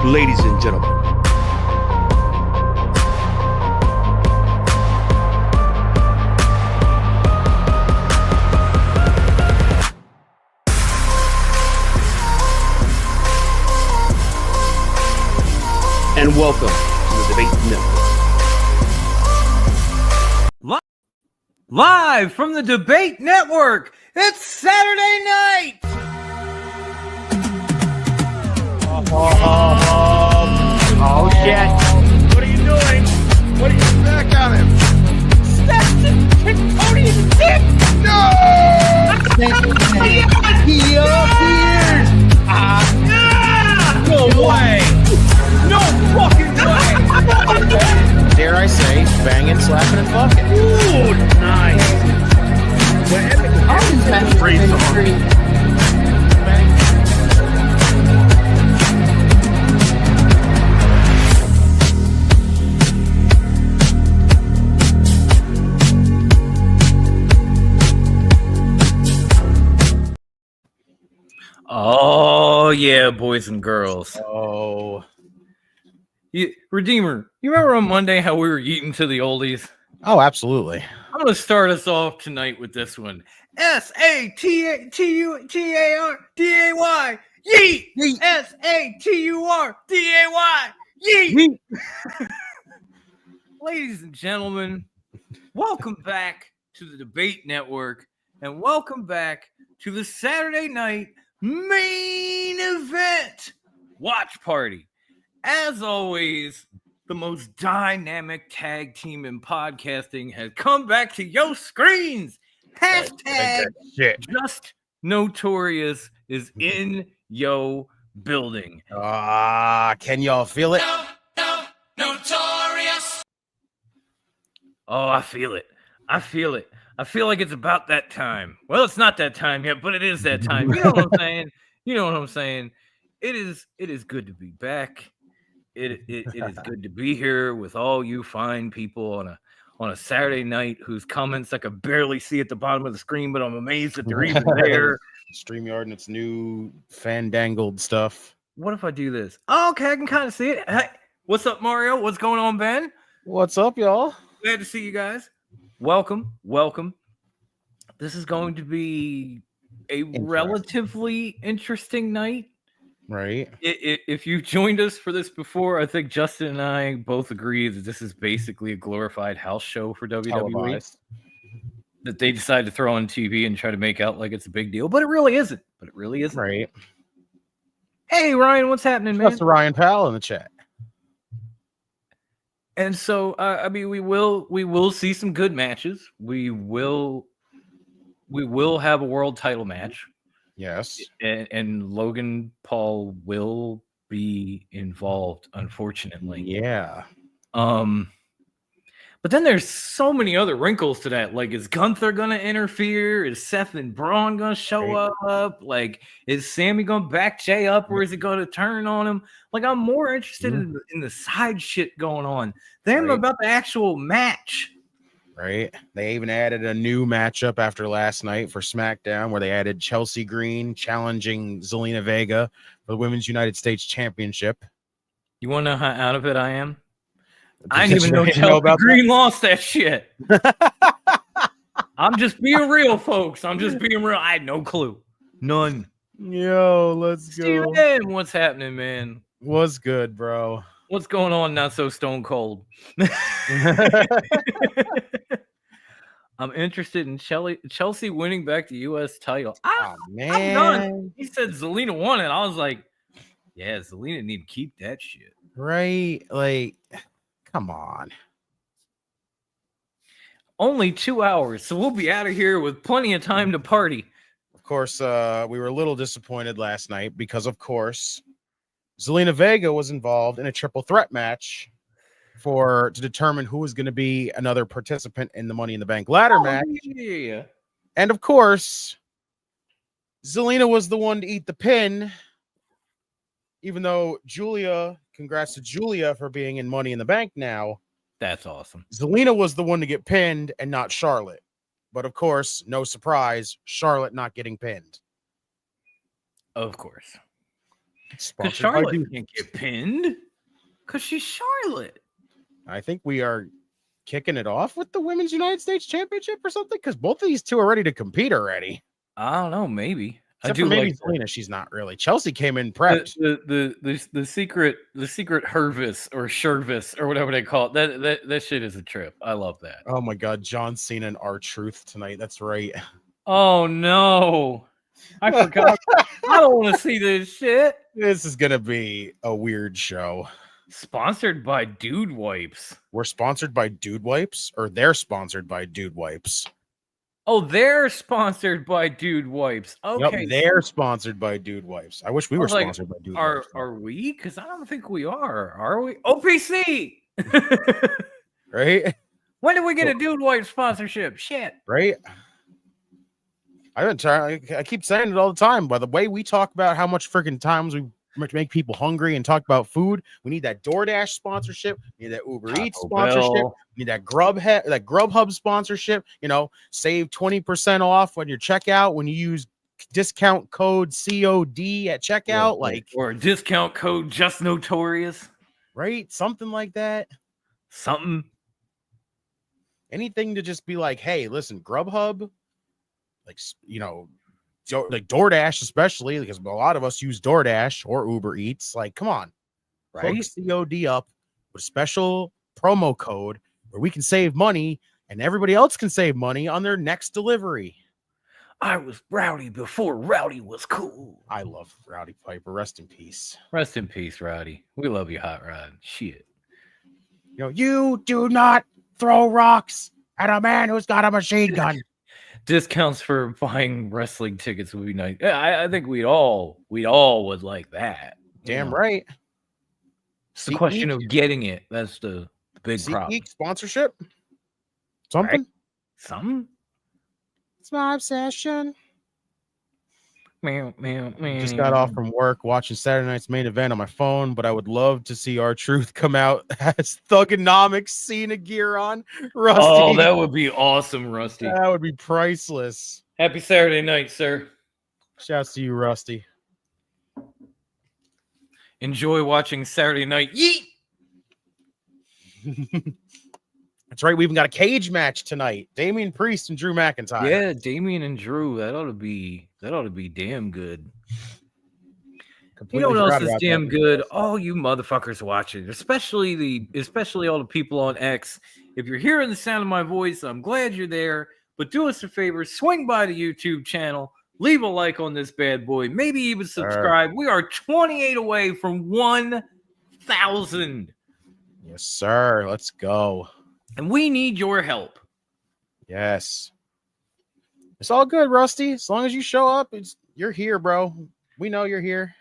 ladies and gentlemen. And welcome to the Debate Network. Live from the Debate Network, it's Saturday night! Oh shit. What are you doing? What are you back on him? Seth just kicked Cody in the dick! No! No way! No fucking way! Dare I say, banging, slapping, and fucking. Ooh, nice! Great song. Oh, yeah, boys and girls. Oh. Redeemer, you remember on Monday how we were eating to the oldies? Oh, absolutely. I'm going to start us off tonight with this one. S-A-T-U-R-D-A-Y. Yeet! Yeet. S-A-T-U-R-D-A-Y. Yeet! Ladies and gentlemen, welcome back to the Debate Network and welcome back to the Saturday night main event watch party. As always, the most dynamic tag team in podcasting has come back to your screens. Hashtag just Notorious is in yo building. Can y'all feel it? Notorious. Oh, I feel it. I feel it. I feel like it's about that time. Well, it's not that time yet, but it is that time. You know what I'm saying? You know what I'm saying? It is good to be back. It is good to be here with all you fine people on a Saturday night whose comments I could barely see at the bottom of the screen, but I'm amazed that they're even there. StreamYard and its new fandangled stuff. What if I do this? Oh, okay, I can kind of see it. Hey, what's up, Mario? What's going on, Ben? What's up, y'all? Glad to see you guys. Welcome. This is going to be a relatively interesting night. Right. If you joined us for this before, I think Justin and I both agree that this is basically a glorified house show for WWE. Televised. That they decide to throw on TV and try to make out like it's a big deal, but it really isn't. Right. Hey, Ryan, what's happening, man? That's the Ryan Powell in the chat. And so, I mean, we will see some good matches. We will have a world title match. Yes. And Logan Paul will be involved, unfortunately. Yeah. But then there's so many other wrinkles to that. Like, is Gunther gonna interfere? Is Seth and Bron gonna show up? Like, is Sami gonna back Jay up, or is it gonna turn on him? Like, I'm more interested in the side shit going on than about the actual match. Right. They even added a new matchup after last night for SmackDown where they added Chelsea Green challenging Zelina Vega for the Women's United States Championship. You want to know how out of it I am? I didn't even know Chelsea Green lost that shit. I'm just being real, folks. I'm just being real. I had no clue. None. Yo, let's go. Steven, what's happening, man? What's good, bro? What's going on? Not so stone cold. I'm interested in Chelsea winning back the U.S. title. Oh, man. I'm done. He said Zelina won it. I was like, yeah, Zelina need to keep that shit. Right? Like, come on. Only 2 hours, so we'll be out of here with plenty of time to party. Of course, we were a little disappointed last night because, of course, Zelina Vega was involved in a triple threat match to determine who was going to be another participant in the Money in the Bank ladder match. Yeah. And of course, Zelina was the one to eat the pin, even though congrats to Julia for being in Money in the Bank now. That's awesome. Zelina was the one to get pinned and not Charlotte. But of course, no surprise, Charlotte not getting pinned. Of course. Because Sponsored by Charlotte Dude. can't get pinned. Because she's Charlotte. I think we are kicking it off with the Women's United States Championship or something, because both of these two are ready to compete already. I don't know, maybe. Except I do for maybe like Zelina, she's not really. Chelsea came in prepped. the secret Hervis or Shervis or whatever they call it. That shit is a trip. I love that. Oh my god, John Cena and R-Truth tonight. That's right. Oh no. I forgot. I don't want to see this shit. This is gonna be a weird show. Sponsored by Dude Wipes. We're sponsored by Dude Wipes, or they're sponsored by Dude Wipes. Oh, they're sponsored by Dude Wipes. Okay. Yep, they're sponsored by Dude Wipes. I wish we were sponsored by Dude Wipes. Are we? Because I don't think we are we? OPC! Right? When did we get a Dude Wipe sponsorship? Shit. Right? I keep saying it all the time. By the way, we talk about how much freaking times we make people hungry and talk about food. We need that DoorDash sponsorship. We need that Uber Eats sponsorship. We need that Grubhub sponsorship. You know, save 20% off when you checkout when you use discount code COD at checkout, or discount code just Notorious. Right? Something like that. Something. Anything to just be like, hey, listen, Grubhub, like, you know, like DoorDash, especially because a lot of us use DoorDash or Uber Eats. Like, come on, right? Hook COD up with a special promo code where we can save money and everybody else can save money on their next delivery. I was rowdy before rowdy was cool. I love Rowdy Piper. Rest in peace. Rest in peace, Rowdy. We love you, Hot Rod. Shit. You know, you do not throw rocks at a man who's got a machine gun. Discounts for buying wrestling tickets would be nice. Yeah, I think we'd all would like that. Damn right. It's the question of getting it. That's the big problem. SeatGeek sponsorship? Something? Right? Something? It's my obsession. Meow. Just got off from work watching Saturday night's main event on my phone, but I would love to see R-Truth come out as Thugonomics Cena gear on. Rusty. Oh, that would be awesome, Rusty. That would be priceless. Happy Saturday night, sir. Shouts to you, Rusty. Enjoy watching Saturday Night Yeet. That's right. We even got a cage match tonight. Damian Priest and Drew McIntyre. Yeah, Damian and Drew. That ought to be damn good. You know what else is damn good? All you motherfuckers watching, especially all the people on X. If you're hearing the sound of my voice, I'm glad you're there. But do us a favor, swing by the YouTube channel, leave a like on this bad boy, maybe even subscribe. We are 28 away from 1,000. Yes, sir. Let's go. And we need your help. Yes. It's all good, Rusty. As long as you show up, you're here, bro. We know you're here.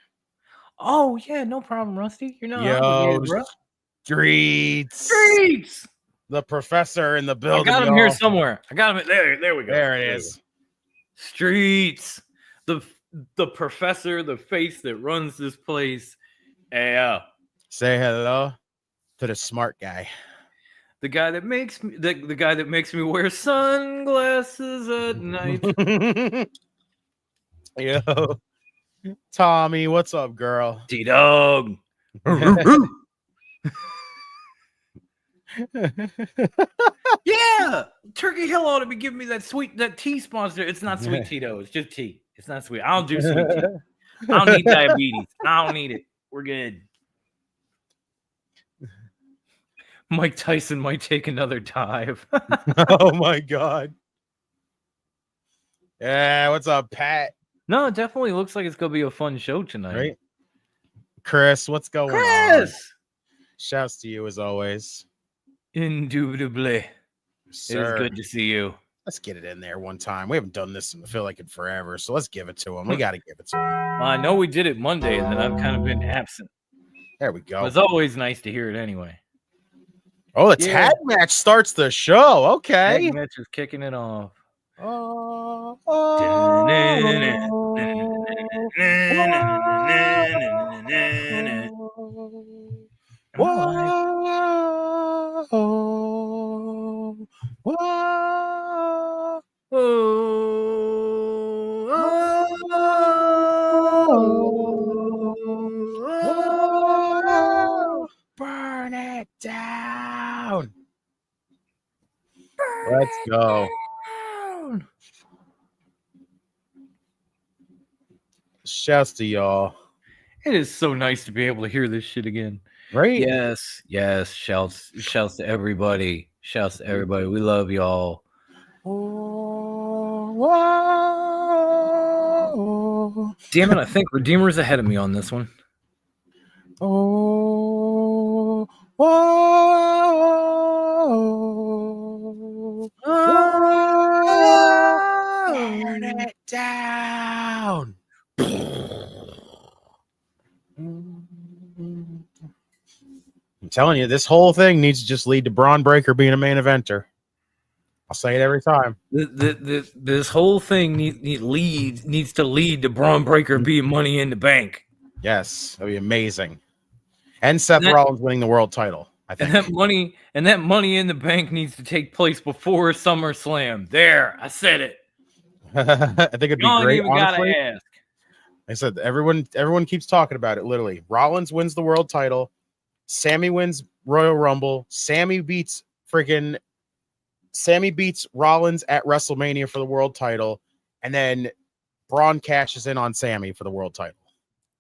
Oh, yeah, no problem, Rusty. You're not obligated, bro. Streets. The professor in the building. I got him here somewhere. I got him. There we go. There it is. Streets. The professor, the face that runs this place. Yeah. Say hello to the smart guy. The guy that makes me the guy that makes me wear sunglasses at night. Yo. Tommy, what's up, girl? T-Dog. Yeah, Turkey Hill ought to be giving me that tea sponsor. It's not sweet tea though. It's just tea. It's not sweet. I don't do sweet tea. I don't need diabetes. I don't need it. We're good. Mike Tyson might take another dive. Oh my god. Yeah, what's up, Pat? No, it definitely looks like it's gonna be a fun show tonight. Right? Chris, what's going on? Shouts to you as always. Indubitably. Sir. It is good to see you. Let's get it in there one time. We haven't done this in I feel like in forever, so let's give it to him. We got to give it to him. Well, I know we did it Monday, and then I've kind of been absent. There we go. It's always nice to hear it anyway. Oh, the tag match starts the show. Okay. Tag match is kicking it off. down. Let's go. Down. Shouts to y'all. It is so nice to be able to hear this shit again. Right? Yes. Shouts to everybody. Shouts to everybody. We love y'all. Oh, whoa. Damn it, I think Redeemer's ahead of me on this one. Oh, whoa. Burn it down. I'm telling you, this whole thing needs to just lead to Braun Breaker being a main eventer. I'll say it every time. This whole thing needs to lead to Braun Breaker being Money in the Bank. Yes, that'd be amazing. And Seth Rollins winning the world title, I think. And that money in the bank needs to take place before SummerSlam. There, I said it. I think it'd be great. Even honestly. gotta ask. I said everyone keeps talking about it. Literally, Rollins wins the world title. Sami wins Royal Rumble. Sami beats Rollins at WrestleMania for the world title, and then Braun cashes in on Sami for the world title.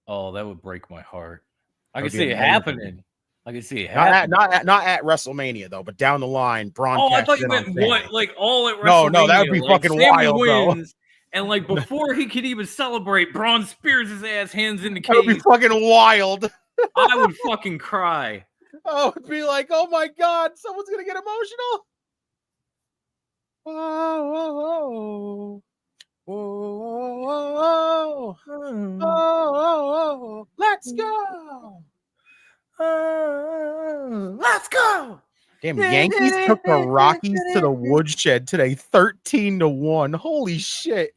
Oh, that would break my heart. I can see it happening. I can see it happening. happening. Not at WrestleMania though, but down the line, Braun. Oh, I thought you meant what? Like all at No, WrestleMania. that would be like, fucking Sami wild, wins, and like before he could even celebrate, Braun spears his ass, hands in the That would be cage. fucking wild. I would fucking cry. Oh, it'd be like, oh my god, someone's gonna get emotional. Whoa, whoa, whoa, whoa, whoa, let's go. Let's go. Damn, Yankees took the Rockies to the woodshed today, 13-1. Holy shit.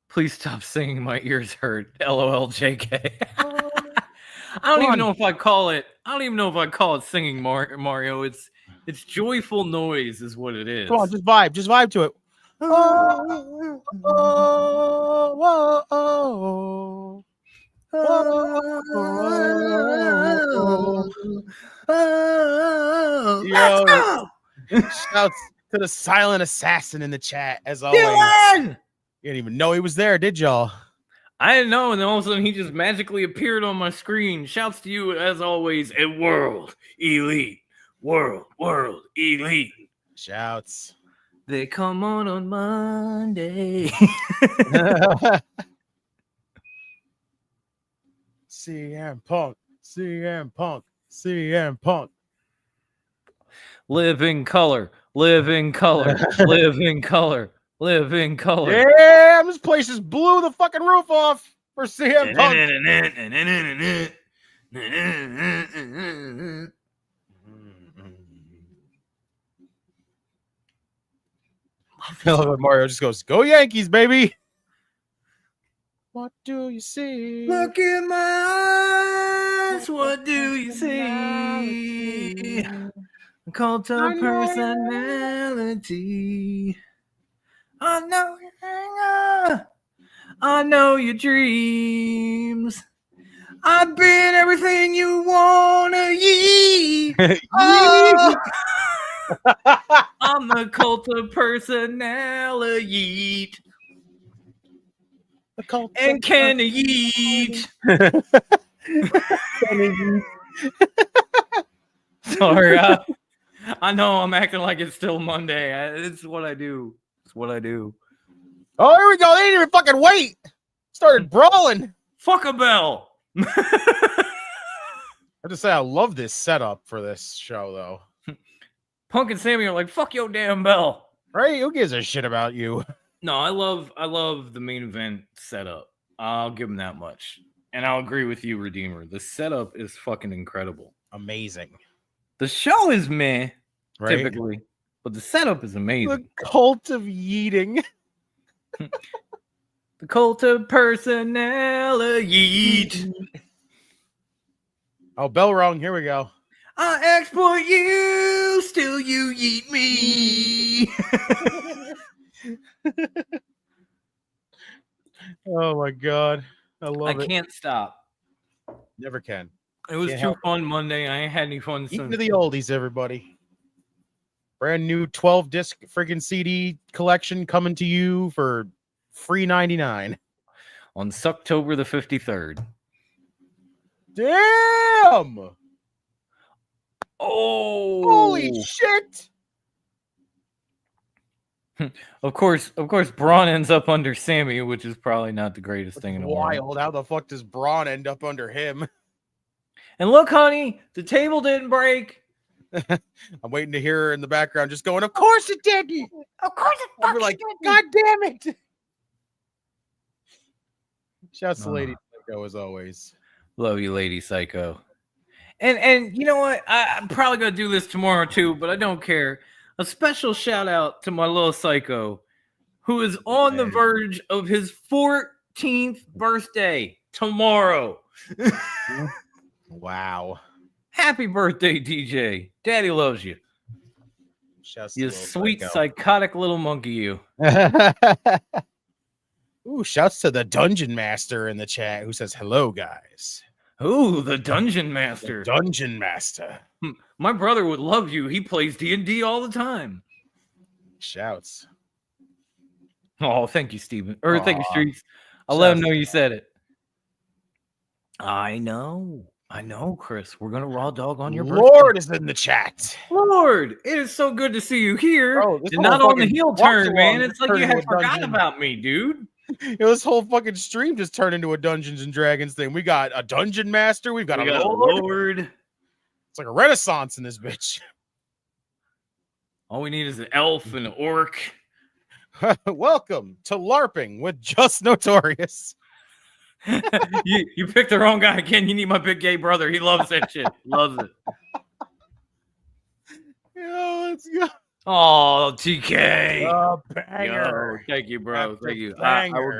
Please stop singing. My ears hurt. LOL, JK. I don't even know if I call it singing, Mario. It's joyful noise is what it is. Come on, just vibe to it. Oh, oh, oh, oh. Yo, shouts to the silent assassin in the chat as always. Dylan! You didn't even know he was there, did y'all? I didn't know, and then all of a sudden he just magically appeared on my screen. Shouts to you as always, a world elite. World elite. Shouts. They come on Monday. CM Punk. Live in color. Live in color. Live in color. Live in color. Yeah, this place just blew the fucking roof off for CM Punk. I love it. Mario just goes, "Go Yankees, baby!" What do you see? Look in my eyes. What do you see? A cult of personality. I know your dreams. I've been everything you wanna eat. Oh. I'm the cult of personality. And can eat. Sorry, I know I'm acting like it's still Monday. It's what I do. It's what I do. Oh, here we go. They didn't even fucking wait. Started brawling. Fuck a bell. I have to say, I love this setup for this show, though. Punk and Sami are like, fuck your damn bell. Right? Who gives a shit about you? No, I love the main event setup. I'll give them that much. And I'll agree with you, Redeemer. The setup is fucking incredible. Amazing. The show is meh, right? Typically, but the setup is amazing. The cult of yeeting. The cult of personality. Oh, bell rung. Here we go. I exploit you, still you eat me. Oh my god, I love it. I can't stop. Never can. It was too fun Monday. I ain't had any fun Eating since. to the oldies, everybody. Brand new 12-disc friggin' CD collection coming to you for free 99 on Sucktober the 53rd. Damn! Oh, holy shit! Of course, Bron ends up under Sami, which is probably not the greatest thing in the world. Wild. How the fuck does Bron end up under him? And look, honey, the table didn't break. I'm waiting to hear her in the background just going, of course it didn't! Of course it We're fucking like, didn't. God damn it! Shouts to Lady Psycho as always. Love you, Lady Psycho. And you know what? I'm probably gonna do this tomorrow too, but I don't care. A special shout out to my little Psycho, who is on the verge of his 14th birthday tomorrow. Wow. Happy birthday, DJ. Daddy loves you. Shouts to You Little sweet, Psycho. psychotic little monkey, you. Ooh, shouts to the Dungeon Master in the chat who says, hello, guys. Ooh, the Dungeon Master. The Dungeon Master. My brother would love you. He plays D&D all the time. Shouts. Oh, thank you, Steven. Or thank you, Aw. Streets. I'll let him know you said it. I know, Chris. We're gonna raw dog on your birthday. Lord is in the chat. Lord, it is so good to see you here. Bro, this and not whole on the fucking heel watch turn, man. along It's like turned you into had a forgot dungeon. about me, dude. This whole fucking stream just turned into a Dungeons and Dragons thing. We got a Dungeon Master. We've got We a got Lord. Lord. It's like a renaissance in this bitch. All we need is an elf and an orc. Welcome to LARPing with Just Notorious. you picked the wrong guy again. You need my big gay brother. He loves that shit. Loves it. Yo, let's go. Oh, TK. Banger. Yo, thank you, bro. After Thank you. I banger.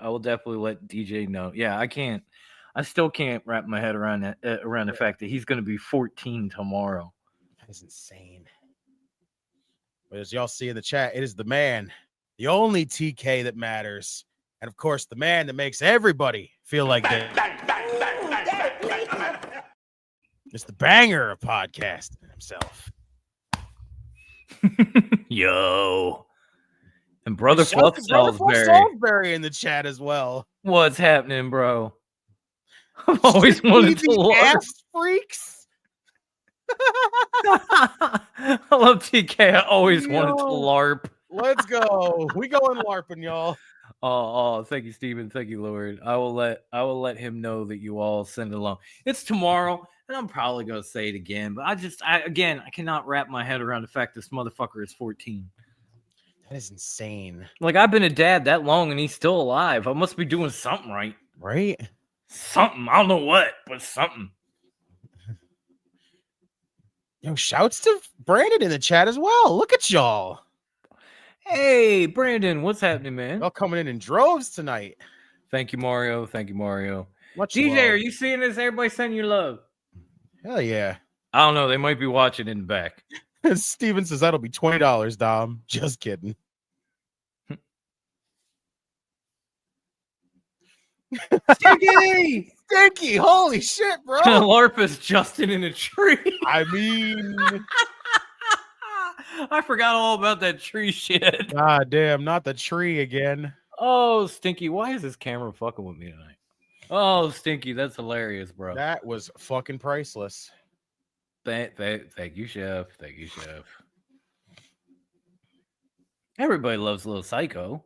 will definitely let DJ know. Yeah, I still can't wrap my head around that, around the fact that he's going to be 14 tomorrow. That is insane. But as y'all see in the chat, it is the man, the only TK that matters. And of course, the man that makes everybody feel like this. It's the banger of podcasting himself. Yo. And Brother Shout Fluff to Brother Fluff Salisbury. Salisbury in the chat as well. What's happening, bro? I've always wanted to LARP. Ass freaks. I love TK. I always wanted to LARP. Let's go. We going LARPing, y'all. Oh, thank you, Steven. Thank you, Lord. I will let him know that you all send it along. It's tomorrow, and I'm probably gonna say it again, but I cannot wrap my head around the fact this motherfucker is 14. That is insane. Like, I've been a dad that long and he's still alive. I must be doing something right. Right? Something. I don't know what, but something. Yo, shouts to Brandon in the chat as well. Look at y'all. Hey, Brandon, what's happening, man? Y'all coming in droves tonight. Thank you, Mario. Thank you, Mario. Much DJ, love. are you seeing this? Everybody sending you love. Hell yeah. I don't know. They might be watching in the back. Steven says that'll be $20, Dom. Just kidding. Stinky! Stinky! Holy shit, bro. LARP is Justin in a tree. I mean, I forgot all about that tree shit. god damn, not the tree again. Oh, Stinky, why is this camera fucking with me tonight? Oh, Stinky, that's hilarious, bro. That was fucking priceless. Thank you, Chef. Thank you, Chef. Everybody loves Little Psycho.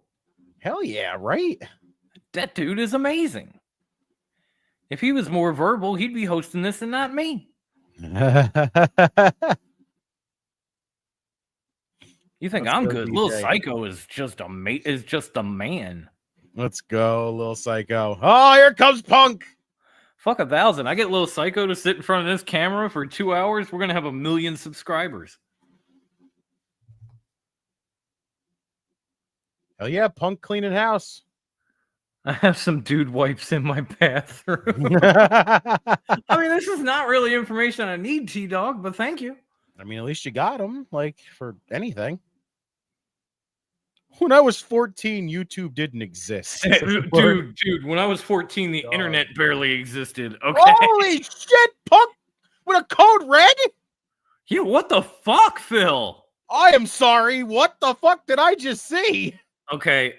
Hell yeah, right? That dude is amazing. If he was more verbal, he'd be hosting this and not me. You think I'm good? Little Psycho is just a man. Let's go, Little Psycho. Oh, here comes Punk. Fuck 1,000. I get Little Psycho to sit in front of this camera for 2 hours. We're gonna have 1 million subscribers. Hell yeah, Punk cleaning house. I have some dude wipes in my bathroom. I mean, this is not really information I need, T-Dog, but thank you. I mean, at least you got him, like, for anything. When I was 14, YouTube didn't exist. Dude, when I was 14, the internet barely existed. Okay. Holy shit, Punk with a code red? Yeah, what the fuck, Phil? I am sorry. What the fuck did I just see? Okay,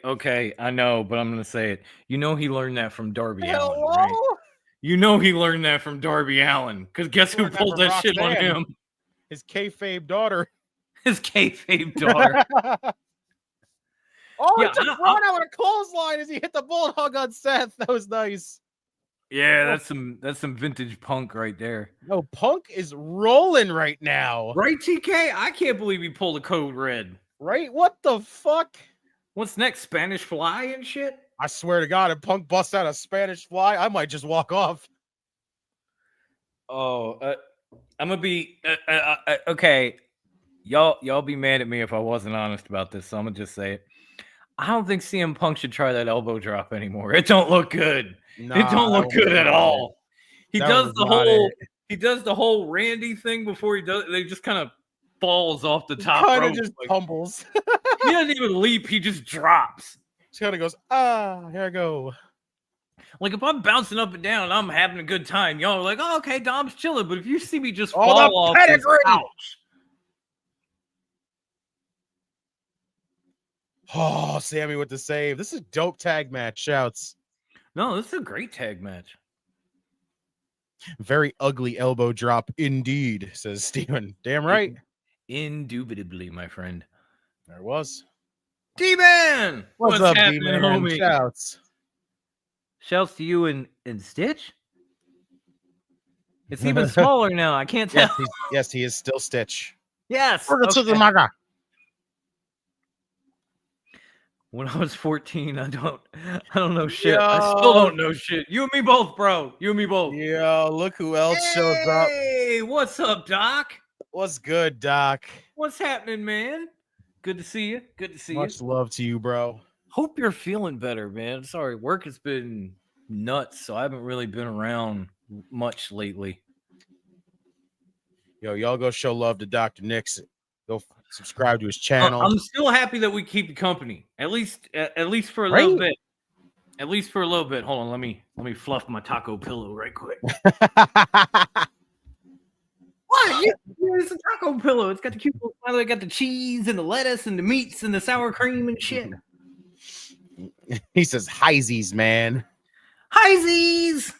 I know, but I'm gonna say it. You know he learned that from Darby Allin, Hello? right? You know he learned that from Darby Allin, because guess who Learned that pulled from that shit on Roxanne. him? His kayfabe daughter. His kayfabe daughter. Oh, Yeah, he took Bron out with a clothesline as he hit the bulldog on Seth. That was nice. Yeah, that's some vintage Punk right there. No, Punk is rolling right now. Right, TK? I can't believe he pulled a code red. Right? What the fuck? What's next? Spanish Fly and shit? I swear to God, if Punk busts out a Spanish Fly, I might just walk off. Oh, I'm gonna be okay. Y'all be mad at me if I wasn't honest about this, so I'm gonna just say it. I don't think CM Punk should try that elbow drop anymore. It don't look good. It don't look good at all. He does the whole Randy thing before he does. They just kind of falls off the top rope. Kind of just tumbles. He doesn't even leap. He just drops. Just kind of goes, here I go. Like if I'm bouncing up and down, I'm having a good time. Y'all are like, oh, okay, Dom's chilling. But if you see me just fall off this couch. Oh, Sami with the save. This is a dope tag match. Shouts. No, this is a great tag match. Very ugly elbow drop indeed, says Steven. Damn right. Indubitably, my friend. There was. D-Man! What's up, happening, D-Man? homie? Shouts. Shouts to you and Stitch? It's even smaller now. I can't tell. Yes, he is still Stitch. Yes. Okay. When I was 14, I don't know shit. I still don't know shit. You and me both, bro. You and me both. Yo, look who else shows up. Hey, what's up, Doc? What's good, Doc? What's happening, man? Good to see you. Much love to you, bro. Hope you're feeling better, man. Sorry, work has been nuts, so I haven't really been around much lately. Yo, y'all go show love to Dr. Nix. Go subscribe to his channel. I'm still happy that we keep the company, at least for a little bit. At least for a little bit. Hold on, let me fluff my taco pillow right quick. What? It's a taco pillow. It's got the cute little smile. It got the cheese and the lettuce and the meats and the sour cream and shit. He says highsies, man. Highsies.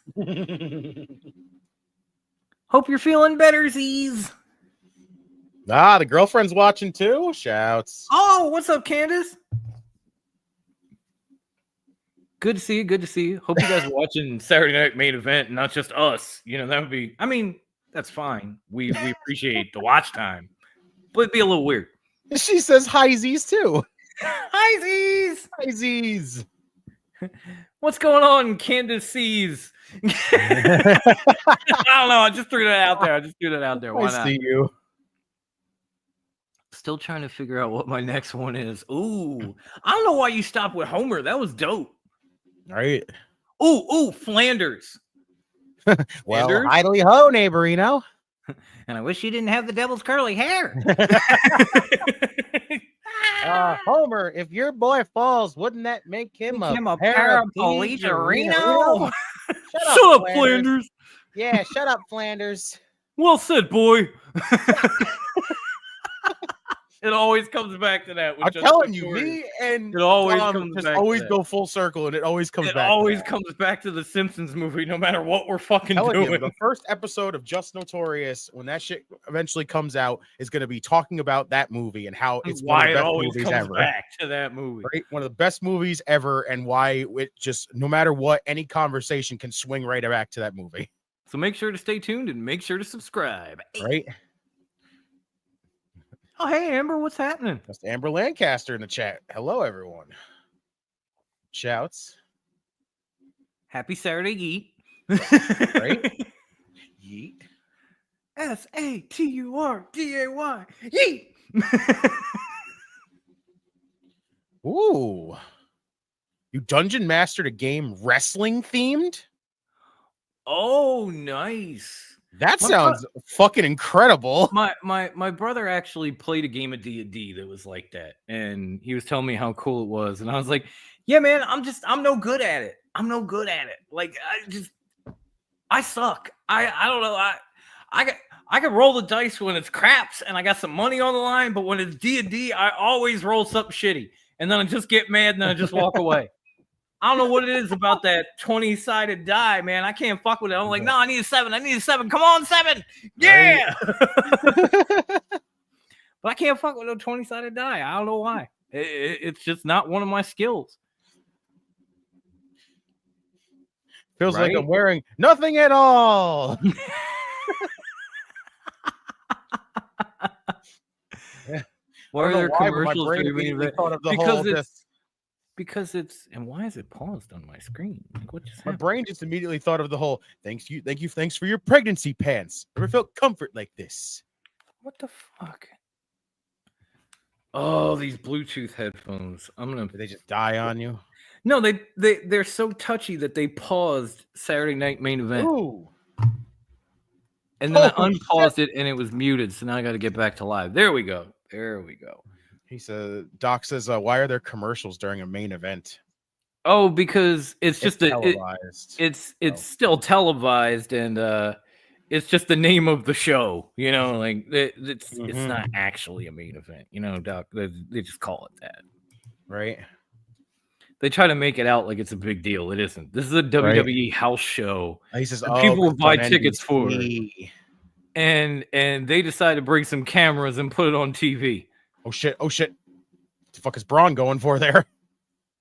Hope you're feeling better, Z's. The girlfriend's watching too. Shouts. Oh, what's up, Candace? Good to see you. Good to see you. Hope you guys are watching Saturday Night Main Event, not just us. You know, that would be, I mean, that's fine. We appreciate the watch time, but it'd be a little weird. She says highsies too. Highsies. Highsies. What's going on, Candace C's? I don't know. I just threw that out there. Why not? I see you. Still trying to figure out what my next one is. Ooh, I don't know why you stopped with Homer. That was dope. Right. Ooh, Flanders. Well, idly ho, neighborino. And I wish you didn't have the devil's curly hair. Homer, if your boy falls, wouldn't that make him a paraplegic? Shut up, Flanders. Yeah, shut up, Flanders. Well said, boy. It always comes back to that. I'm telling you, me and it always Tom comes just back always go full circle, and it always comes back. It always comes back to the Simpsons movie, no matter what we're fucking doing. You, the first episode of Just Notorious, when that shit eventually comes out, is going to be talking about that movie and how it's why one of the it best always movies comes ever. Back to that movie. Right? One of the best movies ever, and why it just, no matter what, any conversation can swing right back to that movie. So make sure to stay tuned and make sure to subscribe. Right? Oh, hey, Amber, what's happening? That's Amber Lancaster in the chat. Hello, everyone. Shouts. Happy Saturday, Yeet. Right? Yeet. SATURDAY. Yeet. Ooh. You dungeon mastered a game wrestling themed? Oh, nice. That sounds fucking incredible. My brother actually played a game of D&D that was like that, and he was telling me how cool it was, and I was like, yeah, man, I'm no good at it. I'm no good at it. Like I suck. I don't know. I can roll the dice when it's craps and I got some money on the line, but when it's D&D, I always roll something shitty, and then I just get mad and then I just walk away. I don't know what it is about that 20-sided die, man. I can't fuck with it. I'm like, no, I need a 7. I need a 7. Come on, 7. Yeah. But I can't fuck with no 20-sided die. I don't know why. It's just not one of my skills. Feels like I'm wearing nothing at all. Why are there commercials? Because it's, and why is it paused on my screen? Like, what just happened? My brain just immediately thought of the whole thanks for your pregnancy pants. Never felt comfort like this. What the fuck? Oh, these Bluetooth headphones. Did they just die on you? No, they're so touchy that they paused Saturday Night Main Event. Ooh. And then I unpaused it and it was muted, so now I got to get back to live. There we go. He said, Doc says, why are there commercials during a main event? Oh, because it's just televised. It's still televised, and it's just the name of the show. You know, like it's not actually a main event. You know, Doc. They just call it that, right? They try to make it out like it's a big deal. It isn't. This is a WWE house show. He says, people will buy tickets for it. And they decide to bring some cameras and put it on TV. Oh shit! What the fuck is Bron going for there?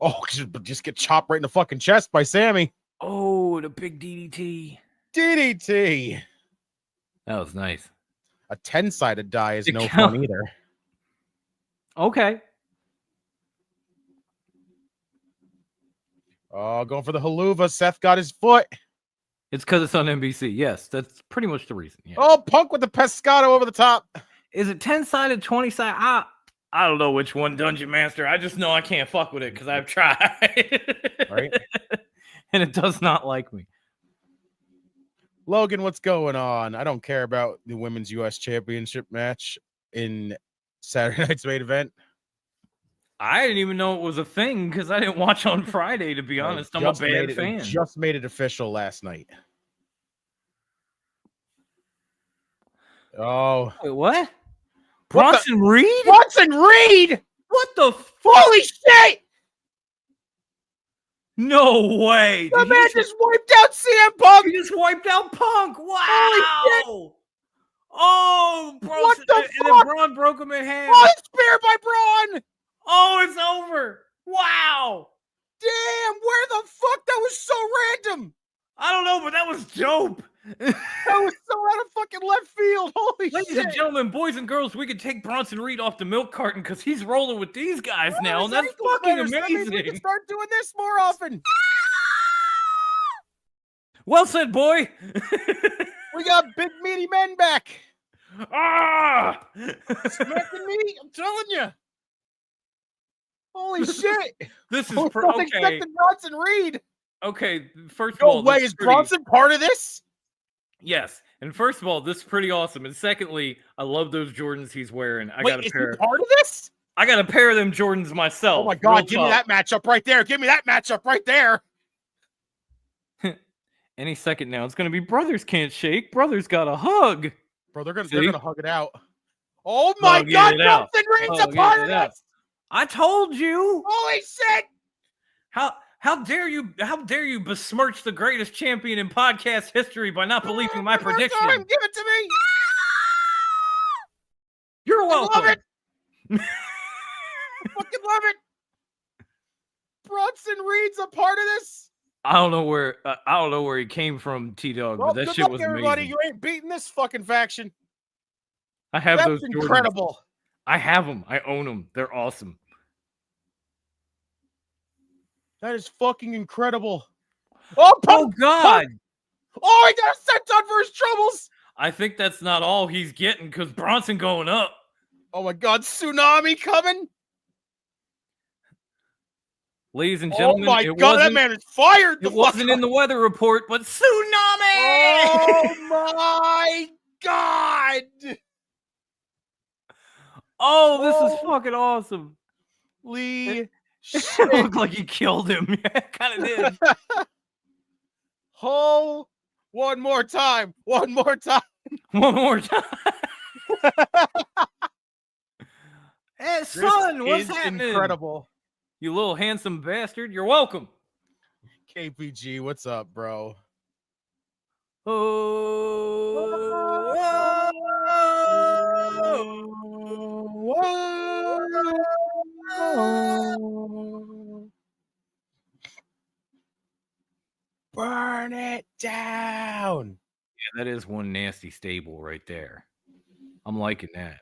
Oh, just get chopped right in the fucking chest by Sami. Oh, the big DDT. DDT. That was nice. A 10-sided die is no fun either. Okay. Oh, going for the haluva. Seth got his foot. It's because it's on NBC. Yes, that's pretty much the reason. Yeah. Oh, Punk with the pescado over the top. Is it 10-sided, 20-sided? I don't know which one, Dungeon Master. I just know I can't fuck with it because I've tried. Right? And it does not like me. Logan, what's going on? I don't care about the Women's U.S. Championship match in Saturday night's main event. I didn't even know it was a thing because I didn't watch on Friday, to be honest. I'm a bad fan. Just made it official last night. Oh. Wait, what? Bronson Reed? Bronson Reed? What the fuck? Holy shit! No way. The man just wiped out CM Punk. He just wiped out Punk. Wow. Holy shit. Oh, bro. What the fuck? And then Bron broke him in half. Oh, spear by Bron. Oh, it's over. Wow. Damn, where the fuck? That was so random. I don't know, but that was dope. That was so out of fucking left field. Holy Ladies shit. and gentlemen, boys and girls, we could take Bronson Reed off the milk carton because he's rolling with these guys now, and that's fucking amazing. We can start doing this more often. Well said, boy. We got big meaty men back. Ah! Smacking me, I'm telling you. Holy shit. This is okay. Expecting Bronson Reed. Okay, first of all, wait, is Bronson part of this? Yes. And first of all, this is pretty awesome. And secondly, I love those Jordans he's wearing. Is he part of this? I got a pair of them Jordans myself. Oh my God, give me that matchup right there. Give me that matchup right there. Any second now, it's going to be brothers can't shake. Brothers got a hug. Bro, they're going to hug it out. Oh my God, Bronson Reed's a part of this. I told you. Holy shit. How dare you besmirch the greatest champion in podcast history by not believing my prediction? Give it to me. You're welcome. I love it. I fucking love it. Bronson Reed's a part of this. I don't know where he came from, T-Dog, but that shit was everybody. amazing. You ain't beating this fucking faction. I have those Jordans. Incredible. I have them. I own them. They're awesome. That is fucking incredible. Oh God. Punk. Oh, he got sent on for his troubles. I think that's not all he's getting because Bronson going up. Oh my God, tsunami coming. Ladies and gentlemen, oh my God, that man is fired. It wasn't in the weather report, but tsunami. Oh Oh, this is fucking awesome. Lee. It looked like he killed him. Yeah, kind of did. Oh, one more time. One more time. One more time. Hey, son, what's happening? Incredible. You little handsome bastard. You're welcome. KPG, what's up, bro? Burn it down. Yeah, that is one nasty stable right there. I'm liking that.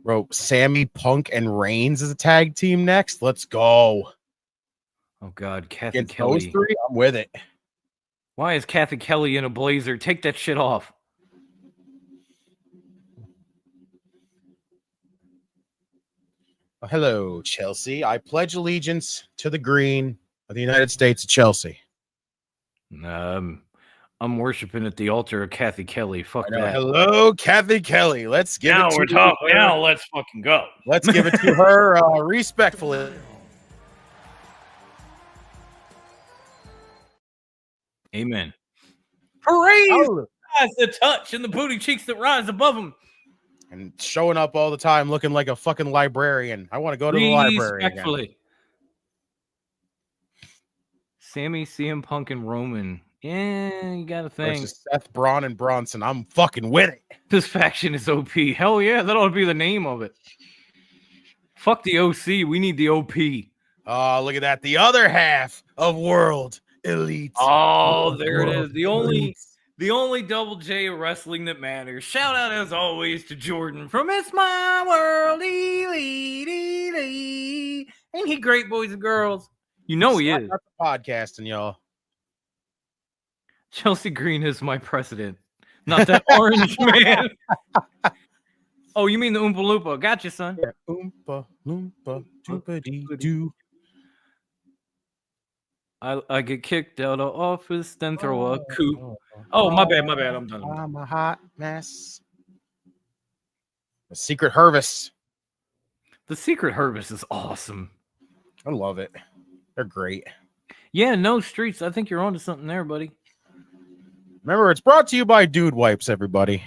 Bro, Sami, Punk, and Reigns as a tag team next. Let's go. Oh, God. Kathy Against Kelly. those three, I'm with it. Why is Kathy Kelly in a blazer? Take that shit off. Hello, Chelsea. I pledge allegiance to the green of the United States of Chelsea. I'm worshiping at the altar of Kathy Kelly. Fuck that. Hello, Kathy Kelly. Let's give Now it to we're talking. Now let's fucking go. Let's give it to her respectfully. Amen. Praise the touch and the booty cheeks that rise above him. And showing up all the time looking like a fucking librarian. I want to go to the library Respectfully. again. Sami, CM Punk, and Roman. Yeah, you got to think. Versus Seth, Bron, and Bronson. I'm fucking with it. This faction is OP. Hell yeah, that ought to be the name of it. Fuck the OC. We need the OP. Oh, look at that. The other half of World Elite. Oh, there it is. The only double J of wrestling that matters. Shout out as always to Jordan from It's My World Elite. Ain't he great, boys and girls? You know he is. Podcasting, y'all. Chelsea Green is my president. Not that orange man. Oh, you mean the Oompa Loompa. Gotcha, son. Yeah. Oompa Loompa Doopity-doo. I get kicked out of office, then throw a coup. Oh, my bad. I'm done. I'm a hot mess. The Secret Hervis. The Secret Hervis is awesome. I love it. They're great. Yeah, no streets. I think you're onto something there, buddy. Remember, it's brought to you by Dude Wipes, everybody.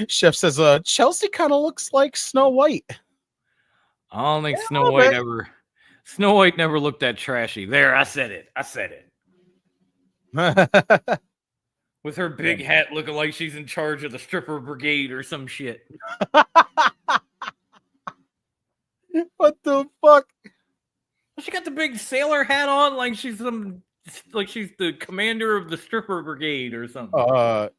Chef says, Chelsea kind of looks like Snow White. I don't think Snow White never looked that trashy. There, I said it. With her big hat looking like she's in charge of the stripper brigade or some shit. What the fuck? She got the big sailor hat on like she's the commander of the stripper brigade or something. I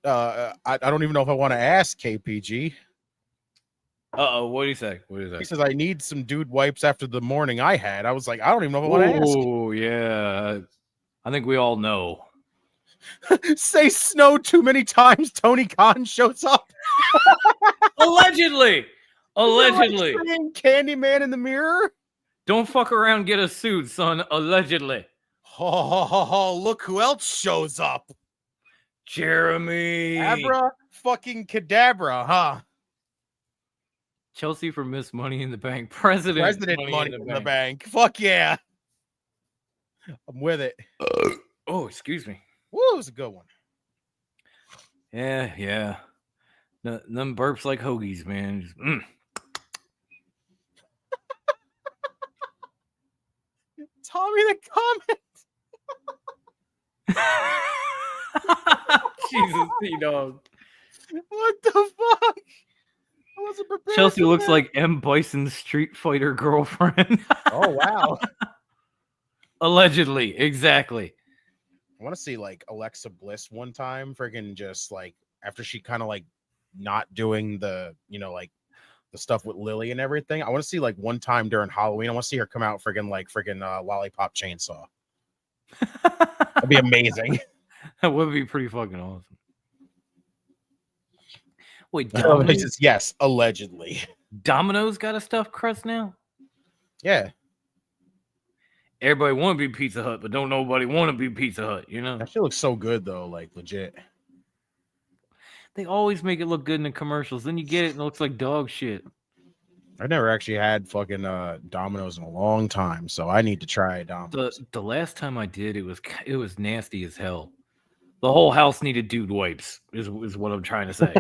don't even know if I want to ask KPG. What do you say? He says, I need some Dude Wipes after the morning I had. I was like, I don't even know if I want to ask. Oh, yeah. I think we all know. Say snow too many times, Tony Khan shows up. Allegedly. Candyman in the mirror. Don't fuck around, get a suit, son. Allegedly. Oh, look who else shows up. Jeremy. Abra fucking Cadabra, huh? Chelsea for Miss Money in the Bank. President Money in the Bank. Fuck yeah. I'm with it. Oh, excuse me. Woo, it was a good one. Yeah. Them burps like hoagies, man. Just, Tommy the comment. Jesus, T-Dog. What the fuck? I wasn't prepared. Chelsea looks like M. Bison's Street Fighter girlfriend. Oh, wow. Allegedly, exactly. I want to see like Alexa Bliss one time, friggin' just like after she kind of like not doing the, like the stuff with Lily and everything. I want to see like one time during Halloween. I want to see her come out friggin' lollipop chainsaw. That'd be amazing. That would be pretty fucking awesome. Wait, yes, allegedly. Domino's got a stuffed crust now? Yeah. Everybody want to be Pizza Hut, but don't nobody want to be Pizza Hut, you know? That shit looks so good though, like legit. They always make it look good in the commercials. Then you get it and it looks like dog shit. I've never actually had fucking Domino's in a long time, so I need to try Domino's. The last time I did, it was nasty as hell. The whole house needed dude wipes, is what I'm trying to say.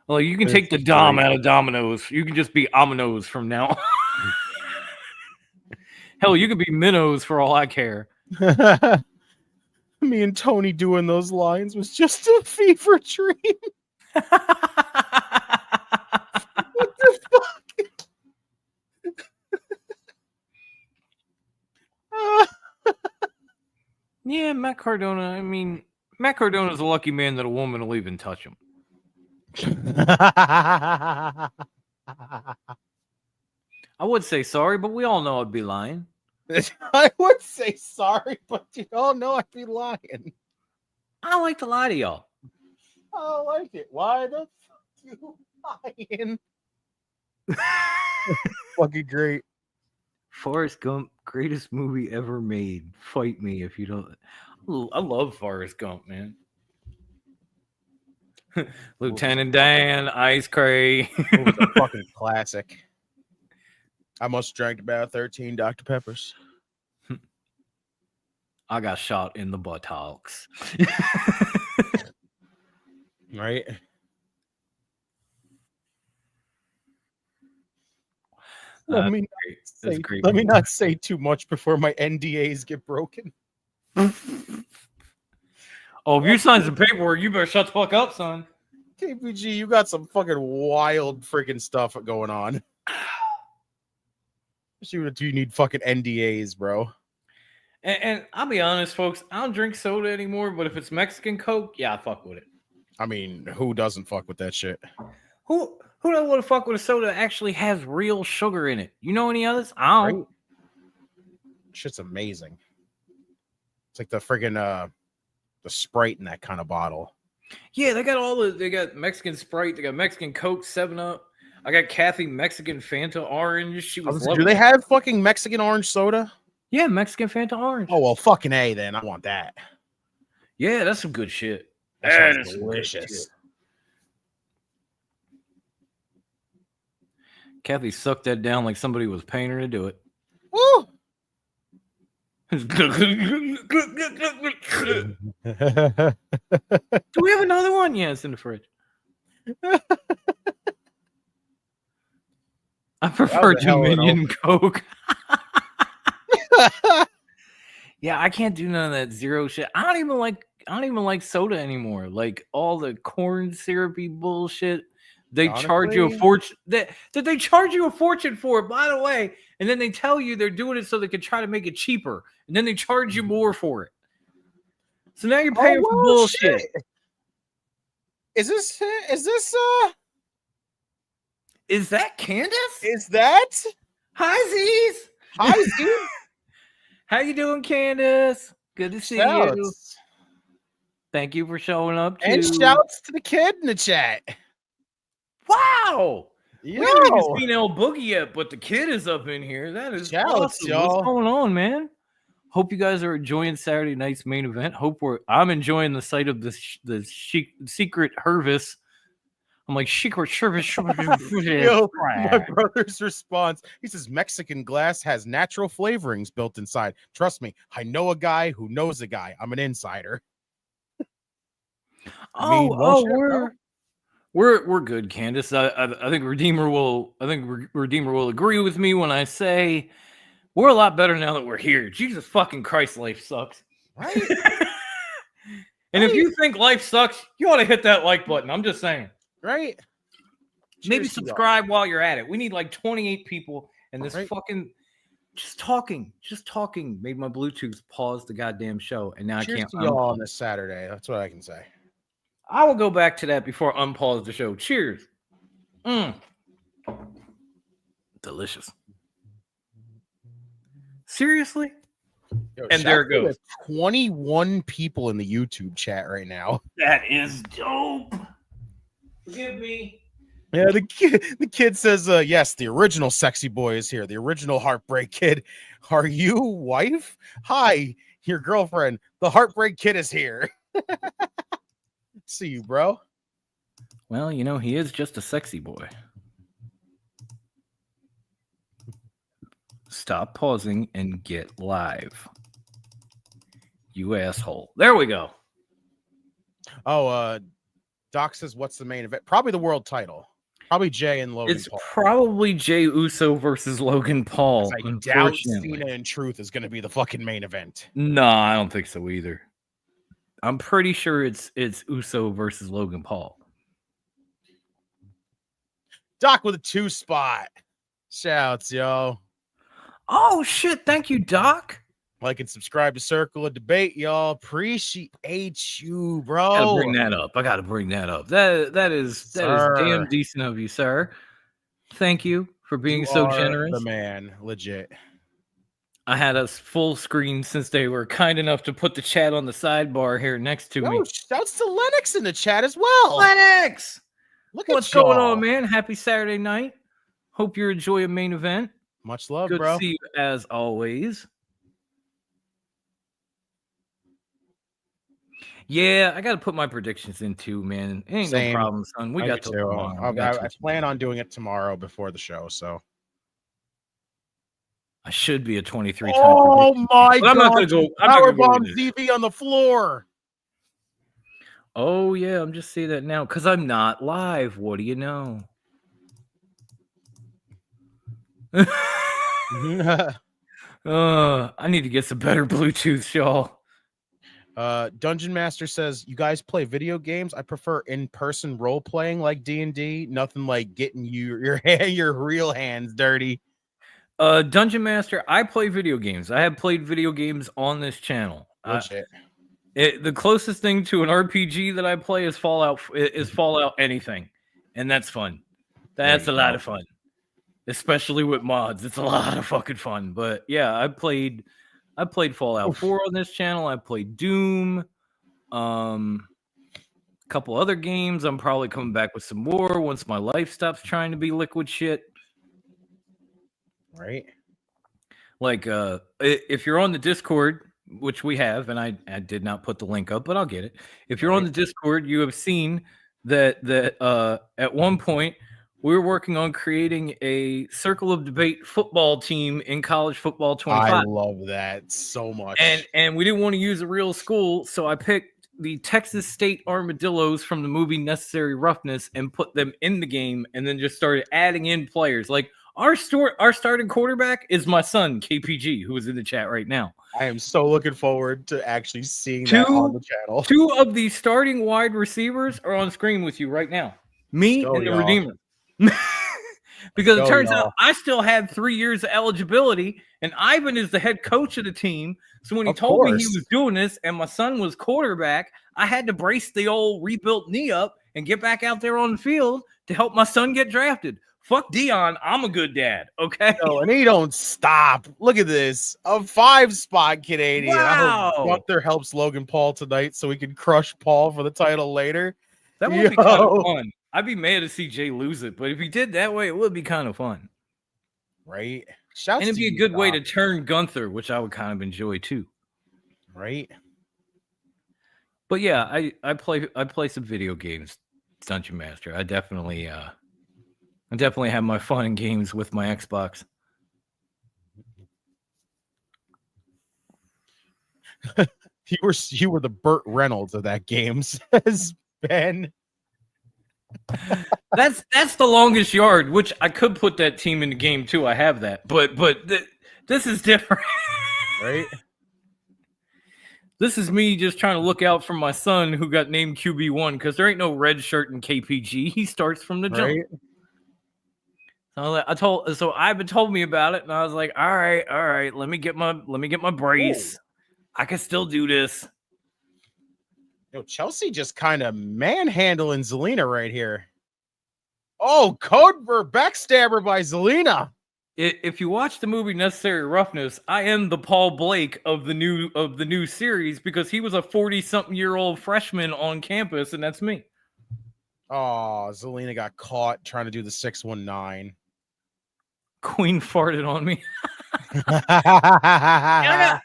Well, you can take the Dom out of Domino's. You can just be Omino's from now on. Hell, you could be Minnows for all I care. Me and Tony doing those lines was just a fever dream. What the fuck? Yeah, Matt Cardona. I mean, Matt Cardona's a lucky man that a woman will even touch him. I would say sorry, but we all know I'd be lying. I would say sorry, but you all know I'd be lying. I don't like to lie to y'all. I don't like it. Why the fuck you lying? Fucking great. Forrest Gump, greatest movie ever made. Fight me if you don't. I love Forrest Gump, man. Lieutenant Dan, Ice Cray. It was a fucking classic. I must drank about 13 Dr. Peppers. I got shot in the buttocks. Right? Let me not say too much before my NDAs get broken. Oh, if you sign some paperwork, you better shut the fuck up, son. KPG, you got some fucking wild freaking stuff going on. Do you need fucking NDAs, bro? And I'll be honest, folks, I don't drink soda anymore, but if it's Mexican Coke, yeah, I fuck with it. I mean, who doesn't fuck with that shit? Who doesn't want to fuck with a soda that actually has real sugar in it? You know any others? I don't. Right? Shit's amazing. It's like the friggin' the Sprite in that kind of bottle. Yeah, they got Mexican Sprite, they got Mexican Coke, 7-Up. I got Kathy Mexican Fanta Orange. She was do they have fucking Mexican orange soda? Yeah, Mexican Fanta Orange. Oh well, fucking A then. I want that. Yeah, that's some good shit. That sounds delicious. Kathy sucked that down like somebody was paying her to do it. Woo! Do we have another one? Yeah, it's in the fridge. I prefer Dominion Coke. Yeah, I can't do none of that zero shit. I don't even like soda anymore. Like all the corn syrupy bullshit. They charge you a fortune. That they charge you a fortune for it, by the way. And then they tell you they're doing it so they can try to make it cheaper. And then they charge you more for it. So now you're paying for bullshit. Shit. Is that Candace? Is that? Hi, Z's. Hi, Z. How you doing, Candace? Good to see you. Thank you for showing up, too. And shouts to the kid in the chat. Wow. Yo. We haven't even seen El Boogie yet, but the kid is up in here. That is awesome. Y'all. What's going on, man? Hope you guys are enjoying Saturday night's main event. I'm enjoying the sight of the secret Hervis. I'm like, secret service. Yo, my brother's response. He says Mexican glass has natural flavorings built inside. Trust me, I know a guy who knows a guy. I'm an insider. We're good, Candace. I think Redeemer will agree with me when I say we're a lot better now that we're here. Jesus fucking Christ, life sucks. Right? And if you think life sucks, you ought to hit that like button. I'm just saying. Right? Maybe subscribe while you're at it. We need like 28 people, and this fucking just talking made my Bluetooth pause the goddamn show, and now Cheers I can't. To y'all on this Saturday. That's what I can say. I will go back to that before I unpause the show. Cheers. Delicious. Seriously? Yo, and there it goes. 21 people in the YouTube chat right now. That is dope. Forgive me. Yeah, the kid says, yes, the original sexy boy is here. The original Heartbreak Kid. Are you wife? Hi, your girlfriend. The Heartbreak Kid is here. See you, bro. Well, you know, he is just a sexy boy. Stop pausing and get live. You asshole. There we go. Oh, Doc says, what's the main event? Probably the world title. Probably Jay and Logan It's Paul. probably Jey Uso versus Logan Paul. I doubt Cena in Truth is going to be the fucking main event. No, I don't think so either. I'm pretty sure it's Uso versus Logan Paul. Doc with a 2 spot. Shouts, yo. Oh, shit. Thank you, Doc. Like and subscribe to Circle of Debate, y'all. Appreciate you, bro. I gotta bring that up. That is damn decent of you, sir. Thank you for being so generous. The man, legit. I had us full screen since they were kind enough to put the chat on the sidebar here next to me. Shouts to Lennox in the chat as well. Lennox! Look at what's going on, man? Happy Saturday night. Hope you enjoy a main event. Much love, Good bro. to see you as always. Yeah, I got to put my predictions in too, man. It ain't no problem, son. We got tomorrow. I plan on doing it tomorrow before the show, so. I should be a 23 time. Oh my God. I'm not going to go. Powerbomb TV on the floor. Oh, yeah. I'm just saying that now because I'm not live. What do you know? I need to get some better Bluetooth, y'all. Dungeon Master says, you guys play video games? I prefer in-person role-playing like D&D. Nothing like getting your real hands dirty. Dungeon Master, I play video games. I have played video games on this channel. Legit. The closest thing to an RPG that I play is Fallout anything. And that's fun. That's a lot of fun. Especially with mods. It's a lot of fucking fun. But yeah, I played Fallout 4 on this channel. I played Doom. A couple other games. I'm probably coming back with some more once my life stops trying to be liquid shit. Right. Like if you're on the Discord, which we have, and I did not put the link up, but I'll get it. If you're on the Discord, you have seen that at one point we were working on creating a Circle of Debate football team in College Football 25. I love that so much. And we didn't want to use a real school, so I picked the Texas State Armadillos from the movie Necessary Roughness and put them in the game, and then just started adding in players. Like our starting quarterback is my son, KPG, who is in the chat right now. I am so looking forward to actually seeing that on the channel. 2 of the starting wide receivers are on screen with you right now. Me and the Redeemer. Because it turns out I still had 3 years of eligibility, and Ivan is the head coach of the team. So when he told me he was doing this and my son was quarterback, I had to brace the old rebuilt knee up and get back out there on the field to help my son get drafted. Fuck Dion, I'm a good dad, okay? No, and he don't stop. Look at this. A 5-spot Canadian. Wow. I hope Gunther helps Logan Paul tonight so he can crush Paul for the title later. That would be kind of fun. I'd be mad to see Jay lose it, but if he did that way, it would be kind of fun. Right? And it'd be a good way to turn Gunther, which I would kind of enjoy too. Right? But yeah, I play some video games, Dungeon Master. I definitely have my fun in games with my Xbox. you were the Burt Reynolds of that game, says Ben. That's the longest yard, which I could put that team in the game too. I have that, but this is different, right? This is me just trying to look out for my son who got named QB1 because there ain't no red shirt in KPG. He starts from the jump. So Ivan told me about it, and I was like, all right, let me get my brace. Ooh. I can still do this. Chelsea just kind of manhandling Zelina right here. Oh, code for backstabber by Zelina. If you watch the movie Necessary Roughness, I am the Paul Blake of the new series because he was a 40-something-year-old freshman on campus, and that's me. Oh, Zelina got caught trying to do the 619. Queen farted on me. I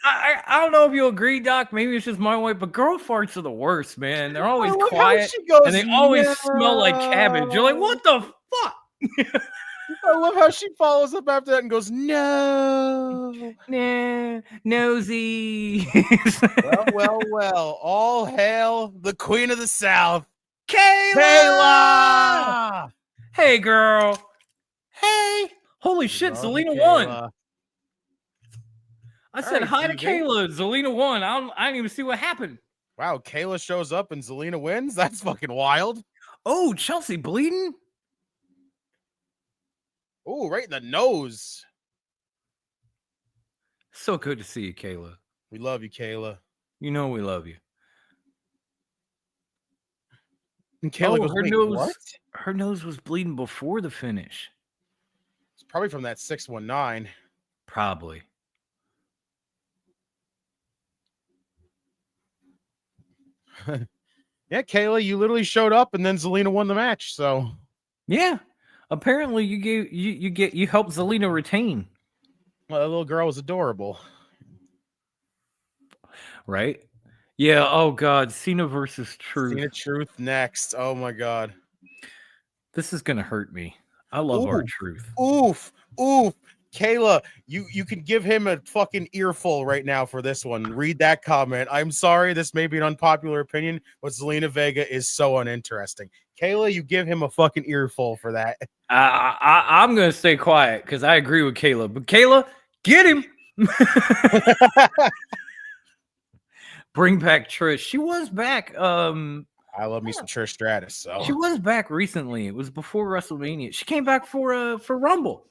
I don't know if you agree, Doc. Maybe it's just my way, but girl farts are the worst, man. They're always love how quiet she goes, and they always smell like cabbage. You're like, "No." what the fuck? I love how she follows up after that and goes, no. Nah, nosy. Well. All hail the Queen of the South, Kayla! Kayla. Hey, girl. Hey. Holy shit, Love Zelina you, won. Kayla. I said right, hi to DV. Kayla. Zelina won. I didn't even see what happened. Wow, Kayla shows up and Zelina wins? That's fucking wild. Oh, Chelsea bleeding? Oh, right in the nose. So good to see you, Kayla. We love you, Kayla. You know we love you. And Kayla goes, her wait, nose. what? Her nose was bleeding before the finish. It's probably from that 619. Probably. Yeah, Kayla, you literally showed up and then Zelina won the match. So Yeah. Apparently you helped Zelina retain. well, that little girl was adorable. Right? Yeah, oh god, Cena versus Truth. Cena Truth next. Oh my god. This is gonna hurt me. I love our Truth. Oof. Kayla, you can give him a fucking earful right now for this one. Read that comment. I'm sorry, this may be an unpopular opinion, but Zelina Vega is so uninteresting. Kayla, you give him a fucking earful for that. I'm gonna stay quiet because I agree with Kayla. But Kayla, get him. Bring back Trish. She was back. I love me some Trish Stratus. So she was back recently. It was before WrestleMania. She came back for Rumble.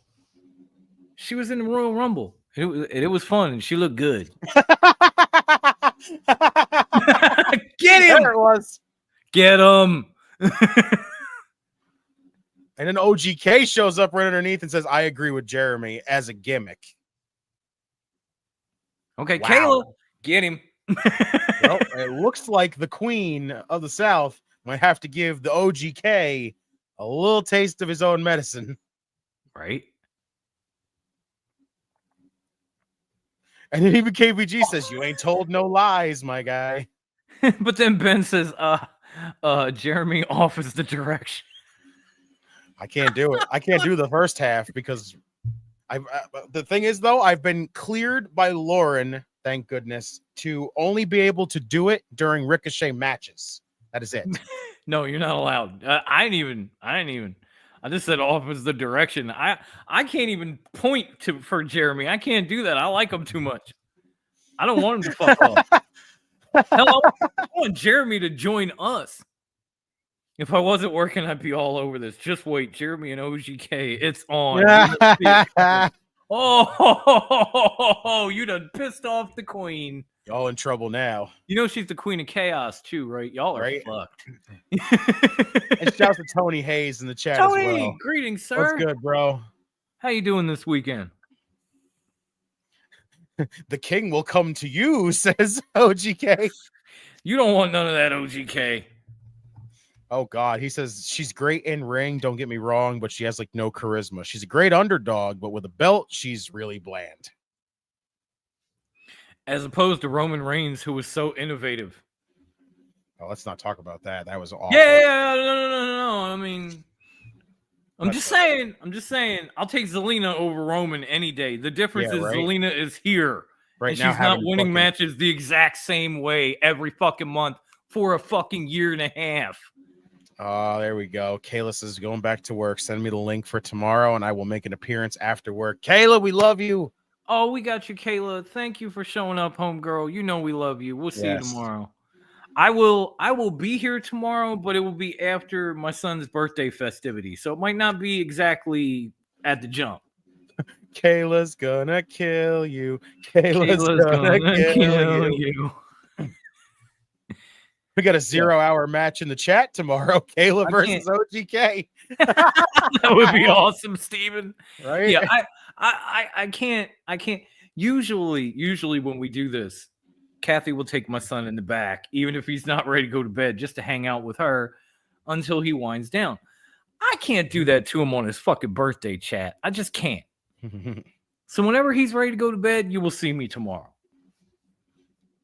She was in the Royal Rumble. It was fun, and she looked good. Get him! There it was. Get him! And then OGK shows up right underneath and says, I agree with Jeremy as a gimmick. Okay, Wow. Kayla, get him. Well, it looks like the Queen of the South might have to give the OGK a little taste of his own medicine. Right? And then even KBG says, you ain't told no lies, my guy. But then Ben says, Jeremy offers the direction. I can't do it. I can't do the first half because the thing is, though, I've been cleared by Lauren, thank goodness, to only be able to do it during Ricochet matches. That is it. No, you're not allowed. I didn't even. I just said offers the direction. I can't even point for Jeremy. I can't do that. I like him too much. I don't want him to fuck off. Hell, I want Jeremy to join us. If I wasn't working, I'd be all over this. Just wait, Jeremy and OGK. It's on. Oh, you done pissed off the queen. Y'all in trouble now. You know she's the queen of chaos too, right? Y'all are fucked. And shouts to Tony Hayes in the chat Tony, as well. greetings, sir. What's good, bro? How you doing this weekend? The king will come to you, says OGK. You don't want none of that, OGK. Oh God, he says she's great in ring. Don't get me wrong, but she has like no charisma. She's a great underdog, but with a belt, she's really bland. As opposed to Roman Reigns, who was so innovative. Oh, let's not talk about that. That was awful. Yeah, no. I mean, I'm just saying. I'll take Zelina over Roman any day. The difference is Zelina is here. Right now, she's not winning matches the exact same way every fucking month for a fucking year and a half. Oh, there we go. Kayla says, going back to work. Send me the link for tomorrow, and I will make an appearance after work. Kayla, we love you. Oh, we got you, Kayla. Thank you for showing up, homegirl. You know we love you. We'll see you tomorrow. I will be here tomorrow, but it will be after my son's birthday festivity. So it might not be exactly at the jump. Kayla's gonna kill you. Kayla's gonna kill you. We got a 0-hour match in the chat tomorrow. Kayla versus OGK. That would be awesome, Steven. Right? Yeah, I can't. Usually when we do this, Kathy will take my son in the back, even if he's not ready to go to bed, just to hang out with her. until he winds down. I can't do that to him on his fucking birthday, chat. I just can't. So whenever he's ready to go to bed, you will see me tomorrow.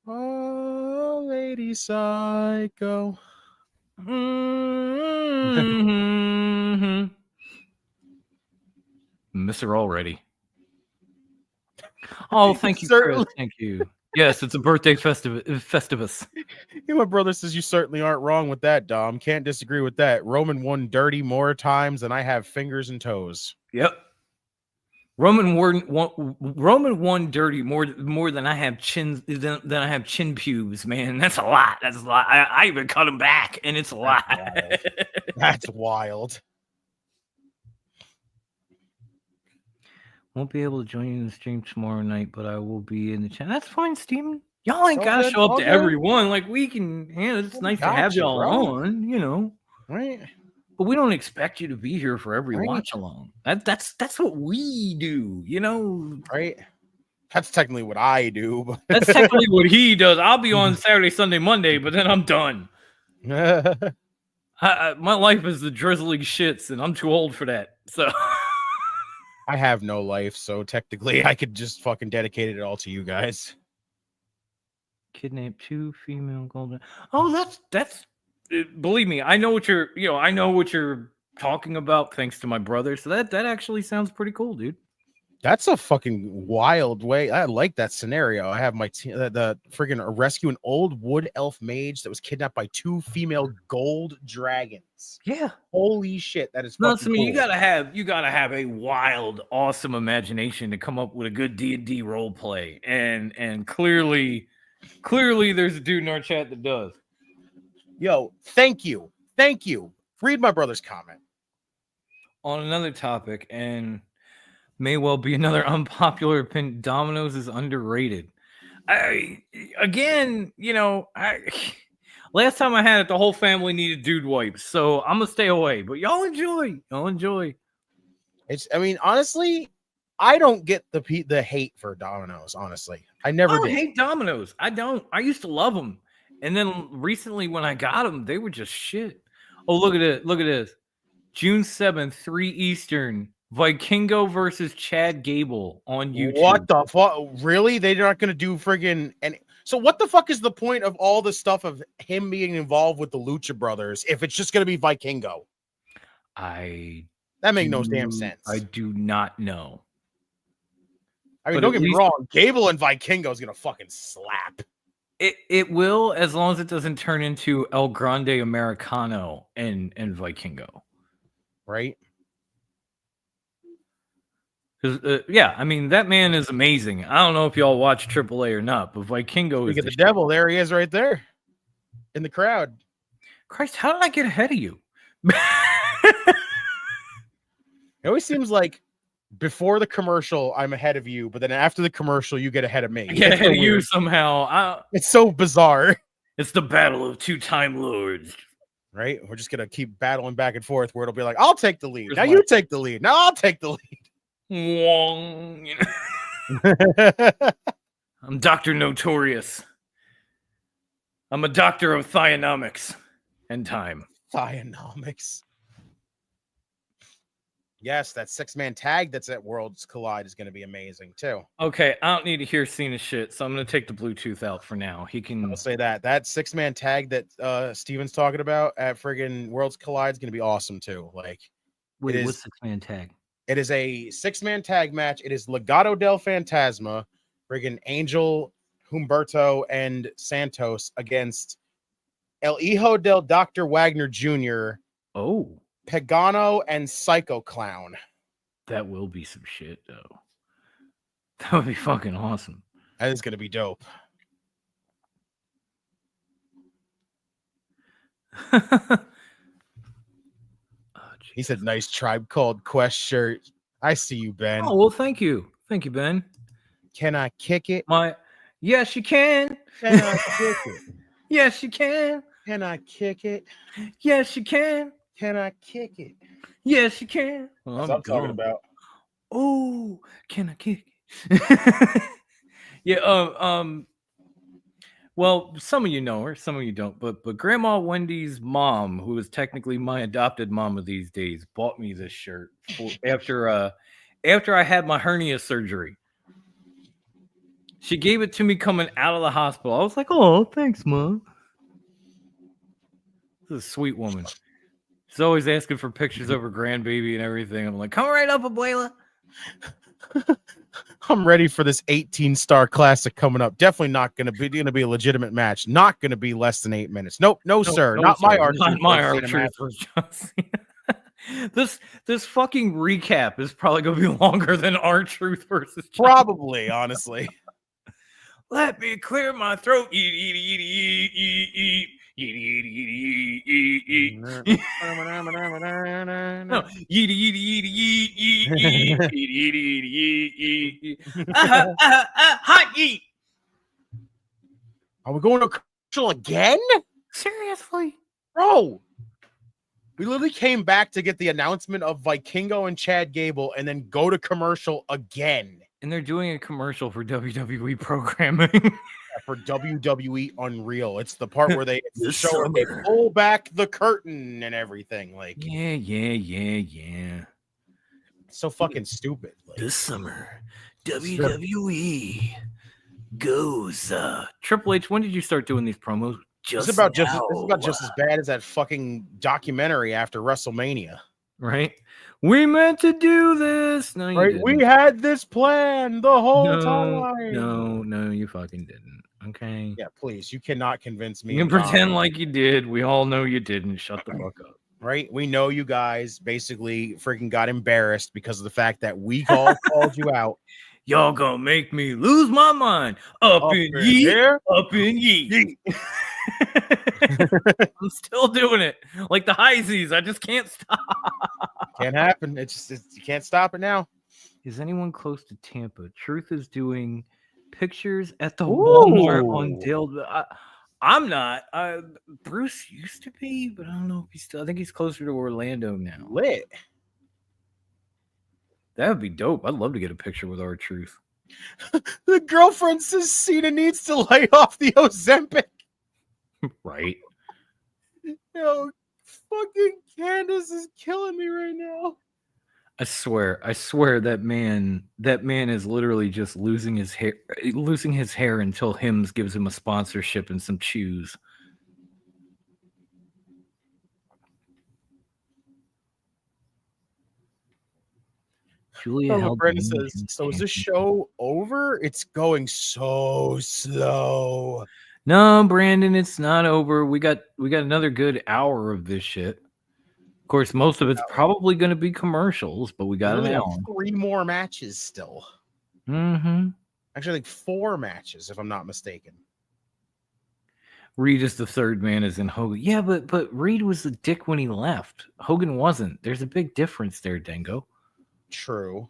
Oh, Lady Psycho. Mm-hmm. Miss her already. Oh, thank you, Chris. Thank you. Yes, it's a birthday festivus. My brother says you certainly aren't wrong with that, Dom. Can't disagree with that. Roman won dirty more times than I have fingers and toes. Yep. Roman won dirty more than I have chin pubes, man. That's a lot. That's a lot. I even cut them back, and it's a lot. That's wild. Won't be able to join you in the stream tomorrow night, but I will be in the chat. That's fine, Steven. Y'all ain't gotta show up to everyone. Like we can, it's nice to have y'all on, Right. But we don't expect you to be here for every watch along. That's what we do, Right. That's technically what I do. But that's technically what he does. I'll be on Saturday, Sunday, Monday, but then I'm done. My life is the drizzling shits, and I'm too old for that. So I have no life, so technically I could just fucking dedicate it all to you guys. Kidnap 2 female golden. Oh, that's. Believe me, I know what you're talking about. Thanks to my brother, so that actually sounds pretty cool, dude. That's a fucking wild way. I like that scenario. I have my the friggin' rescue an old wood elf mage that was kidnapped by 2 female gold dragons. Yeah, holy shit, that is. No, I mean, cool. you gotta have a wild, awesome imagination to come up with a good D&D role play, and clearly, there's a dude in our chat that does. Yo, thank you. Read my brother's comment. On another topic, and may well be another unpopular opinion, Domino's is underrated. Last time I had it, the whole family needed dude wipes, so I'm gonna stay away. But y'all enjoy. Honestly, I don't get the hate for Domino's. Honestly, I never did. Hate Domino's. I don't. I used to love them. And then recently when I got them, they were just shit. Oh, look at it. Look at this. June 7th, 3 Eastern. Vikingo versus Chad Gable on YouTube. What the fuck? Really? They're not going to do friggin'... So what the fuck is the point of all the stuff of him being involved with the Lucha Brothers if it's just going to be Vikingo? That makes no damn sense. I do not know. I mean, don't get me wrong. Gable and Vikingo is going to fucking slap. It will, as long as it doesn't turn into El Grande Americano and Vikingo. Right? Because, that man is amazing. I don't know if y'all watch AAA or not, but Vikingo is the devil. There he is right there in the crowd. Christ, how did I get ahead of you? It always seems like before the commercial, I'm ahead of you, but then after the commercial, you get ahead of me. I get ahead of you somehow. It's so bizarre. It's the battle of 2 Time Lords. Right? We're just going to keep battling back and forth where it'll be like, I'll take the lead. Now you take the lead. Now I'll take the lead. I'm Dr. Notorious. I'm a doctor of thionomics and time. Thionomics. Yes, that 6-man tag that's at Worlds Collide is going to be amazing too. Okay, I don't need to hear Cena shit, so I'm going to take the Bluetooth out for now. He can. I'll say that 6-man tag that Steven's talking about at friggin' Worlds Collide is going to be awesome too. Like, wait, what's 6-man tag? It is a 6-man tag match. It is Legado del Fantasma, friggin' Angel, Humberto, and Santos against El Hijo del Dr. Wagner Jr. Oh. Pagano and Psycho Clown. That will be some shit, though. That would be fucking awesome. That is going to be dope. He said, nice Tribe Called Quest shirt. I see you, Ben. Oh, well, thank you. Thank you, Ben. Can I kick it? Yes, you can. Can I kick it? Yes, you can. Can I kick it? Yes, you can. Can I kick it? Yes, you can. Well, that's what I'm talking about. Oh, can I kick it? Yeah. Well, some of you know her, some of you don't. But Grandma Wendy's mom, who is technically my adopted mama these days, bought me this shirt after I had my hernia surgery. She gave it to me coming out of the hospital. I was like, "Oh, thanks, Mom." This is a sweet woman. She's always asking for pictures of her grandbaby and everything. I'm like, "Come right up, abuela." I'm ready for this 18-star classic coming up. Definitely not going to be a legitimate match. Not going to be less than 8 minutes. Nope, no, sir. No, Not sir. my art. Not my R-Truth. This fucking recap is probably going to be longer than R-Truth versus John. Probably, honestly. Let me clear my throat. No. Hot yeet. Are we going to commercial again? Seriously? Bro. We literally came back to get the announcement of Vikingo and Chad Gable and then go to commercial again. And they're doing a commercial for WWE programming. For WWE Unreal. It's the part where they show they pull back the curtain and everything. Like, yeah. It's so fucking stupid. Like, this summer, WWE goes. Triple H, when did you start doing these promos? This is about just as bad as that fucking documentary after WrestleMania. Right? We meant to do this. No, you didn't. We had this plan the whole time. No, you fucking didn't. Okay. Yeah, please. You cannot convince me. You can pretend like you did. We all know you didn't. Shut the fuck up. Right? We know you guys basically freaking got embarrassed because of the fact that we all called you out. Y'all gonna make me lose my mind. Up in yeet. I'm still doing it. Like the Heisies. I just can't stop. Can't happen. You can't stop it now. Is anyone close to Tampa? Truth is doing pictures at the Walmart on Dale. I'm not. Bruce used to be, but I don't know if he's still. I think he's closer to Orlando now. Lit. That would be dope. I'd love to get a picture with R-Truth. The girlfriend says Cena needs to lay off the Ozempic. Right. Yo, fucking Candace is killing me right now. I swear that man is literally just losing his hair until Hims gives him a sponsorship and some shoes. Julia Brenda says, so is this show over? It's going so slow. No, Brandon, it's not over. We got another good hour of this shit. Of course, most of it's probably going to be commercials, but we got an hour. 3 more matches still. Mm-hmm. Actually, like 4 matches, if I'm not mistaken. Reed is the third man, as in Hogan. Yeah, but Reed was a dick when he left. Hogan wasn't. There's a big difference there, Dango. True.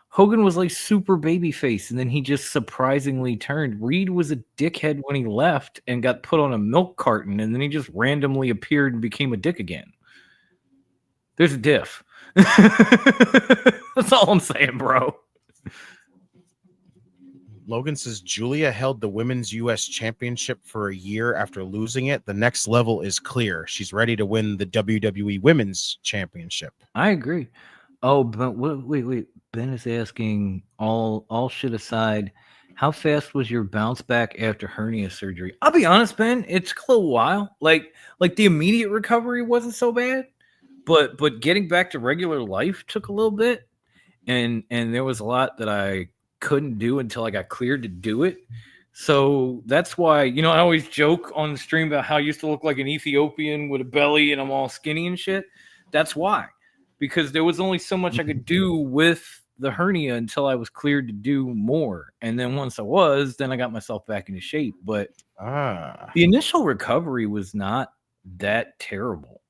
Hogan was like super babyface, and then he just surprisingly turned. Reed was a dickhead when he left and got put on a milk carton, and then he just randomly appeared and became a dick again. There's a diff. That's all I'm saying, bro. Logan says Julia held the women's U.S. championship for a year after losing it. The next level is clear. She's ready to win the WWE Women's Championship. I agree. Oh, but wait. Ben is asking, all shit aside, how fast was your bounce back after hernia surgery? I'll be honest, Ben, it's a little while. Like the immediate recovery wasn't so bad, but getting back to regular life took a little bit, and there was a lot that I couldn't do until I got cleared to do it. So that's why, I always joke on the stream about how I used to look like an Ethiopian with a belly and I'm all skinny and shit. That's why. Because there was only so much I could do with the hernia until I was cleared to do more. And then once I was, then I got myself back into shape. But the initial recovery was not that terrible.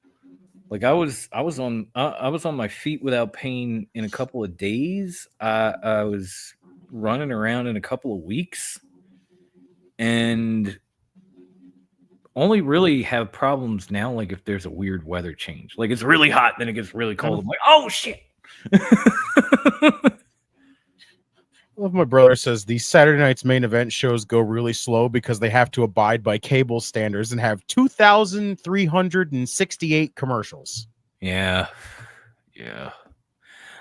Like I was on my feet without pain in a couple of days. I was running around in a couple of weeks and only really have problems now, like if there's a weird weather change. Like it's really hot, then it gets really cold. I'm like, oh shit. Love my brother says the Saturday night's main event shows go really slow because they have to abide by cable standards and have 2,368 commercials. Yeah.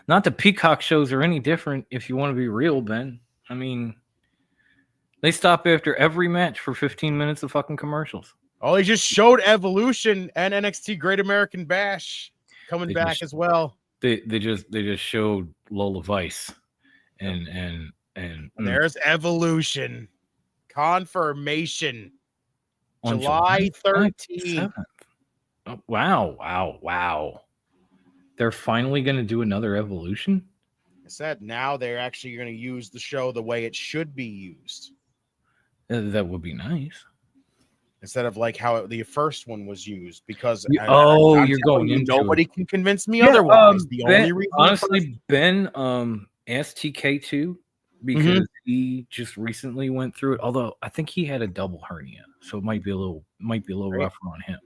Not the Peacock shows are any different if you want to be real, Ben. I mean, they stop after every match for 15 minutes of fucking commercials. Oh, they just showed Evolution and NXT Great American Bash coming back as well. They just showed Lola Vice and there's Evolution confirmation on July 13th. Oh, wow. They're finally going to do another Evolution? I said now they're actually going to use the show the way it should be used. That would be nice. Instead of like how the first one was used, because you're going into nobody can convince me otherwise. The Ben, only reason, honestly, Ben asked TK2 because he just recently went through it. Although I think he had a double hernia, so it might be a little rougher on him.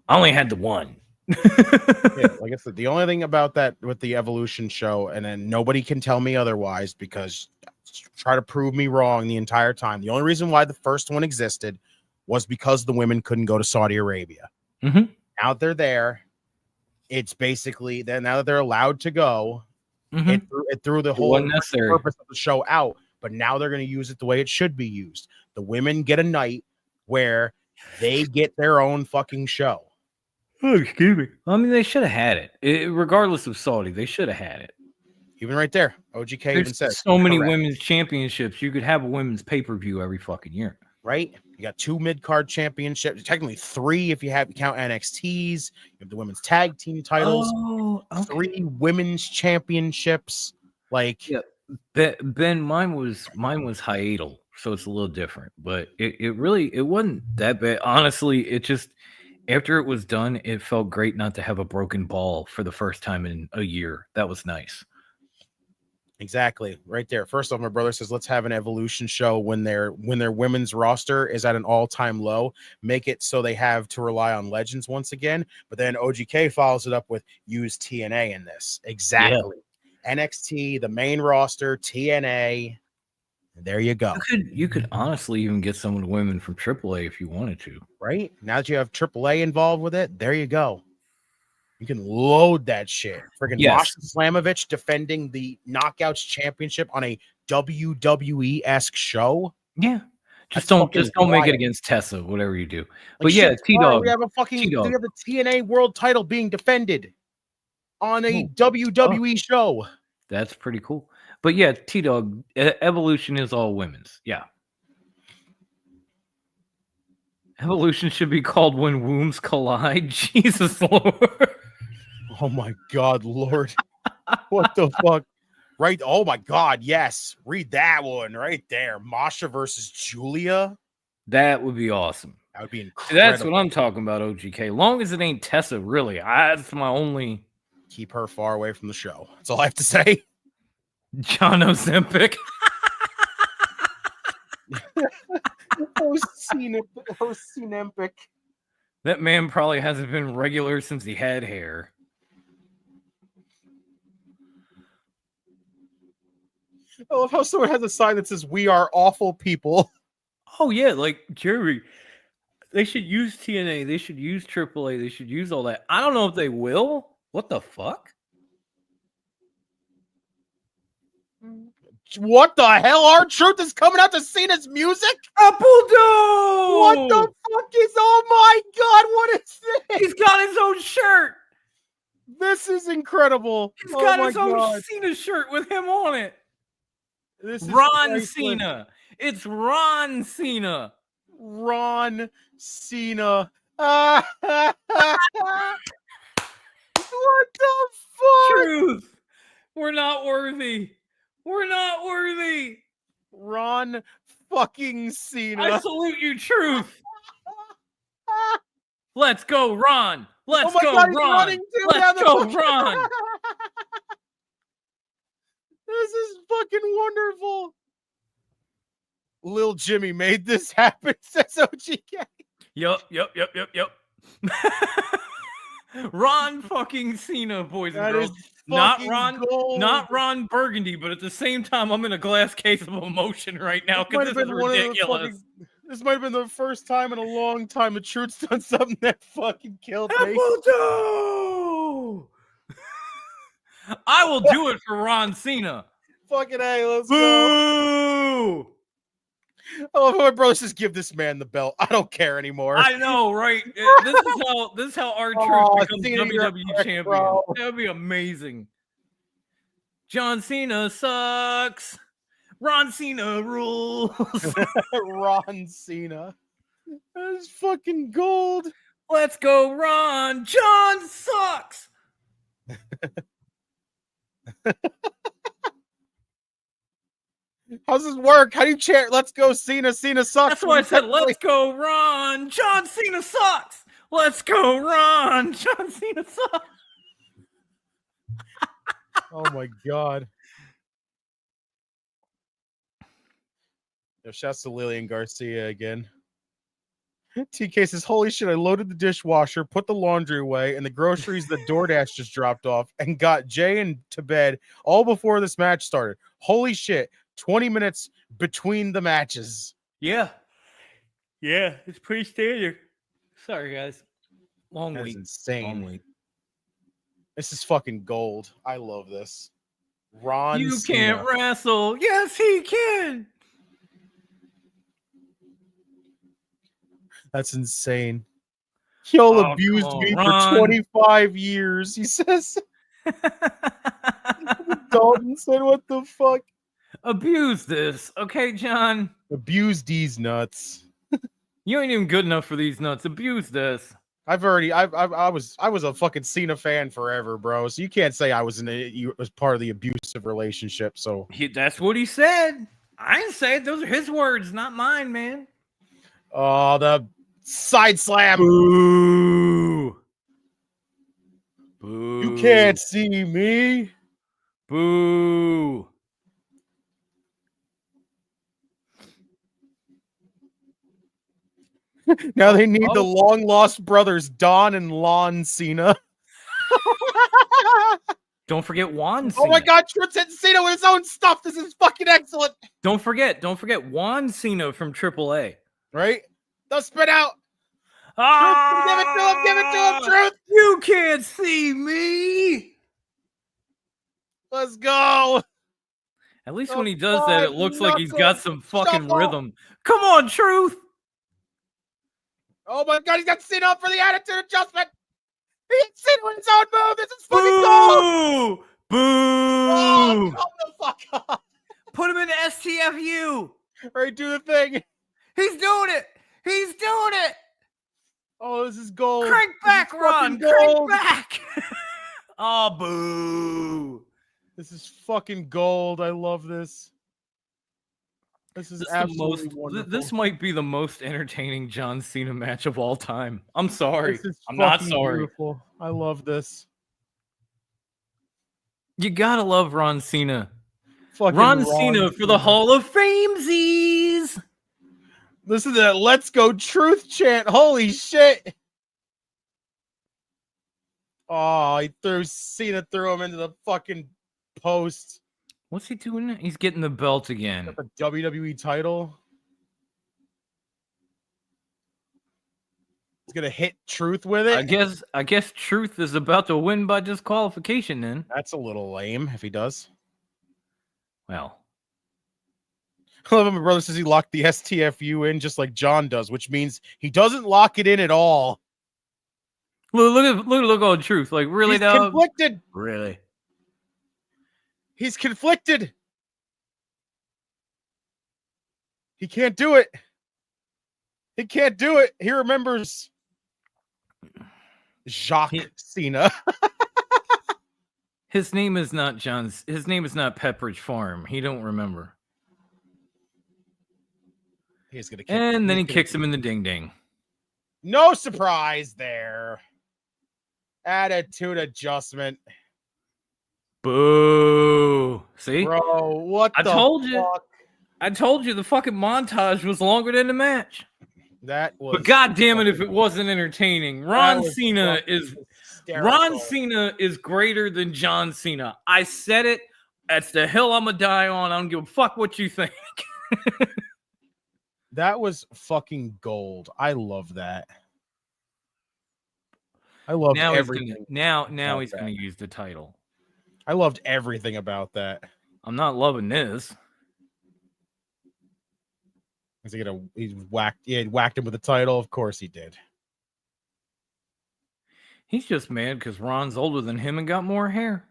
I only had the one. Like I said, the only thing about that with the Evolution show, and then nobody can tell me otherwise because try to prove me wrong the entire time. The only reason why the first one existed was because the women couldn't go to Saudi Arabia. Now that they're there, it's basically now that they're allowed to go, it threw the whole purpose of the show out. But now they're going to use it the way it should be used. The women get a night where they get their own fucking show. Oh, excuse me. I mean, they should have had it. Regardless of Saudi, they should have had it. Even right there, OGK even says so many women's championships. You could have a women's pay-per-view every fucking year. Right? You got 2 mid-card championships, technically 3 if you count NXTs. You have the women's tag team titles, 3 women's championships. Like, Ben, mine was hiatal, so it's a little different. But it wasn't that bad. Honestly, it just after it was done, it felt great not to have a broken ball for the first time in a year. That was nice. Exactly, right there. First off, my brother says, let's have an Evolution show when their women's roster is at an all-time low. Make it so they have to rely on legends once again. But then OGK follows it up with use TNA in this. Exactly. Yeah. NXT, the main roster, TNA. There you go. You could honestly even get some of the women from AAA if you wanted to. Right? Now that you have AAA involved with it, there you go. You can load that shit. Freaking Masha Slamovich defending the Knockouts Championship on a WWE-esque show. Yeah. Just don't make it against Tessa, whatever you do. But yeah, T-Dog. We have the TNA World Title being defended on a WWE show. That's pretty cool. But yeah, T-Dog, Evolution is all women's. Yeah. Evolution should be called When Wombs Collide. Jesus Lord. Oh my God, Lord. What the fuck? Right. Oh my God. Yes. Read that one right there. Masha versus Julia. That would be awesome. That would be incredible. See, that's what I'm talking about, OGK. Long as it ain't Tessa, really. That's my only. Keep her far away from the show. That's all I have to say. John Ozempic. Ozempic. That man probably hasn't been regular since he had hair. I love how someone has a sign that says, "We are awful people." Oh, yeah. Like, Jerry, they should use TNA. They should use AAA. They should use all that. I don't know if they will. What the fuck? What the hell? R-Truth is coming out to Cena's music? Apple Dome! What the fuck is? Oh my God! What is this? He's got his own shirt. This is incredible. He's got his own Cena shirt with him on it. This is Ron Cena. It's Ron Cena. Ron Cena. What the fuck? Truth. We're not worthy. We're not worthy. Ron fucking Cena. I salute you, Truth. Let's go, Ron. Let's go, Ron. Let's go, Ron. This is fucking wonderful. Lil Jimmy made this happen, says OGK. Yup. Ron fucking Cena, boys and girls. not fucking Ron, gold. not Ron Burgundy, but at the same time, I'm in a glass case of emotion right now because this is ridiculous. This might have been the first time in a long time the Truth's done something that fucking killed me. Appleton! I will do it for Ron Cena. Fucking A, let's Boo! go. Oh, my brother says, give this man the belt. I don't care anymore. I know, right? This is how our Truth becomes WWE champion. Bro. That would be amazing. John Cena sucks. Ron Cena rules. Ron Cena. That is fucking gold. Let's go, Ron. John sucks. How's this work? How do you chant? Let's go, Cena. Cena sucks. That's why I said, let's go, Ron. John Cena sucks. Let's go, Ron. John Cena sucks. Oh my god. Yo, shouts to Lillian Garcia again. TK says, holy shit, I loaded the dishwasher, put the laundry away, and the groceries that DoorDash just dropped off, and got Jay and to bed all before this match started. Holy shit, 20 minutes between the matches. Yeah. Yeah, it's pretty standard. Sorry, guys. Long That's week. insane. Long week. This is fucking gold. I love this. Ron You Cena. can't wrestle. Yes, he can. That's insane. Y'all Oh, abused come on, me Ron. for 25 years, he says. Dalton said, what the fuck? Abuse this. Okay, John. Abuse these nuts. You ain't even good enough for these nuts. Abuse this. I was a fucking Cena fan forever, bro. So you can't say I was was part of the abusive relationship. So That's what he said. I didn't say it. Those are his words, not mine, man. oh, the side slam. Boo. Boo. You can't see me. Boo. Now they need the long lost brothers, Don and Lon Cena. Don't forget Juan Cena. Oh my god, Trips hitting Cena with his own stuff. This is fucking excellent. Don't forget Juan Cena from AAA. Right? The spit out. Ah! Give it to him, Truth. You can't see me. Let's go. At least The when he does that, it five looks like he's got some fucking shuffle. rhythm. Come on, Truth. Oh my god, he's got Cena up for the attitude adjustment. He hit Cena with his own move. This is fucking gold. Boo! Boo! Oh, come the fuck up. Put him in the STFU. Right, do the thing. He's doing it. He's doing it. Oh, this is gold. Crank This is back, fucking Ron. gold. Crank back. Oh, boo. This is fucking gold. I love this. This is absolutely wonderful. This might be the most entertaining John Cena match of all time. I'm sorry. This is I'm not fucking sorry. Beautiful. I love this. You gotta love Ron Cena. Fucking Ron Cena for the Hall of Famesies. Listen to that Let's Go Truth chant. Holy shit. Oh, he threw Cena threw him into the fucking post. What's he doing? He's getting the belt again. Got the WWE title. He's gonna hit Truth with it. I guess Truth is about to win by disqualification then. That's a little lame if he does. Well, I love it. My brother says he locked the STFU in just like John does, which means he doesn't lock it in at all. look on Truth. Like, really, He's dog? conflicted. Really? He's conflicted. He can't do it. He can't do it. He remembers Jacques Cena. His name is not John's. His name is not Pepperidge Farm. He don't remember. He's gonna kick, and then he kicks him in the ding ding. No surprise there. Attitude adjustment. Boo. See? Bro, what I the told you. fuck? I told you the fucking montage was longer than the match. That was But god damn it if it wasn't entertaining. Ron Cena is Ron Cena is greater than John Cena. I said it. That's the hill I'm gonna die on. I don't give a fuck what you think. That was fucking gold. I love that. I loved everything. Now he's gonna use the title. I loved everything about that. I'm not loving this. Is he gonna? He whacked him with the title. Of course he did. He's just mad because Ron's older than him and got more hair.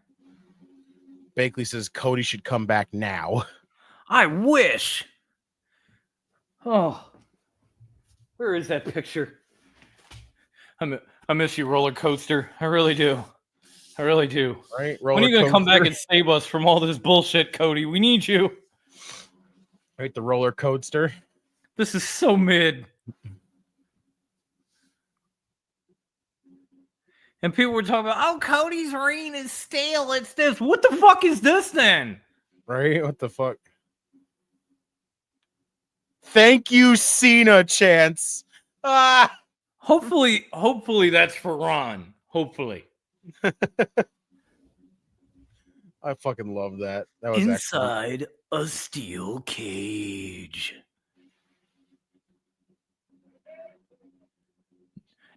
Bakley says Cody should come back now. I wish. Oh, where is that picture? I miss you, roller coaster. I really do. I really do. Right? When are you gonna come back and save us from all this bullshit, Cody? We need you. Right, the roller coaster. This is so mid. And people were talking about, oh, Cody's reign is stale. It's this. What the fuck is this then? Right? What the fuck? Thank you, Cena, Chance. Ah. Hopefully that's for Ron. Hopefully. I fucking love that. That was inside a steel cage.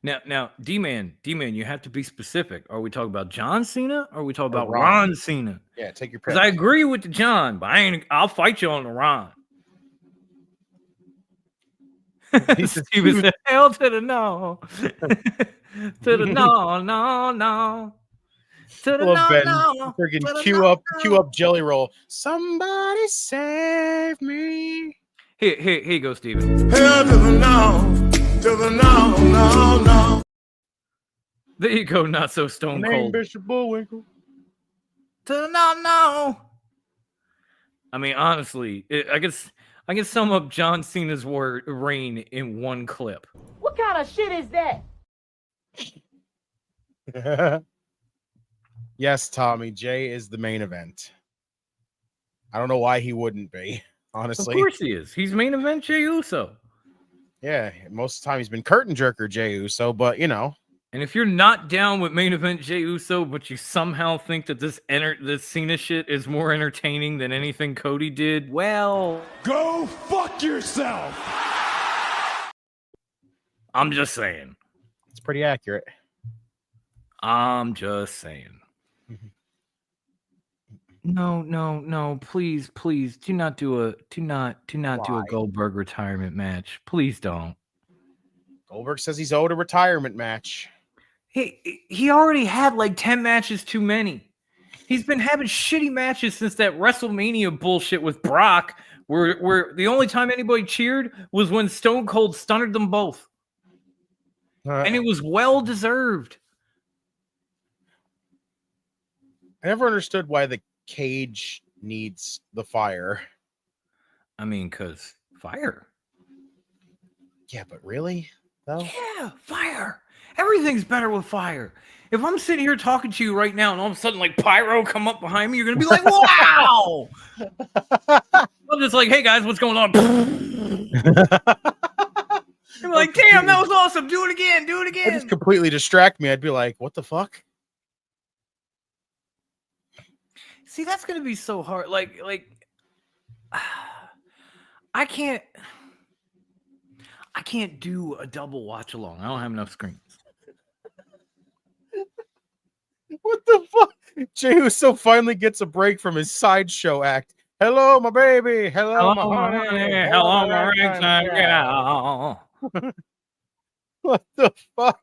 Now, D-Man, you have to be specific. Are we talking about John Cena or are we talking about Ron Cena? Yeah, take your pick. Because I agree with the John, but I'll fight you on the Ron. Steven said, hell to the no. To the no. To the no. Friggin' cue up Jelly Roll. Somebody save me. Here you go, Steven. Hell to the no. To the no. There you go, not so stone cold. Bishop Bullwinkle. To the no. I mean, honestly, I can sum up John Cena's reign in one clip. What kind of shit is that? Yes, Tommy, Jay is the main event. I don't know why he wouldn't be, honestly. Of course he is. He's main event Jey Uso. Yeah, most of the time he's been curtain jerker Jey Uso, but you know. And if you're not down with main event Jey Uso, but you somehow think that this Cena shit is more entertaining than anything Cody did, well, go fuck yourself. I'm just saying. It's pretty accurate. I'm just saying. No, please, do not do a Goldberg retirement match. Please don't. Goldberg says he's owed a retirement match. He already had like 10 matches too many. He's been having shitty matches since that WrestleMania bullshit with Brock, where the only time anybody cheered was when Stone Cold stunned them both. And it was well deserved. I never understood why the cage needs the fire. I mean, because fire. Yeah, but really? Though? Yeah, fire. Everything's better with fire. If I'm sitting here talking to you right now and all of a sudden like pyro come up behind me, you're going to be like, wow. I'm just like, hey guys, what's going on? You're like, damn, that was awesome. Do it again. It just completely distract me. I'd be like, what the fuck? See, that's going to be so hard. Like, I can't do a double watch along. I don't have enough screens. What the fuck? Jey Uso finally gets a break from his sideshow act. Hello, my baby. Hello, my honey. Hello, my ringside gal. What the fuck?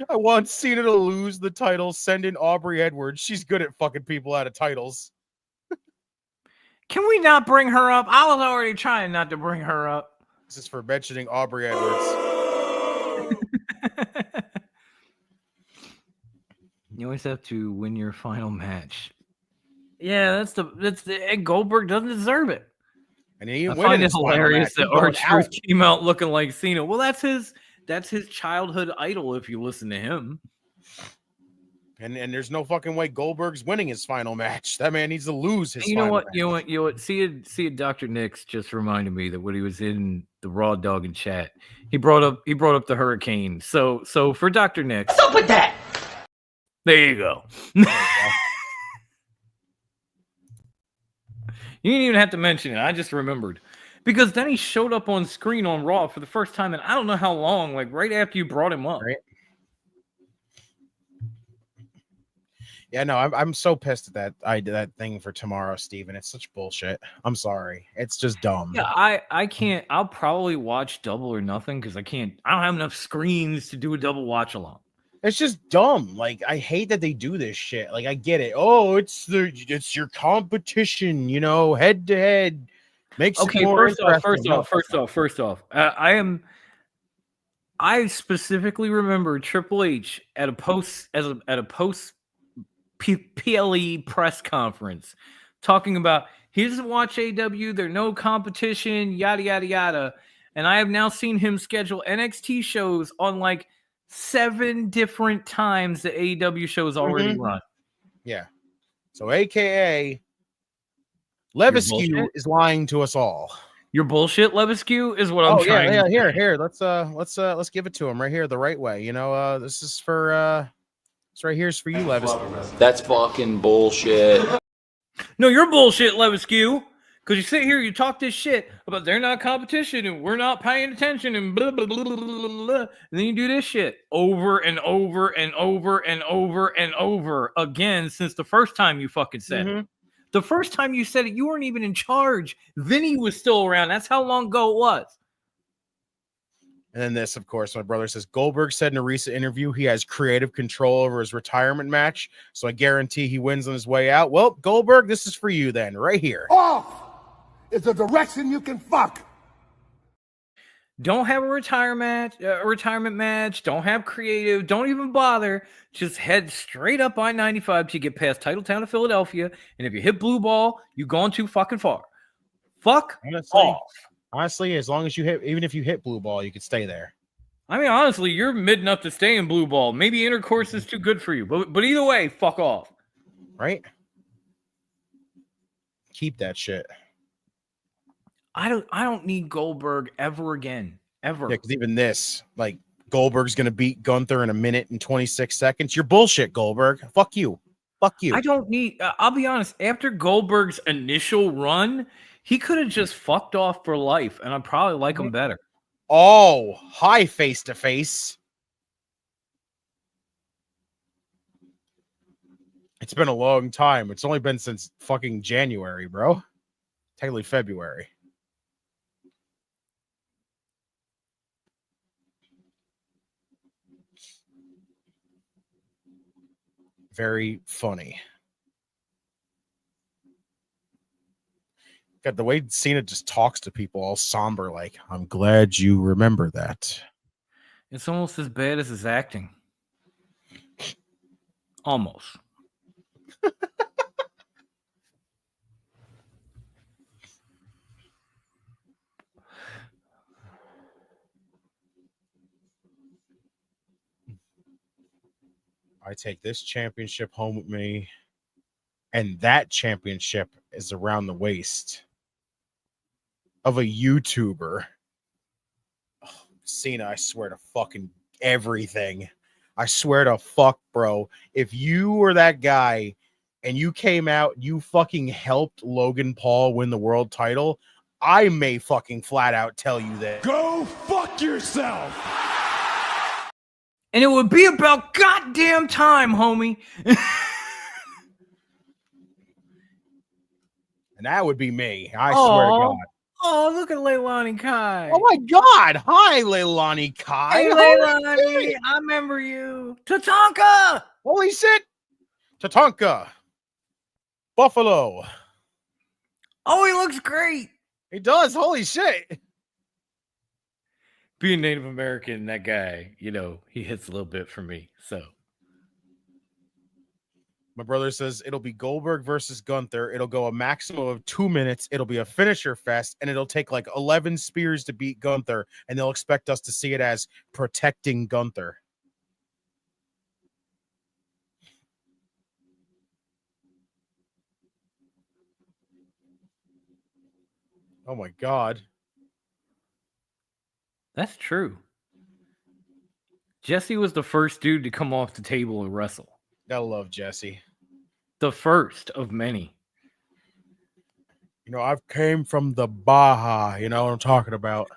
I want Cena to lose the title. Send in Aubrey Edwards. She's good at fucking people out of titles. Can we not bring her up? I was already trying not to bring her up. This is for mentioning Aubrey Edwards. You always have to win your final match. Yeah, that's the Goldberg doesn't deserve it. And he I find it hilarious that R-Truth came out looking like Cena. Well, that's his childhood idol if you listen to him. And there's no fucking way Goldberg's winning his final match. That man needs to lose his. You know final what? match. You know what? See, Dr. Nix just reminded me that when he was in the Raw Dog and chat, he brought up the Hurricane. So for Dr. Nix, What's up with that? there you go. You didn't even have to mention it. I just remembered. Because then he showed up on screen on Raw for the first time in I don't know how long, like right after you brought him up. Right. Yeah, no, I'm so pissed at that. I did that thing for tomorrow, Steven. It's such bullshit. I'm sorry. It's just dumb. Yeah, I can't. I'll probably watch Double or Nothing because I don't have enough screens to do a double watch along. It's just dumb. Like, I hate that they do this shit. Like, I get it. Oh, it's your competition, you know, head to head. Makes Okay, it more first off, I specifically remember Triple H at a post PLE press conference talking about he doesn't watch AW, there's no competition, yada yada yada. And I have now seen him schedule NXT shows on like 7 different times the AEW shows already run. Yeah. So AKA Levesque is lying to us all. Your bullshit, Lebesque, is what I'm trying. Yeah. Here. Let's give it to him right here the right way. You know, this is for this right here is for you, Levesque. That's fucking bullshit. No, you're bullshit, Lebesque. Because you sit here, you talk this shit about they're not competition and we're not paying attention and blah, blah, blah, blah, blah, blah. And then you do this shit over and over and over and over and over again since the first time you fucking said it. The first time you said it, you weren't even in charge. Vinny was still around. That's how long ago it was. And then this, of course, my brother says, Goldberg said in a recent interview he has creative control over his retirement match, so I guarantee he wins on his way out. Well, Goldberg, this is for you then, right here. Off is a direction you can fuck. Don't have a retirement match. Don't have creative. Don't even bother. Just head straight up I-95 till you get past Titletown of Philadelphia. And if you hit blue ball, you've gone too fucking far. Fuck off. Honestly, as long as you hit, even if you hit blue ball, you could stay there. I mean, honestly, you're mid enough to stay in blue ball. Maybe intercourse is too good for you. But either way, fuck off. Right? Keep that shit. I don't need Goldberg ever again. Ever. Yeah, because even this, like, Goldberg's going to beat Gunther in 1 minute and 26 seconds. You're bullshit, Goldberg. Fuck you. Fuck you. I don't need, I'll be honest, after Goldberg's initial run, he could have just fucked off for life, and I'd probably like him better. Oh, hi, face to face. It's been a long time. It's only been since fucking January, bro. Technically February. Very funny. God, the way Cena just talks to people all somber, like, I'm glad you remember that. It's almost as bad as his acting. Almost. I take this championship home with me, and that championship is around the waist of a YouTuber. Oh, Cena, I swear to fucking everything. I swear to fuck, bro. If you were that guy and you came out, you fucking helped Logan Paul win the world title, I may fucking flat out tell you that. Go fuck yourself. And it would be about goddamn time, homie. And that would be me. I swear to God. Oh, look at Leilani Kai. Oh my God. Hi, Leilani Kai. Hey, Leilani. I remember you. Tatanka. Holy shit. Tatanka. Buffalo. Oh, he looks great. He does. Holy shit. Being Native American, that guy, you know, he hits a little bit for me. So my brother says it'll be Goldberg versus Gunther. It'll go a maximum of 2 minutes. It'll be a finisher fest, and it'll take like 11 spears to beat Gunther, and they'll expect us to see it as protecting Gunther. Oh my God. That's true. Jesse was the first dude to come off the table and wrestle. Gotta love Jesse. The first of many. You know, I've came from the Baja. You know what I'm talking about.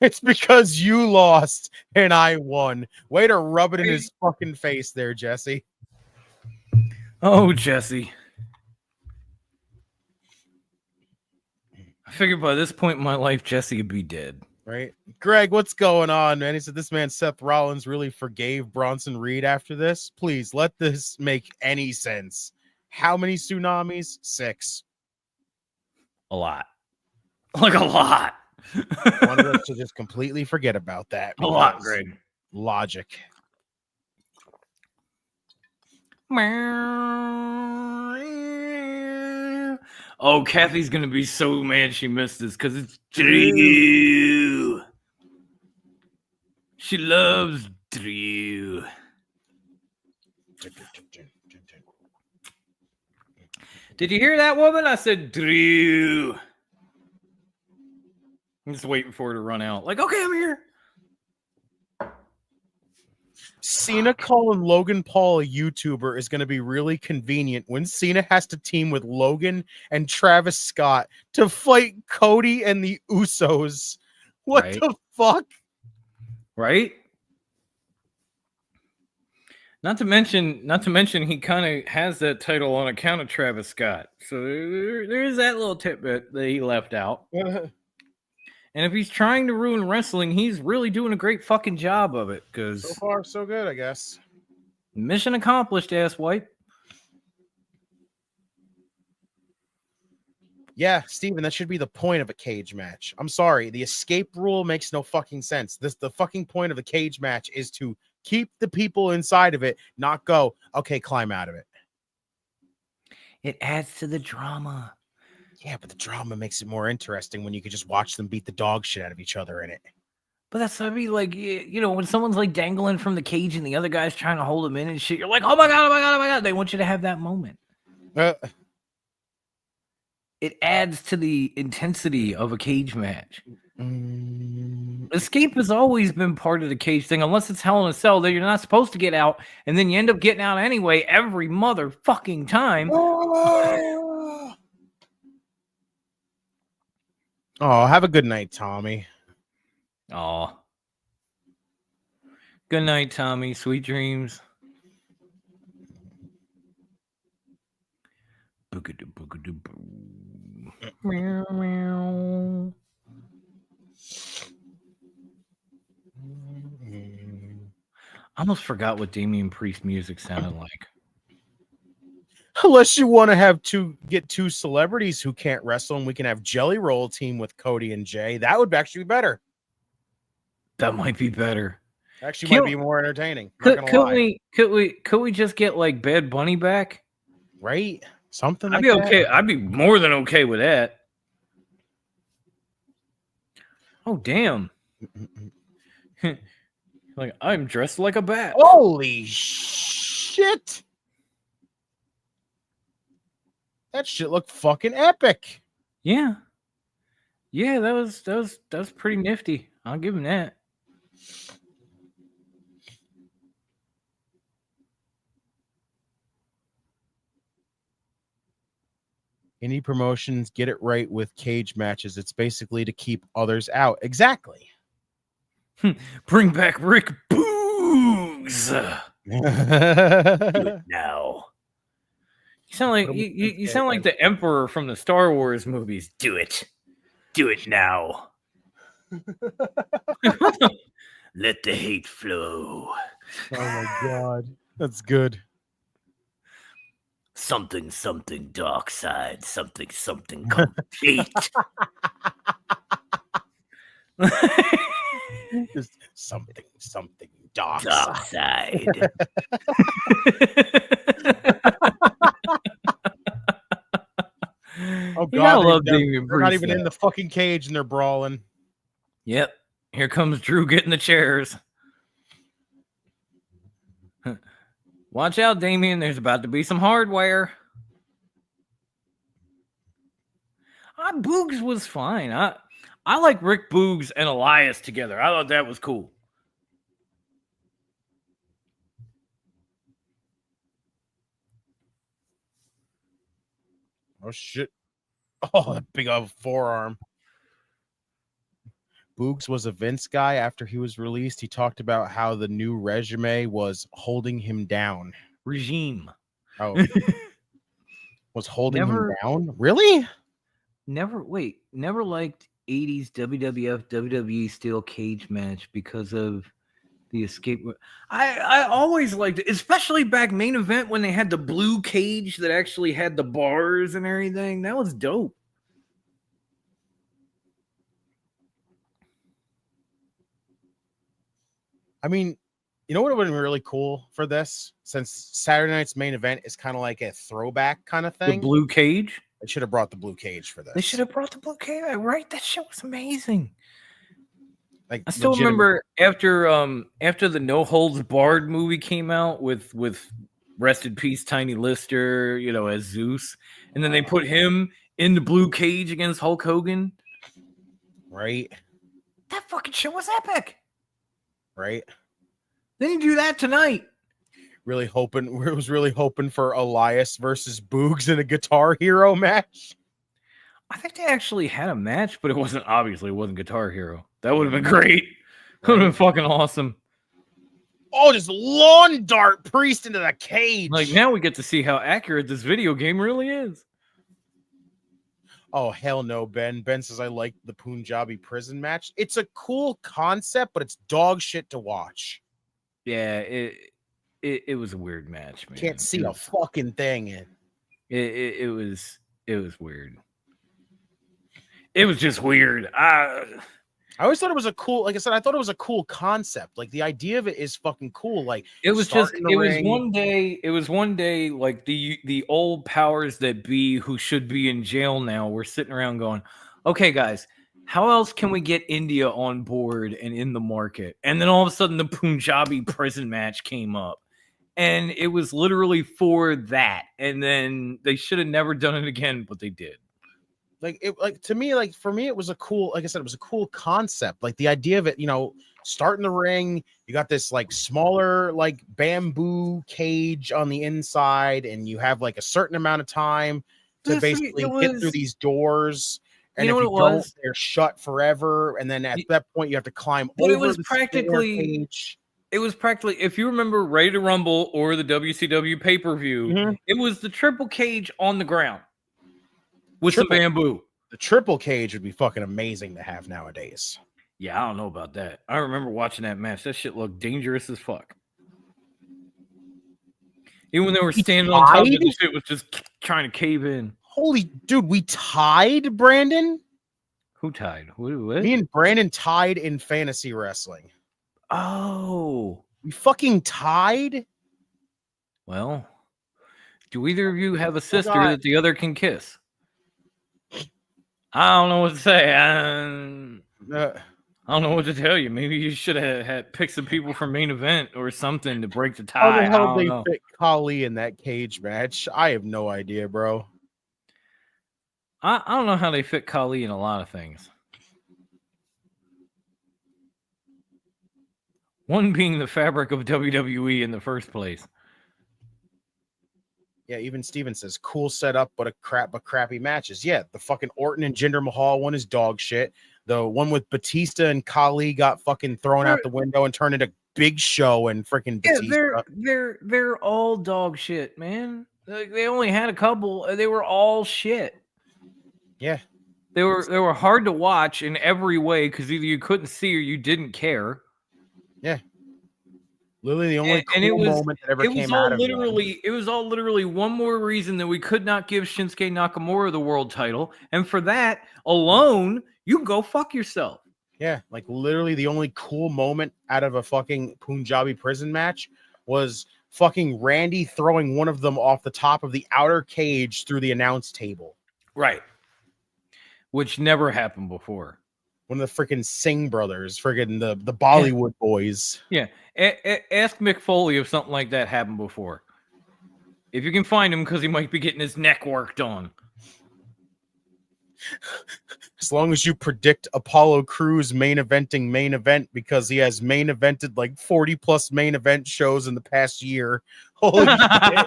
It's because you lost and I won. Way to rub it in his fucking face there, Jesse. Oh, Jesse. I figured by this point in my life, Jesse would be dead. Right? Greg, what's going on, man? He said this man, Seth Rollins, really forgave Bronson Reed after this. Please let this make any sense. How many tsunamis? 6. A lot. Like a lot. Wanted us to just completely forget about that. A lot, Greg. Logic. Oh, Kathy's gonna be so mad she missed this because it's Drew. She loves Drew. Did you hear that, woman? I said Drew. I'm just waiting for her to run out. Like, okay, I'm here. Cena calling Logan Paul a YouTuber is going to be really convenient when Cena has to team with Logan and Travis Scott to fight Cody and the Usos. What Right. the fuck? Right? Not to mention he kind of has that title on account of Travis Scott. So there is that little tidbit that he left out. And if he's trying to ruin wrestling, he's really doing a great fucking job of it. Because So far, so good, I guess. mission accomplished, ass wipe. Yeah, Steven, that should be the point of a cage match. I'm sorry. The escape rule makes no fucking sense. The fucking point of a cage match is to keep the people inside of it, not go, okay, climb out of it. It adds to the drama. Yeah, but the drama makes it more interesting when you could just watch them beat the dog shit out of each other in it. But that's what I mean, like, you know, when someone's like dangling from the cage and the other guy's trying to hold him in and shit, you're like, oh my God, oh my God, oh my God. They want you to have that moment. It adds to the intensity of a cage match. Escape has always been part of the cage thing, unless it's Hell in a Cell that you're not supposed to get out, and then you end up getting out anyway every motherfucking time. Oh, have a good night, Tommy. Aw. Good night, Tommy. Sweet dreams. Boogada, boogada, boo. Meow, meow. I almost forgot what Damian Priest music sounded like. Unless you want to get two celebrities who can't wrestle, and we can have Jelly Roll team with Cody and Jay. That would actually be better. That might be better. Actually, might be more entertaining. Not gonna lie. Could we just get like Bad Bunny back? Right? Something I'd like be that. okay. I'd be more than okay with that. Oh damn! Like I'm dressed like a bat. Holy shit! That shit looked fucking epic. Yeah, yeah. That was pretty nifty. I'll give him that. Any promotions get it right with cage matches. It's basically to keep others out. Exactly. Bring back Rick Boogs. Do it now. You sound like you sound like the Emperor from the Star Wars movies. Do it now. Let the hate flow. Oh my god, that's good. Something dark side. Something complete. Just something dark side. Oh You gotta god, love they're Damian not Priest, even in the fucking cage and they're brawling. Yep. Here comes Drew getting the chairs. Watch out, Damian. There's about to be some hardware. Boogs was fine. I like Rick Boogs and Elias together. I thought that was cool. Oh shit! Oh, that big old forearm. Boogs was a Vince guy. After he was released, he talked about how the new regime was holding him down. Regime. Oh, was holding him down? Really? Never liked 80s WWF WWE steel cage match because of the escape. I always liked it, especially back main event when they had the blue cage that actually had the bars and everything. That was dope. I mean, you know what would have been really cool for this? Since Saturday night's main event is kind of like a throwback kind of thing. The blue cage? They should have brought the blue cage for this. They should have brought the blue cage, right? That shit was amazing. Like, I still remember after the No Holds Barred movie came out with rest in peace Tiny Lister, you know, as Zeus, and then they put him in the blue cage against Hulk Hogan. Right. That fucking shit was epic. Right. Then you do that tonight. Really hoping for Elias versus Boogs in a Guitar Hero match. I think they actually had a match, but it wasn't Guitar Hero. That would have been great. That would have been fucking awesome. Oh, just lawn dart Priest into the cage. Like, now we get to see how accurate this video game really is. Oh, hell no, Ben. Ben says I like the Punjabi prison match. It's a cool concept, but it's dog shit to watch. Yeah, it was a weird match, man. Can't see a fucking thing in. It was weird. It was just weird. I always thought it was a cool, like I said, I thought it was a cool concept. Like, the idea of it is fucking cool. Like, it was one day like the old powers that be who should be in jail now were sitting around going, okay, guys, how else can we get India on board and in the market? And then all of a sudden the Punjabi prison match came up. And it was literally for that. And then they should have never done it again, but they did. To me, for me, it was a cool, like I said, it was a cool concept. Like, the idea of it, you know, start in the ring, you got this like smaller, like bamboo cage on the inside, and you have like a certain amount of time to basically get through these doors. And if you don't, they're shut forever. And then at that point, you have to climb over the cage. It was practically, if you remember Ready to Rumble or the WCW pay-per-view, it was the triple cage on the ground with some bamboo. The triple cage would be fucking amazing to have nowadays. Yeah, I don't know about that. I remember watching that match. That shit looked dangerous as fuck. Even when they were standing on top of it, the shit was just trying to cave in. Holy dude, we tied, Brandon? Who tied? What? Me and Brandon tied in fantasy wrestling. Oh. We fucking tied? Well, do either of you have a sister that the other can kiss? I don't know what to say. I don't know what to tell you. Maybe you should have had picked some people from main event or something to break the tie. How the hell did they fit Khali in that cage match? I have no idea, bro. I don't know how they fit Khali in a lot of things. One being the fabric of WWE in the first place. Yeah, even Steven says cool setup, but crappy matches. Yeah, the fucking Orton and Jinder Mahal one is dog shit. The one with Batista and Khali got fucking thrown out the window and turned into Big Show and freaking Batista. They're all dog shit, man. Like, they only had a couple. They were all shit. Yeah, they were hard to watch in every way because either you couldn't see or you didn't care. Yeah. Literally the only moment that ever came out of it. It was all literally one more reason that we could not give Shinsuke Nakamura the world title. And for that alone, you can go fuck yourself. Yeah, like literally the only cool moment out of a fucking Punjabi prison match was fucking Randy throwing one of them off the top of the outer cage through the announce table. Right. Which never happened before. One of the freaking Singh brothers, freaking the Bollywood boys. Yeah. Ask Mick Foley if something like that happened before. If you can find him, because he might be getting his neck worked on. As long as you predict Apollo Crews main event, because he has main evented like 40 plus main event shows in the past year. Holy shit.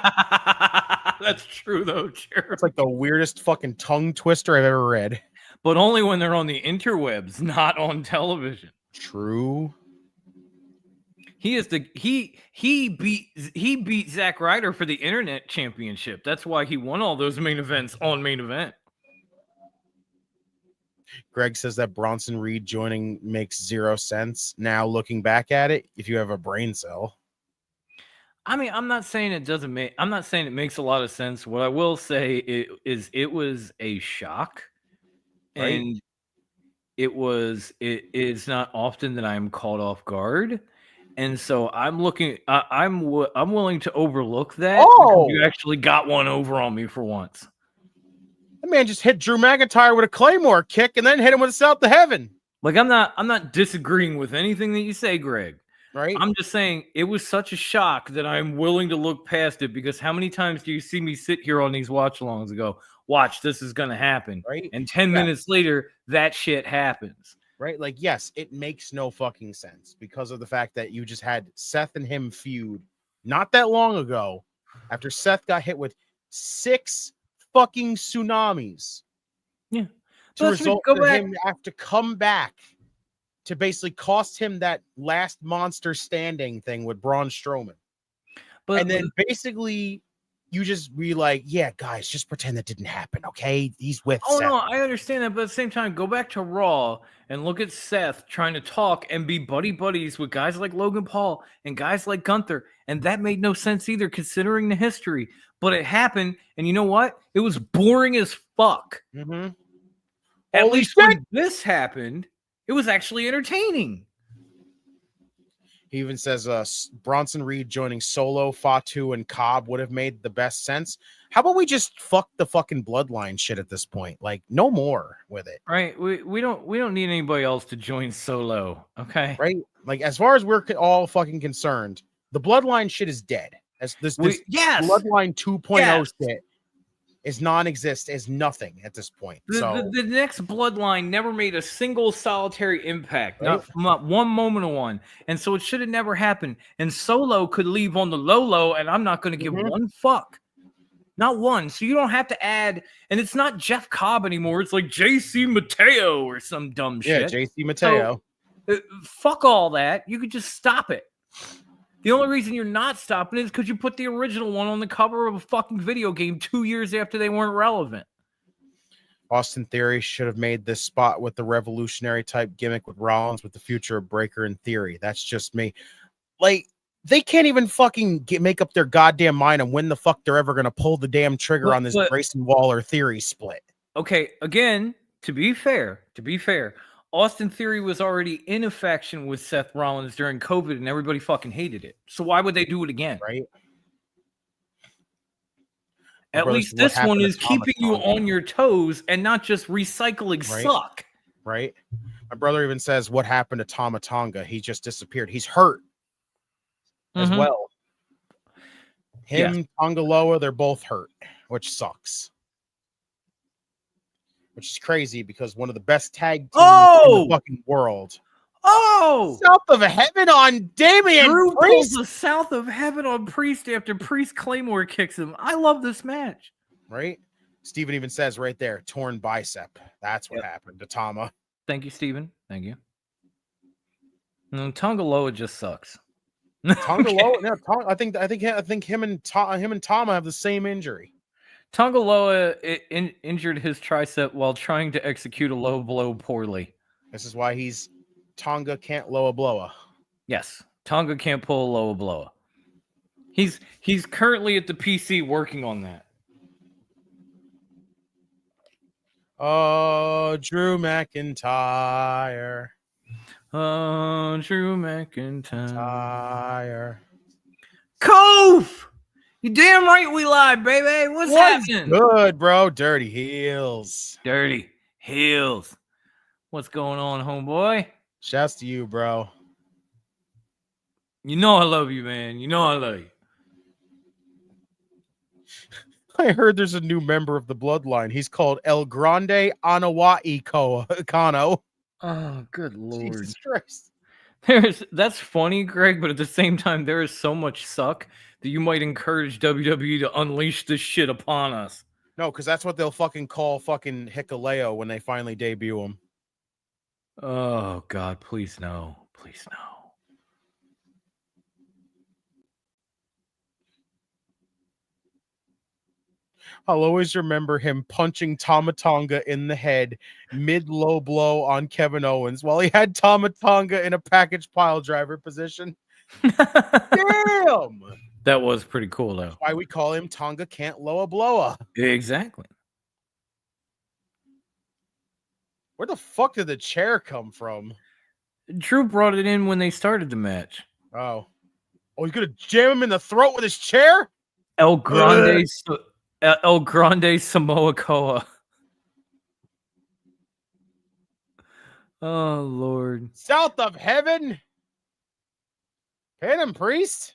That's true though, Jared. It's like the weirdest fucking tongue twister I've ever read. But only when they're on the interwebs, not on television. True. He beat Zack Ryder for the internet championship. That's why he won all those main events on main event. Greg says that Bronson Reed joining makes 0 sense. Now looking back at it, if you have a brain cell. I mean, I'm not saying it makes a lot of sense. What I will say is it was a shock. Right. And it is not often that I'm caught off guard. And so I'm willing to overlook that. Oh, you actually got one over on me for once. That man just hit Drew McIntyre with a Claymore kick and then hit him with a South to Heaven. Like, I'm not disagreeing with anything that you say, Greg. Right. I'm just saying it was such a shock that I'm willing to look past it, because how many times do you see me sit here on these watch-alongs and go, watch, this is going to happen. Right. And 10 minutes later, that shit happens. Right. Like, yes, it makes no fucking sense because of the fact that you just had Seth and him feud not that long ago after Seth got hit with 6 fucking tsunamis. Yeah. To result in him have to come back to basically cost him that last monster standing thing with Braun Strowman. And then basically you just be like, yeah, guys, just pretend that didn't happen, okay? He's with Seth. No, I understand that, but at the same time, go back to Raw and look at Seth trying to talk and be buddies with guys like Logan Paul and guys like Gunther, and that made no sense either, considering the history. But it happened, and you know what? It was boring as fuck. Mm-hmm. At least when this happened, it was actually entertaining. He even says Bronson Reed joining Solo, Fatu, and Cobb would have made the best sense. How about we just fuck the fucking bloodline shit at this point? Like, no more with it. Right. We don't need anybody else to join Solo. Okay. Right. Like, as far as we're all fucking concerned, the bloodline shit is dead. As this bloodline 2.0 shit is non-existent, is nothing at this point. The next bloodline never made a single solitary impact, not one moment of one, and so it should have never happened. And Solo could leave on the low, and I'm not going to give one fuck, not one. So you don't have to add, and it's not Jeff Cobb anymore. It's like JC Mateo or some dumb shit. Yeah, JC Mateo. So, fuck all that. You could just stop it. The only reason you're not stopping it is because you put the original one on the cover of a fucking video game 2 years after they weren't relevant. Austin Theory should have made this spot with the revolutionary type gimmick with Rollins with the future of Breaker and Theory. That's just me. Like, they can't even fucking make up their goddamn mind on when the fuck they're ever going to pull the damn trigger on this Grayson Waller Theory split. Okay, again, to be fair, Austin Theory was already in a faction with Seth Rollins during COVID, and everybody fucking hated it. So why would they do it again? Right. At least this one is keeping you on your toes and not just recycling suck. Right. My brother even says, what happened to Tama Tonga? He just disappeared. He's hurt as well. Tonga Loa, they're both hurt, which sucks. Which is crazy because one of the best tag teams in the fucking world. South of Heaven on Damian Drew Priest. pulls the South of Heaven on Priest after Priest Claymore kicks him. I love this match. Right? Steven even says right there, torn bicep. That's what happened to Tama. Thank you, Steven. Thank you. No, Tonga Loa just sucks. Tonga Loa, no, I think him and Tama have the same injury. Tonga Loa injured his tricep while trying to execute a low blow poorly. This is why Tonga can't Loa blowa. Yes, Tonga can't pull a Loa blowa. He's currently at the PC working on that. Oh, Drew McIntyre. Oh, Drew McIntyre. Cove! You damn right we lied, baby. What's happening? Good, bro. Dirty heels. Dirty heels. What's going on, homeboy? Shouts to you, bro. You know I love you, man. You know I love you. I heard there's a new member of the bloodline. He's called El Grande Anawai Kano. Oh, good lord. Jesus Christ. That's funny, Greg, but at the same time, there is so much suck that you might encourage WWE to unleash this shit upon us. No, because that's what they'll fucking call fucking Hikaleo when they finally debut him. Oh, God, please no. Please no. I'll always remember him punching Tamatonga in the head mid-low blow on Kevin Owens while he had Tamatonga in a package pile driver position. Damn! That was pretty cool, though. Why we call him Tonga Can't Loa Blowa. Exactly. Where the fuck did the chair come from? Drew brought it in when they started the match. Oh, he's gonna jam him in the throat with his chair? El Grande Samoa Koa. Oh, Lord. South of heaven? Pin him, priest?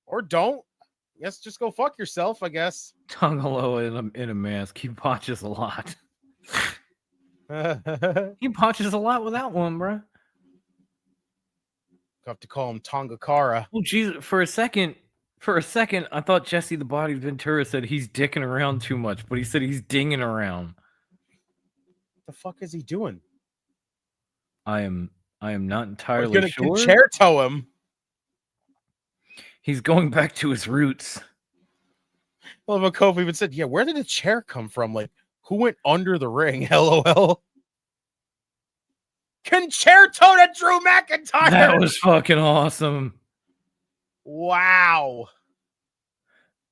Or don't. Yes, just go fuck yourself, I guess. Tongaloa in a mask. He botches a lot. Have He botches a lot with that one, bro. to call him Tongakara. Oh, Jesus. For a second, I thought Jesse the Body Ventura said he's dicking around too much, but he said he's dinging around. What the fuck is he doing? I am not He's entirely gonna sure. concerto him. He's going back to his roots. Well, but Kofi even said, yeah, where did the chair come from? Like, who went under the ring? LOL. Concerto to Drew McIntyre. That was fucking awesome. Wow.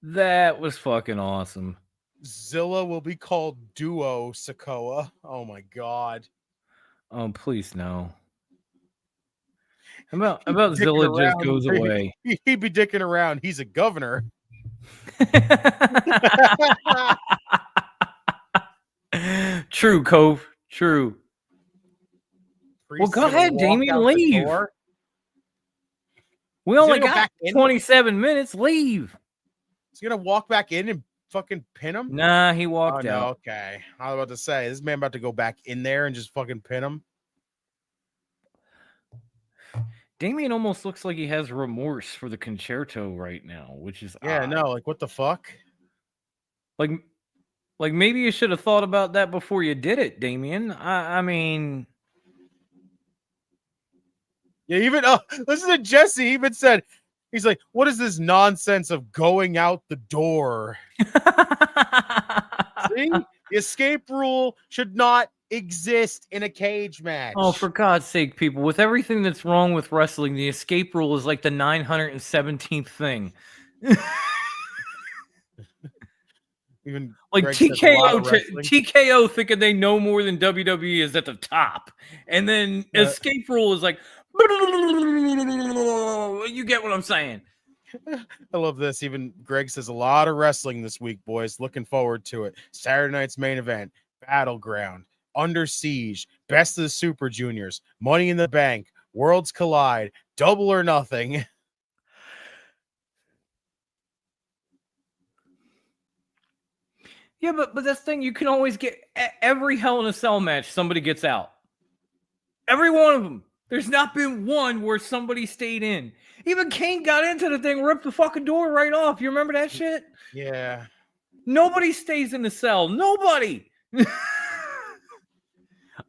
That was fucking awesome. Zilla will be called Duo Sokoa. Oh my god. Oh, please no. How about Zilla just goes away? He'd be dicking around. He's a governor. True, Cove. True. Well, go ahead, Damian. Leave. We only got 27 minutes. Leave. He's gonna walk back in and fucking pin him? Nah, he walked out. Okay. I was about to say, this man about to go back in there and just fucking pin him. Damian almost looks like he has remorse for the concerto right now, which is odd. No, like what the fuck? Like maybe you should have thought about that before you did it, Damian. I mean, yeah, even listen to Jesse. He even said, he's like, what is this nonsense of going out the door? See? The escape rule should not exist in a cage match. Oh, for God's sake, people, with everything that's wrong with wrestling, the escape rule is like the 917th thing. Even like Greg says a lot of TKO thinking they know more than WWE is at the top. And then escape rule is like, you get what I'm saying. I love this. Even Greg says a lot of wrestling this week, boys. Looking forward to it. Saturday night's main event, Battleground, Under Siege, Best of the Super Juniors, Money in the Bank, Worlds Collide, Double or Nothing. Yeah, but that's the thing. You can always get every Hell in a Cell match. Somebody gets out. Every one of them. There's not been one where somebody stayed in. Even Kane got into the thing, ripped the fucking door right off. You remember that shit? Yeah. Nobody stays in the cell. Nobody.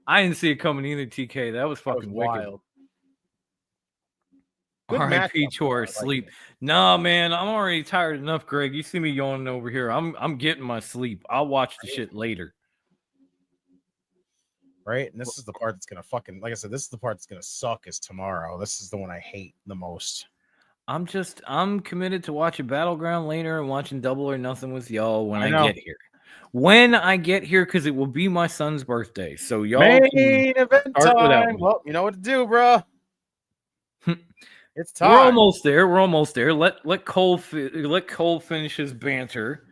I didn't see it coming either, TK. That was fucking wild. RIP to our sleep. No, man, I'm already tired enough, Greg. You see me yawning over here. I'm getting my sleep. I'll watch the shit later. Right? And this is the part that's gonna fucking, like I said, this is the part that's gonna suck is tomorrow. This is the one I hate the most. I'm committed to watching Battleground later and watching Double or Nothing with y'all when I get here. When I get here, because it will be my son's birthday. So y'all main event time. Well, you know what to do, bro. It's time. We're almost there. Let Cole finish his banter.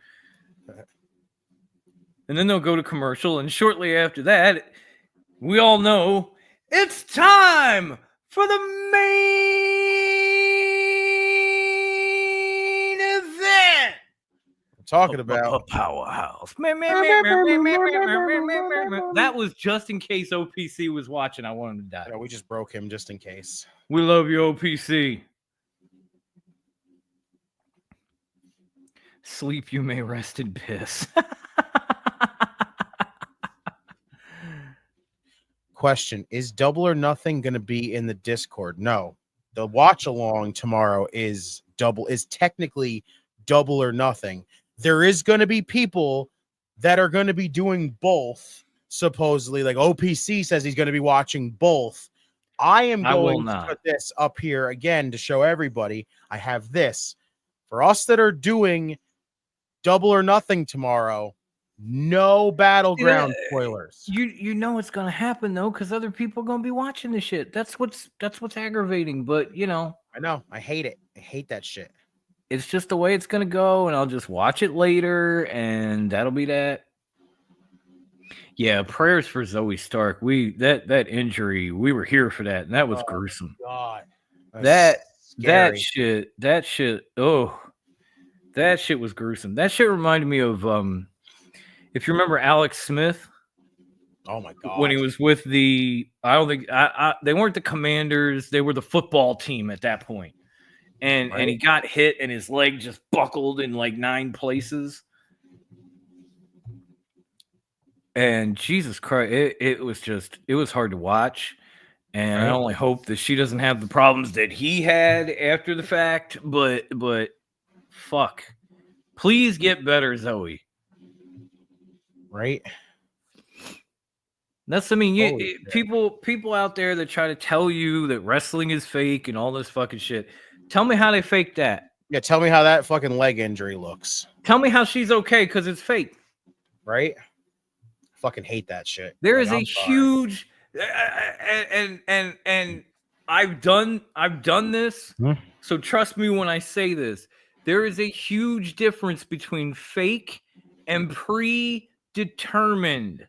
And then they'll go to commercial, and shortly after that, we all know it's time for the main event. Talking about a powerhouse. That was just in case OPC was watching. I want him to die. we just broke him just in case. We love you, OPC. Sleep, you may rest in piss. Question: is Double or Nothing going to be in the Discord? No. The watch along tomorrow is technically Double or Nothing. There is going to be people that are going to be doing both, supposedly. Like OPC says he's going to be watching both. I am going to put this up here again to show everybody. I have this. For us that are doing Double or Nothing tomorrow, no battleground spoilers. You know it's going to happen, though, because other people are going to be watching this shit. That's what's aggravating, but, you know. I know. I hate it. I hate that shit. It's just the way it's going to go, and I'll just watch it later, and that'll be that. Yeah, prayers for Zoe Stark. That injury, we were here for that, and that was gruesome. God. That shit, oh, that shit was gruesome. That shit reminded me of, if you remember Alex Smith. Oh, my God. When he was with they weren't the Commanders, they were the football team at that point. And he got hit and his leg just buckled in like 9 places. And Jesus Christ, it was hard to watch. And I only hope that she doesn't have the problems that he had after the fact. But fuck. Please get better, Zoe. Right? People out there that try to tell you that wrestling is fake and all this fucking shit. Tell me how they faked that. Yeah, tell me how that fucking leg injury looks. Tell me how she's okay because it's fake. Right? I fucking hate that shit. There is a huge and I've done this. So trust me when I say this. There is a huge difference between fake and predetermined.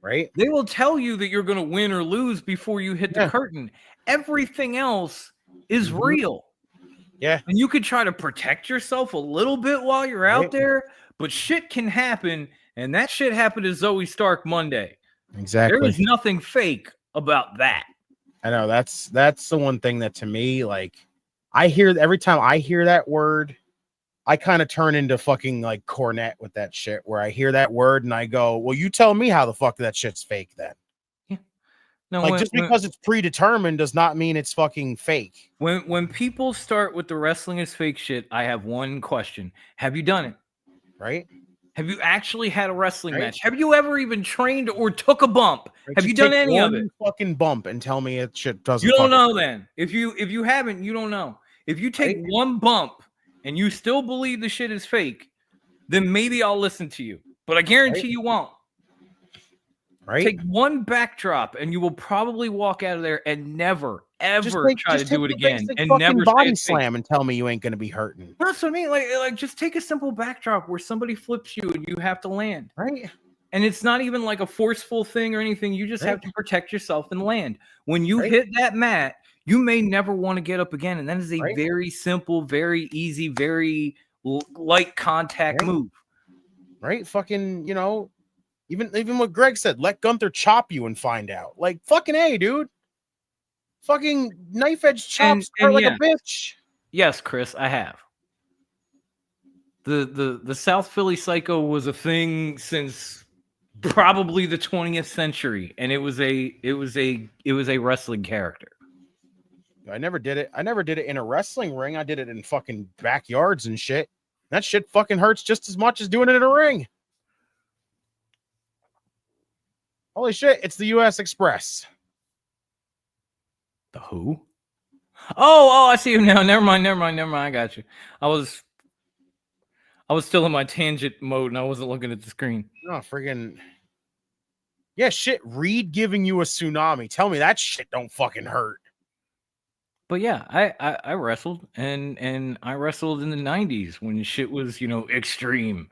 Right? They will tell you that you're going to win or lose before you hit the curtain. Everything else is real. Yeah. And you could try to protect yourself a little bit while you're out there, but shit can happen. And that shit happened to Zoe Stark Monday. Exactly. There was nothing fake about that. I know that's the one thing that to me, like, every time I hear that word, I kind of turn into fucking like Cornette with that shit where I hear that word and I go, well, you tell me how the fuck that shit's fake then. No, like just because it's predetermined does not mean it's fucking fake. When people start with the wrestling is fake shit, I have one question. Have you done it? Right? Have you actually had a wrestling match? Have you ever even trained or took a bump? Have you done any of it? Fucking bump and tell me it shit doesn't. You don't know then. If you haven't, you don't know. If you take one bump and you still believe the shit is fake, then maybe I'll listen to you. But I guarantee you won't. Right? Take one backdrop and you will probably walk out of there and never, ever try to do it again. And never body slam and tell me you ain't going to be hurting. That's what I mean. Like just take a simple backdrop where somebody flips you and you have to land. Right. And it's not even like a forceful thing or anything. You just have to protect yourself and land. When you hit that mat, you may never want to get up again. And that is a very simple, very easy, very light contact move. Right? Fucking, you know, even what Greg said, let Gunther chop you and find out. Like, fucking A, dude. Fucking knife edge chops like a bitch. Yes, Chris, I have. The South Philly Psycho was a thing since probably the 20th century, and it was a wrestling character. I never did it. I never did it in a wrestling ring. I did it in fucking backyards and shit. That shit fucking hurts just as much as doing it in a ring. Holy shit, it's the US Express. The who? Oh, I see you now. Never mind. I got you. I was still in my tangent mode and I wasn't looking at the screen. No, friggin' yeah, shit. Reed giving you a tsunami. Tell me that shit don't fucking hurt. But yeah, I wrestled and I wrestled in the 90s when shit was, you know, extreme.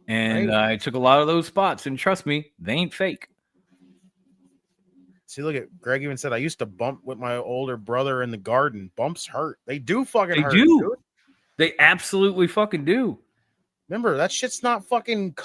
And I took a lot of those spots, and trust me, they ain't fake. See, look at Greg even said I used to bump with my older brother in the garden. Bumps hurt. They do fucking They hurt. do. Dude. They absolutely fucking do. Remember, that shit's not fucking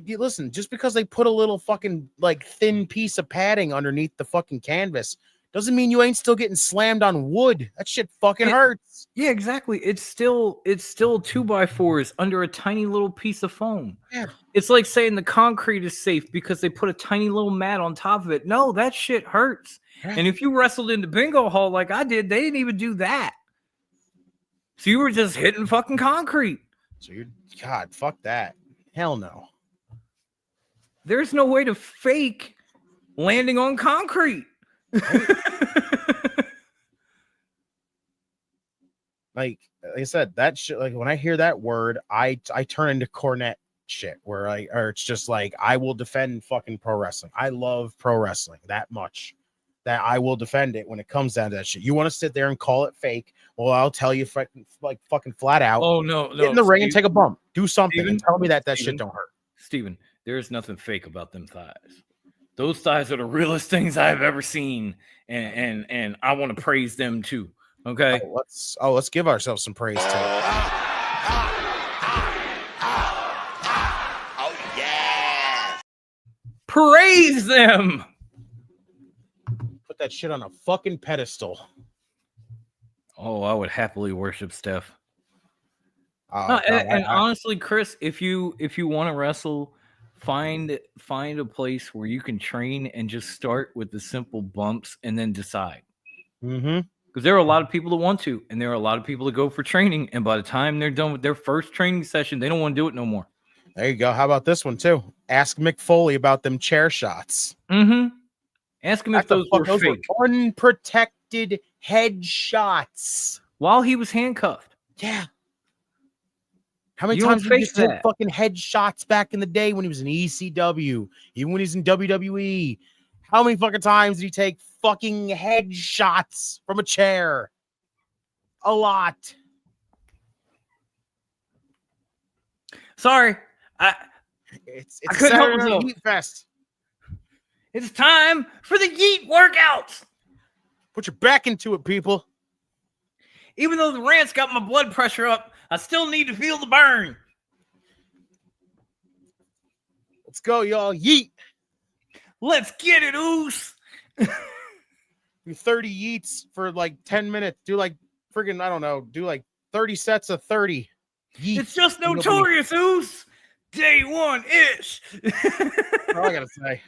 listen, just because they put a little fucking like thin piece of padding underneath the fucking canvas doesn't mean you ain't still getting slammed on wood. That shit fucking hurts. Yeah, exactly. It's still 2x4s under a tiny little piece of foam. Yeah. It's like saying the concrete is safe because they put a tiny little mat on top of it. No, that shit hurts. Yeah. And if you wrestled in the bingo hall like I did, they didn't even do that. So you were just hitting fucking concrete. So you're God, fuck that. Hell no. There's no way to fake landing on concrete. Like I said, that shit, like when I hear that word, I turn into Cornette shit where or it's just like I will defend fucking pro wrestling. I love pro wrestling that much that I will defend it when it comes down to that shit. You want to sit there and call it fake? Well, I'll tell you fucking flat out. Oh no, Get in the ring and take a bump. Do something Steven, and tell me that shit don't hurt. Steven, there's nothing fake about them thighs. Those thighs are the realest things I've ever seen, and I want to praise them too. Okay, let's give ourselves some praise too. Oh, yeah. praise them. Put that shit on a fucking pedestal. Oh, I would happily worship Steph. God, Honestly, Chris, if you want to wrestle, find a place where you can train and just start with the simple bumps and then decide. Mm-hmm. Because there are a lot of people that want to, and there are a lot of people that go for training, and by the time they're done with their first training session, they don't want to do it no more. There you go. How about this one too? Ask Mick Foley about them chair shots. Mm-hmm. Ask him if those were fake. Unprotected head shots while he was handcuffed. Yeah. How many You times don't did he fake just hit that. fucking head shots back in the day when he was in ECW, even when he's in WWE? How many fucking times did he take fucking head shots from a chair? A lot. Sorry, It's I a couldn't help Saturday Night myself. Heat Fest. It's time for the Yeet workouts. Put your back into it, people. Even though the rant's got my blood pressure up, I still need to feel the burn. Let's go, y'all. Yeet. Let's get it, Oos. Do 30 yeets for like 10 minutes. Do like friggin', I don't know, do like 30 sets of 30. Yeet. It's just Notorious, Oos. Day one-ish. That's all I gotta say.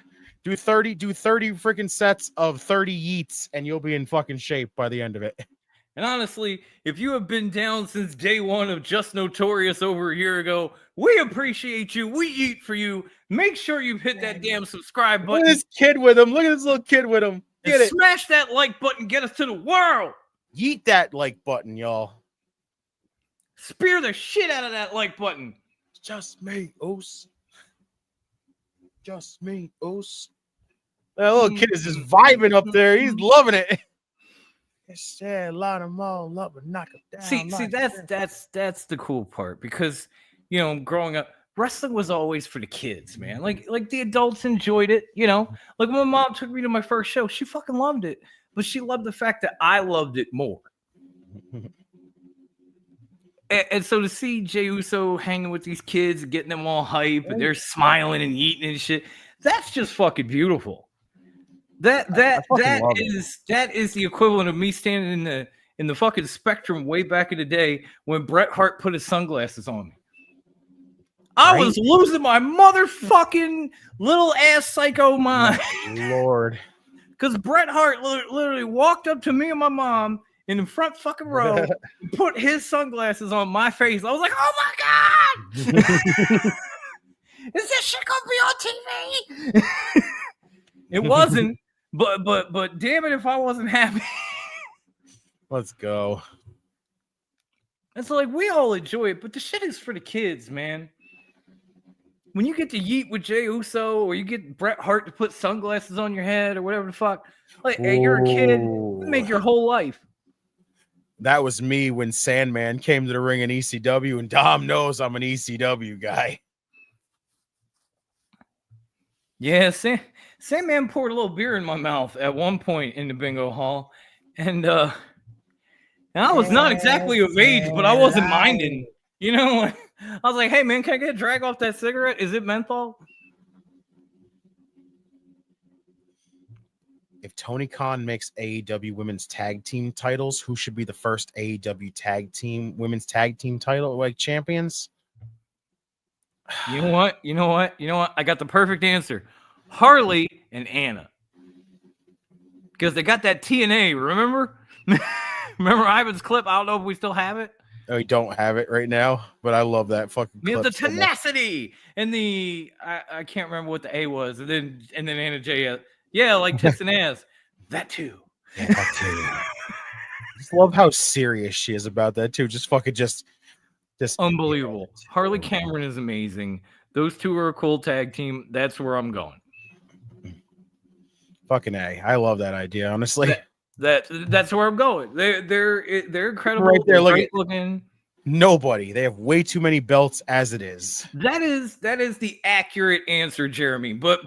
Do 30 freaking sets of 30 yeets, and you'll be in fucking shape by the end of it. And honestly, if you have been down since day one of Just Notorious over a year ago, we appreciate you. We eat for you. Make sure you hit that damn subscribe Look button. at this kid with him. Look at this little kid with him. Get And it. smash that like button. Get us to the world. Yeet that like button, y'all. Spear the shit out of that like button. It's just me, Oos. Just me, Oos. That little kid is just vibing up there. He's loving it. Yeah, line them all up and knock them down. See, that's the cool part, because you know, growing up, wrestling was always for the kids, man. Like the adults enjoyed it, you know. Like when my mom took me to my first show, she fucking loved it, but she loved the fact that I loved it more. And so to see Jey Uso hanging with these kids, getting them all hype, and they're smiling and eating and shit, that's just fucking beautiful. That is the equivalent of me standing in the fucking Spectrum way back in the day when Bret Hart put his sunglasses on me. I was losing my motherfucking little ass psycho mind. Lord. Because Bret Hart literally walked up to me and my mom in the front fucking row and put his sunglasses on my face. I was like, oh my God! Is this shit gonna be on TV? It wasn't. But damn it if I wasn't happy. Let's go. It's like we all enjoy it, but the shit is for the kids, man. When you get to yeet with Jey Uso, or you get Bret Hart to put sunglasses on your head or whatever the fuck, like, hey, you're a kid, you make your whole life. That was me when Sandman came to the ring in ECW, and Dom knows I'm an ECW guy. Yeah, Sandman poured a little beer in my mouth at one point in the bingo hall, and I was not exactly of age, but I wasn't minding. You know, I was like, "Hey, man, can I get a drag off that cigarette? Is it menthol?" If Tony Khan makes AEW women's tag team titles, who should be the first AEW women's tag team title champions? You know what? I got the perfect answer. Harley and Anna. Because they got that TNA, remember? Remember Ivan's clip? I don't know if we still have it. We don't have it right now, but I love that fucking We have clip the tenacity and the I can't remember what the A was, and then Anna J. Yeah, like tits and ass. That too. Yeah, that too. Just love how serious she is about that too. Just Unbelievable. Harley Cameron is amazing. Those two are a cool tag team. That's where I'm going. Fucking A. I love that idea, honestly. That's where I'm going. They're incredible. Right there, look at looking. Nobody. They have way too many belts as it is. That is the accurate answer, Jeremy. But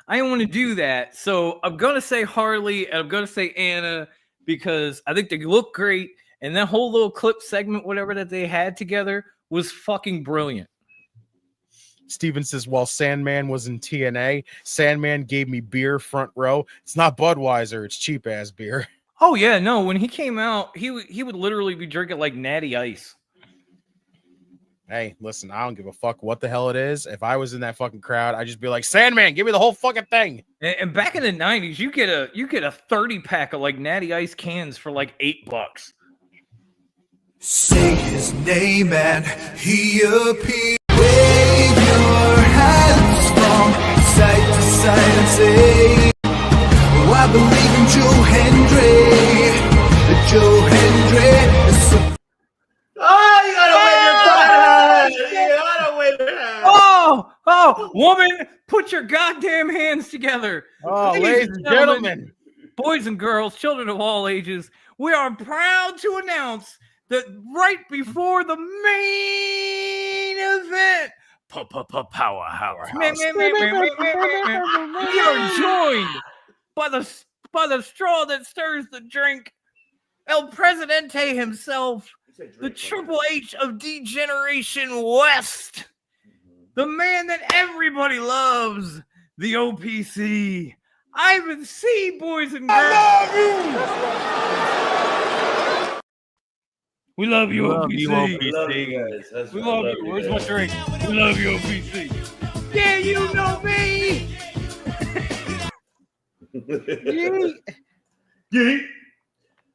I don't want to do that. So I'm gonna say Harley and I'm gonna say Anna because I think they look great. And that whole little clip segment, whatever that they had together, was fucking brilliant. Steven says, while Sandman was in TNA, Sandman gave me beer front row. It's not Budweiser, it's cheap ass beer. Oh yeah, no. When he came out, he would literally be drinking like Natty Ice. Hey, listen, I don't give a fuck what the hell it is. If I was in that fucking crowd, I'd just be like, Sandman, give me the whole fucking thing. And back in the 90s, you get a 30-pack of like Natty Ice cans for like $8. Say his name and he appears. Wave your hands from side to side and say, oh, I believe in Joe Hendry. Joe Hendry is so. Oh, you gotta wave your hand. You gotta wave your hand. Oh, woman, put your goddamn hands together. Oh, ladies and gentlemen, boys and girls, children of all ages, we are proud to announce that right before the main event, Powerhouse, we are joined by the straw that stirs the drink, El Presidente himself, the Triple H of Degeneration West, the man that everybody loves, the OPC, Ivan C, boys and girls. We love you, OPC. We love you guys. That's We right. love you. Where's my drink? We love you, OPC. Yeah, you know me. Yeah.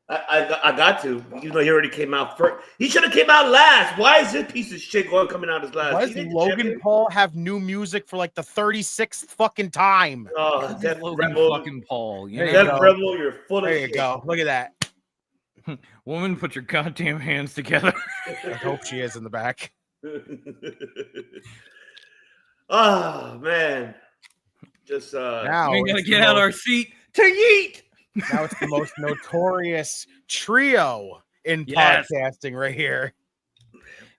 I got to. You know, he already came out first. He should have came out last. Why is this piece of shit coming out as last? why does Logan Paul have new music for like the 36th fucking time? Oh, Death Logan Rebel. fucking Paul. You There know? you Death go. Rebel, you're full of There you shit. go. Look at that. Woman, put your goddamn hands together. I hope she is in the back. Oh man. Just Now We gotta it's get the out most- our seat to yeet. Now it's the most notorious trio in Yes. podcasting right here.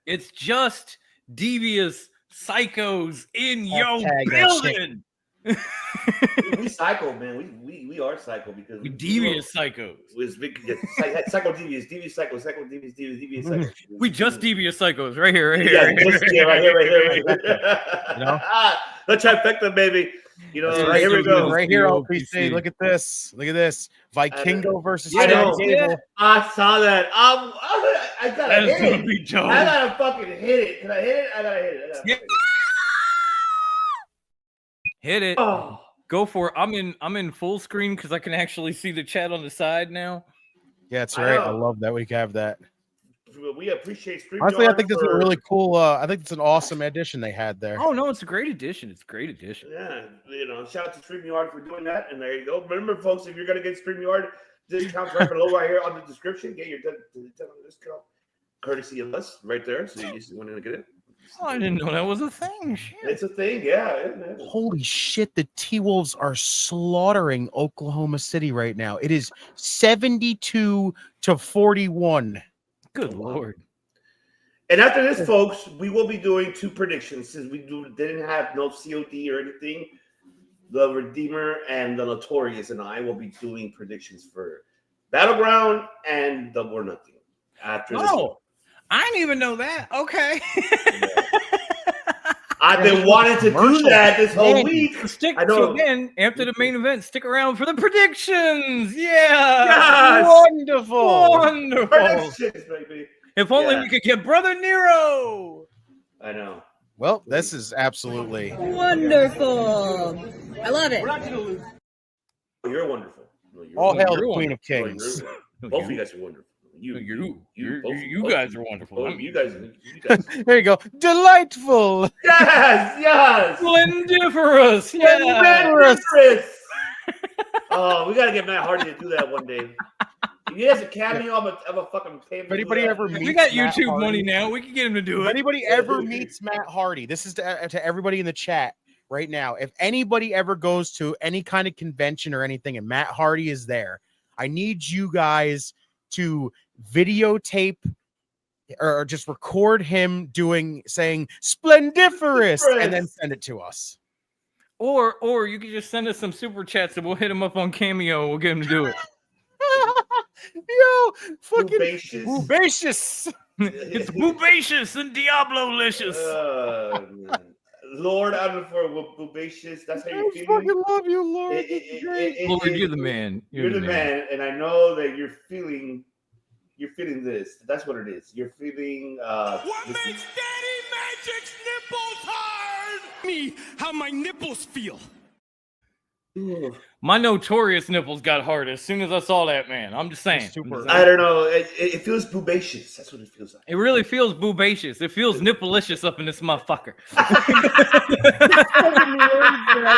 It's just devious psychos in your Hashtag that shit. building. we psycho, man. We are psycho because We devious psychos. was big psycho devious psycho devious psycho. We just devious psychos right here, right here. Yeah, right here. just, yeah, right here. You know? The trifecta, baby. You know, That's right here we go. Right here, OPC. OPC. Look at this. Look at this. Vikingo versus I know. Gable. I saw that. I gotta That is hit gonna it. be dope. I gotta fucking hit it. Can I hit it? I gotta hit it. Yeah. Hit it. Oh. Go for it. I'm in full screen because I can actually see the chat on the side now. Yeah, that's I right. I know. love that we can have that. We appreciate StreamYard. Honestly, I think this is a for- really cool. I think it's an awesome addition they had there. Oh no, it's a great addition. It's a great addition. Yeah, you know, shout out to StreamYard for doing that. And there you go. Remember, folks, if you're gonna get StreamYard, discounts right below right here on the description. Get your 10% discount, courtesy of us, right there. So you just want to get it. Oh, I didn't know that was a thing. Shit. It's a thing, yeah. Man. Holy shit, the T-Wolves are slaughtering Oklahoma City right now. It is 72-41. Good lord. And after this, folks, we will be doing two predictions since we didn't have no COD or anything. the Redeemer, and the Notorious, and I will be doing predictions for Battleground and Double or Nothing after this. Oh, I didn't even know that. Okay. I've been wanting to do that this whole week. So then, after the main event, stick around for the predictions. Yeah. Yes! Wonderful. Predictions, baby. If only we could get Brother Nero. I know. Well, this is absolutely wonderful. I love it. You're wonderful. No, you're all hail wonderful. the Queen of Kings. Both of you guys are wonderful. You guys are wonderful. Both, you guys. There you go. Delightful. Yes. Splendiferous. Splendiferous. Oh, we gotta get Matt Hardy to do that one day. If he has a cameo, I'm a fucking pay him. If anybody ever meets we got Matt YouTube Hardy, money now. We can get him to do it. If anybody ever meets Matt Hardy, this is to everybody in the chat right now. If anybody ever goes to any kind of convention or anything and Matt Hardy is there, I need you guys to videotape or just record him saying splendiferous and then send it to us. Or you can just send us some super chats and we'll hit him up on Cameo. We'll get him to do it. Yo, fucking boobacious. It's boobacious and Diablo-licious. Lord, I don't know for boobacious. That's how you're feeling. I fucking love you, Lord. Lord, you're the man. You're the man, and I know that you're feeling this. That's what it is. You're feeling. What makes Daddy Magic's nipples hard? Me, how my nipples feel. My Notorious nipples got hard as soon as I saw that man. I'm just saying. I don't know. It feels boobacious. That's what it feels like. It really feels boobacious. It feels nipplelicious up in this motherfucker.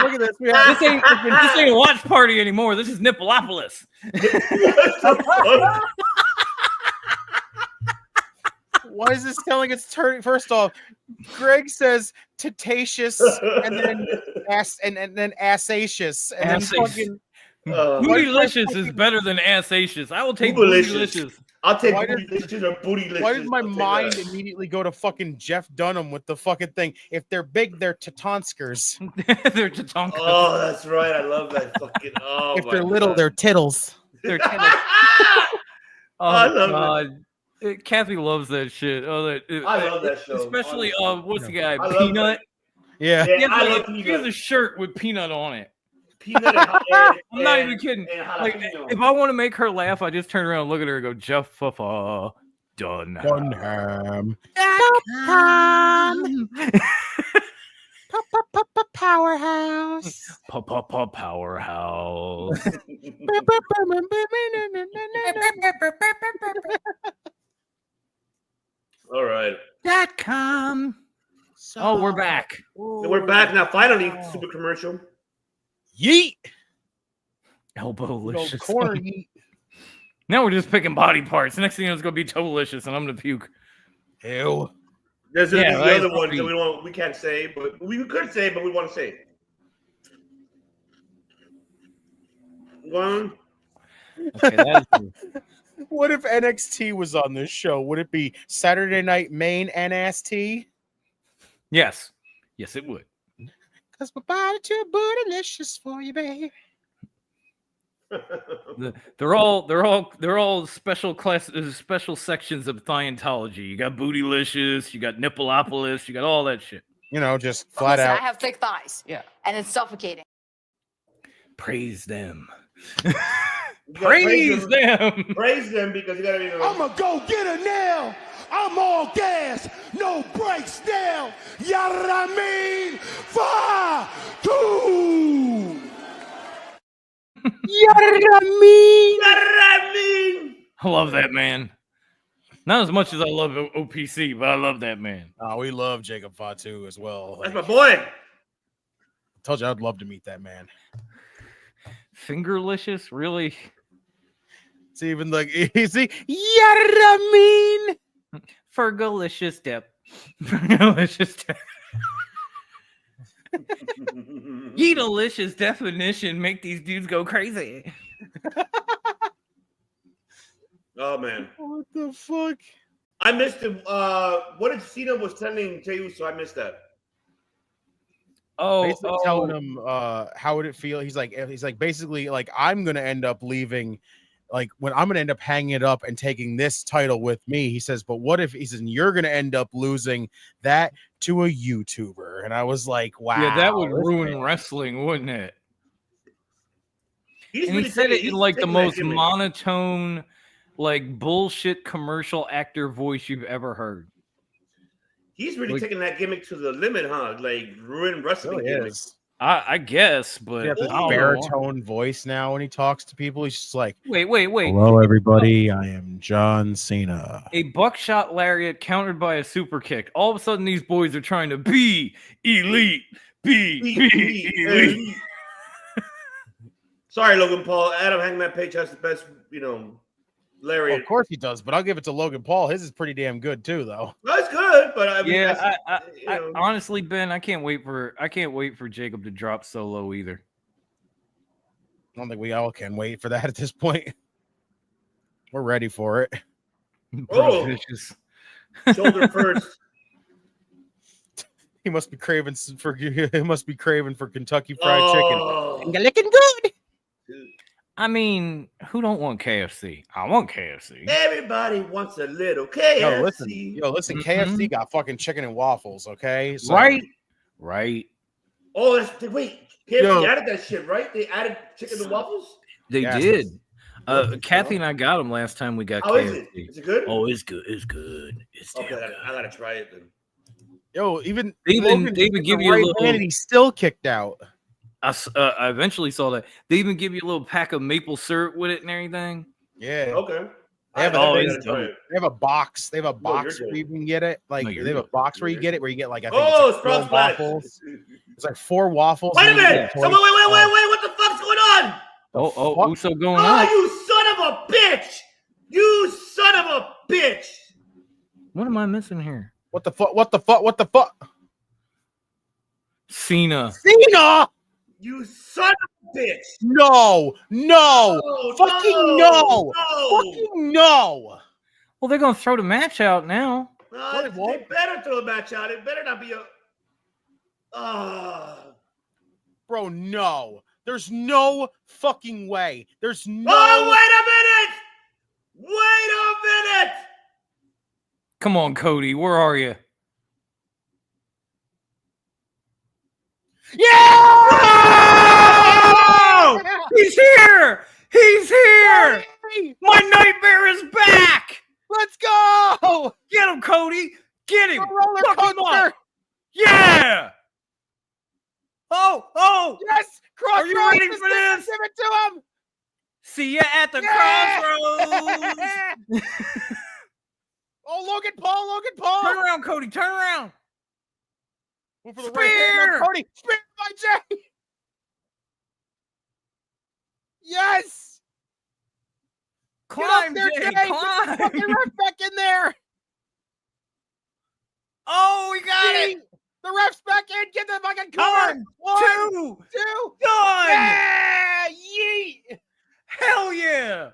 Look at this. This ain't a watch party anymore. This is Nippleopolis. Why is this telling it's turning? First off, Greg says tetaceous and then assacious and then fucking bootylicious is better than assacious. I will take bootylicious. I'll take bootylicious or bootylicious. Why did my mind immediately go to fucking Jeff Dunham with the fucking thing? If they're big, they're tatonskers. They're tatonskers. Oh, that's right. I love that fucking. Oh, if they're little, they're tittles. They're tittles. I love it. Kathy loves that shit. I love that show. Especially what's the guy? Peanut. Yeah. I love Peanut. He has a shirt with Peanut on it. Peanut. I'm not even kidding. Like, if I want to make her laugh, I just turn around and look at her and go, Jeff Dunham. Powerhouse. Powerhouse. All right. .com. Oh, we're back. We're back now. Finally, super commercial. Yeet. Elbow-licious. Corner yeet. Now we're just picking body parts. Next thing you know, it's gonna be toe-licious, and I'm gonna puke. Ew. There's the other one that we can't say, but we could say, but we want to say. One. Okay, What if NXT was on this show? Would it be Saturday Night Main NST? Yes. Yes, it would. Cause my body too bootylicious for you, babe. They're all special classes, special sections of Scientology. You got bootylicious, you got Nippleopolis, you got all that shit. You know, just flat out. I have thick thighs. Yeah. And it's suffocating. Praise them. Praise them because you gotta be. I'ma go get her now. I'm all gas, no brakes now. You know what I mean? 5, 2. I love that man. Not as much as I love OPC, but I love that man. Oh, we love Jacob Fatu as well. That's my boy. I told you I'd love to meet that man. Fingerlicious, really? It's even like, you see, Yarramin. Fergalicious dip. Fergalicious dip. Yeetalicious definition make these dudes go crazy. Oh man. What the fuck? I missed him. What if Cena was telling to you? So I missed that. basically telling him how would it feel. He's like basically like I'm gonna end up leaving, like when I'm gonna end up hanging it up and taking this title with me. He says, but what if, he says, you're gonna end up losing that to a YouTuber? And I was like, wow, Yeah, that would ruin wrestling, wouldn't it? He's And really he said it in like the taking that most gimmick. monotone, like bullshit commercial actor voice you've ever heard. He's really Like- taking that gimmick to the limit, huh? Like ruin wrestling gimmicks. I guess, but Yeah, I the don't know. baritone voice now when he talks to people. He's just like, Wait. hello, everybody. I am John Cena. A buckshot lariat countered by a super kick. All of a sudden, these boys are trying to be elite. Be elite. Sorry, Logan Paul. Adam Hangman Page has the best, lariat. Well, of course he does, but I'll give it to Logan Paul. His is pretty damn good too, though. That's good, but I mean, I honestly, Ben, I can't wait for Jacob to drop Solo either. I don't think we all can wait for that at this point. We're ready for it. Oh. Vicious. Shoulder first. He must be craving for Kentucky Fried Chicken. Oh. And you're looking good. I mean, who don't want KFC? I want KFC. Everybody wants a little KFC. Listen, KFC got fucking chicken and waffles, okay? So, Right. Oh, wait. KFC added that shit, right? They added chicken and waffles? They did. Kathy and I got them last time we got How KFC. is it? Is it good? Oh, it's good. It's good. It's damn good. I gotta try it then. Even they even give you a little. And he's still kicked out. I eventually saw that they even give you a little pack of maple syrup with it and everything. Yeah. Okay. They have a box. They have a box you're where you can get it. Like No, they you're have a good. box where you get it, where you get like I think Oh, it's like Sprouts 4 waffles. It's like 4 waffles. Wait a and you get minute! toy- Someone, wait! What the fuck's going on? Oh, Uso going Oh, on. you son of a bitch! You son of a bitch! What am I missing here? What the fuck? Cena. You son of a bitch! No! Fucking no! Well, they're gonna throw the match out now. No, they better throw a match out. It better not be a. Bro, no. There's no fucking way. There's no. Oh, wait a minute! Come on, Cody. Where are you? Yeah! He's here! My nightmare is back! Let's go! Get him, Cody! Get him! A roller Fuck him coaster! up! Yeah! Oh! Yes! Are you ready for this? Give it to him! See ya at the crossroads! Oh, Logan Paul! Turn around, Cody! Turn around! Move for the Spear! right hand. Cody! Spear by Jay! Yes! Climb, Get up there, Jay! Jay! Climb! Fucking ref back in there! Oh, we got it! The ref's back in! Get the fucking One, cover! two, two! done! Yeah! Yeet! Hell yeah!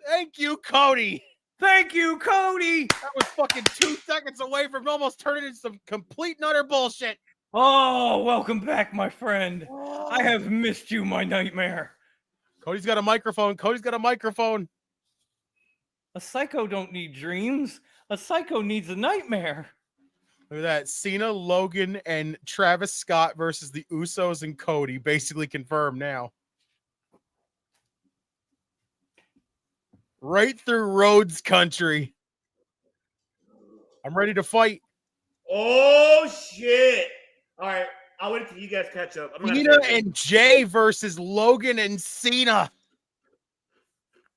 Thank you, Cody! Thank you, Cody! That was fucking 2 seconds away from almost turning into some complete and utter bullshit. Oh, welcome back, my friend. I have missed you, my nightmare. Cody's got a microphone. A psycho don't need dreams. A psycho needs a nightmare. Look at that. Cena, Logan, and Travis Scott versus the Usos and Cody. Basically confirmed now. Right through Rhodes country. I'm ready to fight. Oh shit! All right, I'll wait until you guys catch up. Cena and Jay versus Logan and Cena.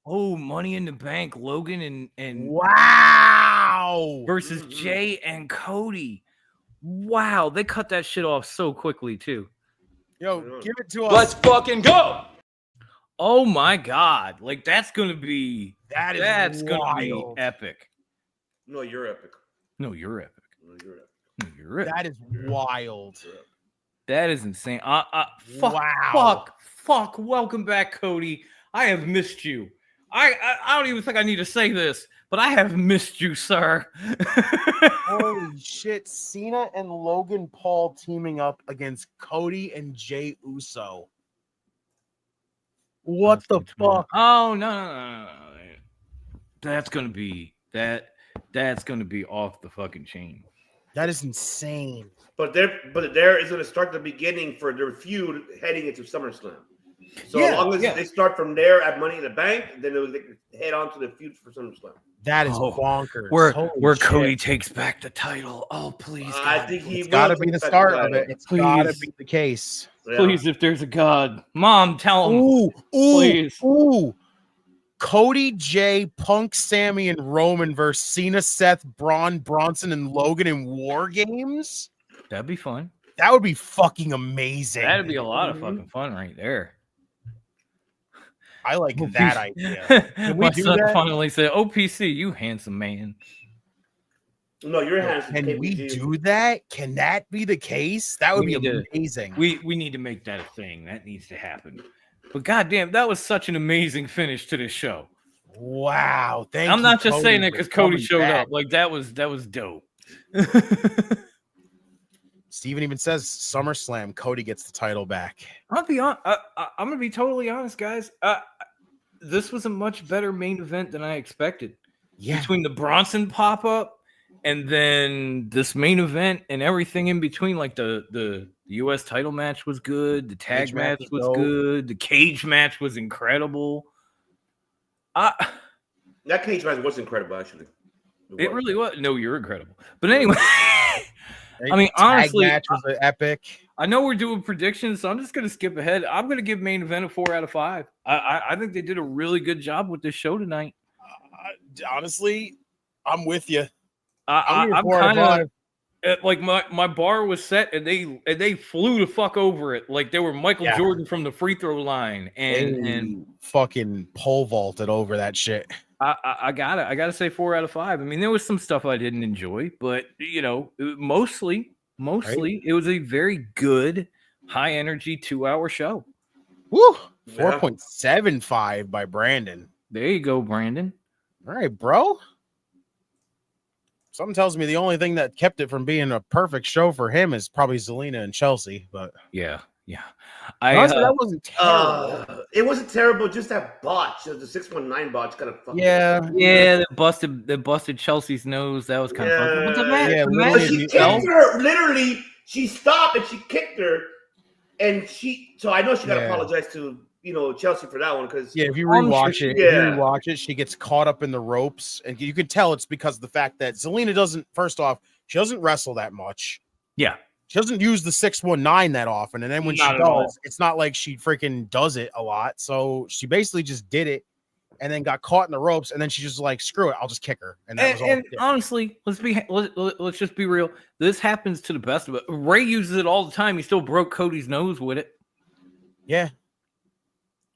Oh, Money in the Bank, Logan and wow versus Jay and Cody. Wow, they cut that shit off so quickly too. Yo, give it to us. Let's fucking go. Oh my god, like that's gonna be that's gonna be epic. No, you're epic. No, you're epic. No, you're epic. No, you're epic. That is wild. That is insane. Wow. Fuck. Welcome back, Cody. I have missed you. I don't even think I need to say this, but I have missed you, sir. Holy shit. Cena and Logan Paul teaming up against Cody and Jey Uso. What the fuck? Oh no. That's gonna be that's gonna be off the fucking chain. That is insane. But there is going to start the beginning for their feud heading into SummerSlam. So as long as they start from there at Money in the Bank, then they can head on to the feud for SummerSlam. That is bonkers. Where Cody takes back the title. Oh, please. I think he's got to be the start of it. It's got to be the case. Yeah. Please, if there's a God. Mom, tell him. Ooh, please. Ooh. Cody, Jay, Punk, Sami, and Roman versus Cena, Seth, Bron, Bronson, and Logan in War Games. That'd be fun. That would be fucking amazing. That'd be a lot of fucking fun right there. I like that idea. Can we do that? Finally said, "OPC, you handsome man." No, you're handsome. Can we do that? Can that be the case? That would be amazing. We need to make that a thing. That needs to happen. But goddamn, that was such an amazing finish to this show. Wow. Thank you. I'm not just Cody, saying that because Cody showed back. up. Like that was dope. Steven even says SummerSlam, Cody gets the title back. I'll be on. I'm gonna be totally honest, guys. This was a much better main event than I expected. Yeah. Between the Bronson pop up and then this main event and everything in between, like the U.S. title match was good. The tag match was good. The cage match was incredible. That cage match was incredible, actually. It really was. No, you're incredible. But anyway, I mean, honestly, match was epic. I know we're doing predictions, so I'm just going to skip ahead. I'm going to give main event a 4 out of 5. I think they did a really good job with this show tonight. Honestly, I'm with you. I'm kind of like my bar was set, and they flew the fuck over it like they were Michael Jordan from the free throw line, and fucking pole vaulted over that shit. I gotta say 4 out of 5. I mean, there was some stuff I didn't enjoy, but mostly it was a very good, high energy 2-hour show. Woo! 4.75 by Brandon. There you go, Brandon. All right, bro. Something tells me the only thing that kept it from being a perfect show for him is probably Zelina and Chelsea. But yeah. Honestly, that wasn't terrible. It wasn't terrible. Just that botch, the 619 botch, kind of fucking. Yeah. They busted Chelsea's nose. That was kind of fun. But the match, she kicked her. Literally, she stopped and she kicked her, and so I know she got to apologize to Chelsea for that one because if you rewatch it, she gets caught up in the ropes, and you can tell it's because of the fact that Zelina doesn't wrestle that much. Yeah. She doesn't use the 619 that often, and then when she does, it's not like she freaking does it a lot. So she basically just did it, and then got caught in the ropes, and then she's just like, "Screw it, I'll just kick her." And that was all. And honestly, let's just be real. This happens to the best of it. Ray uses it all the time. He still broke Cody's nose with it. Yeah.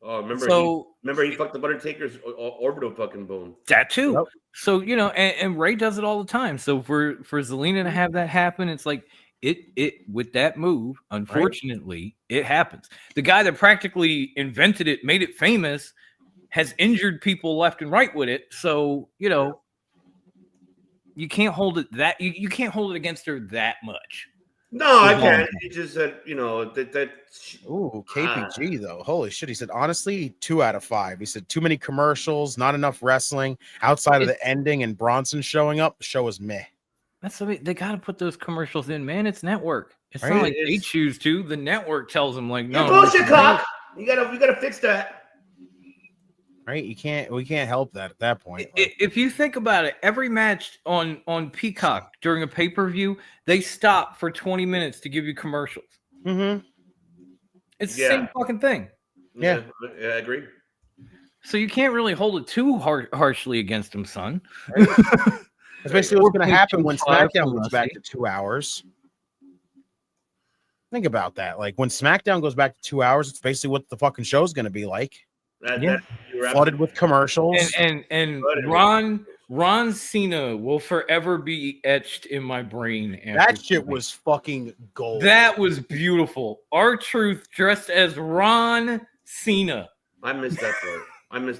Oh, remember he fucked the Undertaker's orbital fucking bone. That too. Yep. So and Ray does it all the time. So for Zelina to have that happen, it's like. It with that move, unfortunately, it happens. The guy that practically invented it, made it famous, has injured people left and right with it. So, you can't hold it you can't hold it against her that much. No, I can't. It just said, that. Ooh, KPG though. Holy shit. He said, honestly, 2 out of 5. He said, too many commercials, not enough wrestling. Outside of the ending and Bronson showing up, the show was meh. That's the way they got to put those commercials in, man. It's network. It's not like they choose to. The network tells them, like, no. Bullshit, cock. You gotta fix that. Right? We can't help that at that point. If you think about it, every match on Peacock during a pay-per-view, they stop for 20 minutes to give you commercials. Mm-hmm. It's the same fucking thing. Yeah, I agree. So you can't really hold it too harshly against them, son. Right? That's basically what's going to happen when SmackDown goes back to 2 hours. Think about that. Like when SmackDown goes back to 2 hours, it's basically what the fucking show's going to be like. Flooded with commercials. And Ron Cena will forever be etched in my brain. That shit was fucking gold. That was beautiful. R-Truth dressed as Ron Cena. I missed that part.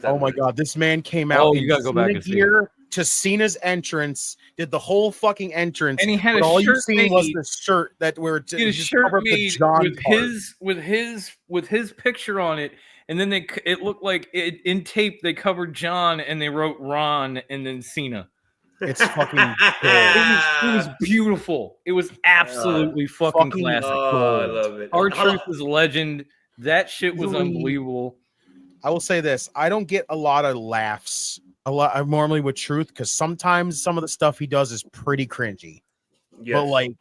Oh my god, this man came out in you gotta go back and gear to Cena's entrance, did the whole fucking entrance, And he had but a all you shirt seen was made- the shirt that were He had a just shirt cover up the made John part. with his picture on it, and then it looked like in tape they covered John and they wrote Ron and then Cena. It's fucking It was beautiful. It was absolutely fucking fucking classic. Oh, I love it. R-Truth is a legend. That shit was Easily- unbelievable. I will say this: I don't get a lot of laughs. I'm normally with Truth because sometimes some of the stuff he does is pretty cringy. Yes. But like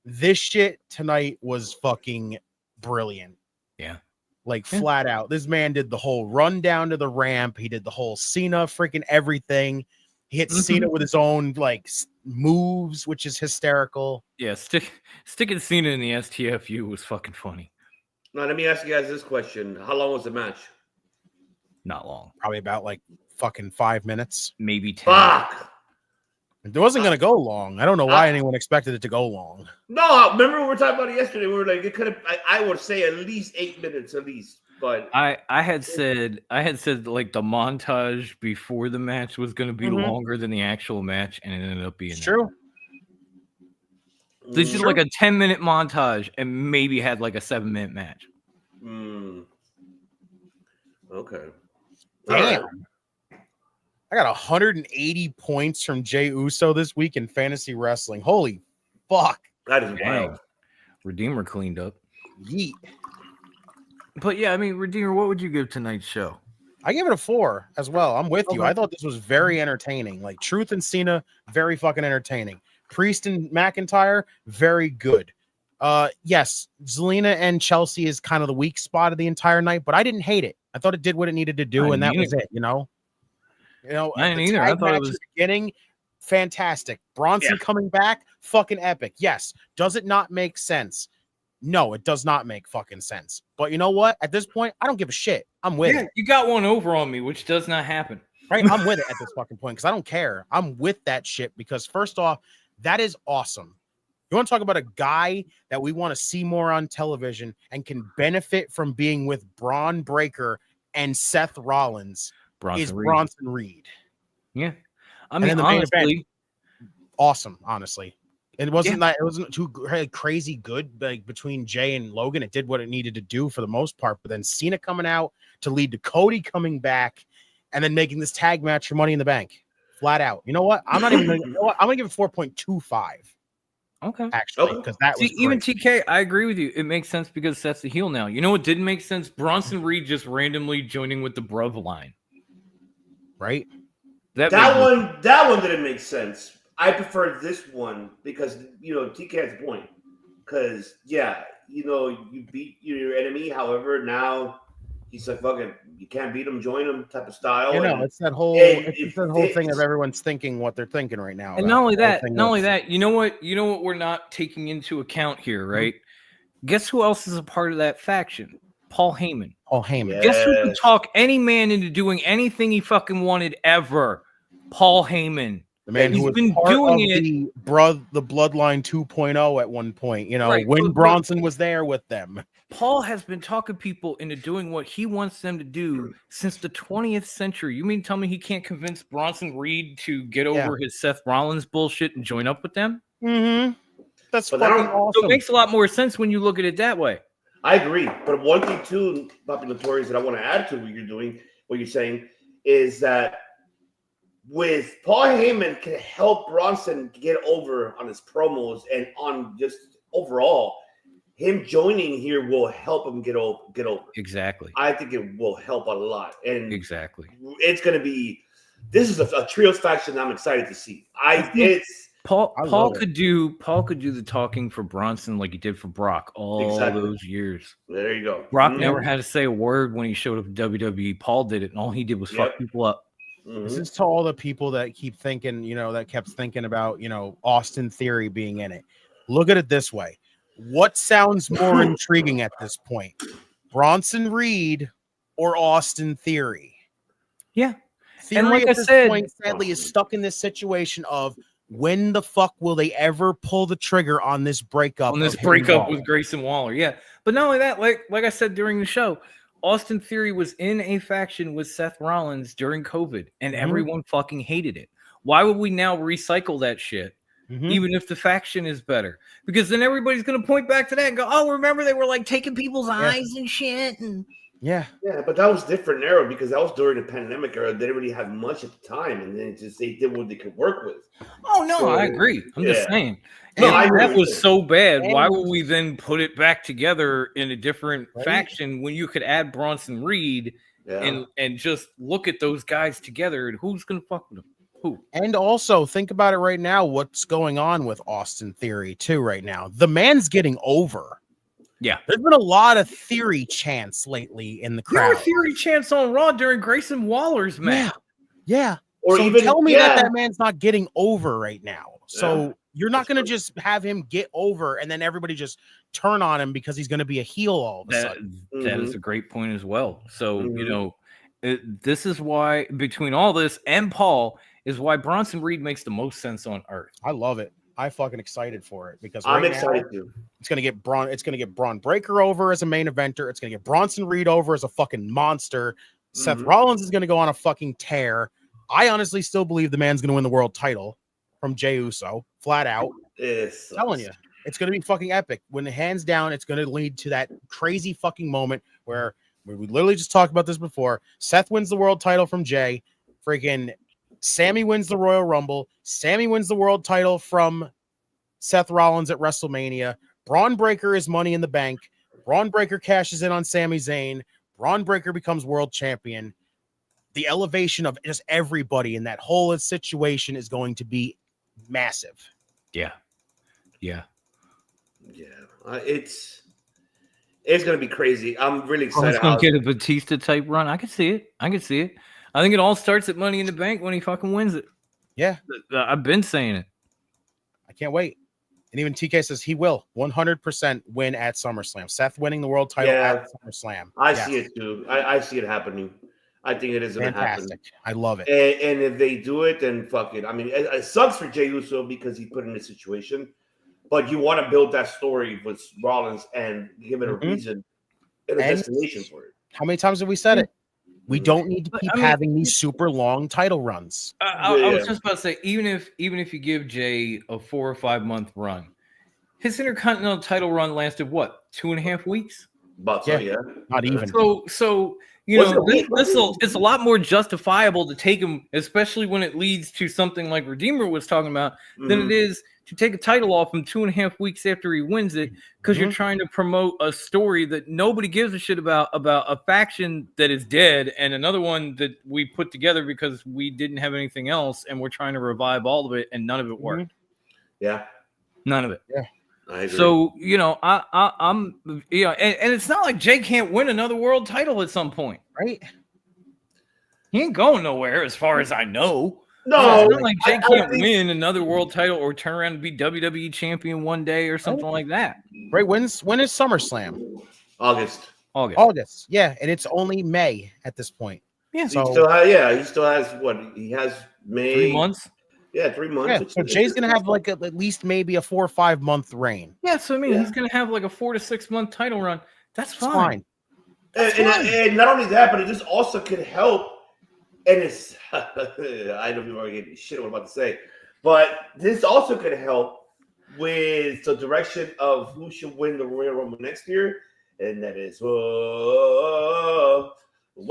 this shit tonight was fucking brilliant. Yeah. Like flat out. This man did the whole run down to the ramp. He did the whole Cena freaking everything. He hit Cena with his own like moves, which is hysterical. Yeah, sticking Cena in the STFU was fucking funny. Now let me ask you guys this question: how long was the match? Not long. Probably about like fucking 5 minutes. Maybe 10. Fuck. It wasn't gonna go long. I don't know why anyone expected it to go long. No, remember we were talking about it yesterday. We were like, it could have. I would say at least 8 minutes, at least. But I had said like the montage before the match was going to be longer than the actual match, and it ended up being True. They did like a 10-minute montage and maybe had like a 7-minute match. Okay. Damn. I got 180 points from Jey Uso this week in fantasy wrestling. Holy fuck. That is Dang. wild. Redeemer cleaned up. Yeet. But yeah, I mean, Redeemer, what would you give tonight's show? I give it a 4 as well. I'm with you. I thought this was very entertaining. Like Truth and Cena, very fucking entertaining. Priest and McIntyre, very good. Yes, Zelina and Chelsea is kind of the weak spot of the entire night, but I didn't hate it. I thought it did what it needed to do, and that was it. You know, I didn't the either. I tag thought it match was at the beginning, fantastic. Bronson coming back, fucking epic. Yes, does it not make sense? No, it does not make fucking sense. But you know what? At this point, I don't give a shit. I'm with it. You got one over on me, which does not happen. Right? I'm with it at this fucking point because I don't care. I'm with that shit because first off, that is awesome. You want to talk about a guy that we want to see more on television and can benefit from being with Bron Breakker and Seth Rollins is Bronson Reed. Yeah. I mean, the main honestly, event, awesome, honestly. It wasn't too crazy good like between Jay and Logan. It did what it needed to do for the most part, but then Cena coming out to lead to Cody coming back and then making this tag match for Money in the Bank. Flat out. You know what? I'm not even gonna, I'm gonna give it 4.25. Okay. Actually, because that was even TK, I agree with you. It makes sense because Seth's the heel now. You know what didn't make sense? Bronson Reed just randomly joining with the Bruv line. Right? That one didn't make sense. I prefer this one because TK has a point. Because you beat your enemy. However, now he's like, fuck it, you can't beat him, join him type of style. It's that whole thing of everyone's thinking what they're thinking right now. And not only that, you know what we're not taking into account here, right? Guess who else is a part of that faction? Paul Heyman. Yes. Guess who could talk any man into doing anything he fucking wanted ever? Paul Heyman. The man who was been part doing of the Bloodline 2.0 at one point, when Bronson was there with them. Paul has been talking people into doing what he wants them to do since the 20th century. You mean tell me he can't convince Bronson Reed to get over his Seth Rollins bullshit and join up with them? Mm-hmm. That's fucking awesome. So it makes a lot more sense when you look at it that way. I agree. But one thing too, Bobby Notorious, that I want to add to what you're saying, is that with Paul Heyman can help Bronson get over on his promos and on just overall, him joining here will help him get over. Exactly. I think it will help a lot. And exactly. It's going to be, this is a trios faction I'm excited to see. Paul could do the talking for Bronson like he did for Brock all those years. There you go. Brock never had to say a word when he showed up at WWE. Paul did it, and all he did was fuck people up. This is to all the people that keep thinking, that kept thinking about, Austin Theory being in it. Look at it this way. What sounds more intriguing at this point? Bronson Reed or Austin Theory? Yeah. Theory, and like I said, point, sadly, is stuck in this situation of when the fuck will they ever pull the trigger on this breakup? With Grayson Waller. Yeah. But not only that, like I said during the show, Austin Theory was in a faction with Seth Rollins during COVID, and everyone fucking hated it. Why would we now recycle that shit? Mhm. Even if the faction is better, because then everybody's going to point back to that and go, "Oh, remember they were like taking people's eyes and shit." And Yeah. Yeah, but that was different era because that was during the pandemic era. They didn't really have much at the time, and then they did what they could work with. oh no, So, I agree. I'm just yeah. saying. No, And I agree that with was you. so bad. Why And- would we then put it back together in a different Right. faction when you could add Bronson Reed Yeah. and just look at those guys together and who's going to fuck with them? Who? And also think about it right now. What's going on with Austin Theory too right now? The man's getting over. Yeah. There's been a lot of Theory chants lately in the There were crowd. theory chants on Raw during Grayson Waller's match. Yeah. Or so even tell me yeah. that man's not getting over right now. So Yeah. you're not That's going to true. just have him get over and then everybody just turn on him because he's going to be a heel all of a That, sudden. that is a great point as well. So, you Mhm. know, this is why between all this and Paul is why Bronson Reed makes the most sense on earth. I love it. I'm fucking excited for it because I'm right excited now, too. it's gonna get Braun Breaker over as a main eventer. It's gonna get Bronson Reed over as a fucking monster. Seth Mhm. Rollins is gonna go on a fucking tear. I honestly still believe the man's gonna win the world title from Jey Uso, flat out. It's Telling you, it's gonna be fucking epic. When the hands down, it's gonna lead to that crazy fucking moment where we literally just talked about this before. Seth wins the world title from Jey. Freaking Sami wins the Royal Rumble. Sami wins the world title from Seth Rollins at WrestleMania. Braun Breaker is Money in the Bank. Braun Breaker cashes in on Sami Zayn. Braun Breaker becomes world champion. The elevation of just everybody in that whole situation is going to be massive. Yeah. Yeah, it's gonna be crazy. I'm really Oh, excited. it's going to get a Batista type run. I can see it. I think it all starts at Money in the Bank when he fucking wins it. Yeah. I've been saying it. I can't wait. And even TK says he will 100% win at SummerSlam. Seth winning the world title at SummerSlam. I Yes. see it too. I see it happening. I think it is going to happen. Fantastic. I love it. And if they do it, then fuck it. I mean, it sucks for Jey Uso because he put in this situation, but you want to build that story with Rollins and give it a reason and a destination for it. How many times have we said it? We don't need to But, keep I mean, having these super long title runs. I was just about to say, even if you give Jay a 4 or 5 month run, his Intercontinental title run lasted what, 2.5 weeks? But so, yeah. Not even. So you Was it know, a week? it's a lot more justifiable to take him, especially when it leads to something like Redeemer was talking about, than Mhm. it is to take a title off him 2.5 weeks after he wins it, because you're trying to promote a story that nobody gives a shit about a faction that is dead and another one that we put together because we didn't have anything else and we're trying to revive all of it and none of it worked. Yeah, None of it. Yeah. I agree. So, you know, I'm and it's not like Jay can't win another world title at some point. Right? He ain't going nowhere as far as I know. no, It's not like Jay I can't think- win another world title or turn around and be WWE champion one day or something like that. Right. When is SummerSlam? August. August. Yeah. And it's only May at this point. Yeah. So- he still has what he has May 3 months. Yeah, 3 months. Yeah. So Jay's gonna have like at least maybe a 4 or 5 month reign. Yeah, so I mean, Yeah. he's gonna have like a 4 to 6 month title run. That's It's fine. fine. And not only that, but it just also could help. And it's I don't even get shit what I'm about to say, but this also could help with the direction of who should win the Royal Rumble next year, and that is whoa. Sami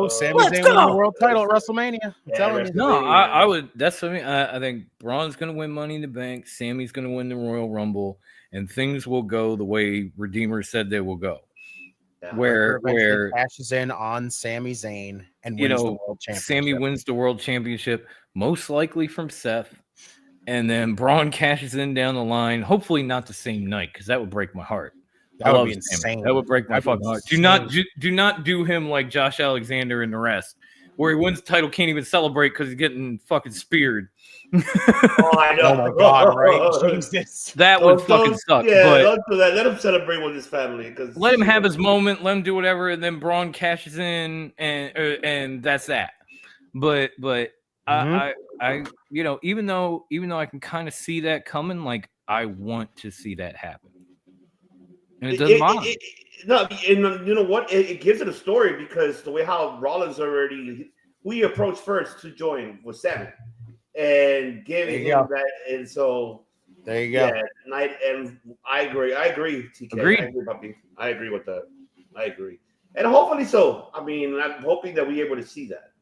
Let's Zayn winning go! the world title at WrestleMania. I'm Yeah, telling you. No, I would. That's what I mean. I think Braun's going to win Money in the Bank. Sammy's going to win the Royal Rumble, and things will go the way Redeemer said they will go. Yeah. Where Eventually cashes in on Sami Zayn and You wins the know, world championship. Sammy wins the World Championship, most likely from Seth, and then Braun cashes in down the line. Hopefully, not the same night because that would break my heart. That I would love be Sammy. insane. That would break my That'd be fucking heart. insane. Do not do him like Josh Alexander and the rest, where he wins the title, can't even celebrate because he's getting fucking speared. Oh, I know. Oh my god, right? Jesus. That would fucking suck. Yeah, But don't do that. Let him celebrate with his family. Because let him have his moment. Let him do whatever, and then Braun cashes in, and that's that. But I you know, even though I can kind of see that coming, like I want to see that happen, and it doesn't bother me. No, and you know what? It gives it a story because the way how Rollins already who he approached first to join was Sami, and giving him that. And so there you go. Yeah, and I agree, TK. Agreed. I agree, puppy. I agree with that. I agree, and hopefully so. I mean, I'm hoping that we're able to see that.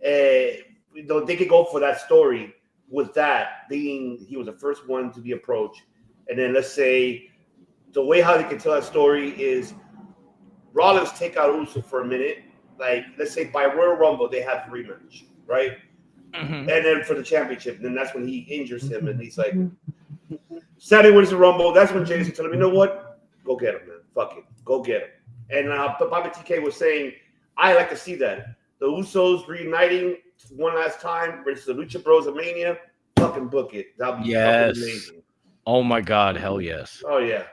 They could go for that story with that being he was the first one to be approached, and then let's say the way how they can tell that story is Rollins take out Uso for a minute, like let's say by Royal Rumble they have a rematch, right? Mm-hmm. And then for the championship, and then that's when he injures him, and he's like, Sami wins the Rumble. That's when Jason told him, you know what? Go get him, man. Fuck it. Go get him. And Bobby TK was saying, I like to see that. The Usos reuniting one last time versus the Lucha Bros of Mania. Fucking book it. That'll be fucking amazing. Oh my God, hell yes. Oh yeah.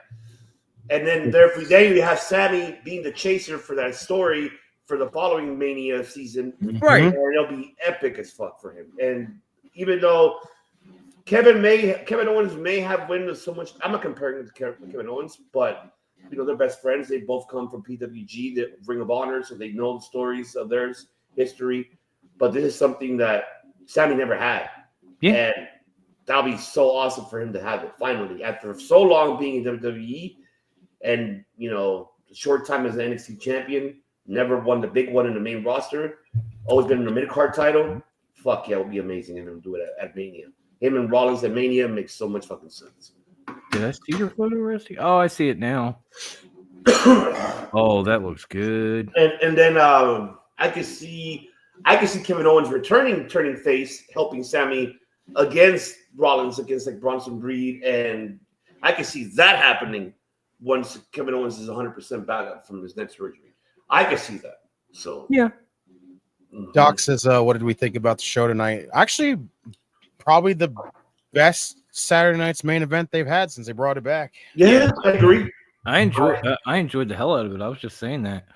And then there you have Sami being the chaser for that story for the following Mania season. Right. And it'll be epic as fuck for him. And even though Kevin Owens may have won so much, I'm not comparing him to Kevin Owens, but you know, they're best friends. They both come from PWG, the Ring of Honor, so they know the stories of theirs, history. But this is something that Sami never had. Yeah. And that'll be so awesome for him to have it finally after so long being in WWE and, you know, a short time as an NXT champion, never won the big one in the main roster, always been in the mid-card title. Fuck yeah, it would be amazing if him do it at Mania. Him and Rollins at Mania makes so much fucking sense. Did I see your photo, Rusty? Oh, I see it now. Oh, that looks good. And then I could see Kevin Owens turning face, helping Sami against Rollins, against like Bronson Reed, and I can see that happening once Kevin Owens is 100% back up from his neck surgery. I can see that. So yeah. Doc says, "What did we think about the show tonight?" Actually, probably the best Saturday night's main event they've had since they brought it back. Yeah, I agree. I enjoyed the hell out of it. I was just saying that.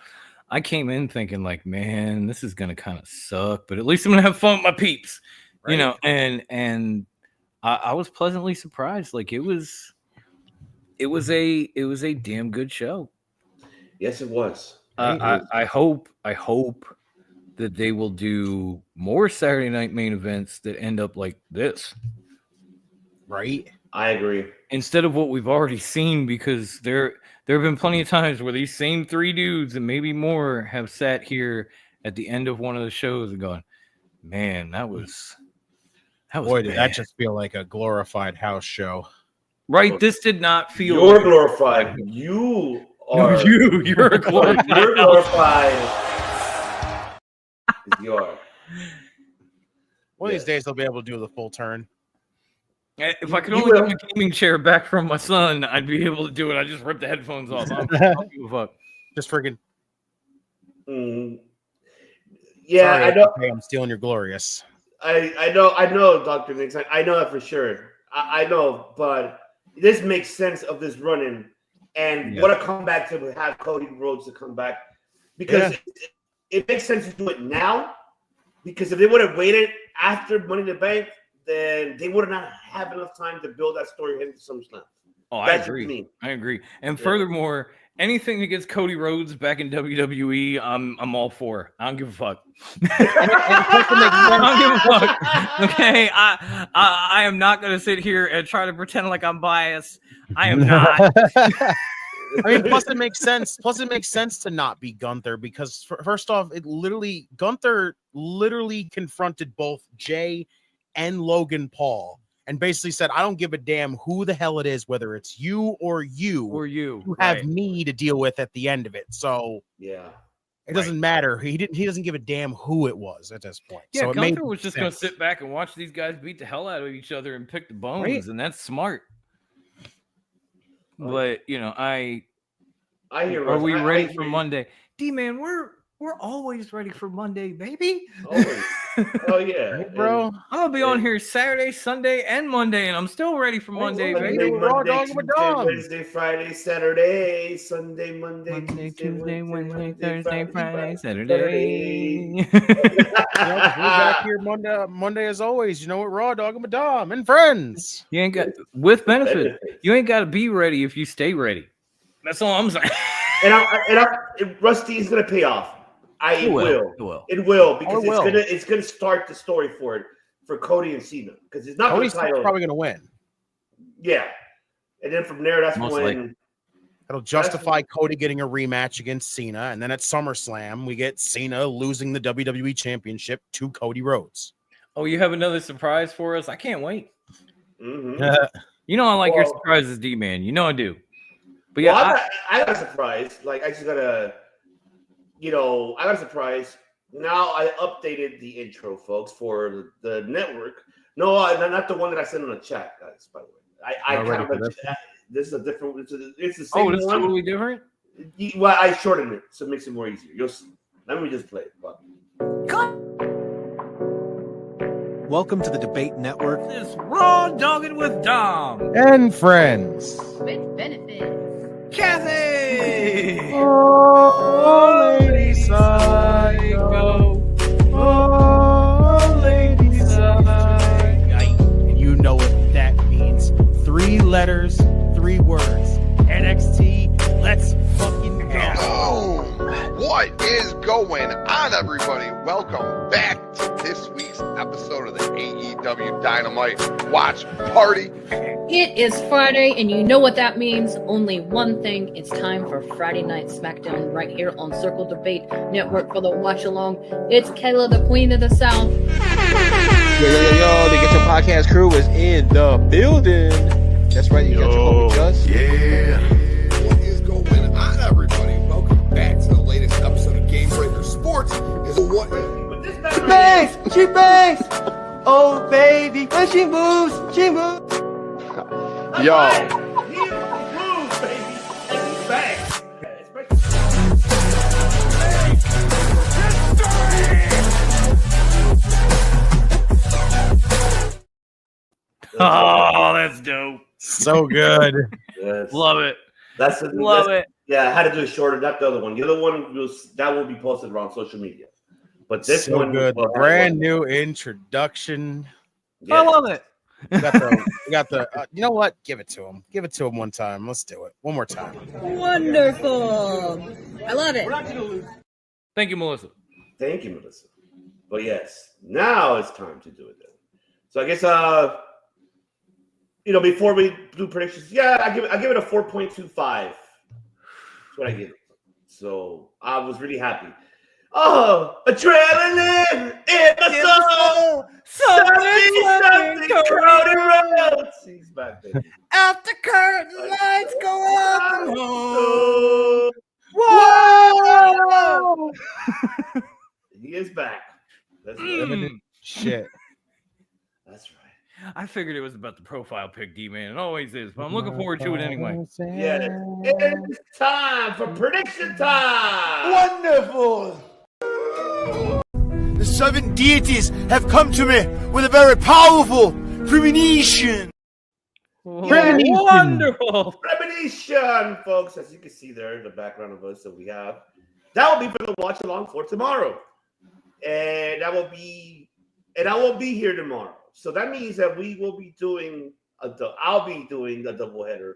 I came in thinking like, man, this is gonna kind of suck, but at least I'm gonna have fun with my peeps, right? You know. And I was pleasantly surprised. Like it was a damn good show. Yes, it was. I hope that they will do more Saturday night main events that end up like this. Right? I agree. Instead of what we've already seen, because there have been plenty of times where these same three dudes and maybe more have sat here at the end of one of the shows and gone, man, that was boy, did bad. that just feel like a glorified house show. Right? This did not feel You're glorified. You are you're glorified. You're glorified. You are. One of these days they'll be able to do the full turn. If I could only get my gaming chair back from my son, I'd be able to do it. I just ripped the headphones off. I don't give a fuck. Just friggin'. Yeah, sorry, I know. I'm stealing your glorious. I know, Dr. Nix. I know that for sure. I know, but this makes sense of this running. And what a comeback to have Cody Rhodes to come back. Because it makes sense to do it now. Because if they would have waited after Money in the Bank, then they would not have enough time to build that story into SummerSlam. Oh, I agree. I agree. And furthermore, anything that gets Cody Rhodes back in WWE, I'm all for. I don't give a fuck. I don't give a fuck. Okay, I am not going to sit here and try to pretend like I'm biased. I am not. I mean, plus it makes sense. Plus it makes sense to not be Gunther because first off, Gunther literally confronted both Jay and Logan Paul and basically said, I don't give a damn who the hell it is, whether it's you or you have me to deal with at the end of it. So yeah, it doesn't matter. He doesn't give a damn who it was at this point. Yeah, so Gunther was just going to sit back and watch these guys beat the hell out of each other and pick the bones, and that's smart. But you know, I hear. Are we ready for Monday? D-Man, we're always ready for Monday, baby. Always. Oh yeah, hey, bro. I'm gonna be on here Saturday, Sunday, and Monday, and I'm still ready for Monday, baby. Monday, Tuesday, Wednesday, Friday, Saturday, Sunday, Monday, Tuesday, Wednesday, Thursday, Friday, Saturday. We're back here Monday as always. You know what, Raw Dog and Madame and friends. You ain't got with benefit. You ain't got to be ready if you stay ready. That's all I'm saying. And Rusty is gonna pay off. It will because it's gonna start the story for Cody and Cena because it's not Cody's the title. probably gonna win. Yeah, and then from there, that's Most when likely. It'll justify Cody getting a rematch against Cena, and then at SummerSlam we get Cena losing the WWE Championship to Cody Rhodes. Oh, you have another surprise for us? I can't wait. Mm-hmm. You know I like your surprises, D-Man. You know I do. But yeah, I got a surprise. Like I just gotta, I got a surprise. Now I updated the intro, folks, for the network. No, not the one that I sent in the chat, guys. By the way, I kind of this is a different. It's the same one. It's totally different. Well, I shortened it, so it makes it more easier. You'll see. Let me just play it. Welcome to the Debate Network. This Raw Dogging with Dom And friends. With benefits. Kathy. Oh, lady psycho. Oh, lady psycho. And you know what that means. 3 letters, 3 words. NXT, let's fucking go. Oh, what is going on, everybody? Welcome back to this week's episode of the AEW Dynamite Watch Party. It is Friday, and you know what that means. Only one thing. It's time for Friday Night SmackDown right here on Circle Debate Network for the watch along. It's Kayla, the Queen of the South. Yo, the Get Your Podcast crew is in the building. That's right, you got your homie Just. Yeah. What is going on, everybody? Welcome back to the latest episode of Game Breaker Sports. She bangs! Oh, baby, when she moves, she moves. Yo. He moves, baby, and he's back. Oh, that's dope. So good. Yes. Love it. Love it. Yeah, I had to do it shorter, not the other one. The other one will be posted around social media. But this so one, good. Brand new introduction. Yeah. I love it. We got the you know what? Give it to him. Give it to him one time. Let's do it. One more time. Wonderful. I love it. Thank you, Melissa. Thank you, Melissa. But yes, now it's time to do it then. So I guess before we do predictions, I give it a 4.25. That's what I give it. So I was really happy. Oh, adrenaline in the soul. Something Cody Rhodes. He's back, baby. Out the curtain, lights go up and home. Whoa! He is back. That's right. Shit. That's right. I figured it was about the profile pic, D-Man. It always is, but I'm looking forward to it anyway. Yes. It's time for prediction time. Wonderful! The 7 deities have come to me with a very powerful premonition. Wonderful. Premonition, folks. As you can see there in the background of us that we have, that will be for the watch along for tomorrow. And I will be here tomorrow. So that means that we will be doing I'll be doing a doubleheader.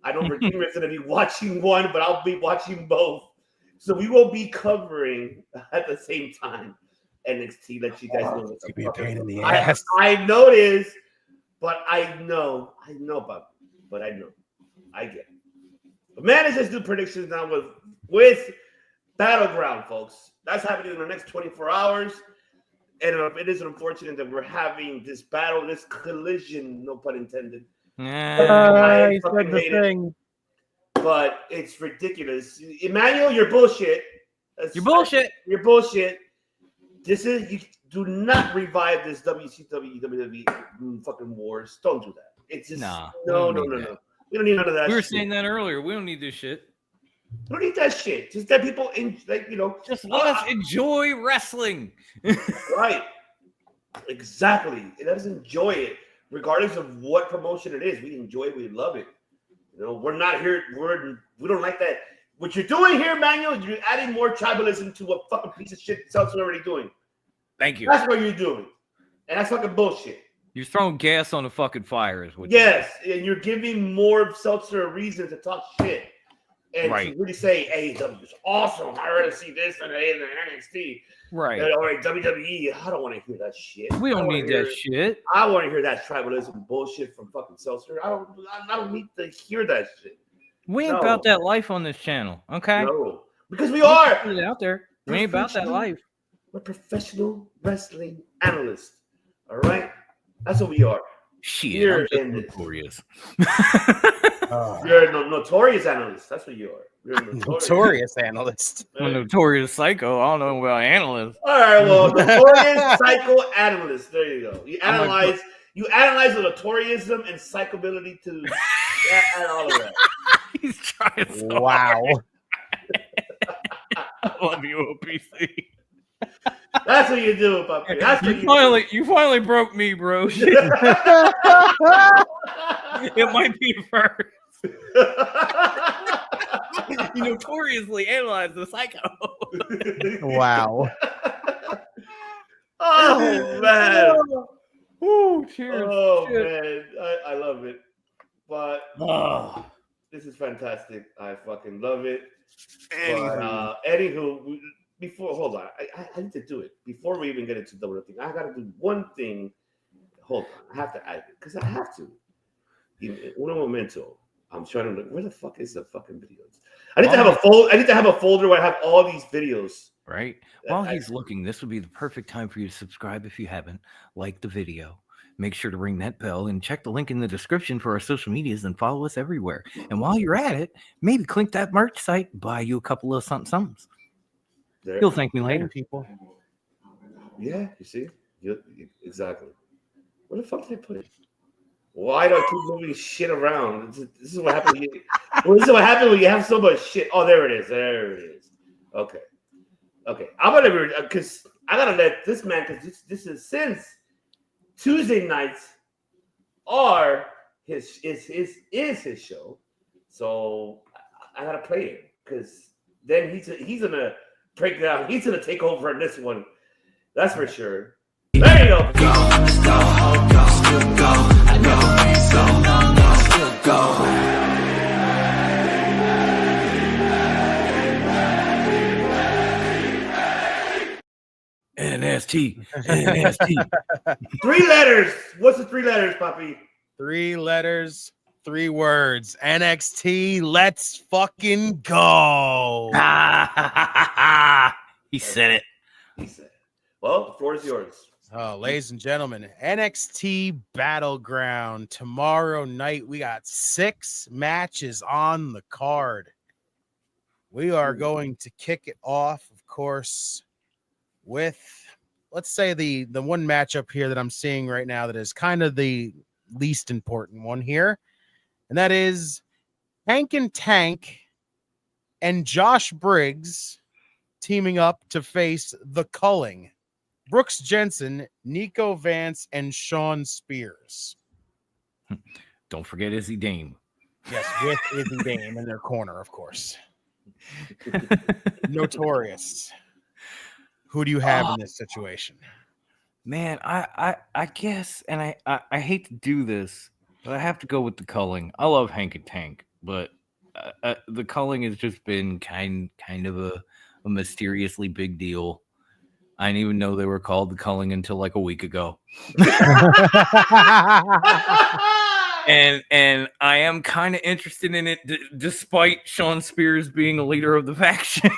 I know Redeemer is going to be watching one, but I'll be watching both. So we will be covering at the same time NXT. Let you guys know. It's gonna be a pain in the ass. I know it is, but I know about it. But I get it. But man, let's just do predictions now with Battleground, folks. That's happening in the next 24 hours. And it is unfortunate that we're having this battle, this collision, no pun intended. I fucking hate it. But it's ridiculous. Emmanuel, you're bullshit. You're bullshit. You're bullshit. You do not revive this WCW, WWE fucking wars. Don't do that. It's just no. We don't need none of that. We were saying that earlier. We don't need this shit. We don't need that shit. Just that people just let us enjoy wrestling. Right. Exactly. Let us enjoy it, regardless of what promotion it is. We enjoy it. We love it. We're not here. We don't like that. What you're doing here, Manuel, you're adding more tribalism to a fucking piece of shit Seltzer already doing. Thank you. That's what you're doing. And that's fucking bullshit. You're throwing gas on the fucking fire, is what Yes, and you're giving more Seltzer a reason to talk shit. And Right. to really say AEW is awesome. I'd rather see this than NXT. Right. Or WWE. I don't want to hear that shit. We don't need that shit. I want to hear that tribalism bullshit from fucking Seltzer. I don't need to hear that shit. We ain't about that life on this channel, okay? No. Because we are. Put it out there. We ain't about that life. We're professional wrestling analysts. All right? That's what we are. Shit, You're I'm just in this. notorious. You're a notorious analyst. That's what you are. You're a Notorious analyst. I'm a notorious psycho. I don't know about analyst. All right, well, notorious psychoanalyst. There you go. You analyze the notoriousism and psychability to add all of that. He's trying so Wow. hard. I love you, OPC. That's what you do, puppy. That's what You finally broke me, bro. It might be first. You notoriously analyze the psycho. Wow. Oh man. Ooh, cheers. Oh Shit. man. I love it. But this is fantastic. I fucking love it. But anywho, hold on. I need to do it. Before we even get into the other thing, I gotta do one thing. Hold on. I have to add it. Because I have to. Uno momento. I'm trying to look. Where the fuck is the fucking videos? I need to have a folder where I have all these videos. Right. While he's looking, this would be the perfect time for you to subscribe if you haven't. Like the video. Make sure to ring that bell and check the link in the description for our social medias and follow us everywhere. And while you're at it, maybe click that merch site, buy you a couple of somethings. You'll thank me later, people. Yeah, you see? Exactly. Where the fuck did I put it? Why do I keep moving shit around? This is what happens. This is what happens when you have so much shit. Oh, there it is. There it is. Okay. I'm gonna because I gotta let this man because this is since Tuesday nights are his show, so I gotta play it because then he's gonna break down. He's gonna take over on this one. That's for sure. There you go. Go. NST. 3 letters. What's the 3 letters, Poppy? 3 letters, 3 words. NXT, let's fucking go. He said it. Well, the floor is yours. Oh, ladies and gentlemen, NXT Battleground. Tomorrow night, we got 6 matches on the card. We are going to kick it off, of course, with, let's say, the one matchup here that I'm seeing right now that is kind of the least important one here. And that is Hank and Tank and Josh Briggs teaming up to face The Culling. Brooks Jensen, Nico Vance, and Sean Spears. Don't forget Izzy Dame. Yes, with Izzy Dame in their corner, of course. Notorious. Who do you have in this situation? Man, I guess, and I hate to do this, but I have to go with The Culling. I love Hank and Tank, but The Culling has just been kind of a mysteriously big deal. I didn't even know they were called The Culling until like a week ago. And I am kind of interested in it, despite Sean Spears being a leader of the faction.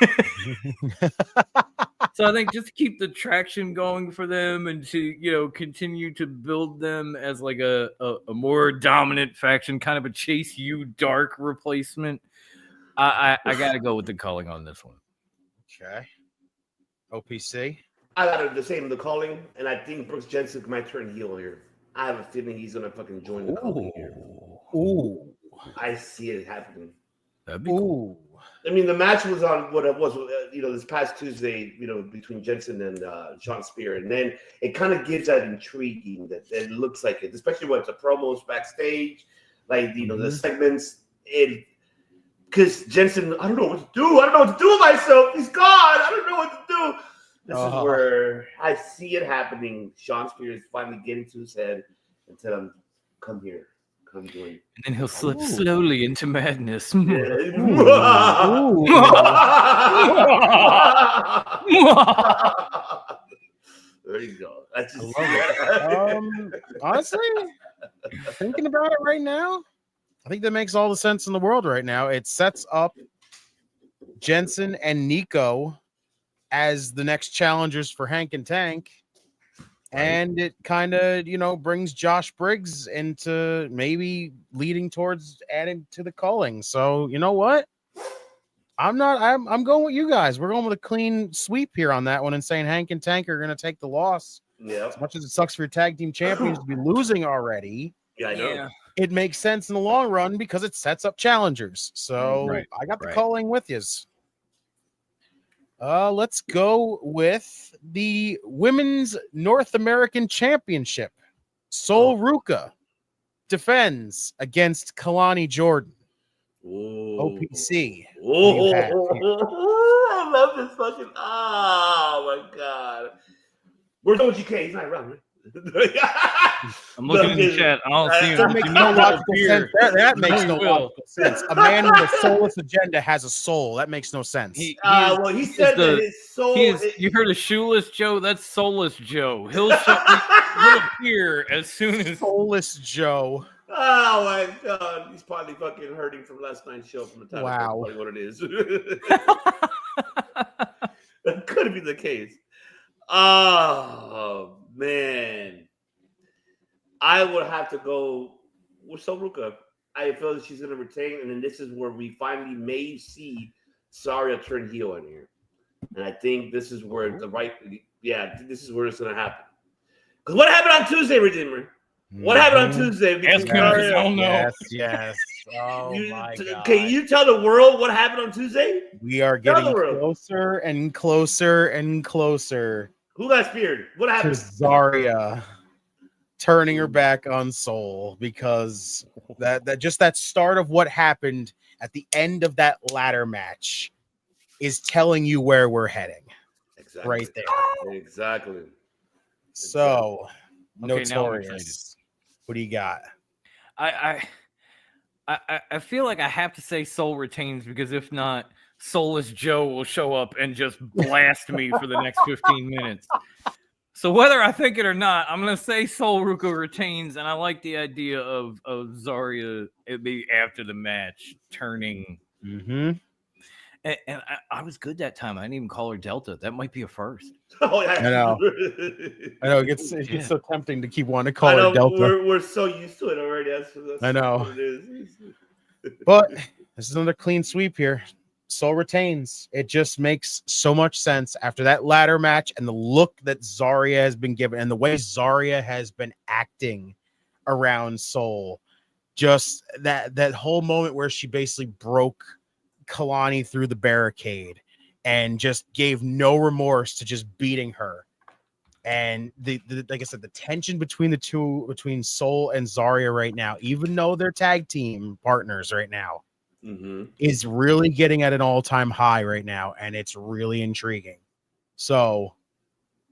So I think just to keep the traction going for them and to, continue to build them as like a more dominant faction, kind of a Chase U Dark replacement. I got to go with The Culling on this one. Okay. OPC. I got the same, The Culling, and I think Brooks Jensen might turn heel here. I have a feeling he's gonna fucking join The Culling here. Ooh. I see it happening. That'd be cool. I mean, the match was on what it was, this past Tuesday, between Jensen and Sean Spear, and then it kind of gives that intriguing that it looks like it, especially when it's a promos backstage, like the segments. Because Jensen, I don't know what to do. I don't know what to do with myself. He's gone. I don't know what to do. This is where I see it happening. Sean Spears finally getting to his head and tell him, "Come here, I'm doing. And then he'll slip slowly into madness. Yeah. There you go. That's just Honestly, thinking about it right now, I think that makes all the sense in the world right now. It sets up Jensen and Nico as the next challengers for Hank and Tank. And it kind of, brings Josh Briggs into maybe leading towards adding to the culling. So, you know what? I'm going with you guys. We're going with a clean sweep here on that one and saying Hank and Tank are going to take the loss. Yeah. As much as it sucks for your tag team champions to be losing already. Yeah, I know. Yeah. It makes sense in the long run because it sets up challengers. So I got the calling with yous. Let's go with the Women's North American Championship. Sol Ruka defends against Kalani Jordan. OPC. I love this fucking. Oh my god. Where's OGK? He's not around, right? I'm looking in the chat. I don't see him. That makes no logical sense. That makes no logical sense. A man with a soulless agenda has a soul. That makes no sense. He said that his soul. You heard of Shoeless Joe? That's Soulless Joe. He'll appear as soon as Soulless Joe. Oh my god, he's probably fucking hurting from last night's show from the time. Wow, that's what it is. That could be the case. Oh man, I would have to go with Soruka. I feel that she's going to retain, and then this is where we finally may see Zarya turn heel in here, and I think this is where this is where it's going to happen. Because what happened on Tuesday, Redeemer? What happened on Tuesday? Ask him, I don't know. Yes. Oh my god! Can you tell the world what happened on Tuesday? We are getting closer and closer and closer. Who got speared? What happened? To Zarya turning her back on Soul, because that start of what happened at the end of that ladder match is telling you where we're heading. Exactly. Right there. Exactly. So, Okay, Notorious. What do you got? I feel like I have to say Soul retains, because if not, Soulless Joe will show up and just blast me for the next 15 minutes. So whether I think it or not, I'm going to say Sol Ruka retains, and I like the idea of Zarya maybe after the match turning. Mm-hmm. And I was good that time. I didn't even call her Delta. That might be a first. Oh, yeah. I know. It gets so tempting to keep wanting to call her Delta. We're so used to it already. That's I know. what it is. But this is another clean sweep here. Soul retains. It just makes so much sense after that ladder match and the look that Zarya has been given and the way Zarya has been acting around Soul. Just that whole moment where she basically broke Kalani through the barricade and just gave no remorse to just beating her. And the like I said, the tension between the two, between Soul and Zarya right now, even though they're tag team partners right now, is really getting at an all-time high right now, and it's really intriguing. So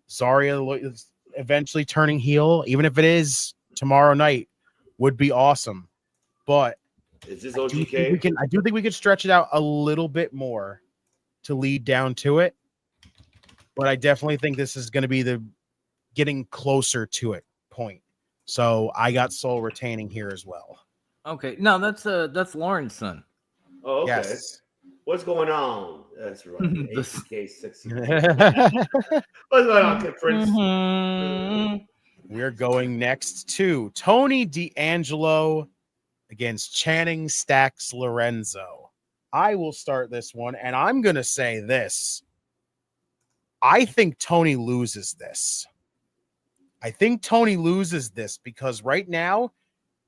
Zarya is eventually turning heel, even if it is tomorrow night, would be awesome. But is this OGK? I do think we could stretch it out a little bit more to lead down to it. But I definitely think this is going to be the getting closer to it point. So I got Soul retaining here as well. Okay, no, that's Lauren's son. Oh, okay. Yes. What's going on? That's right. ACK 60. What's going on, Kid Prince? We're going next to Tony D'Angelo against Channing Stacks Lorenzo. I will start this one, and I'm going to say this. I think Tony loses this. Because right now,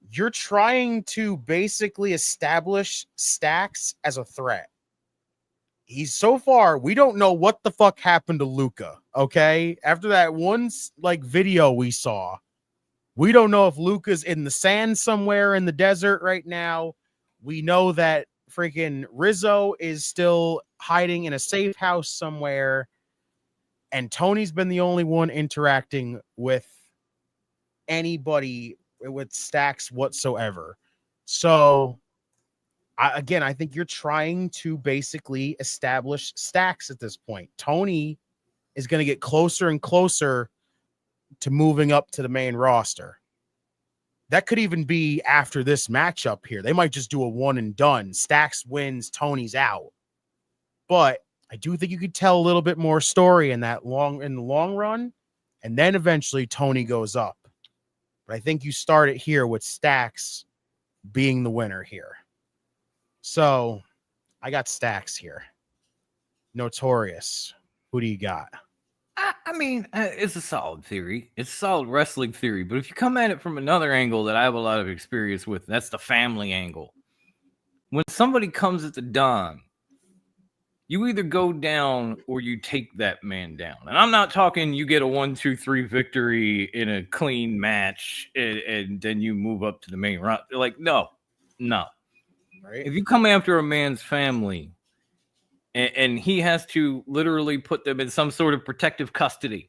you're trying to basically establish Stacks as a threat. So far, we don't know what the fuck happened to Luca, okay? After that one video we saw, we don't know if Luca's in the sand somewhere in the desert right now. We know that freaking Rizzo is still hiding in a safe house somewhere. And Tony's been the only one interacting with anybody with Stacks whatsoever. So, I think you're trying to basically establish stacks at this point. Tony is going to get closer and closer to moving up to the main roster. That could even be after this matchup here. They might just do a one and done. Stacks wins, Tony's out. But I do think you could tell a little bit more story in the long run, and then eventually Tony goes up. But I think you start it here with Stacks being the winner here. So I got Stacks here. Notorious. Who do you got? I mean, it's a solid theory. It's a solid wrestling theory. But if you come at it from another angle that I have a lot of experience with, that's the family angle. When somebody comes at the Don, you either go down or you take that man down. And I'm not talking you get a 1-2-3 victory in a clean match and then you move up to the main roster. Like, no. Right? If you come after a man's family and he has to literally put them in some sort of protective custody,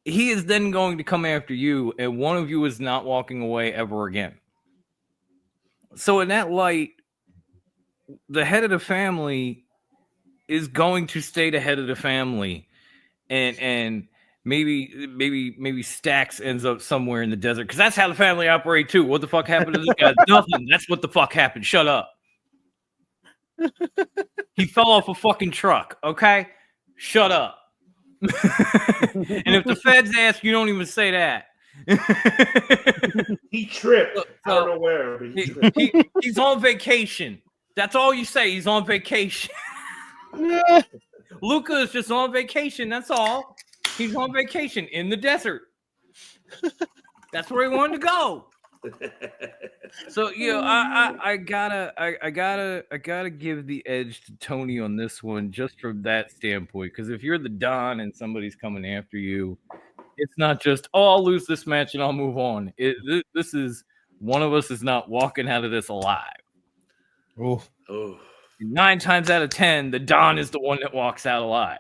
he is then going to come after you, and one of you is not walking away ever again. So in that light, the head of the family is going to stay the head of the family, and maybe Stacks ends up somewhere in the desert, because that's how the family operate too. What the fuck happened to this guy? Nothing. That's what the fuck happened. Shut up. He fell off a fucking truck. Okay, shut up. And if the feds ask, you don't even say that. He tripped. I don't know where, but he tripped. He's on vacation. That's all you say. He's on vacation. Luca is just on vacation. That's all. He's on vacation in the desert. That's where he wanted to go. So I gotta give the edge to Tony on this one, just from that standpoint. Because if you're the Don and somebody's coming after you, it's not just, oh, I'll lose this match and I'll move on. This is, one of us is not walking out of this alive. Oh. 9 times out of 10, the Don is the one that walks out alive.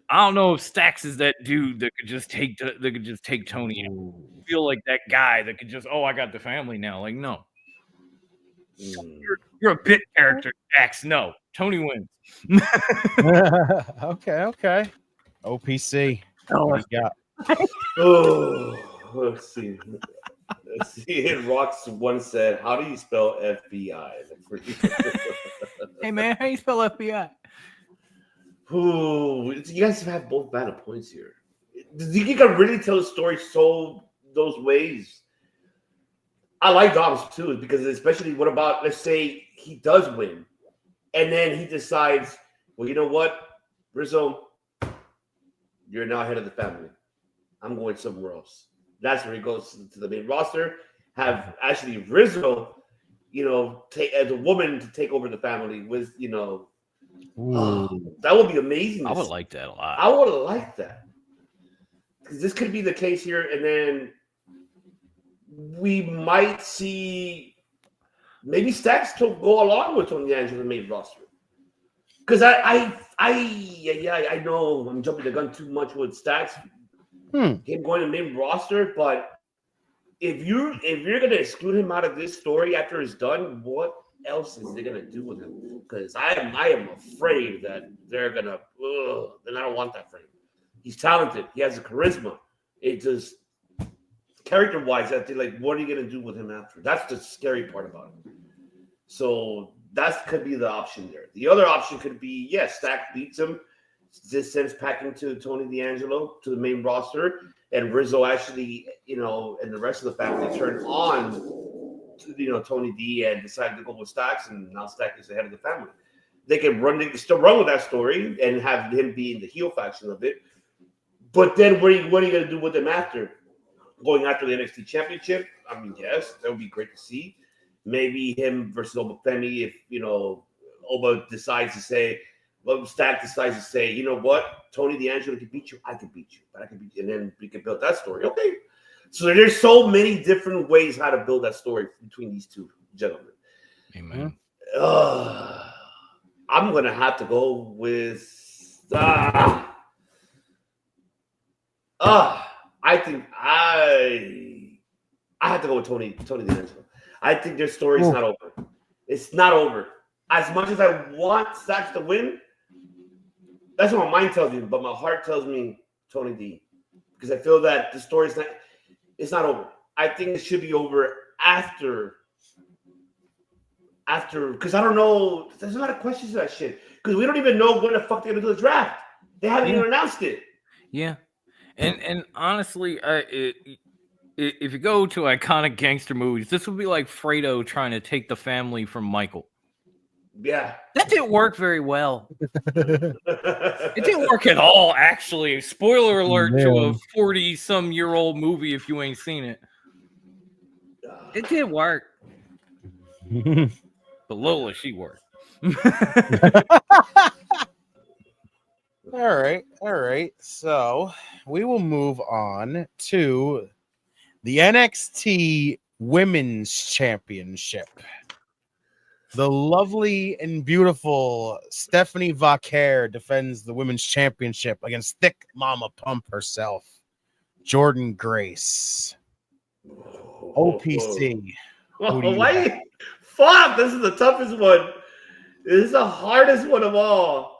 I don't know if Stacks is that dude that could just take Tony and feel like that guy that could just, oh, I got the family now. Like, no. You're a bit character, Stacks. No. Tony wins. Okay. OPC. What you got? Let's see. Rocks once said, how do you spell FBI? Hey, man, how do you spell FBI? Ooh, you guys have both valid points here. You can really tell a story those ways. I like Dom's too, because especially what about, let's say he does win, and then he decides, well, you know what, Rizzo, you're now head of the family. I'm going somewhere else. That's where he goes to the main roster. Have actually Rizzo, take as a woman to take over the family with, that would be amazing. I would like that a lot. I would have liked that, because this could be the case here, and then we might see maybe Stacks to go along with Tony D'Angelo main roster. Because I know I'm jumping the gun too much with Stacks. Him going to main roster, but if you're gonna exclude him out of this story after it's done, what else is they gonna do with him? Because I am afraid that they're gonna, and I don't want that for him. He's talented. He has a charisma. It just character-wise, I feel like, what are you gonna do with him after? That's the scary part about him. So that could be the option there. The other option could be, yes, Stack beats him. This sends packing to Tony D'Angelo to the main roster, and Rizzo actually, and the rest of the family turn on to, Tony D and decide to go with Stacks, and now Stack is the head of the family. They can still run with that story and have him be in the heel faction of it. But then what are you going to do with him after? Going after the NXT Championship? I mean, yes, that would be great to see. Maybe him versus Oba Femi if, Oba decides to say, Stack decides to say, you know what, Tony D'Angelo can beat you, I can beat you, but I can beat you, and then we can build that story. Okay. So there's so many different ways how to build that story between these two gentlemen. Amen. I'm going to have to go with I think I have to go with Tony D'Angelo. I think their story's not over. It's not over. As much as I want Sachs to win, that's what my mind tells me, but my heart tells me Tony D. Because I feel that the story's not over. I think it should be over after, because I don't know. There's a lot of questions to that shit. Because we don't even know when the fuck they're gonna do the draft. They haven't even announced it. Yeah, and honestly, if you go to iconic gangster movies, this would be like Fredo trying to take the family from Michael. Yeah, that didn't work very well. It didn't work at all, actually. Spoiler alert to a 40-some-year-old movie if you ain't seen it. It did work. But Lola, she worked. All right. So we will move on to the NXT Women's Championship. The lovely and beautiful Stephanie Vaquer defends the Women's Championship against Thick Mama Pump herself, Jordan Grace. OPC. Why? Fuck, this is the toughest one. This is the hardest one of all.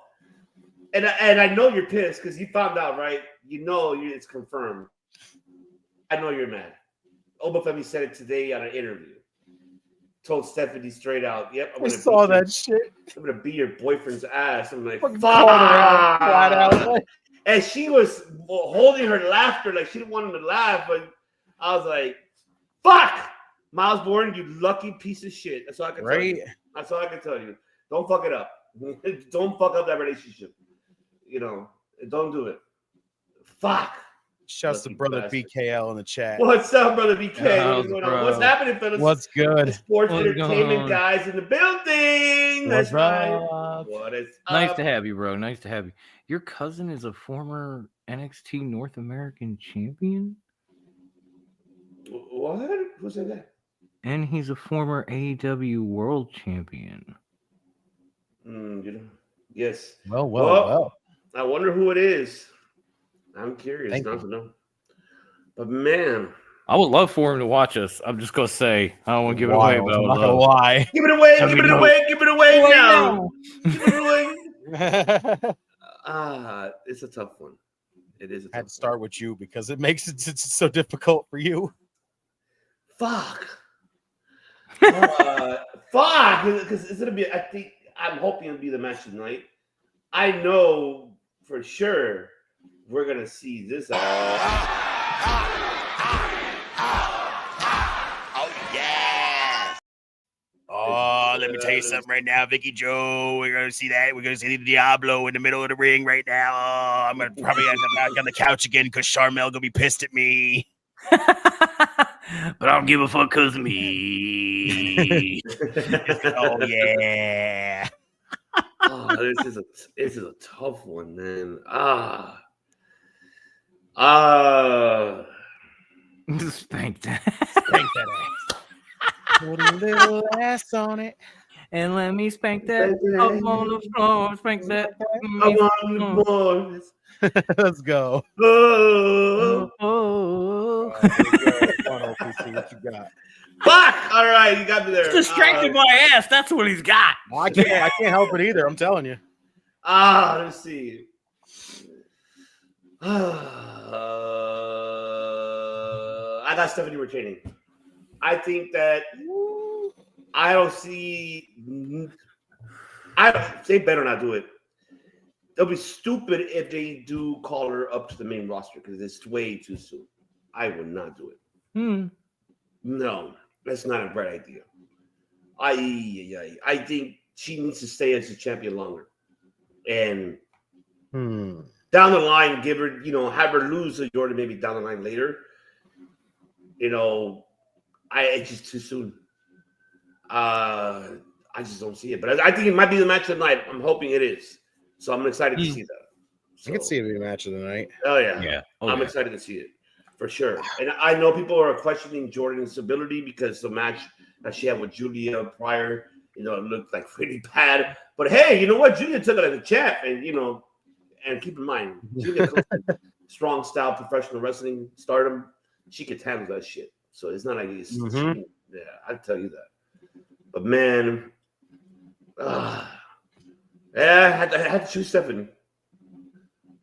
And I know you're pissed because you found out, right? You know it's confirmed. I know you're mad. Obafemi said it today on an interview. Told Stephanie straight out, "Yep, I saw that shit. I'm gonna beat your boyfriend's ass." I'm like, "Fuck!" Flat out. And she was holding her laughter like she didn't want him to laugh, but I was like, "Fuck, Miles Bourne, you lucky piece of shit." That's all I can tell you. That's all I can tell you. Don't fuck it up. Don't fuck up that relationship. You know, don't do it. Fuck. Shouts to brother bastard. BKL in the chat. What's up, brother BK? What's going on? What's happening, fellas? What's good? The sports entertainment guys in the building. That's right. What is up? Nice to have you, bro. Nice to have you. Your cousin is a former NXT North American champion? What? Who said that? And he's a former AEW World Champion. Yes. Well. I wonder who it is. I'm curious not to know. But man, I would love for him to watch us. I'm just gonna say I don't want to give it away, but I'm not gonna lie. Give it away now. Give it away. It's a tough one. It is. I had to start with you because it makes it so difficult for you. Fuck. Because it's gonna be. I'm hoping it'll be the match tonight. I know for sure. We're gonna see this. Oh yeah! Oh, let me tell you something right now, Vicky Joe. We're gonna see that. We're gonna see the Diablo in the middle of the ring right now. Oh, I'm gonna probably end up back on the couch again because Charmel gonna be pissed at me. But I don't give a fuck because of me. Oh yeah. This is a tough one, man. Spank that ass. Put a little ass on it. And let me spank that up on the floor. Spank that up on the floor. Let's go. What you got? Fuck! All right, you got me there. Distracted by ass. That's what he's got. I can't help it either. I'm telling you. Let's see. I got Stephanie retaining. I think that I don't see. They better not do it. They'll be stupid if they do call her up to the main roster because it's way too soon. I would not do it. No, that's not a great idea. I think she needs to stay as a champion longer, and down the line, give her, have her lose to Jordan maybe down the line later. It's just too soon. I just don't see it, but I think it might be the match of the night. I'm hoping it is, so I'm excited to see that. I can see it be the match of the night. Oh yeah, I'm excited to see it for sure. And I know people are questioning Jordan's ability because the match that she had with Julia prior, it looked like pretty bad. But hey, you know what? Julia took it as a champ, and and keep in mind, Julia comes from strong style professional wrestling stardom. She could handle that shit. So it's not like he's Mhm. yeah, I'll tell you that. But man, yeah, I had to choose Stephanie.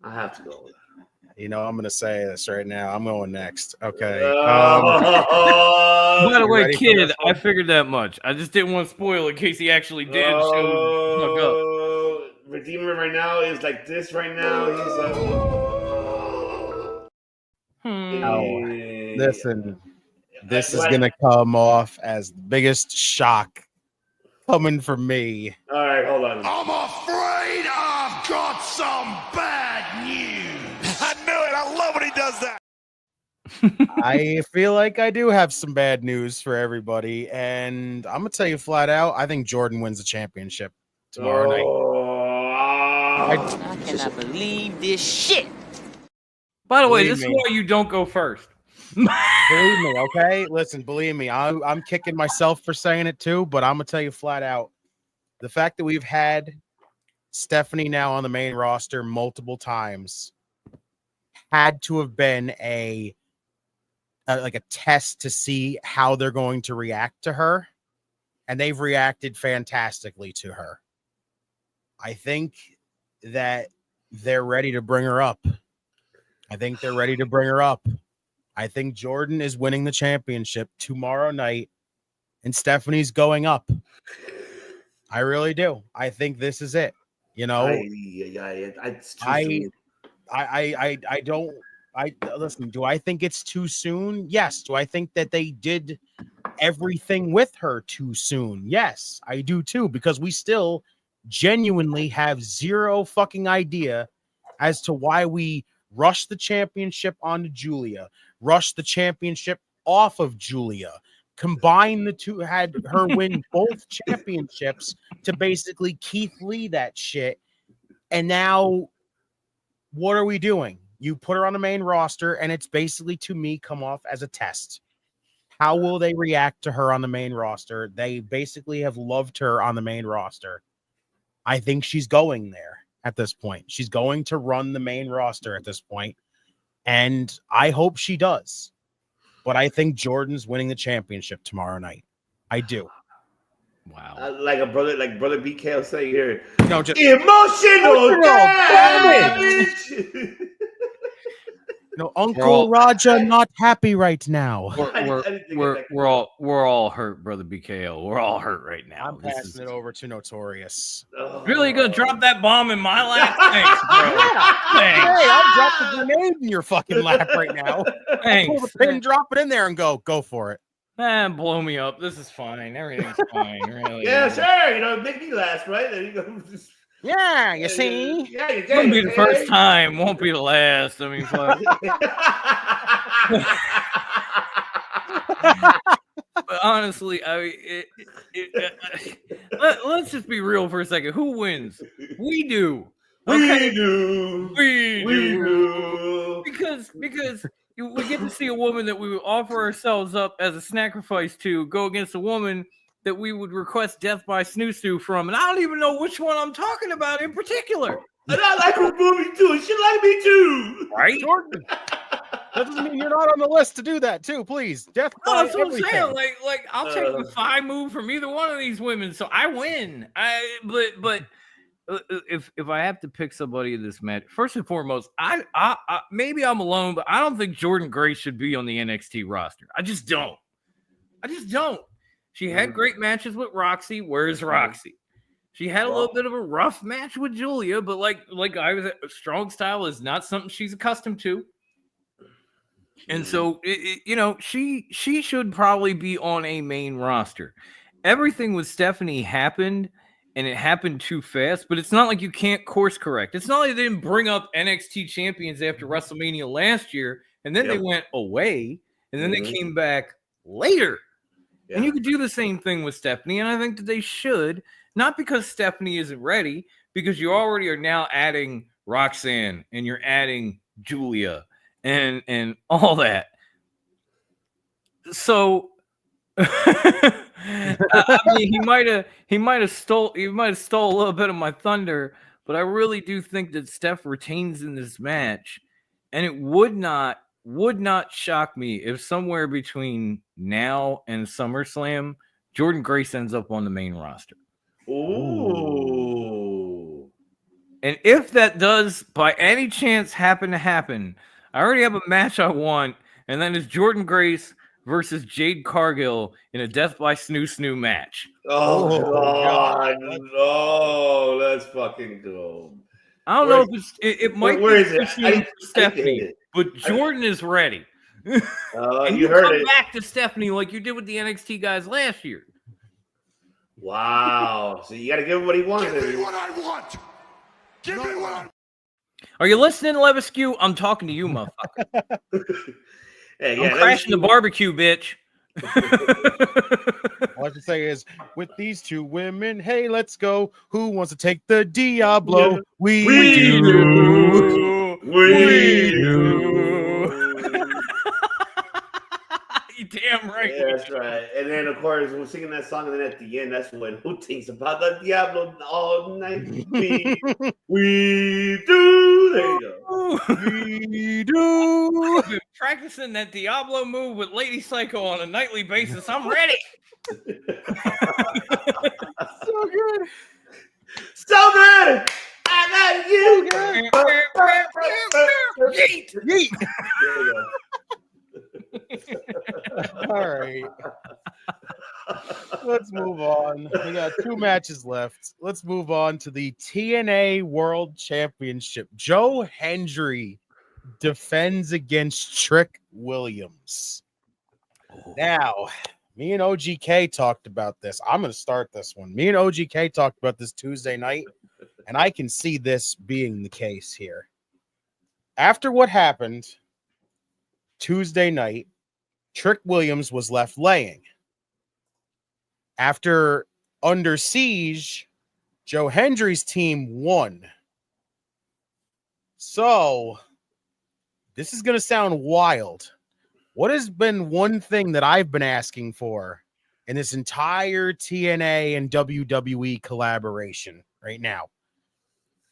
I have to go with that. You know, I'm gonna say this right now. I'm going next. Okay. By the You way, ready for kid, this I one? figured that much. I just didn't want to spoil in case he actually did show fuck up. Redeemer right now is like this right now. He's like, Oh, listen, this is What? gonna come off as the biggest shock coming from me. All right, hold on. I'm afraid I've got some bad news. I knew it. I love when he does that. I feel like I do have some bad news for everybody, and I'm gonna tell you flat out, I think Jordan wins the championship tomorrow night. I cannot believe this shit. By the way, Believe this is me. why you don't go first. Believe me, okay? Listen, believe me, I'm kicking myself for saying it too, but I'm gonna tell you flat out, the fact that we've had Stephanie now on the main roster multiple times had to have been a test to see how they're going to react to her, and they've reacted fantastically to her. I think that they're ready to bring her up. I think Jordan is winning the championship tomorrow night, and Stephanie's going up. I really do. I think this is it. You know, I listen. Do I think it's too soon? Yes. Do I think that they did everything with her too soon? Yes, I do too, because we still genuinely have zero fucking idea as to why we rushed the championship onto Julia, rushed the championship off of Julia, combined the two, had her win both championships to basically Keith Lee that shit. And now what are we doing? You put her on the main roster, and it's basically, to me, come off as a test. How will they react to her on the main roster? They basically have loved her on the main roster. I think she's going there at this point. She's going to run the main roster at this point, and I hope she does. But I think Jordan's winning the championship tomorrow night. I do. Wow. Like brother BK will say here. No, just emotional damage. No, Uncle Raja not happy right now. We're all hurt, brother BKO. We're all hurt right now. I'm passing it over to Notorious. Really gonna drop that bomb in my lap? Thanks, bro. Thanks. Hey, I'll drop the grenade in your fucking lap right now. Thanks. Pull the pin, drop it in there, and go for it. Blow me up. This is fine. Everything's fine. Really. Yeah, sure. You know, make me last, right? There you go. Yeah, you see? Yeah, you Won't be the first time. Won't be the last. I mean, fuck. But honestly, I mean, let's just be real for a second. Who wins? We do. Okay? We do. Because we get to see a woman that we would offer ourselves up as a sacrifice to go against a woman that we would request death by snoo from, and I don't even know which one I'm talking about in particular. And I like her movie too. She like me too, right? Jordan. That doesn't mean you're not on the list to do that too. Please, death. No, that's what I'm saying. Like I'll take the thigh move from either one of these women, so I win. But if I have to pick somebody in this match, first and foremost, I maybe I'm alone, but I don't think Jordan Grace should be on the NXT roster. I just don't. She had great matches with Roxy. Where's Roxy? She had a little bit of a rough match with Julia, but like I was, strong style is not something she's accustomed to. And so, she should probably be on a main roster. Everything with Stephanie happened, and it happened too fast, but it's not like you can't course correct. It's not like they didn't bring up NXT champions after WrestleMania last year, and then they went away, and then they came back later. Yeah. And you could do the same thing with Stephanie, and I think that they should, not because Stephanie isn't ready, because you already are now adding Roxanne, and you're adding Julia, and all that. So I mean, he might have stole a little bit of my thunder, but I really do think that Steph retains in this match, and it would not would not shock me if somewhere between now and SummerSlam, Jordan Grace ends up on the main roster. Ooh. And if that does by any chance happen to happen, I already have a match I want, and then it's Jordan Grace versus Jade Cargill in a Death by Snoo Snoo match. Oh, God. No, let's fucking go. I don't know if it might where be is it? too soon for Stephanie, but Jordan is ready. And you heard come it. back to Stephanie like you did with the NXT guys last year. Wow. So you got to give him what he wants. Give me what I want. Give me what I want. Are you listening, Levisque? I'm talking to you, motherfucker. Hey, I'm crashing the barbecue, bitch. All I have to say is, with these two women, hey, let's go. Who wants to take the Diablo? Yeah. We do. We do. You damn right. Yeah, that's right. And then, of course, we're singing that song, and then at the end, that's when who thinks about the Diablo all night? We do. There you go. We do. I've been practicing that Diablo move with Lady Psycho on a nightly basis. I'm ready. So good. So good. I got you. Yeet. Yeet. There you go. All right. Let's move on. We got 2 matches left. Let's move on to the TNA World Championship. Joe Hendry defends against Trick Williams. Now, me and OGK talked about this. I'm going to start this one. Me and OGK talked about this Tuesday night, and I can see this being the case here. After what happened Tuesday night, Trick Williams was left laying. After Under Siege, Joe Hendry's team won. So, this is going to sound wild. What has been one thing that I've been asking for in this entire TNA and WWE collaboration right now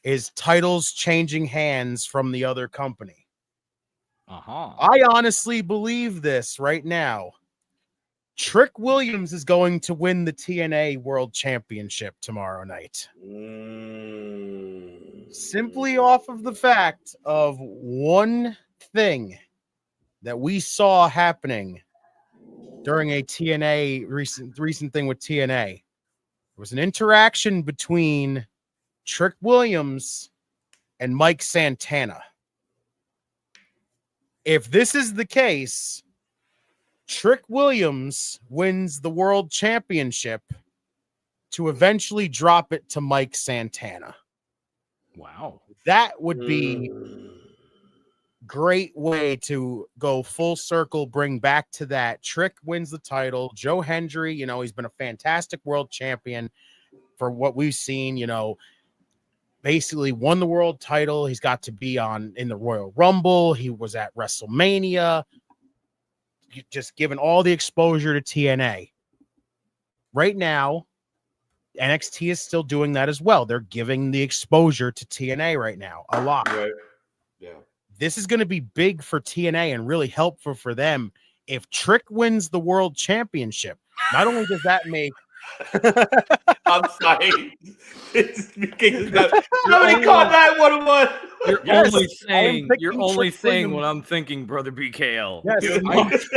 is titles changing hands from the other company. I honestly believe this right now. Trick Williams is going to win the TNA World Championship tomorrow night. Simply off of the fact of one thing that we saw happening during a TNA recent thing with TNA. There was an interaction between Trick Williams and Mike Santana. If this is the case, Trick Williams wins the World Championship to eventually drop it to Mike Santana. Wow. That would be great way to go full circle, bring back to that. Trick wins the title. Joe Hendry, he's been a fantastic world champion for what we've seen, basically won the world title. He's got to be in the Royal Rumble. He was at WrestleMania. Just given all the exposure to TNA. Right now, NXT is still doing that as well. They're giving the exposure to TNA right now a lot. Right. Yeah. This is going to be big for TNA and really helpful for them. If Trick wins the world championship, not only does that make I'm sorry. Nobody caught that 1-1. You're only saying what I'm thinking, brother BKL. Yes,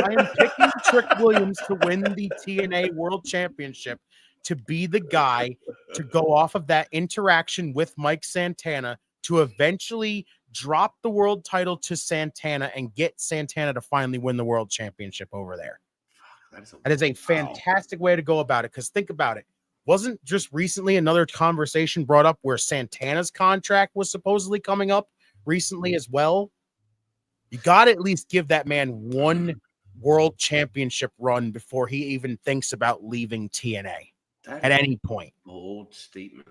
I am picking Trick Williams to win the TNA World Championship, to be the guy to go off of that interaction with Mike Santana to eventually drop the world title to Santana and get Santana to finally win the world championship over there. That is a fantastic way to go about it, because think about it. Wasn't just recently another conversation brought up where Santana's contract was supposedly coming up recently as well? You got to at least give that man one world championship run before he even thinks about leaving TNA at any point. Bold statement.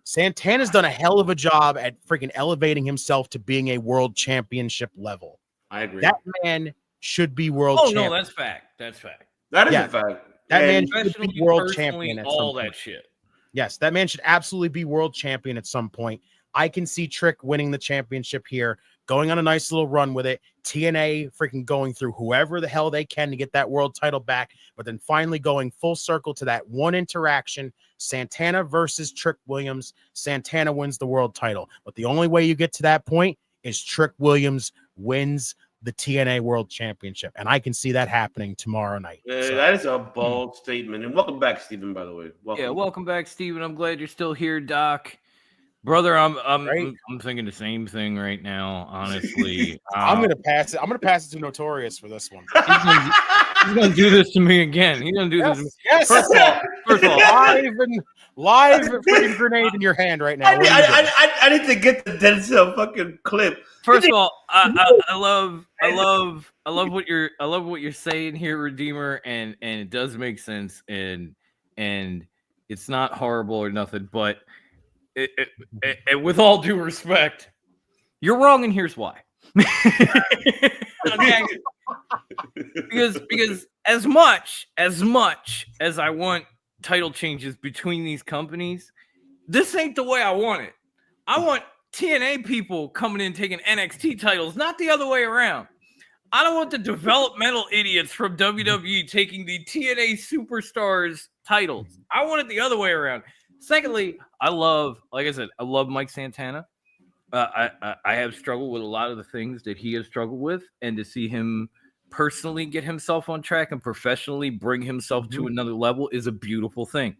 Santana's done a hell of a job at freaking elevating himself to being a world championship level. I agree. That man should be world champion. No, that's fact. That's fact. That is a fact. That man should be world champion at all some point. That shit. Yes, that man should absolutely be world champion at some point. I can see Trick winning the championship here, going on a nice little run with it. TNA freaking going through whoever the hell they can to get that world title back, but then finally going full circle to that one interaction, Santana versus Trick Williams. Santana wins the world title, but the only way you get to that point is Trick Williams wins the TNA World Championship, and I can see that happening tomorrow night. So. That is a bold statement, and welcome back, Stephen. By the way, welcome back, Stephen. I'm glad you're still here, Doc. Brother, I'm thinking the same thing right now. Honestly, I'm gonna pass it. I'm gonna pass it to Notorious for this one. He's gonna do this to me again. He's gonna do this. To me. Yes. First of all, live freaking grenade in your hand right now. I need to get the Denzel fucking clip. First of all, I love what you're saying here, Redeemer, and it does make sense, and it's not horrible or nothing, but it, with all due respect, you're wrong, and here's why. Okay. because as much as I want title changes between these companies, this ain't the way I want it. I want TNA people coming in taking NXT titles, not the other way around. I don't want the developmental idiots from WWE taking the TNA superstars titles. I want it the other way around. Secondly, like I said, I love Mike Santana. I have struggled with a lot of the things that he has struggled with, and to see him personally get himself on track and professionally bring himself to another level is a beautiful thing.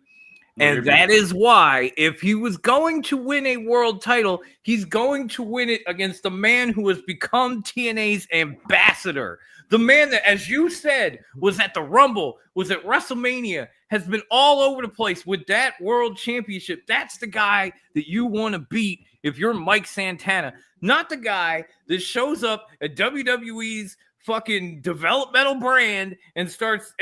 And that is why, if he was going to win a world title, he's going to win it against the man who has become TNA's ambassador. The man that, as you said, was at the Rumble, was at WrestleMania, has been all over the place with that world championship. That's the guy that you want to beat if you're Mike Santana, not the guy that shows up at WWE's fucking developmental brand and starts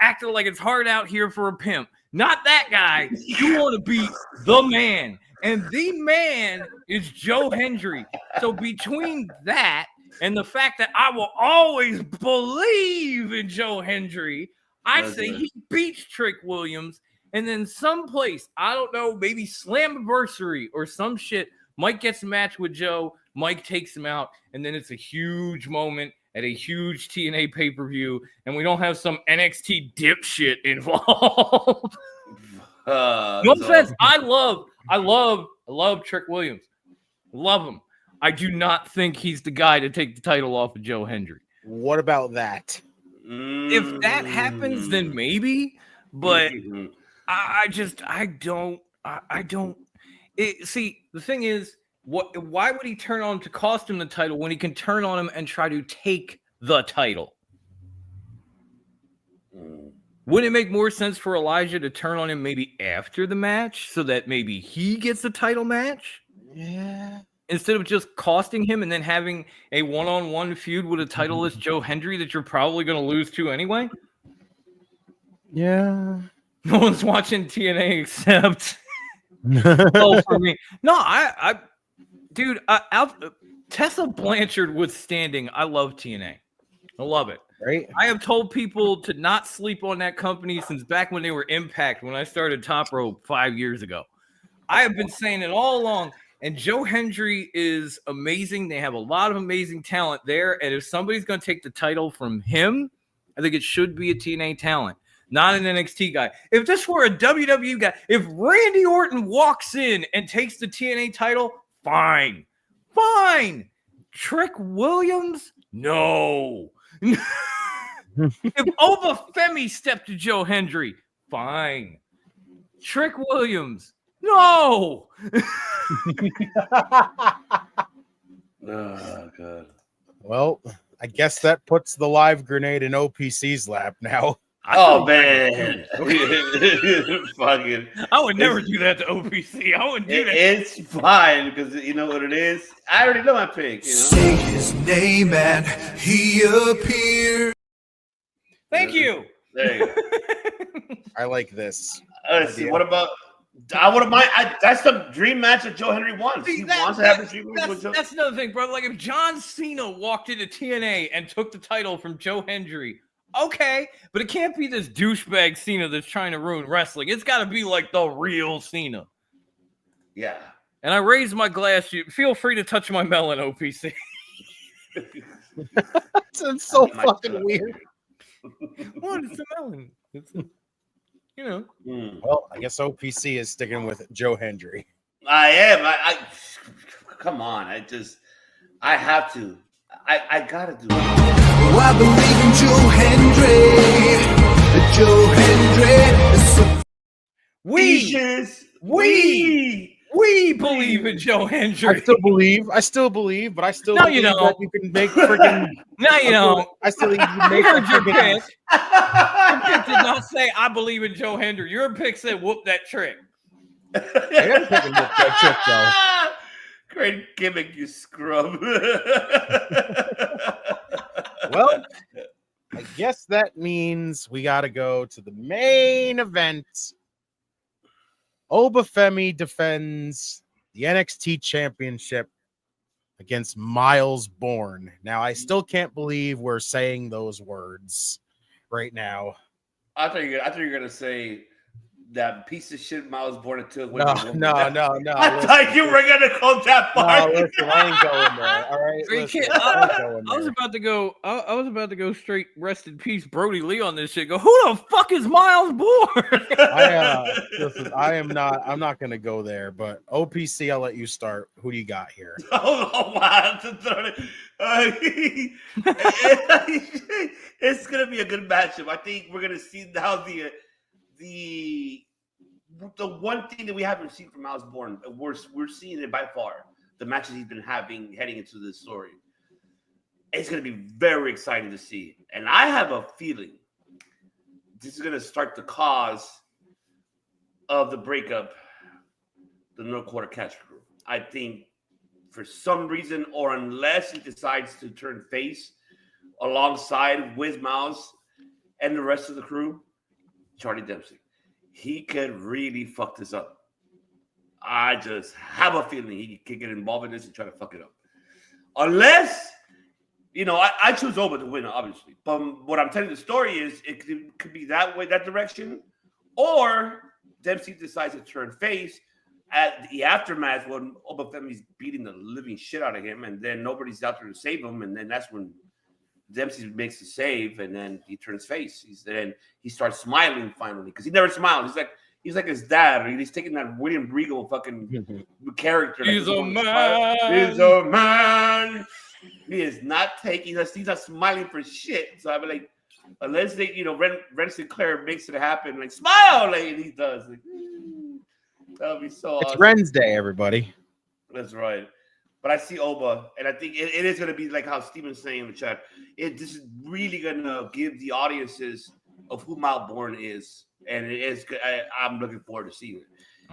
acting like it's hard out here for a pimp. Not that guy. You want to be the man. And the man is Joe Hendry. So between that and the fact that I will always believe in Joe Hendry, I say he beats Trick Williams. And then someplace, I don't know, maybe Slammiversary or some shit, Mike gets a match with Joe. Mike takes him out. And then it's a huge moment at a huge TNA pay-per-view, and we don't have some NXT dipshit involved. No offense. I love Trick Williams. Love him. I do not think he's the guy to take the title off of Joe Hendry. What about If that happens, then maybe, but I don't. See, the thing is, why would he turn on him to cost him the title when he can turn on him and try to take the title? Wouldn't it make more sense for Elijah to turn on him maybe after the match so that maybe he gets the title match? Yeah. Instead of just costing him and then having a one-on-one feud with a titleless Joe Hendry that you're probably going to lose to anyway? Yeah. No one's watching TNA except... well, for me. No, dude, Tessa Blanchard withstanding. I love TNA. I love it. Right. I have told people to not sleep on that company since back when they were Impact, when I started Top Rope 5 years ago. I have been saying it all along, and Joe Hendry is amazing. They have a lot of amazing talent there, and if somebody's going to take the title from him, I think it should be a TNA talent, not an NXT guy. If this were a WWE guy, if Randy Orton walks in and takes the TNA title, fine. Trick Williams? No. If Obafemi stepped to Joe Hendry, fine. Trick Williams? No. Oh, God. Well, I guess that puts the live grenade in OPC's lap now. Oh, man. Fucking. I would never do that to OPC. I wouldn't do that. It's fine because you know what it is? I already know my pick. You know? Say his name and he appeared. Thank you. There you go. I like this. Let's see. What about? That's the dream match that Joe Hendry wants. See, he wants to have a dream match with Joe. That's another thing, bro. Like if John Cena walked into TNA and took the title from Joe Hendry, okay, but it can't be this douchebag Cena that's trying to ruin wrestling. It's got to be like the real Cena. Yeah. And I raise my glass. You feel free to touch my melon, OPC. It's so fucking weird. What is the melon? It's, you know. Well, I guess OPC is sticking with Joe Hendry. I am. I come on. I have to. I gotta do it. Oh, I believe in Joe Hendry. Joe Hendry. We believe in Joe Hendry. I still believe, but I still No, believe you don't. that you can make freaking. No, you don't. I still think you can make Heard your freaking. pick. Your pick did not say I believe in Joe Hendry. Your pick said whoop that trick. I am picking that trick though. Great gimmick, you scrub. Well, I guess that means we got to go to the main event. Obafemi defends the NXT Championship against Miles Bourne. Now, I still can't believe we're saying those words right now. I thought you were gonna say that piece of shit Miles Bourne took. No. I listen, thought you were gonna go that far. No, listen, I ain't going there. All right, listen, I ain't going I was there. about to go. I was about to go straight. Rest in peace, Brody Lee on this shit. Go. Who the fuck is Miles Bourne? Listen, I'm not gonna go there. But OPC, I'll let you start. Who do you got here? Oh wow! It's gonna be a good matchup. I think we're gonna see now the one thing that we haven't seen from Miles Bourne. We're seeing it by far. The matches he's been having heading into this story. It's gonna be very exciting to see, and I have a feeling this is gonna start the cause of the breakup. The No Quarter Catch crew. I think for some reason, or unless he decides to turn face alongside with Miles and the rest of the crew, Charlie Dempsey, he could really fuck this up. I just have a feeling he could get involved in this and try to fuck it up. Unless, I choose Oba to win, obviously. But what I'm telling the story is it could be that way, that direction, or Dempsey decides to turn face at the aftermath when Obafemi's beating the living shit out of him, and then nobody's out there to save him, and then that's when Dempsey makes the save, and then he turns face. Then he starts smiling finally because he never smiled. He's like his dad. He's taking that William Regal fucking character. He's a man. He's a man. He is not taking us. He's not smiling for shit. So I'm like, unless they, Ren Sinclair makes it happen, like smile, like he does. Like, that would be so It's awesome. Ren's Day, everybody. That's right. But I see Oba, and I think it is going to be like how Steven's saying in the chat. This is really going to give the audiences of who Miles Bourne is, and it is. I'm looking forward to seeing it.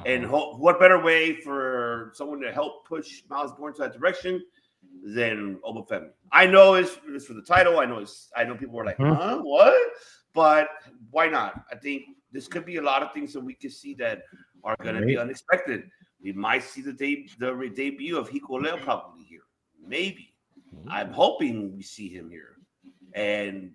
And what better way for someone to help push Miles Bourne to that direction than Obafemi? I know it's for the title. I know people were like, huh, what? But why not? I think this could be a lot of things that we could see that are going to be unexpected. We might see the debut of Hikuleo probably here. Maybe. I'm hoping we see him here. And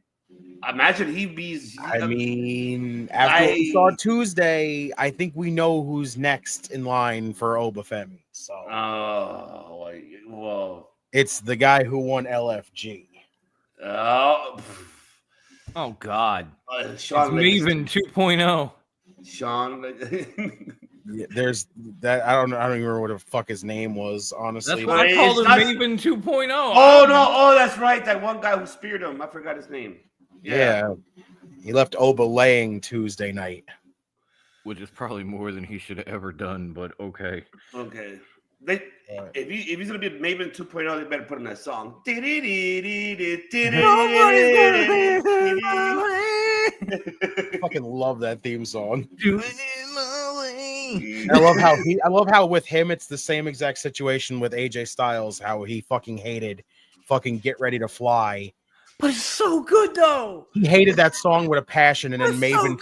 I imagine after what we saw Tuesday, I think we know who's next in line for Obafemi. So, well, it's the guy who won LFG. Oh God! Sean Maven 2.0. Sean. Yeah, there's that. I don't even remember what the fuck his name was. Honestly, that's what I called him, Maven 2.0. Oh no! Oh, that's right. That one guy who speared him. I forgot his name. Yeah. He left Oba laying Tuesday night, which is probably more than he should have ever done. But okay. Okay. If he's gonna be Maven 2.0, they better put in that song. Fucking love that theme song. Doing it my way. I love how with him it's the same exact situation with AJ Styles, how he fucking hated fucking Get Ready to Fly. But it's so good though. He hated that song with a passion, and then Maven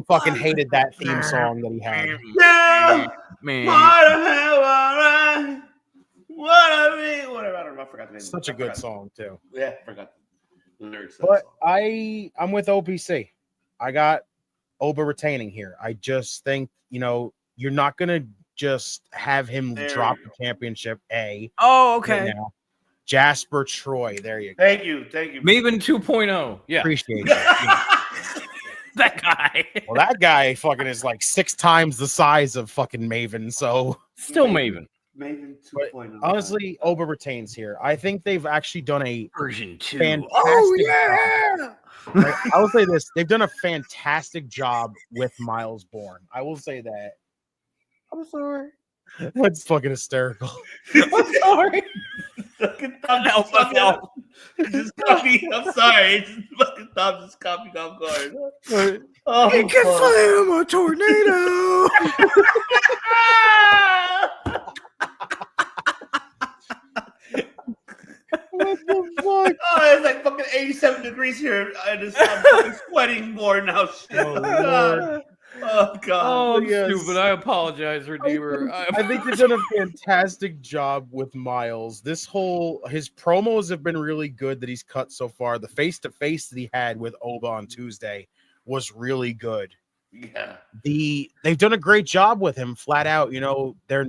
fucking hated that theme song that he had. Yeah, man. Whatever. I don't know. I forgot the name. Such a good song too. Yeah, I forgot the lyrics. But I'm with OPC. I got Oba retaining here. I just think, you're not gonna just have him drop the championship. Oh, okay. Right now. Jasper Troy. There you go. Thank you. Maven 2.0. Yeah. Appreciate it. Yeah. That guy. Well, that guy fucking is like 6 times the size of fucking Maven. So Still Maven. Maven but 2.0. honestly, Oba retains here. I think they've actually done a Version 2. fantastic job. Right? I will say this. They've done a fantastic job with Miles Bourne. I will say that. I'm sorry. That's fucking hysterical. I'm sorry. Fucking Tom just caught me. I'm sorry. Fucking Tom just caught me off guard. Oh, He can slam a tornado. What the fuck? Oh, it's like fucking 87 degrees here. I'm fucking sweating more now. Shit. Oh, Lord. Oh God. Oh, I'm Yes. stupid. I apologize, Redeemer. I think they've done a fantastic job with Miles. His promos have been really good that he's cut so far. The face-to-face that he had with Oba on Tuesday was really good. Yeah. They've done a great job with him, flat out. You know, they've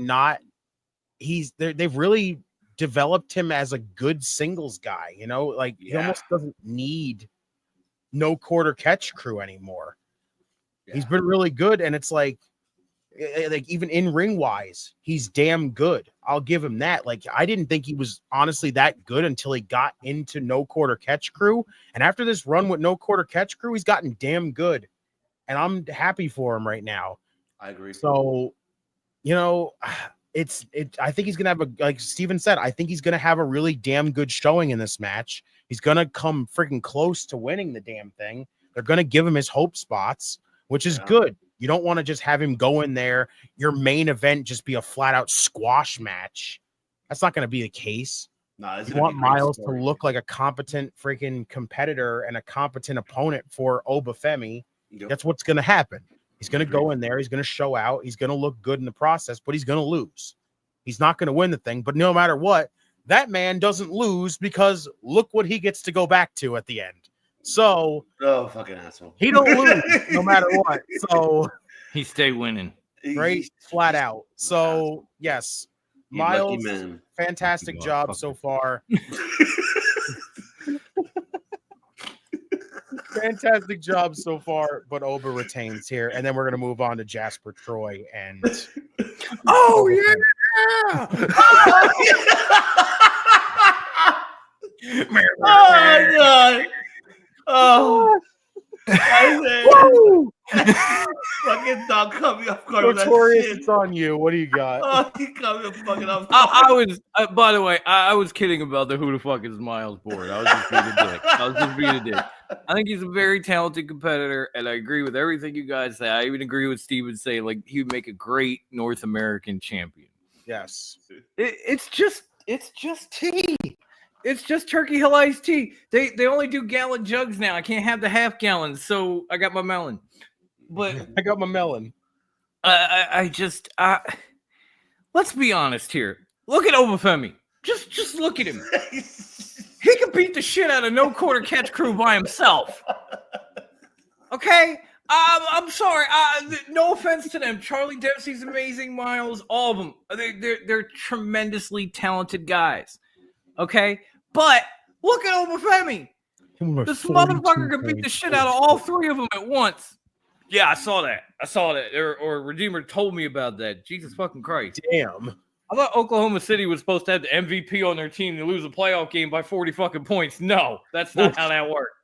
really developed him as a good singles guy. You know, like he almost doesn't need no quarter catch crew anymore. Yeah. He's been really good, and it's like even in ring wise, he's damn good. I'll give him that. Like, I didn't think he was honestly that good until he got into no quarter catch crew, and after this run with no quarter catch crew, he's gotten damn good, and I'm happy for him right now. I agree. So, you know, I think he's gonna have like Steven said, I think he's gonna have a really damn good showing in this match. He's gonna come freaking close to winning the damn thing. They're gonna give him his hope spots, which is good. You don't want to just have him go in there, your main event just be a flat out squash match. That's not going to be the case. No, you want Miles to look like a competent freaking competitor and a competent opponent for Obafemi. Yep. That's what's going to happen. He's going to go in there. He's going to show out. He's going to look good in the process, but he's going to lose. He's not going to win the thing. But no matter what, that man doesn't lose because look what he gets to go back to at the end. So, oh, fucking asshole. He don't lose no matter what. So he stay winning. Right? Flat out. So, yes. Miles, fantastic job so far. Fantastic job so far, but Oba retains here. And then we're going to move on to Jasper Troy and oh, yeah. Oh, God. Oh, fucking dog cut me off guard. Notorious, it's on you. What do you got? Oh, he cut me fucking off. I was, by the way, I was kidding about the who the fuck is Miles Board. I was just being a dick. I think he's a very talented competitor, and I agree with everything you guys say. I even agree with Steven saying like he would make a great North American champion. Yes, it's just tea. It's just Turkey Hill iced tea. They only do gallon jugs now. I can't have the half gallons, so I got my melon. But I got my melon. Let's be honest here. Look at Obafemi. Just look at him. He can beat the shit out of no quarter catch crew by himself. Okay? I'm sorry. No offense to them. Charlie Dempsey's amazing. Miles, all of them. They're tremendously talented guys. Okay? But look at Obafemi. This motherfucker can beat the shit out of all three of them at once. Yeah, I saw that. Or Redeemer told me about that. Jesus fucking Christ. Damn. I thought Oklahoma City was supposed to have the MVP on their team to lose a playoff game by 40 fucking points. No, that's not how that worked.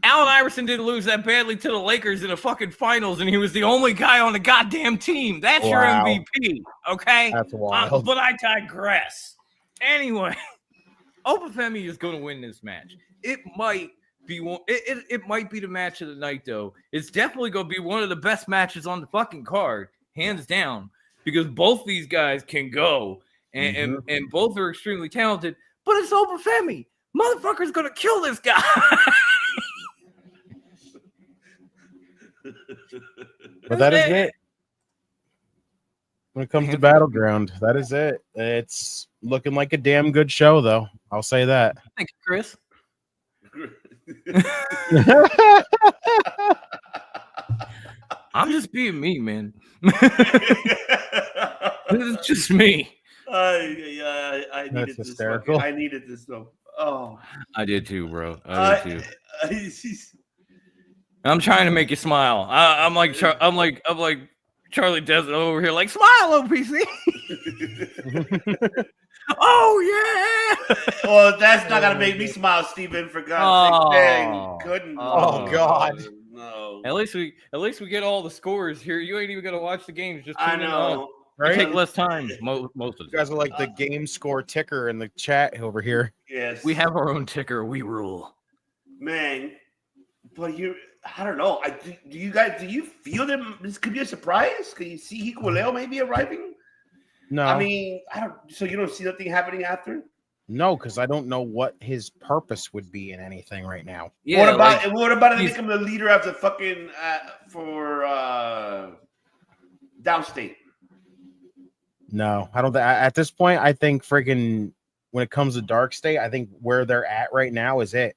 Allen Iverson didn't lose that badly to the Lakers in the fucking finals, and he was the only guy on the goddamn team. That's your MVP, okay? That's wild. But I digress. Anyway, Obafemi is going to win this match. It might be one. It might be the match of the night, though. It's definitely going to be one of the best matches on the fucking card, hands down, because both these guys can go, and both are extremely talented. But it's Obafemi. Motherfucker's going to kill this guy. But that is it. When it comes to Battleground, that is it. It's looking like a damn good show, though. I'll say that. Thank you, Chris. I'm just being me, man. This is just me. I needed this. Hysterical. I needed this though. Oh, I did too, bro. I did too. I, I'm trying to make you smile. I'm like Charlie Desert over here, like smile, OPC. Oh yeah. well, that's not gonna make me smile, Steven, for God's sake. Dang, couldn't. Oh, God. No. At least we get all the scores here. You ain't even gonna watch the games. Just I tune in know. on. Right? Take less time. Most of You the guys time. are like the game score ticker in the chat over here. Yes. We have our own ticker. We rule. Man, but I don't know. Do you feel that this could be a surprise? Can you see Hikuleo maybe arriving? No, I mean, so you don't see nothing happening after? no, because I don't know what his purpose would be in anything right now. Yeah. What about if they make him the leader of the fucking for downstate? No, I don't think at this point. I think freaking when it comes to Dark State, I think where they're at right now is it.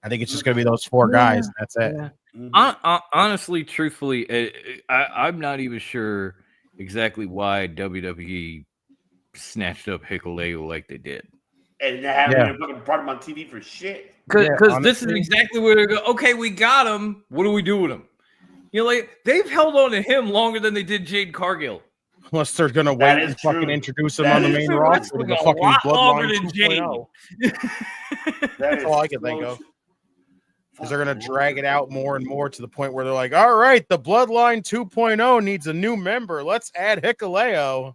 I think it's just gonna be those four guys. That's it. Yeah. Mm-hmm. Honestly, truthfully, I'm not even sure exactly why WWE snatched up Hikuleo like they did. And they haven't fucking brought him on TV for shit. Because this is exactly where they go. Okay, we got him. What do we do with him? You know, like they've held on to him longer than they did Jade Cargill. Unless they're gonna wait and fucking introduce him on the main roster with the fucking Bloodline 2.0. That's all I can think of. Because they're gonna drag it out more and more to the point where they're like, all right, the Bloodline 2.0 needs a new member. Let's add Hikuleo.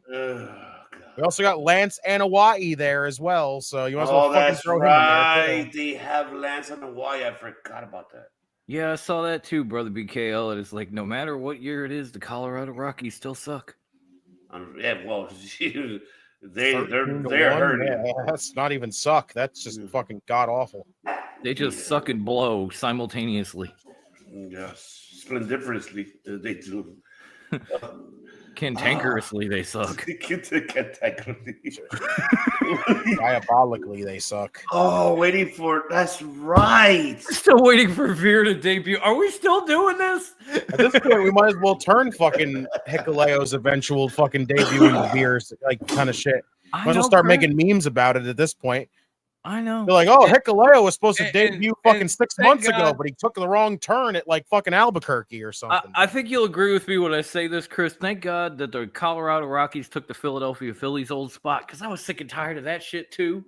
We also got Lance Anoa'i there as well, so you might as well fucking throw him in there. They have Lance Anoa'i. I forgot about that. Yeah, I saw that too, brother BKL. And it's like no matter what year it is, the Colorado Rockies still suck. Yeah, well, they're hurting. Yeah, that's not even suck. That's just fucking god awful. They just suck and blow simultaneously. Yes, splendiferously they do. Cantankerously, they suck. Diabolically, they suck. Oh, waiting for that's right. Still waiting for Veer to debut. Are we still doing this? At this point, we might as well turn fucking Hikuleo's eventual fucking debut into Veer's like kind of shit. Might as well start making memes about it at this point. I know. They're like, oh, Hikuleo was supposed to debut fucking 6 months ago, but he took the wrong turn at like fucking Albuquerque or something. I think you'll agree with me when I say this, Chris. Thank God that the Colorado Rockies took the Philadelphia Phillies' old spot because I was sick and tired of that shit too.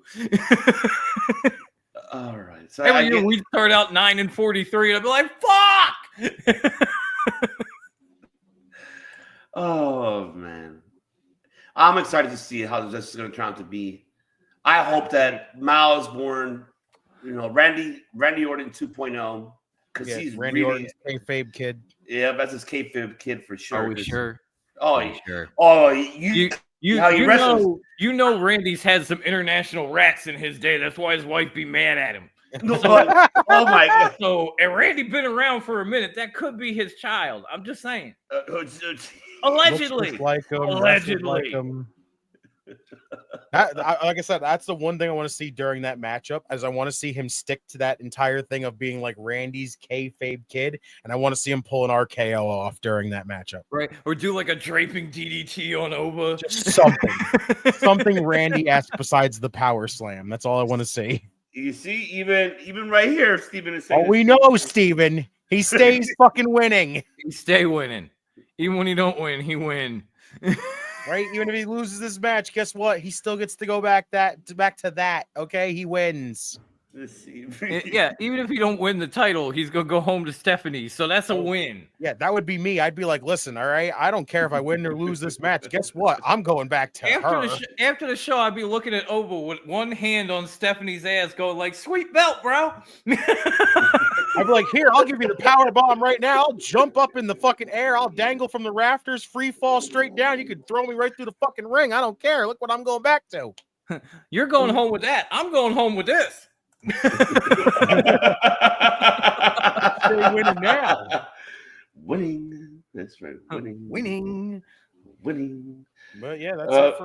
All right. So every year we'd start out 9-43, and I'd be like, fuck! Oh, man. I'm excited to see how this is going to turn out to be. I hope that Miles born, Randy Orton 2.0, because he's Randy really Orton's kayfabe kid. Yeah, that's his kayfabe kid for sure. Are we sure? Oh, sure. Oh, you know, Randy's had some international rats in his day. That's why his wife be mad at him. Oh my God! So, and Randy been around for a minute. That could be his child. I'm just saying. Allegedly. Allegedly. Like I said, that's the one thing I want to see during that matchup, as I want to see him stick to that entire thing of being like Randy's kayfabe kid, and I want to see him pull an RKO off during that matchup. Right, or do like a draping DDT on Ova. Just something Randy-esque besides the power slam. That's all I want to see. You see, even right here, Steven is saying. Oh, we know, Steven. He stays fucking winning. He stay winning. Even when he don't win, he win. Right? Even if he loses this match, guess what? He still gets to go back to that. Okay, he wins. Yeah, even if he don't win the title, he's gonna go home to Stephanie. So that's a win. Yeah, that would be me. I'd be like, listen, all right, I don't care if I win or lose this match. Guess what? I'm going back to her. After the show, I'd be looking at Ova with one hand on Stephanie's ass, going like, "Sweet belt, bro." I'd be like, here, I'll give you the power bomb right now. I'll jump up in the fucking air. I'll dangle from the rafters, free fall straight down. You could throw me right through the fucking ring. I don't care. Look what I'm going back to. You're going home with that. I'm going home with this. They're winning now. Winning. That's right. Winning. But yeah, that's it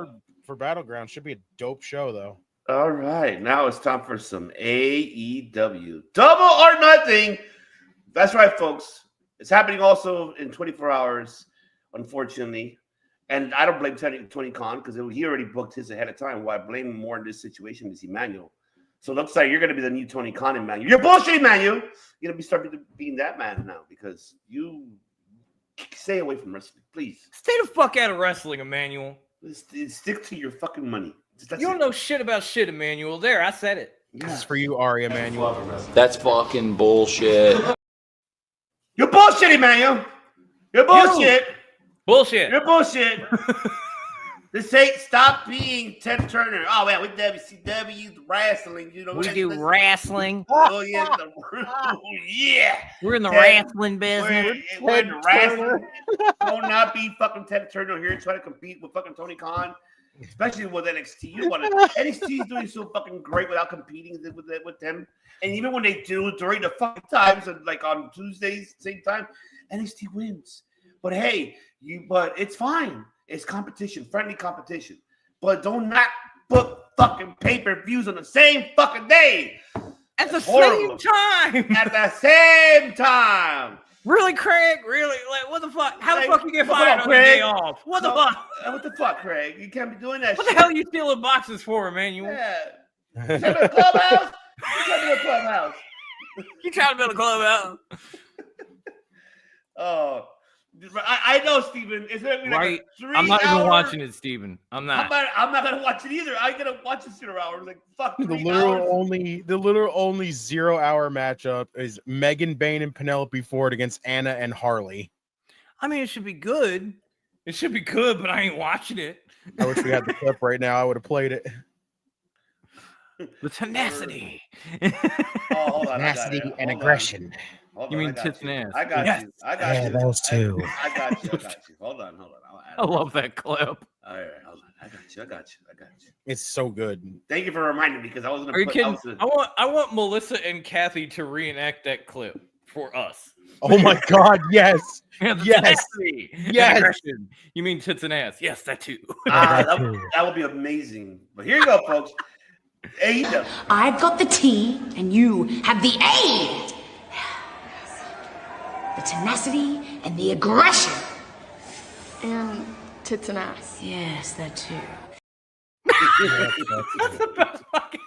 for Battleground. Should be a dope show, though. All right. Now it's time for some AEW. Double or nothing. That's right, folks. It's happening also in 24 hours, unfortunately. And I don't blame Tony Khan because he already booked his ahead of time. Why I blame him more in this situation is Emmanuel. So it looks like you're going to be the new Tony Khan, Emmanuel. You're bullshit, Emmanuel. You're going to be starting being that man now because you stay away from wrestling, please. Stay the fuck out of wrestling, Emmanuel. Stick to your fucking money. You don't know shit about shit, Emmanuel. There, I said it. This is for you, Ari Emmanuel. That's fucking bullshit. You're bullshit, Emmanuel. You're bullshit. Bullshit. You're bullshit. This ain't stop being Ted Turner. Oh man, with WCW wrestling, you know. We do wrestling. Oh yeah, yeah. We're in the wrestling business. We're in the wrestling. Don't not be fucking Ted Turner here trying to compete with fucking Tony Khan, especially with NXT. You want NXT is doing so fucking great without competing with them. And even when they do during the fucking times, like on Tuesdays, same time, NXT wins. But hey, but it's fine. It's competition, friendly competition. But don't not book fucking pay-per-views on the same fucking day. At the same time. At the same time. Really, Craig? Really? Like, what the fuck? How the fuck you get Come fired on the Craig. day off? What the fuck? What the fuck, Craig? You can't be doing that What shit. the hell are you stealing boxes for, Emmanuel? Yeah. You trying to build a clubhouse? You trying to build a clubhouse? You trying to build a clubhouse? Oh. I know, Steven. It's gonna be like Right. a 3 I'm not hour... even watching it, Steven. I'm not. I'm not gonna watch it either. I'm gonna watch this 0 hours. Like fuck. The literal only 0 hour matchup is Megan Bayne and Penelope Ford against Anna and Harley. I mean, it should be good. It should be good, but I ain't watching it. I wish we had the clip right now. I would have played it. The tenacity. Oh, hold on. Tenacity I got it. and Hold aggression. on. You mean I got tits you. and ass. I got Yes. you. I got Yeah, you. those two. I got you. Hold on. I love that clip. All right, hold on. I got you. It's so good. Thank you for reminding me because I was gonna. Are you kidding? I I want Melissa and Kathy to reenact that clip for us. Oh my God! Yes, Yeah, the yes, tenacity and yes. aggression. You mean tits and ass? Yes, that too. that would be amazing. But here you go, folks. AEW. I've got the T and you have the A. The tenacity and the aggression. And tits and ass. Yes, that too. That's the best fucking.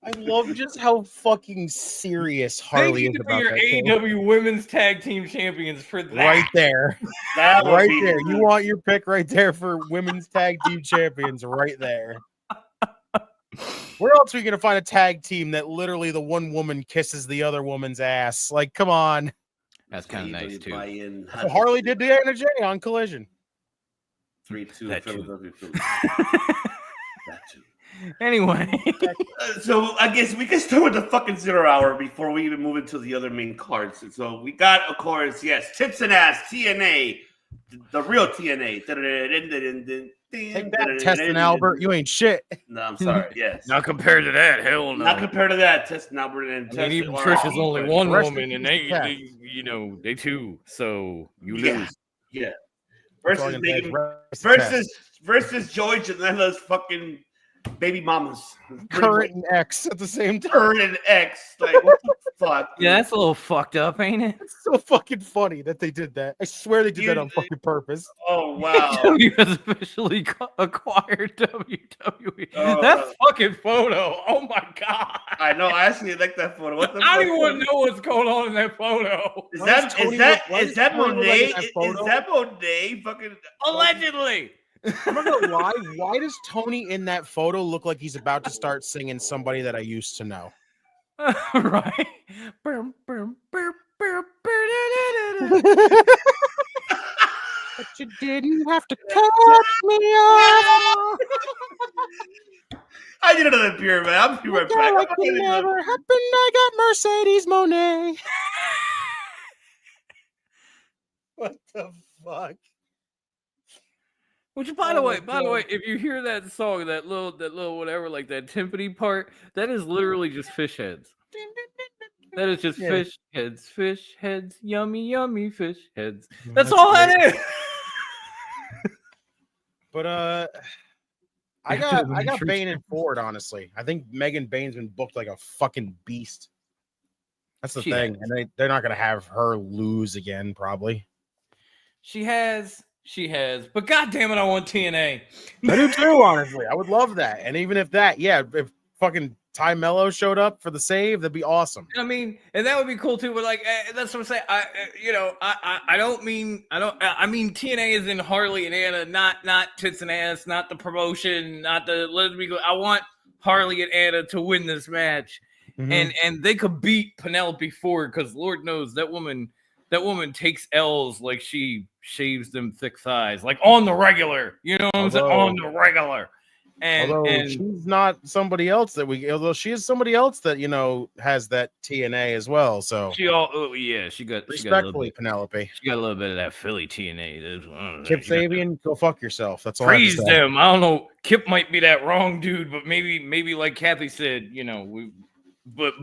I love just how fucking serious Harley is Thank you to be about your that. thing. AEW Women's Tag Team Champions for that. Right there, That would right be- there. You want your pick right there for women's tag team champions, right there. Where else are we gonna find a tag team that literally the one woman kisses the other woman's ass? Like, come on. That's kind of nice too. So Harley did the Anna Jay on Collision. 3-2 That too. Philadelphia Phillies. That too. Anyway, So I guess we can start with the fucking 0 hour before we even move into the other main cards. So we got, of course, yes, tits and ass, TNA, the real TNA. Take that, Testin Albert. You ain't shit. No, I'm sorry. Yes. not compared to that. Hell no. Not compared to that, Testin Albert and I mean, even Testin- Trish is only one Rest in woman, and peace, they, you know, they two. So you Yeah. lose. Yeah. That's all Versus I'm gonna say is Megan, rest in peace. versus Joey Janela's fucking baby mamas. Current and X at the same time. Current and X. Like, what the fuck? Yeah, that's a little fucked up, ain't it? It's so fucking funny that they did that. I swear they did that on fucking purpose. Oh, wow. WWE has officially acquired WWE. Oh, that fucking photo. Oh my god. I know. I actually like that photo. What the I don't fuck? even want to know what's going on in that photo. Is Why that does Tony is that look- why is does that Tony look like Monet? in that Is photo? that Monet? Fucking Allegedly. I'm not gonna lie. Why does Tony in that photo look like he's about to start singing somebody that I used to know? Right. But you didn't have to cut me off. I need another beer, man. I'll be right back. Like it never happened. I got Mercedes Monet. What the fuck? Which, by Oh the my way, God. if you hear that song, that little whatever, like that timpani part, that is literally just fish heads. That is just Yeah. fish heads, yummy, yummy fish heads. That's all that is. But I got Bane and Ford, honestly. I think Megan Bane's been booked like a fucking beast. That's the She thing. has. And they're not gonna have her lose again, probably. She has, She has. But goddamn it, I want TNA. I do too, honestly. I would love that. And even if that, if fucking Ty Mello showed up for the save, that'd be awesome. I mean, and that would be cool too. But like, that's what I'm saying. I mean TNA is in Harley and Anna, not tits and ass, not the promotion, not the. Let me go. I want Harley and Anna to win this match, and they could beat Penelope Ford because Lord knows that woman takes L's like she shaves them thick thighs, like on the regular. You know what I'm saying? On the regular. And she's not somebody else although she is somebody else that has that TNA as well. So she got respectfully Penelope. She got a little bit of that Philly TNA. Kip Sabian, go fuck yourself. That's all. Praise them. I don't know. Kip might be that wrong dude, but maybe like Kathy said, but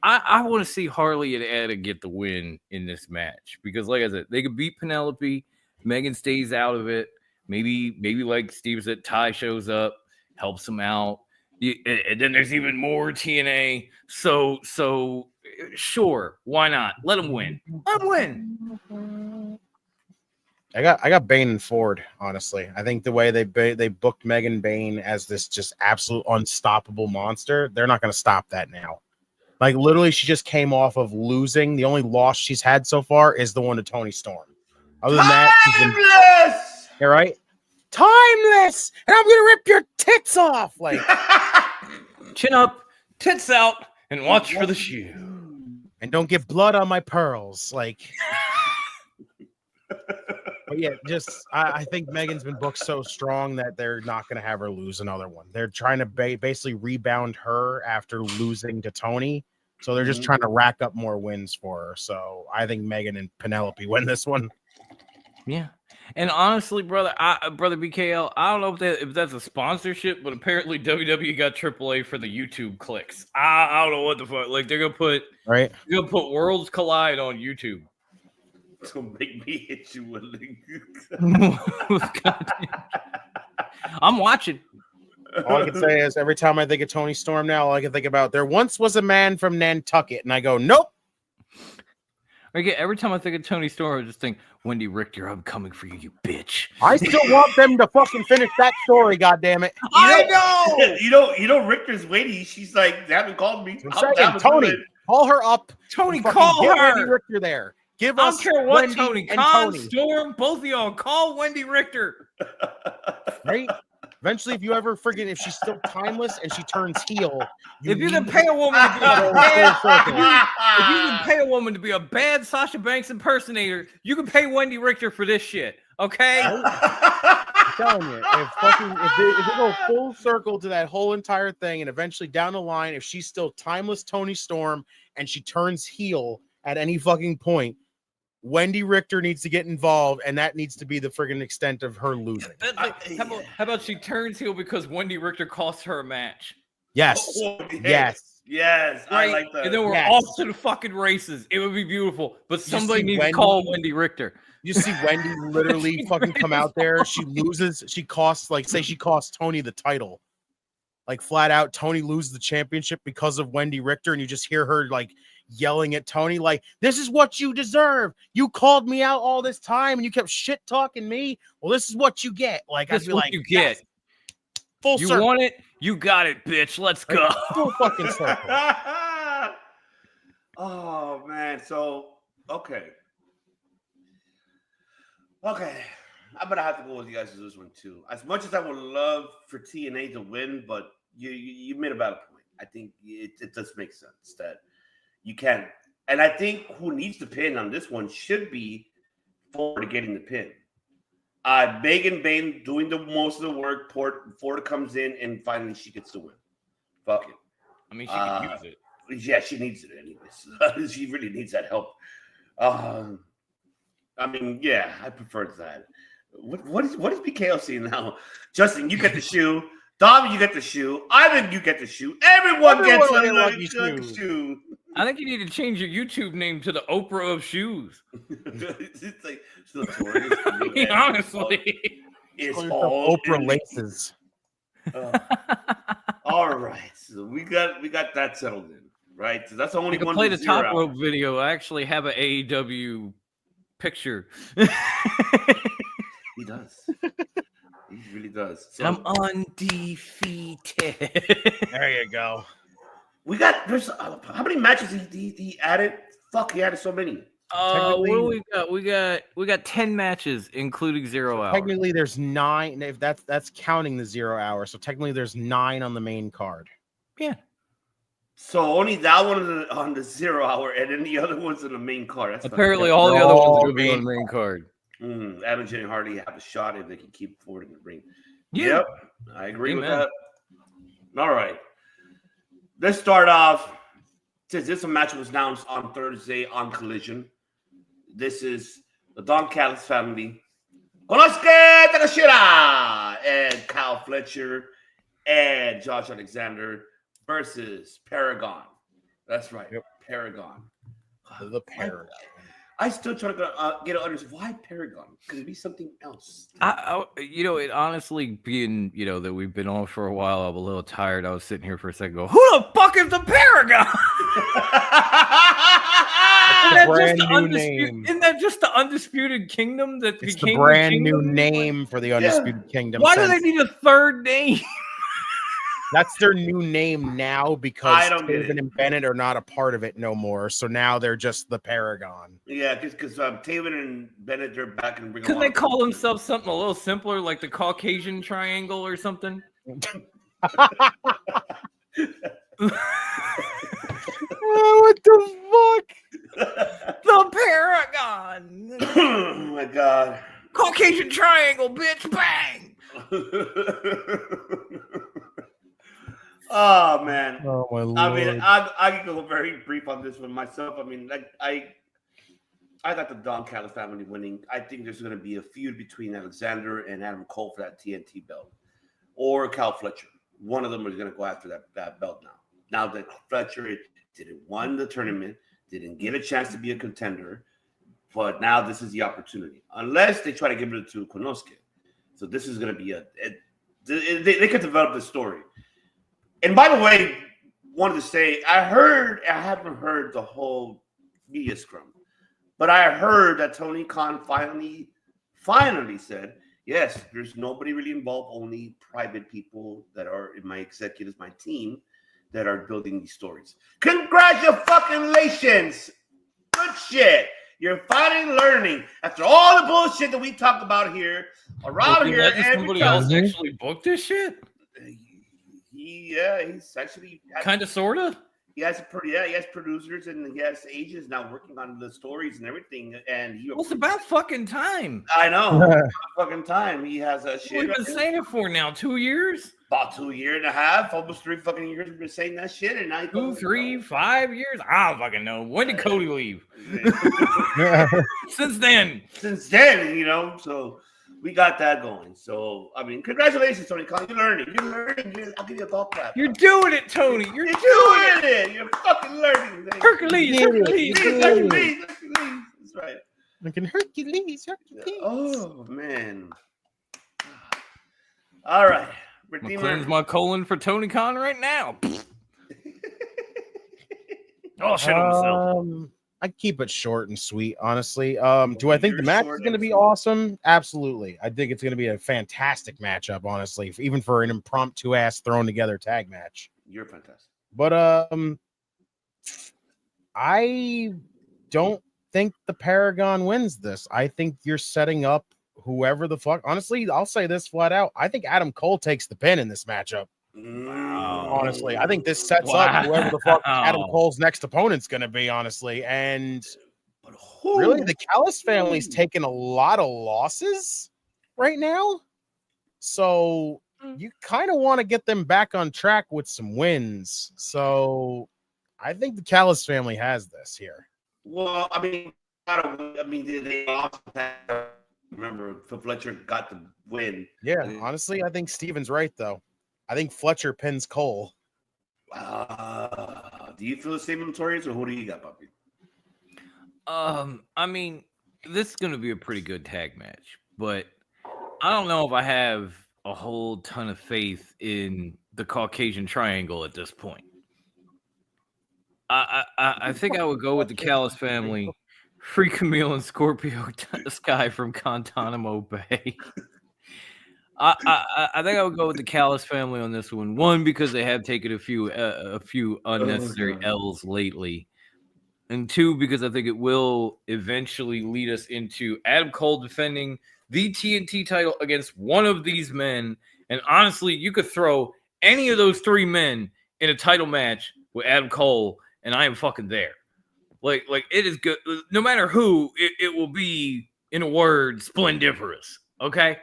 I want to see Harley and Anna get the win in this match because, like I said, they could beat Penelope. Megan stays out of it. Maybe like Steve said, Ty shows up, helps him out, and then there's even more TNA. So sure, why not? Let him win. Let him win. I got Bane and Ford. Honestly, I think the way they booked Megan Bane as this just absolute unstoppable monster, they're not going to stop that now. Like literally, she just came off of losing. The only loss she's had so far is the one to Toni Storm. Other than that, timeless. All right, timeless, and I'm gonna rip your tits off. Like, chin up, tits out, and watch for the shoe. And don't get blood on my pearls. Like, but yeah, I think Megan's been booked so strong that they're not gonna have her lose another one. They're trying to basically rebound her after losing to Toni. So they're just trying to rack up more wins for her. So I think Megan and Penelope win this one. Yeah. And honestly, brother BKL, I don't know if that's a sponsorship, but apparently WWE got AAA for the YouTube clicks. I don't know what the fuck. Like they're gonna put Worlds Collide on YouTube. It's gonna make me hit you with a I'm watching. All I can say is every time I think of Toni Storm now, all I can think about there once was a man from Nantucket, and I go, nope. Okay, every time I think of Toni Storm, I just think, Wendy Richter, I'm coming for you, you bitch. I still want them to fucking finish that story, goddammit. I know. You know Richter's waiting. She's like, they haven't called me. Tony, call her up. Tony, call her. Wendy Richter there. Give I us don't care what Wendy Tony. and Con, Tony. Storm, both of y'all, call Wendy Richter. Right? Eventually, if she's still timeless and she turns heel, if you can pay a woman to be a bad, if you can pay a woman to be a bad Sasha Banks impersonator, you can pay Wendy Richter for this shit. Okay? I'm telling you, if they go full circle to that whole entire thing, and eventually down the line, if she's still timeless Toni Storm and she turns heel at any fucking point, Wendy Richter needs to get involved, and that needs to be the friggin' extent of her losing. How about she turns heel because Wendy Richter cost her a match? Yes. Yes. Yes. Right? I like that. And then we're off to the fucking races. It would be beautiful. But somebody needs to call Wendy Richter. You see Wendy literally fucking come out there. She loses. She costs Tony the title. Like flat out, Tony loses the championship because of Wendy Richter, and you just hear her like yelling at Tony, like, "This is what you deserve. You called me out all this time, and you kept shit talking me. Well, this is what you get." Like, I'd be like, "You get full circle. You want it? You got it, bitch. Let's go." Full fucking circle. Oh man. So okay. I'm gonna have to go with you guys to this one too. As much as I would love for TNA to win, but you made about a point. I think it does make sense that you can. And I think who needs the pin on this one should be Ford getting the pin. Megan Bane doing the most of the work. Ford comes in and finally she gets the win. Fuck it. I mean, she can use it. Yeah, she needs it anyways. She really needs that help. I mean, yeah, I prefer that. What is BKO seeing now? Justin, you get the shoe. Dom, you get the shoe. Ivan, you get the shoe. Everyone gets a shoe. I think you need to change your YouTube name to the Oprah of Shoes. It's like Notorious. Honestly, it's all Oprah laces. All right, so we got that settled in, right? So that's the only I can one. play the top rope video. I actually have an AEW picture. He does. He really does. So I'm undefeated. There you go. we got there's how many matches he added? Fuck, he added so many. What do we got? We got 10 matches, including 0 hours. Technically, there's 9. If that's counting the 0 hour, so technically there's 9 on the main card. Yeah. So only that one on the 0 hour, and then the other one's in the main card. That's Apparently, all the other ones are going to be on the main card. Adams and Hardy have a shot if they can keep forward in the ring. Yeah. Yep, I agree with that. All right, let's start off. Since this match was announced on Thursday on Collision, this is the Don Callis family, Konosuke Takashita and Kyle Fletcher and Josh Alexander versus Paragon. That's right, Paragon. The Paragon. I still try to get an understanding. Why Paragon? Could it be something else? It honestly being, that we've been on for a while, I'm a little tired. I was sitting here for a second going, who the fuck is the Paragon? Isn't that just the Undisputed Kingdom that it's became the brand new name for the Undisputed Kingdom? Why do they need a third name? That's their new name now because Taven and Bennett are not a part of it no more. So now they're just the Paragon. Yeah, because Taven and Bennett are back in Ring of Couldn't they Honor. call themselves something a little simpler, like the Caucasian Triangle or something? What the fuck? The Paragon. Oh my god. Caucasian Triangle, bitch, bang. Oh man. Oh my lord. I mean, I can go very brief on this one myself. I mean, like I got the Don Callis family winning. I think there's going to be a feud between Alexander and Adam Cole for that TNT belt, or Cal Fletcher. One of them is going to go after that belt now. Now that Fletcher didn't win the tournament, didn't get a chance to be a contender, but now this is the opportunity. Unless they try to give it to Konosuke. So this is going to be they could develop the story. And by the way, wanted to say, I haven't heard the whole media scrum, but I heard that Tony Khan finally said, yes, there's nobody really involved, only private people that are in my executives, my team, that are building these stories. Congratulations! Good shit. You're finally learning after all the bullshit that we talk about here, around here. Somebody else actually booked this shit? He's actually kind of, sort of. He has he has producers and he has agents now working on the stories and everything. And it's about fucking time. I know, fucking time. He has a shit. We've been saying it for now 2 years. About 2.5 years, almost 3 fucking years. We've been saying that shit, and now 2, 3, 5 years. I don't fucking know. When did Cody leave? Since then, So we got that going. So I mean, congratulations, Tony Khan. You're learning. I'll give you a golf clap. You're doing it, Tony. You're doing it. You're fucking learning. Hercules. That's right. Looking Hercules. Oh man. All right. Cleanse my colon for Tony Khan right now. Oh, shit on myself. I keep it short and sweet, honestly. Do I think the match is going to be awesome? Absolutely. I think it's going to be a fantastic matchup, honestly, even for an impromptu ass thrown together tag match. You're fantastic. But I don't think the Paragon wins this. I think you're setting up whoever the fuck. Honestly, I'll say this flat out. I think Adam Cole takes the pin in this matchup. Wow. Honestly, I think this sets up whoever the fuck Adam Cole's next opponent's going to be, honestly. And really, the Callis family's taking a lot of losses right now. So you kind of want to get them back on track with some wins. So I think the Callis family has this here. Well, I mean, they lost. Remember, Fletcher got the win. Yeah, honestly, I think Steven's right, though. I think Fletcher pins Cole. Do you feel the same, Notorious, or who do you got, puppy? I mean, this is going to be a pretty good tag match, but I don't know if I have a whole ton of faith in the Caucasian Triangle at this point. I think I would go with the Callis family Free Camille and Scorpio Sky from Guantanamo Bay. I think I would go with the Callis family on this one. One, because they have taken a few unnecessary L's lately, and two, because I think it will eventually lead us into Adam Cole defending the TNT title against one of these men. And honestly, you could throw any of those three men in a title match with Adam Cole, and I am fucking there. Like it is good. No matter who, it will be, in a word, splendiferous. Okay.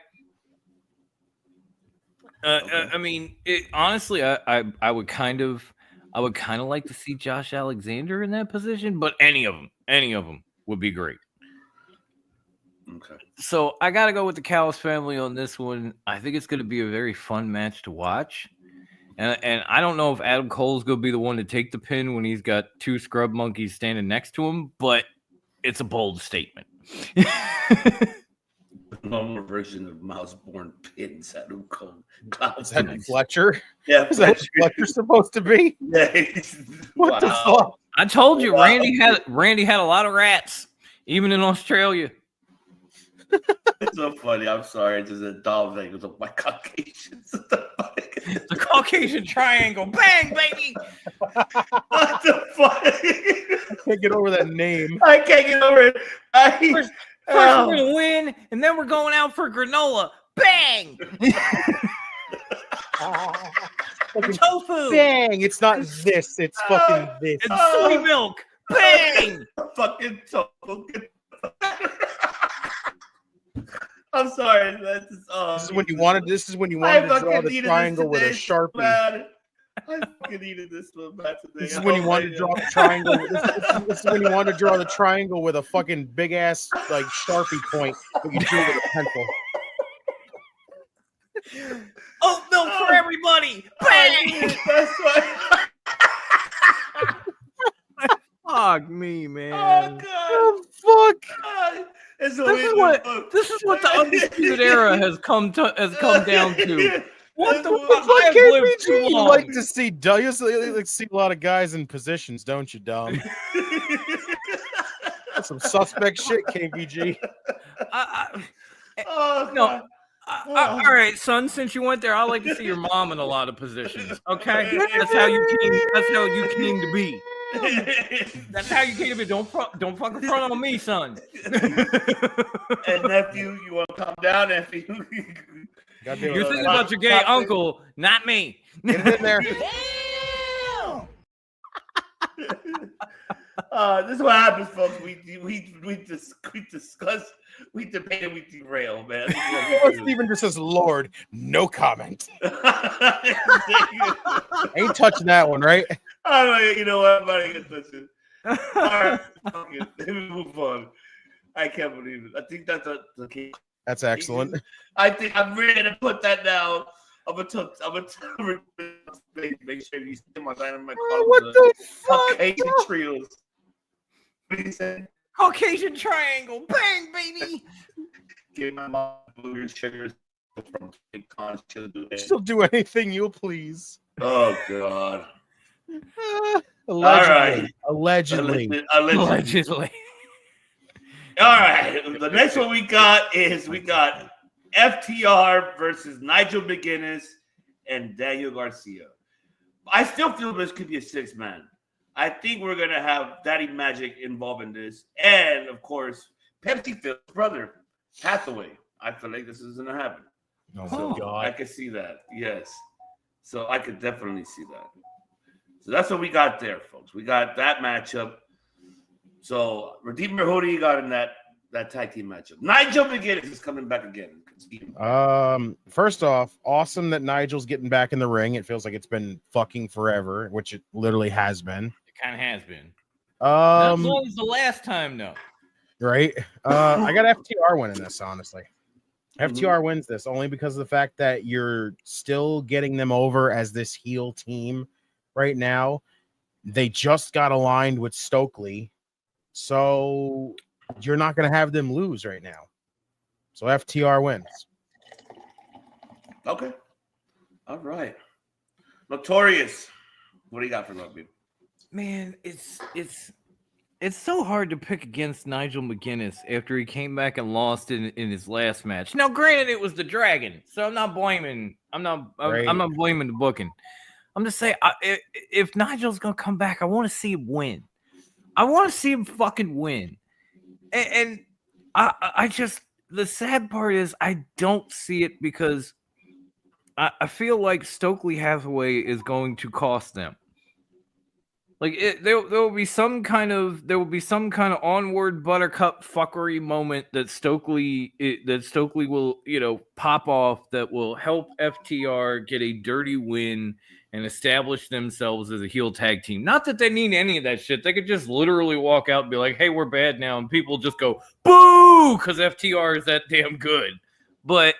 I mean, honestly, I would kind of like to see Josh Alexander in that position, but any of them would be great. Okay. So I got to go with the Callis family on this one. I think it's going to be a very fun match to watch. And I don't know if Adam Cole's going to be the one to take the pin when he's got two scrub monkeys standing next to him, but it's a bold statement. Normal version of Mouse-born pins. Adam Cole. Is that Fletcher? Yeah, is that what Fletcher's supposed to be? Yeah. What the fuck? I told you, Randy had a lot of rats, even in Australia. It's so funny. I'm sorry. It's just a dumb thing with my Caucasians. The Caucasian triangle. Bang, baby. What the fuck? I can't get over that name. I can't get over it. First we're going to win, and then we're going out for granola. Bang. Tofu. Bang. It's not this. It's fucking this. It's soy milk. Bang. Fucking tofu. I'm sorry. This is when you wanted. This is when you wanted to draw the triangle with a Sharpie. Man. I fucking needed this one back today. This is when you wanted to draw the triangle. This is when you wanted to draw the triangle with a fucking big ass like Sharpie point that you drew with a pencil. Oat milk for everybody. Bang. That's why. Fuck me, man. Oh god. Oh, fuck. This is what the Undisputed Era has come down to. What the fuck? Like I've lived too KBG, you long. like to see see a lot of guys in positions, don't you, Dom? That's some suspect shit, KBG. No. All right, son. Since you went there, I like to see your mom in a lot of positions. Okay, that's how you came to be. That's how you came to be. Don't fucking front on me, son. And nephew, you want to calm down, nephew? You're thinking about your gay uncle, not me. Get it in there. This is what happens, folks. We discuss, we debate, and we derail, man. Steven just says, "Lord, no comment." Ain't touching that one, right? You know what? I'm not gonna touch it. All right, fuck it. Let me move on. I can't believe it. I think that's the key. That's excellent. I think I'm ready to put that down. I'm gonna make sure you see my dynamite. What the fuck? Caucasian trios. What did you say? Caucasian triangle. Bang, baby. Give my mom blue sugars from Con. She'll do anything you'll please. Oh God. Allegedly. Allegedly. All right. The next one we got FTR versus Nigel McGuinness and Daniel Garcia. I still feel this could be a 6-man. I think we're gonna have Daddy Magic involved in this, and of course, Pepsi Phil's brother Hathaway. I feel like this is gonna happen. Oh my God! I could see that. Yes. So I could definitely see that. So that's what we got there, folks. We got that matchup. So Redeemer, who do you got in that tag team matchup? Nigel McGuinness is coming back again. First off, awesome that Nigel's getting back in the ring. It feels like it's been fucking forever, which it literally has been. It kind of has been. Not as long as the last time, though. Right. I got FTR winning this, honestly. FTR wins this only because of the fact that you're still getting them over as this heel team right now. They just got aligned with Stokely, so you're not going to have them lose right now. So FTR wins. Okay. All right. Notorious. What do you got for rugby? Man, it's it's so hard to pick against Nigel McGuinness after he came back and lost in his last match. Now, granted, it was the Dragon, so I'm not blaming the booking. I'm just saying, if Nigel's gonna come back, I want to see him win. I want to see him fucking win. And I just, the sad part is I don't see it because I feel like Stokely Hathaway is going to cost them. Like there will be some kind of onward buttercup fuckery moment that Stokely will, you know, pop off that will help FTR get a dirty win and establish themselves as a heel tag team. Not that they need any of that shit. They could just literally walk out and be like, "Hey, we're bad now," and people just go boo because FTR is that damn good. But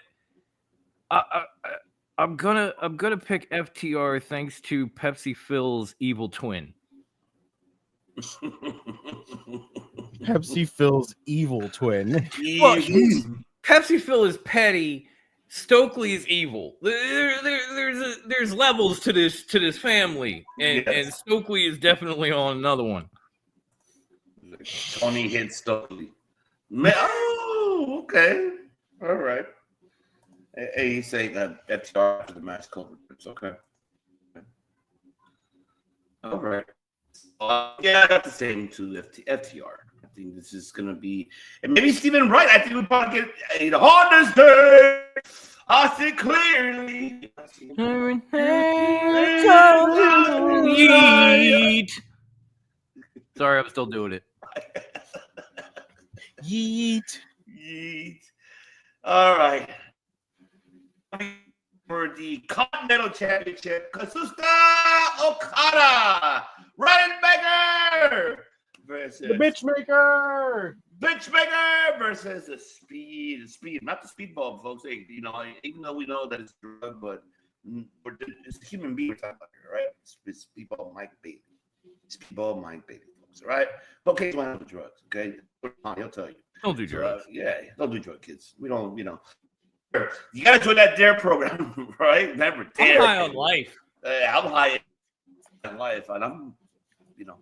I'm gonna pick FTR thanks to Pepsi Phil's evil twin. Pepsi Phil's evil twin. Well, Pepsi Phil is petty. Stokely is evil. There's levels to this family, and Stokely is definitely on another one. Tony hit Stokely. Oh, okay, all right. Hey, he's saying that FTR after the match covered. It's okay. All right. Yeah, I got the same to FTR. I think this is gonna be, and maybe Stephen Wright. I think we probably get the hardest day. I see clearly. Sorry, I'm still doing it. Yeet. Yeet. All right. For the Continental Championship, Kazuchika Okada, Rainmaker versus The Bitchmaker versus the Speed, not the Speedball, folks. Hey, you know, even though we know that it's a drug, but it's a human being we're talking about here, right? It's Speedball Mike Bailey, folks. All right, okay, one of the drugs. Okay, he'll tell you. Don't do drugs. Don't do drugs, kids. We don't, you know. You gotta join that DARE program, right? Remember, DARE. I'm high on life. I'm high on life, and I'm, you know.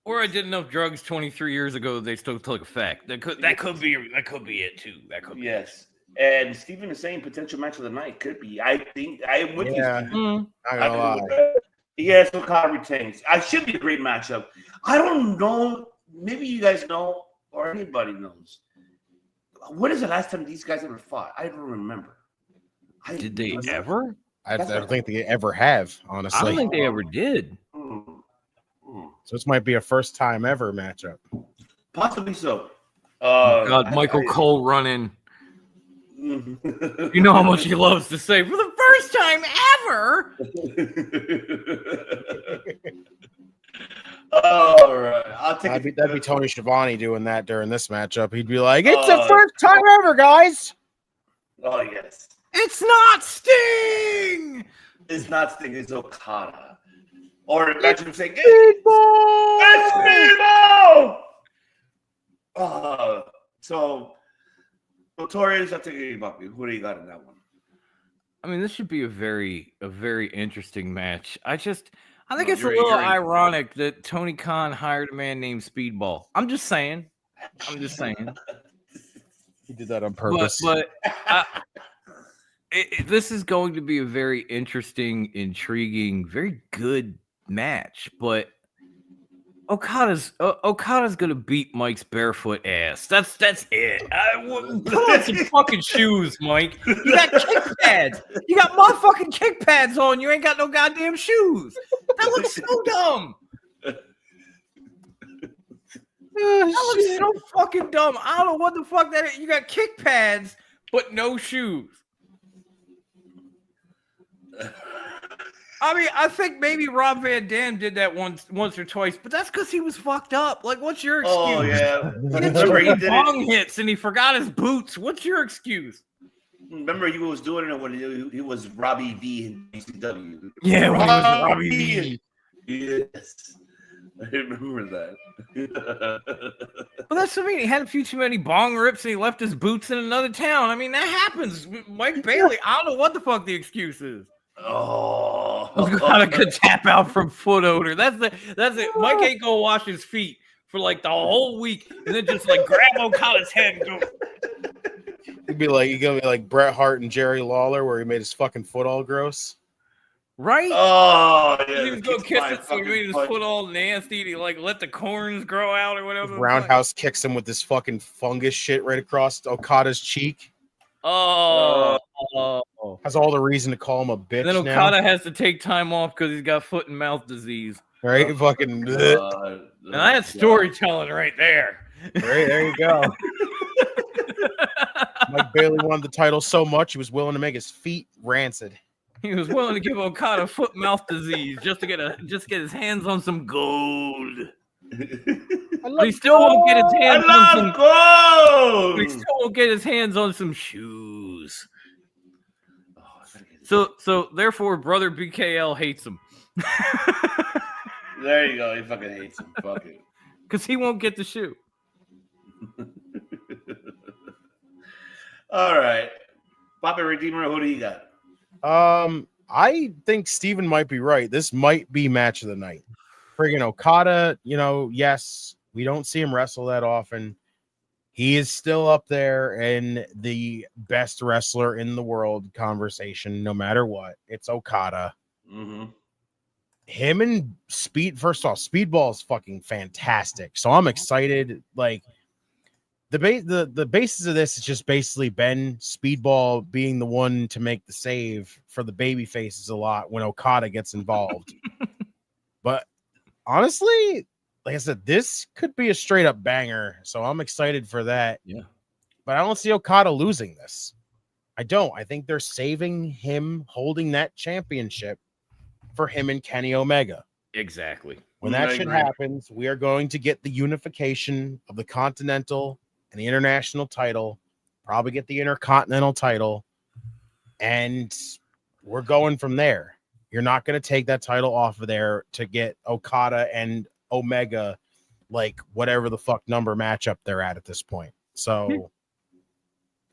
Or I did enough drugs 23 years ago that they still took effect. That could be it too. That could be. Yes. And Steven is saying potential match of the night could be. I think I am with you. Not gonna lie. Yes, Okada retains. I should be a great matchup. I don't know. Maybe you guys know, or anybody knows. When is the last time these guys ever fought? I don't remember. Did they ever? I don't think they ever have, honestly. I don't think they ever did. So this might be a first time ever matchup. Possibly so. God, Michael Cole running. You know how much he loves to say, for the first time ever. All right. I'll take that'd be Tony Schiavone doing that during this matchup. He'd be like, it's the first time ever, guys. Oh, yes. It's not Sting. It's not Sting. It's Okada. Or imagine him saying, Speedball! It's Speedball! So, Notorious, I'll take it about you. Who do you got in that one? I mean, this should be a very interesting match. I think it's a little ironic that Tony Khan hired a man named Speedball. I'm just saying. He did that on purpose. But this is going to be a very interesting, intriguing, very good match. But Okada's gonna beat Mike's barefoot ass. That's it. Put on some fucking shoes, Mike. You got kick pads. You got motherfucking kick pads on. You ain't got no goddamn shoes. That looks so dumb. That looks so fucking dumb. I don't know what the fuck that is. You got kick pads, but no shoes. I mean, I think maybe Rob Van Dam did that once or twice, but that's because he was fucked up. Like, what's your excuse? Oh, yeah. He did bong hits and he forgot his boots. What's your excuse? Remember, he was doing it when he was Robbie V in ECW. Yeah, when he was Robbie V. Yes. I remember that. Well, that's what I mean. He had a few too many bong rips and he left his boots in another town. I mean, that happens. Mike Bailey, I don't know what the fuck the excuse is. Oh, got a good tap out from foot odor. That's it. Mike ain't gonna wash his feet. for like the whole week, and then just like grab Okada's head and go. He'd be like, gonna be like Bret Hart and Jerry Lawler, where he made his fucking foot all gross. Right? Oh, yeah. He was going to kiss it, so he made his foot all nasty. And he like let the corns grow out or whatever. Roundhouse kicks him with this fucking fungus shit right across Okada's cheek. Oh. Has all the reason to call him a bitch. Then Okada has to take time off because he's got foot and mouth disease. Right? Fucking. Now that's storytelling right there. Right, there you go. Mike Bailey wanted the title so much he was willing to make his feet rancid. He was willing to give Okada foot mouth disease just to get his hands on some gold. But he still won't get his hands on some gold. He still won't get his hands on some shoes. So therefore, brother BKL hates him. There you go. He fucking hates him. Fuck it. Because he won't get the shoe. All right. Papa Redeemer, who do you got? I think Steven might be right. This might be match of the night. Friggin' Okada, yes, we don't see him wrestle that often. He is still up there in the best wrestler in the world conversation, no matter what. It's Okada. Mm-hmm. Him and first off, Speedball is fucking fantastic. So I'm excited. Like, the basis of this is just basically Ben Speedball being the one to make the save for the baby faces a lot when Okada gets involved. But honestly, like I said, this could be a straight up banger. So I'm excited for that. Yeah. But I don't see Okada losing this. I don't. I think they're saving him holding that championship for him and Kenny Omega. Exactly. When that shit happens, we are going to get the unification of the Continental and the International title, probably get the Intercontinental title, and we're going from there. You're not going to take that title off of there to get Okada and Omega, like whatever the fuck number matchup they're at this point. So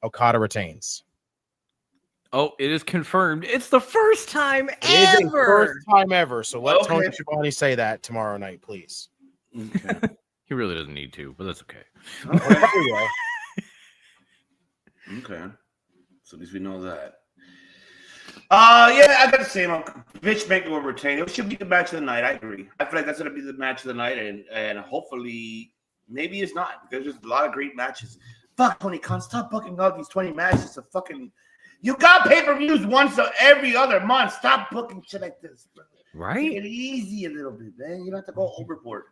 Okada retains. Oh, it is confirmed. It's the first time It is the ever. first time ever. So let Tony Schiavone say that tomorrow night, please. Okay. He really doesn't need to, but that's okay. Okay. So at least we know that. Yeah, I got the same. Bitch Maker will retain. It should be the match of the night. I agree. I feel like that's gonna be the match of the night, and hopefully, maybe it's not because there's a lot of great matches. Fuck, Tony Khan, stop booking all these 20 matches. To fucking, you got pay-per-views once every other month. Stop booking shit like this, brother. Right? Take it easy a little bit, man. You don't have to go overboard.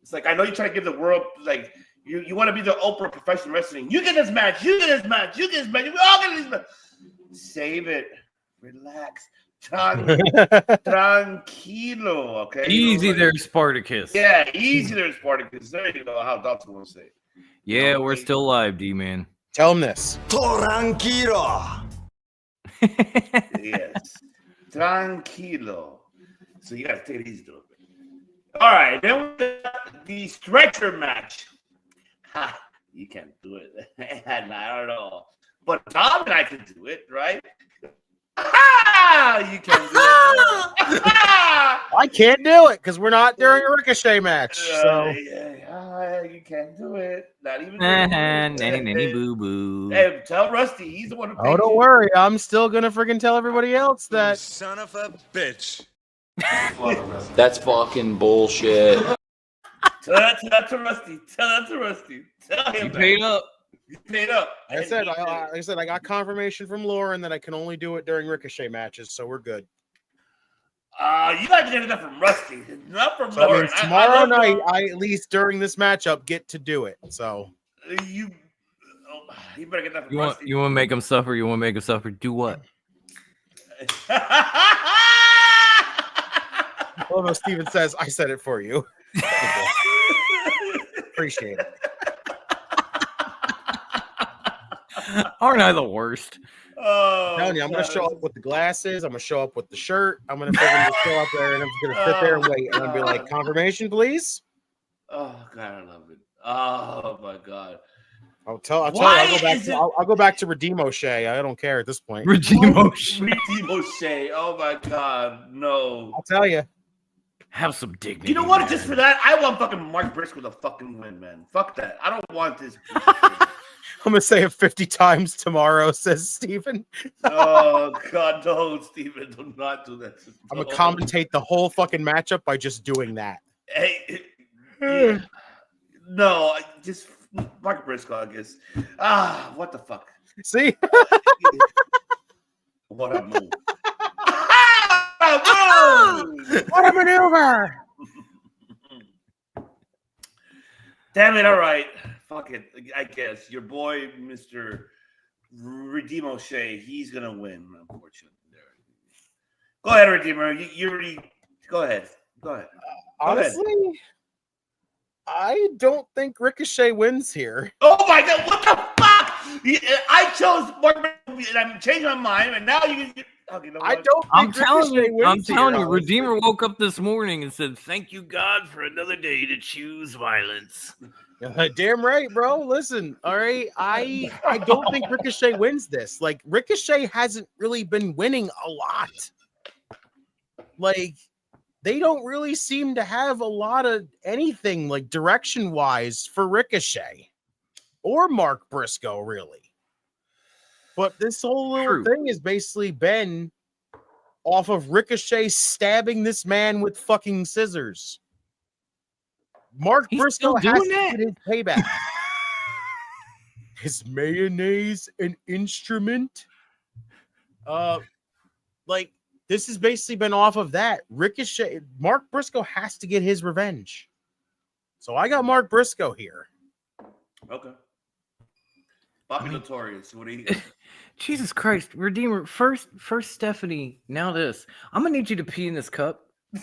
It's like I know you try to give the world like you want to be the Oprah professional wrestling. You get this match. You get this match. You get this match. We all get this match. Save it. Relax. Tranquilo. Okay. Easy there, Spartacus. Yeah, easy there, Spartacus. There you go. How Dawson will say. Yeah, we're still live, D-Man. Tell him this. Tranquilo. Yes. Tranquilo. So you gotta take it easy a little bit. All right, then we got the stretcher match. Ha, you can't do it. Not at all. But Tom and I can do it, right? You can't do it. I can't do it because we're not during a Ricochet match. So you can't do it. Not even. Nanny boo boo. Hey, tell Rusty. He's the one who. Oh, don't worry. I'm still gonna friggin' tell everybody else that. Son of a bitch. That's fucking bullshit. Tell that to Rusty. Tell that to Rusty. Tell him. You paid up. You paid up. Like I said, I got confirmation from Lauren that I can only do it during Ricochet matches, so we're good. You got to get that from Rusty, not from So Lauren. tomorrow night, I at least during this matchup get to do it. So you better get that from You Rusty. want to make him suffer? You want to make him suffer? Do what? although Steven says I said it for you. Appreciate it. Aren't I the worst? Oh, I'm telling you, I'm going to show up with the glasses. I'm going to show up with the shirt. I'm going to show up there, and I'm just going to sit there and wait. And I'm going to be like, confirmation, please. Oh God, I love it. Oh my God. I'll go back to Redeem O'Shea. I don't care at this point. Redeem O'Shea. Redeem O'Shea. Oh my God, no. I'll tell you. Have some dignity. You know what? Man. Just for that, I want fucking Mark Briscoe to fucking win, man. Fuck that. I don't want this. I'm gonna say it 50 times tomorrow, says Steven. Oh God, no, Steven, do not do that. I'm gonna commentate the whole fucking matchup by just doing that. Hey, yeah. No, just Mark Briscoe, I guess. What the fuck? See? What a move. What a maneuver! Damn it, all right. Fuck it. I guess. Your boy, Mr. Redeem O'Shea, he's going to win, unfortunately. Go ahead, Redeemer. You already... Go ahead. Honestly, I don't think Ricochet wins here. Oh, my God. What the fuck? I chose Mark and I'm changing my mind, and now you... Okay, no, I don't I'm think telling Ricochet you, wins I'm telling here, you, Redeemer woke up this morning and said, "Thank you, God, for another day to choose violence." Damn right, bro. Listen, all right. I don't think Ricochet wins this. Like, Ricochet hasn't really been winning a lot. Like, they don't really seem to have a lot of anything, like, direction-wise for Ricochet or Mark Briscoe, really. But this whole little thing has basically been off of Ricochet stabbing this man with fucking scissors. Mark Briscoe has to get his payback. Is mayonnaise an instrument? Like, this has basically been off of that. Ricochet, Mark Briscoe has to get his revenge. So I got Mark Briscoe here. Okay. Bobby Notorious. What do you... Jesus Christ, Redeemer. First Stephanie. Now this. I'm gonna need you to pee in this cup. You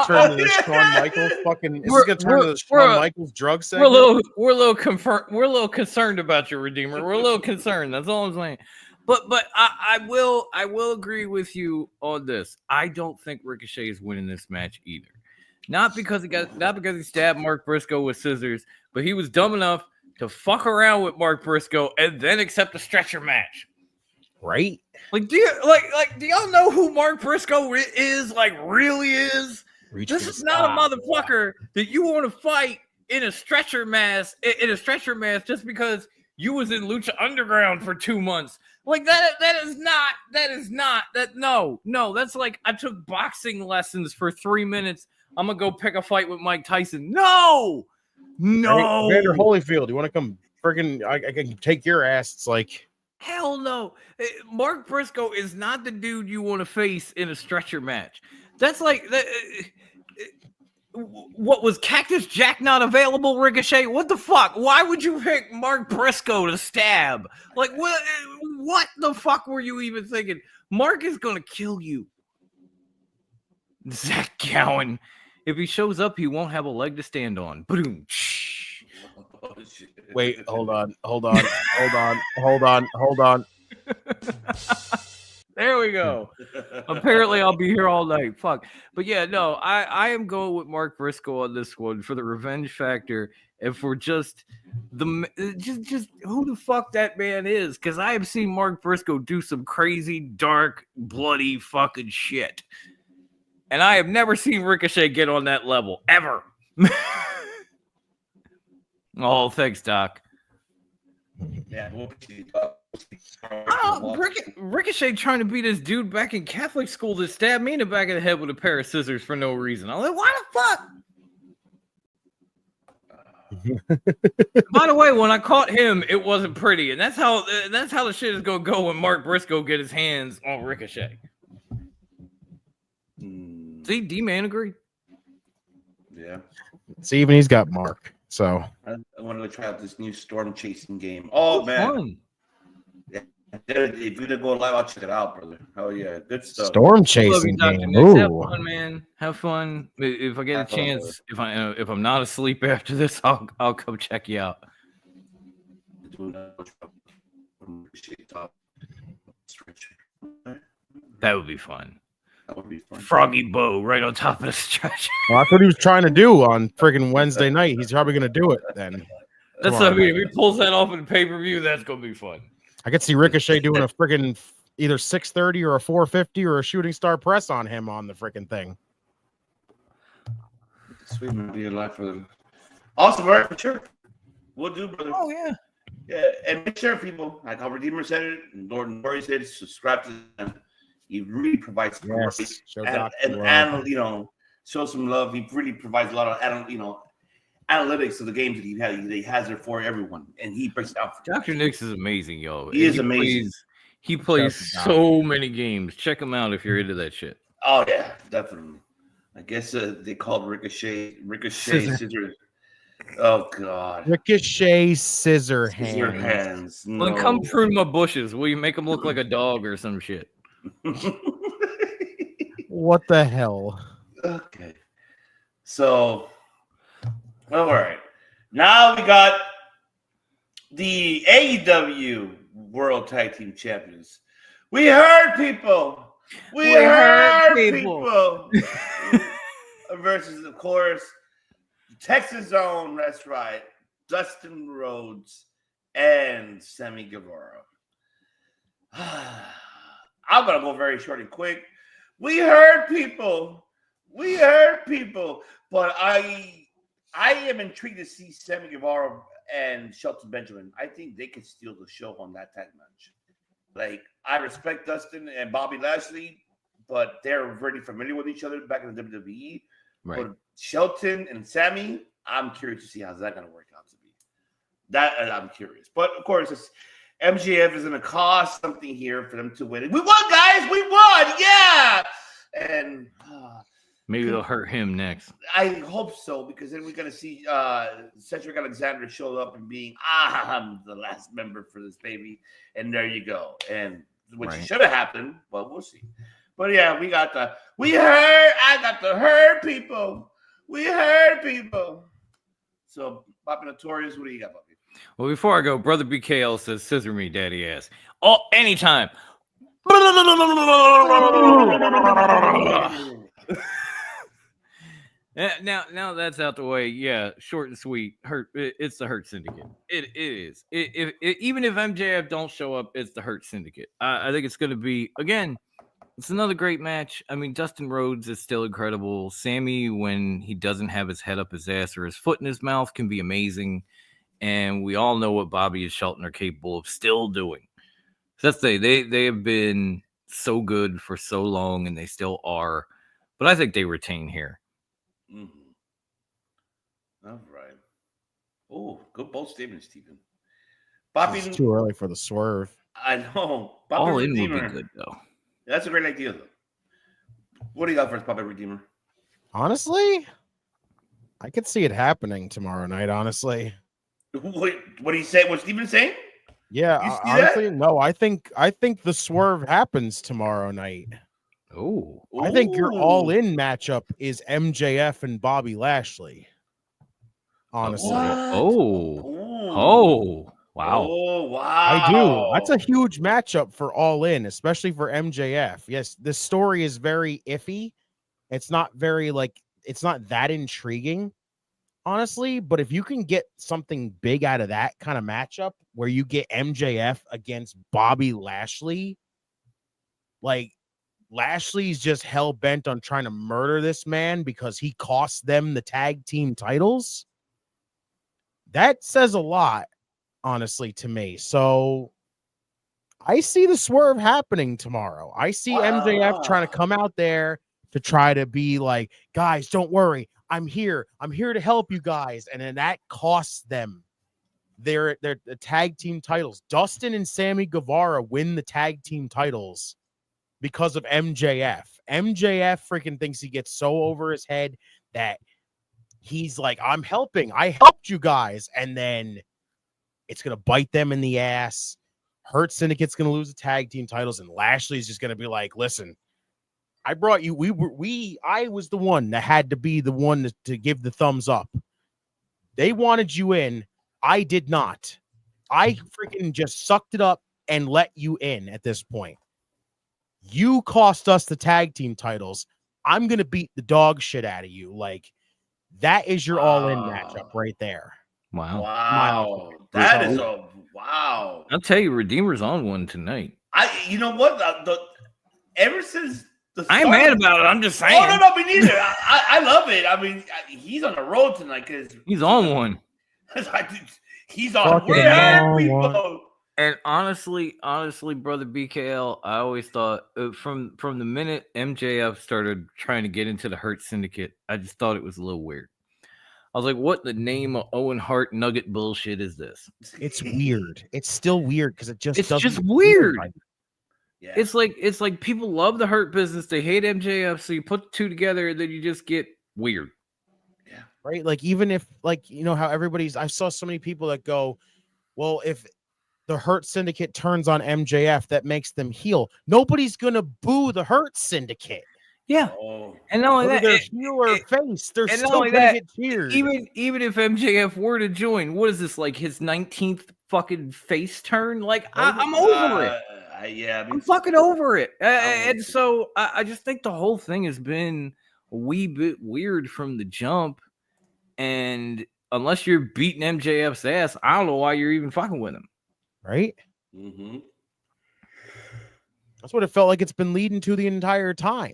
turn to the Shawn Michaels fucking. Is this gonna turn to the Shawn Michaels drug segment? We're a little concerned about your Redeemer. We're a little concerned. That's all I'm saying. But I will agree with you on this. I don't think Ricochet is winning this match either. Not because he stabbed Mark Briscoe with scissors, but he was dumb enough to fuck around with Mark Briscoe and then accept a stretcher match. Right? Like, do y'all know who Mark Briscoe is? Like, really is? This is not a motherfucker that you want to fight in a stretcher match just because you was in Lucha Underground for 2 months. Like, no. That's like I took boxing lessons for 3 minutes. I'm gonna go pick a fight with Mike Tyson. No. Vander Holyfield, you want to come freaking? I can take your ass. It's like, hell no. Mark Briscoe is not the dude you want to face in a stretcher match. That's like that. What was Cactus Jack not available? Ricochet. What the fuck? Why would you pick Mark Briscoe to stab? Like, what the fuck were you even thinking? Mark is gonna kill you. Zach Gowen. If he shows up, he won't have a leg to stand on. Boom. Wait, hold on. There we go. Apparently, I'll be here all night. Fuck. But yeah, no, I am going with Mark Briscoe on this one for the revenge factor, and for just who the fuck that man is, because I have seen Mark Briscoe do some crazy, dark, bloody fucking shit. And I have never seen Ricochet get on that level, ever. Oh, thanks, Doc. Yeah, Ricochet trying to beat this dude back in Catholic school that stabbed me in the back of the head with a pair of scissors for no reason. I'm like, why the fuck? By the way, when I caught him, it wasn't pretty, and that's how the shit is gonna go when Mark Briscoe get his hands on Ricochet. See, D-Man agreed. Yeah. See, even he's got Mark. So I wanted to try out this new storm chasing game. Oh man. Fun. Yeah. If you didn't go live, I'll check it out, brother. Oh yeah, good stuff. Storm chasing game. Have fun, man. Have fun. If I get a chance, if I'm not asleep after this, I'll come check you out. That would be fun. Froggy Bow right on top of the stretch. Well, that's what he was trying to do on friggin' Wednesday night. He's probably going to do it then. That's what I mean. If he pulls that off in pay-per-view, that's going to be fun. I could see Ricochet doing a friggin', either 630 or a 450 or a shooting star press on him on the freaking thing. Sweet man be alive for them. Awesome, all right, for sure. We'll do, brother. Oh yeah. Yeah, and make sure people, like how Redeemer said it, and Notorious said it, subscribe to them. He really provides Yes, show Doc some love. and you know, show some love. He really provides a lot of analytics of the games that he has there for everyone, and he breaks it out. Dr. Nix is amazing, yo. He is amazing. He plays so many games. Check him out if you're into that shit. Oh yeah, definitely. I guess they called Ricochet Scissor. Oh god. Ricochet scissor hands. No. Well, come prune my bushes. Will you make him look like a dog or some shit? What the hell? Okay. So, all right. Now we got the AEW World Tag Team Champions. We heard people. We heard people. Versus, of course, Texas Zone. That's right. Dustin Rhodes and Sammy Guevara. I'm going to go very short and quick. We heard people. We heard people. But I am intrigued to see Sammy Guevara and Shelton Benjamin. I think they could steal the show on that tag match. Like, I respect Dustin and Bobby Lashley, but they're very familiar with each other back in the WWE. Right. But Shelton and Sammy, I'm curious to see how's that going to work out to be. That I'm curious. But, of course, MJF is going to cost something here for them to win. We won, guys! We won! Yeah! And maybe they'll hurt him next. I hope so, because then we're going to see Cedric Alexander show up and being, I'm the last member for this baby. And there you go. And which should have happened, but we'll see. But yeah, I got the herd people. We heard people. So, Bobby Notorious, what do you got, Bobby? Well, before I go, Brother BKL says, scissor me, daddy ass. Oh, anytime. Now that's out the way. Yeah, short and sweet. It's the Hurt Syndicate. It is. Even if MJF don't show up, it's the Hurt Syndicate. I think it's going to be, again, it's another great match. I mean, Dustin Rhodes is still incredible. Sammy, when he doesn't have his head up his ass or his foot in his mouth, can be amazing. And we all know what Bobby and Shelton are capable of still doing. So that's they have been so good for so long, and they still are. But I think they retain here. Mm-hmm. All right. Oh, good bold statement, Stephen. Bobby, it's too early for the swerve. I know. Bobby All in Redeemer. would be good, though. That's a great idea, though. What do you got for us, Bobby Redeemer? Honestly, I could see it happening tomorrow night, honestly. What do you say? What Stephen's saying? Yeah, honestly, no. I think the swerve happens tomorrow night. Oh, I think your all-in matchup is MJF and Bobby Lashley. Honestly, oh, wow. Oh, wow. I do. That's a huge matchup for all-in, especially for MJF. Yes, this story is very iffy. It's not that intriguing, honestly. But if you can get something big out of that kind of matchup, where you get MJF against Bobby Lashley, like, Lashley's just hell-bent on trying to murder this man because he cost them the tag team titles. That says a lot, honestly, to me. So I see the swerve happening tomorrow. I see MJF trying to come out there to try to be like, guys, don't worry. I'm here. I'm here to help you guys. And then that costs them their tag team titles. Dustin and Sammy Guevara win the tag team titles because of MJF. MJF freaking thinks he gets so over his head that he's like, I'm helping. I helped you guys. And then it's going to bite them in the ass. Hurt Syndicate's going to lose the tag team titles. And Lashley's just going to be like, listen, I brought you. I was the one that had to be the one to give the thumbs up. They wanted you in. I did not. I freaking just sucked it up and let you in at this point. You cost us the tag team titles. I'm going to beat the dog shit out of you. Like, that is your all-in matchup right there. Wow. Wow. That is a wow. I'll tell you, Redeemer's on one tonight. You know what? Ever since the I ain't mad about it. I'm just saying. Oh no, me neither. I love it. I mean, he's on the road tonight because he's on one. He's on. We're happy, people. And honestly, brother BKL, I always thought from the minute MJF started trying to get into the Hurt Syndicate, I just thought it was a little weird. I was like, what the name of Owen Hart nugget bullshit is this? It's weird. It's still weird because it's just weird. Yeah. It's like people love the Hurt business. They hate MJF. So you put the two together and then you just get weird. Yeah. Right. Like, even if, like, you know, how I saw so many people that go, well, if the Hurt Syndicate turns on MJF, that makes them heel. Nobody's going to boo the Hurt Syndicate. Yeah. And not only that, they're heel or face, they're still going to get cheered. Even if MJF were to join, what is this, like his 19th fucking face turn? Like, I'm over it. I'm fucking over it. And so I just think the whole thing has been a wee bit weird from the jump. And unless you're beating MJF's ass, I don't know why you're even fucking with him. Right? Mm-hmm. That's what it felt like it's been leading to the entire time.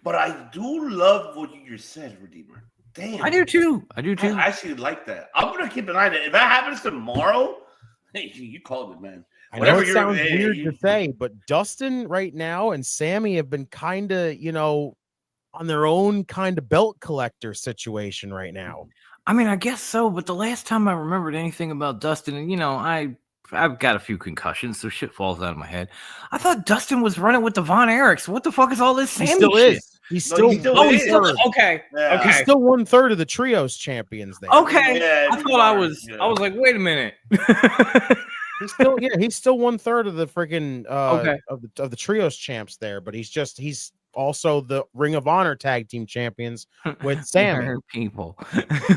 But I do love what you just said, Redeemer. Damn. I do too. I actually like that. I'm going to keep an eye on it. If that happens tomorrow, hey, you called it, man. I know it sounds weird to say, but Dustin right now and Sami have been kind of, you know, on their own kind of belt collector situation right now. I mean, I guess so, but the last time I remembered anything about Dustin, and, you know, I've got a few concussions, so shit falls out of my head. I thought Dustin was running with the Von Erichs. What the fuck is all this Sami He still shit? is. He's still okay. Yeah. Okay. He's still 1/3 of the trios champions there. Okay. Yeah, I thought I was like, wait a minute. He's still 1/3 of the freaking of the trios champs there, but he's also the Ring of Honor tag team champions with Sami. We hurt people.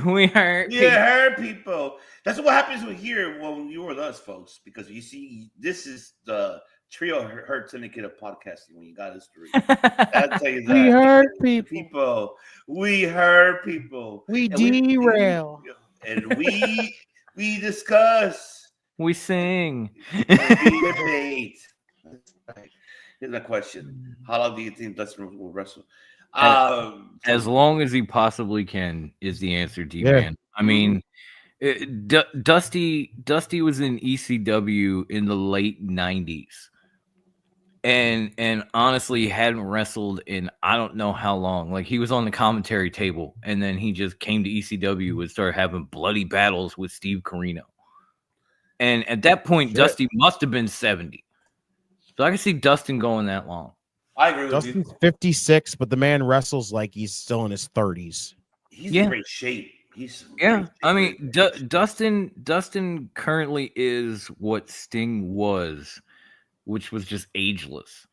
We hurt people. That's what happens here when you're with us, folks, because you see, this is the trio Hurt Syndicate of podcasting when you got history. I'll tell you that. We hurt people. We hurt people. We derail. And we discuss. We sing. We debate. Here's my question: how long do you think Dustin will wrestle? As long as he possibly can is the answer, D-Man. I mean, Dusty was in ECW in the late 90s. And honestly, hadn't wrestled in I don't know how long. Like, he was on the commentary table, and then he just came to ECW and started having bloody battles with Steve Corino. And at that point, Dusty must have been 70. So I can see Dustin going that long. I agree with Dustin's you. 56, but the man wrestles like he's still in his 30s. He's in great shape. I mean, Dustin currently is what Sting was, which was just ageless,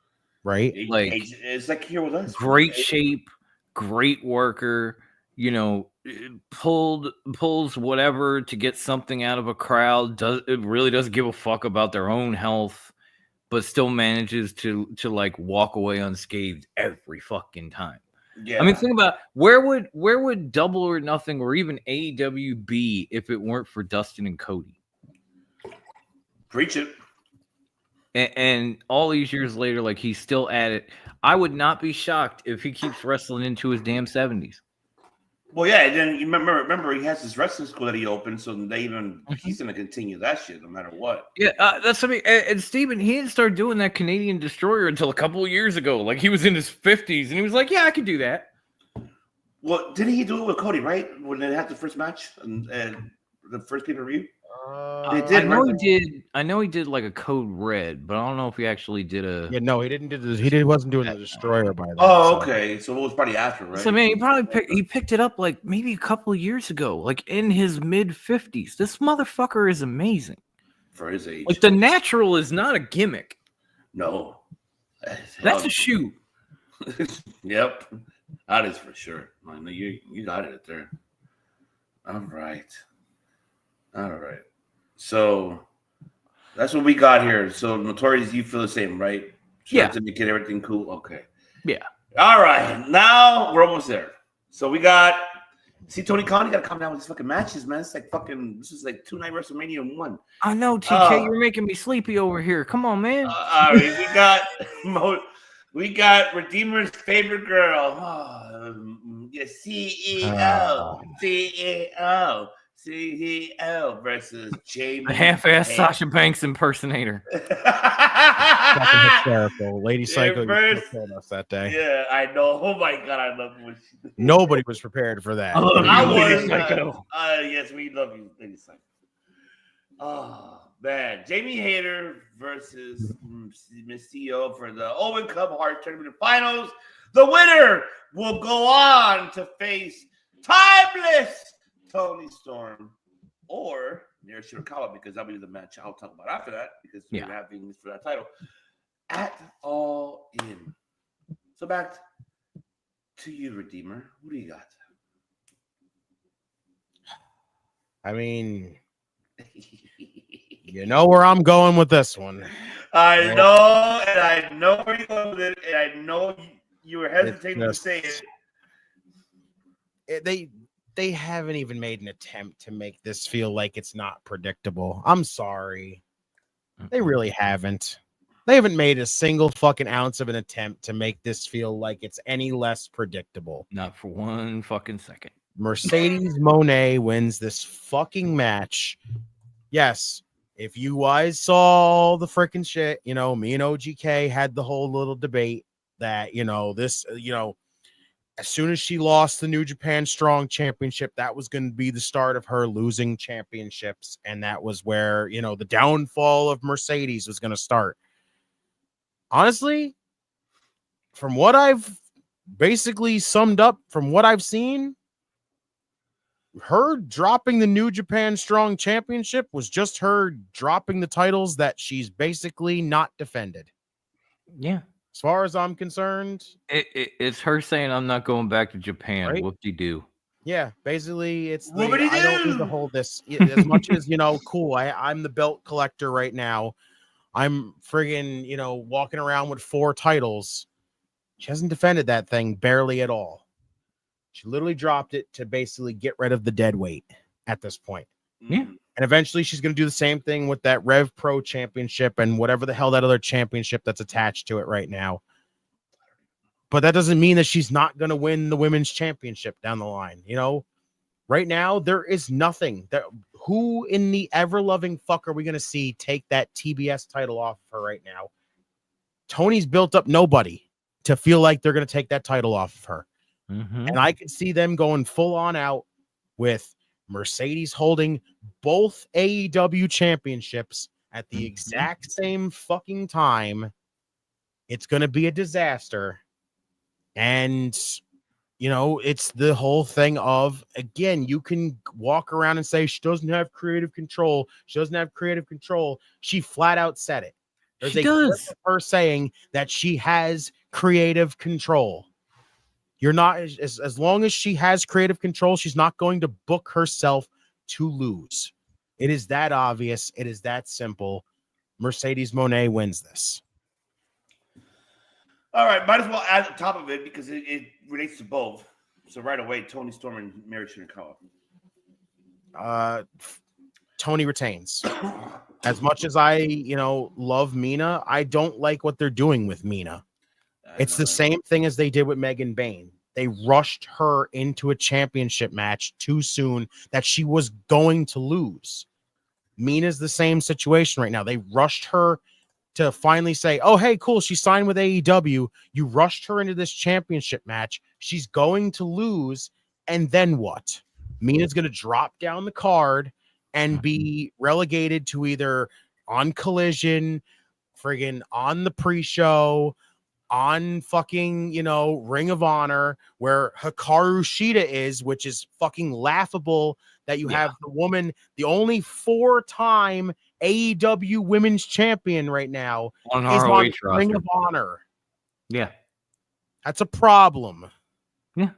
right? Like, it's like here with us. Great shape, great worker. You know, pulls whatever to get something out of a crowd. It really doesn't give a fuck about their own health, but still manages to like walk away unscathed every fucking time. Yeah. I mean, think about where would Double or Nothing or even AEW be if it weren't for Dustin and Cody? Preach it. And all these years later, like, he's still at it. I would not be shocked if he keeps wrestling into his damn 70s. Well, yeah, and then you remember he has his wrestling school that he opened, so he's going to continue that shit no matter what. Yeah, that's something. And Steven, he didn't start doing that Canadian Destroyer until a couple of years ago. Like, he was in his 50s, and he was like, "Yeah, I could do that." Well, didn't he do it with Cody, right? When they had the first match and the first pay-per-view? They did. I know he did like a Code Red, but I don't know if he actually did a. Yeah, no, he didn't do this. He wasn't doing the Destroyer by then. Oh, okay. So it was probably after, right? So, man, he picked it up like maybe a couple of years ago, like in his mid-50s. This motherfucker is amazing for his age. Like, the Natural is not a gimmick. No, that's a shoot. Yep, that is for sure. I know you got it there. All right. So that's what we got here. So Notorious, you feel the same, right? Yeah. To make everything cool. Okay. Yeah. All right. Now we're almost there. So we got See, Tony Khan, you gotta calm down with these fucking matches, man. It's like fucking. This is like 2 night WrestleMania in one. I know, TK, you're making me sleepy over here. Come on, man. All right, we got Redeemer's favorite girl. CEO versus Jamie. The half-ass Sasha Banks impersonator. Fucking hysterical. Lady Psycho killed us that day. Yeah, I know. Oh my god, I love what she did. Nobody was prepared for that. I was. Yes, we love you, Lady Psycho. Oh man, Jamie Hayter versus Miss CEO for the Owen Cup Hard Tournament Finals. The winner will go on to face timeless Tony Storm or Nair Shirakawa, because that'll be the match I'll talk about after that, because we're having this for that title at All In. So back to you, Redeemer. What do you got? I mean, you know where I'm going with this one. I know, and I know where you're going with it, and I know you were hesitating to say it. They haven't even made an attempt to make this feel like it's not predictable. I'm sorry. They really haven't. They haven't made a single fucking ounce of an attempt to make this feel like it's any less predictable. Not for one fucking second. Mercedes Moné wins this fucking match. Yes, if you guys saw the freaking shit, you know, me and OGK had the whole little debate that, as soon as she lost the New Japan Strong Championship, that was going to be the start of her losing championships. And that was where, the downfall of Mercedes was going to start. Honestly, from what I've basically summed up from what I've seen, her dropping the New Japan Strong Championship was just her dropping the titles that she's basically not defended. Yeah. As far as I'm concerned, it's her saying, I'm not going back to Japan. Right? Whoop-de-doo. Yeah, basically, it's I don't need to hold this as much as, cool. I'm the belt collector right now. I'm friggin', walking around with 4 titles. She hasn't defended that thing barely at all. She literally dropped it to basically get rid of the dead weight at this point. Yeah. And eventually she's going to do the same thing with that Rev Pro Championship and whatever the hell that other championship that's attached to it right now. But that doesn't mean that she's not going to win the women's championship down the line. Right now there is nothing that who in the ever-loving fuck are we going to see take that TBS title off of her right now? Tony's built up nobody to feel like they're going to take that title off of her. Mm-hmm. And I could see them going full on out with Mercedes holding both AEW championships at the exact same fucking time. It's going to be a disaster. And, it's the whole thing of, again, you can walk around and say she doesn't have creative control. She doesn't have creative control. She flat out said it. There's she does. clip of her saying that she has creative control. You're not, as long as she has creative control, she's not going to book herself to lose. It is that obvious. It is that simple. Mercedes Moné wins this. All right, might as well add on top of it because it relates to both. So right away, Tony Storm and Mary Shirakawa. Tony retains. As much as I, love Mina, I don't like what they're doing with Mina. It's the same thing as they did with Megan Bayne. They rushed her into a championship match too soon that she was going to lose. Mina's the same situation right now. They rushed her to finally say, oh, hey, cool, she signed with AEW. You rushed her into this championship match. She's going to lose. And then what? Mina's going to drop down the card and be relegated to either on Collision, friggin' on the pre-show, on fucking, Ring of Honor, where Hikaru Shida is, which is fucking laughable that you have the woman, the only 4-time AEW women's champion right now on is ROH on roster. Ring of Honor. Yeah. That's a problem. Yeah.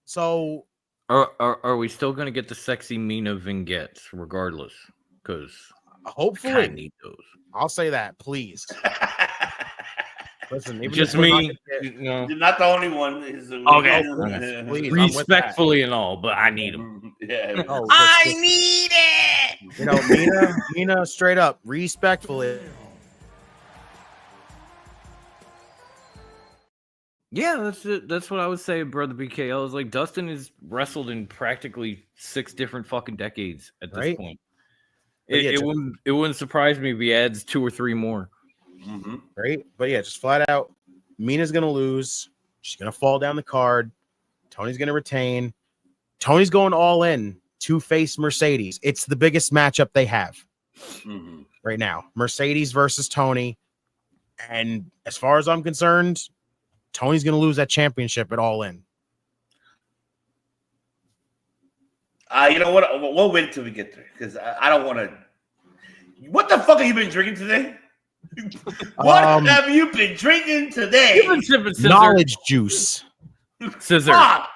So are we still going to get the sexy Mina vignettes regardless? Because hopefully I need those. I'll say that, please. Listen, even Just if we're me. No. You're not the only one. Okay. Please, Respectfully and all, but I need him. Yeah. Oh, I need it. You know, Mina, straight up, respectfully. Yeah, that's what I would say, brother BK. I was like, Dustin has wrestled in practically 6 different fucking decades at this point. It wouldn't surprise me if he adds 2 or 3 more. Mm-hmm. Right? But yeah, just flat out, Mina's gonna lose. She's gonna fall down the card. Tony's gonna retain. Tony's going all in to face Mercedes. It's the biggest matchup they have right now. Mercedes versus Tony. And as far as I'm concerned, Tony's gonna lose that championship at All In. You know what? We'll wait until we get there because I don't want to. What the fuck have you been drinking today? What have you been drinking today? You've been sipping scissor. Knowledge juice. Scissor. Fuck.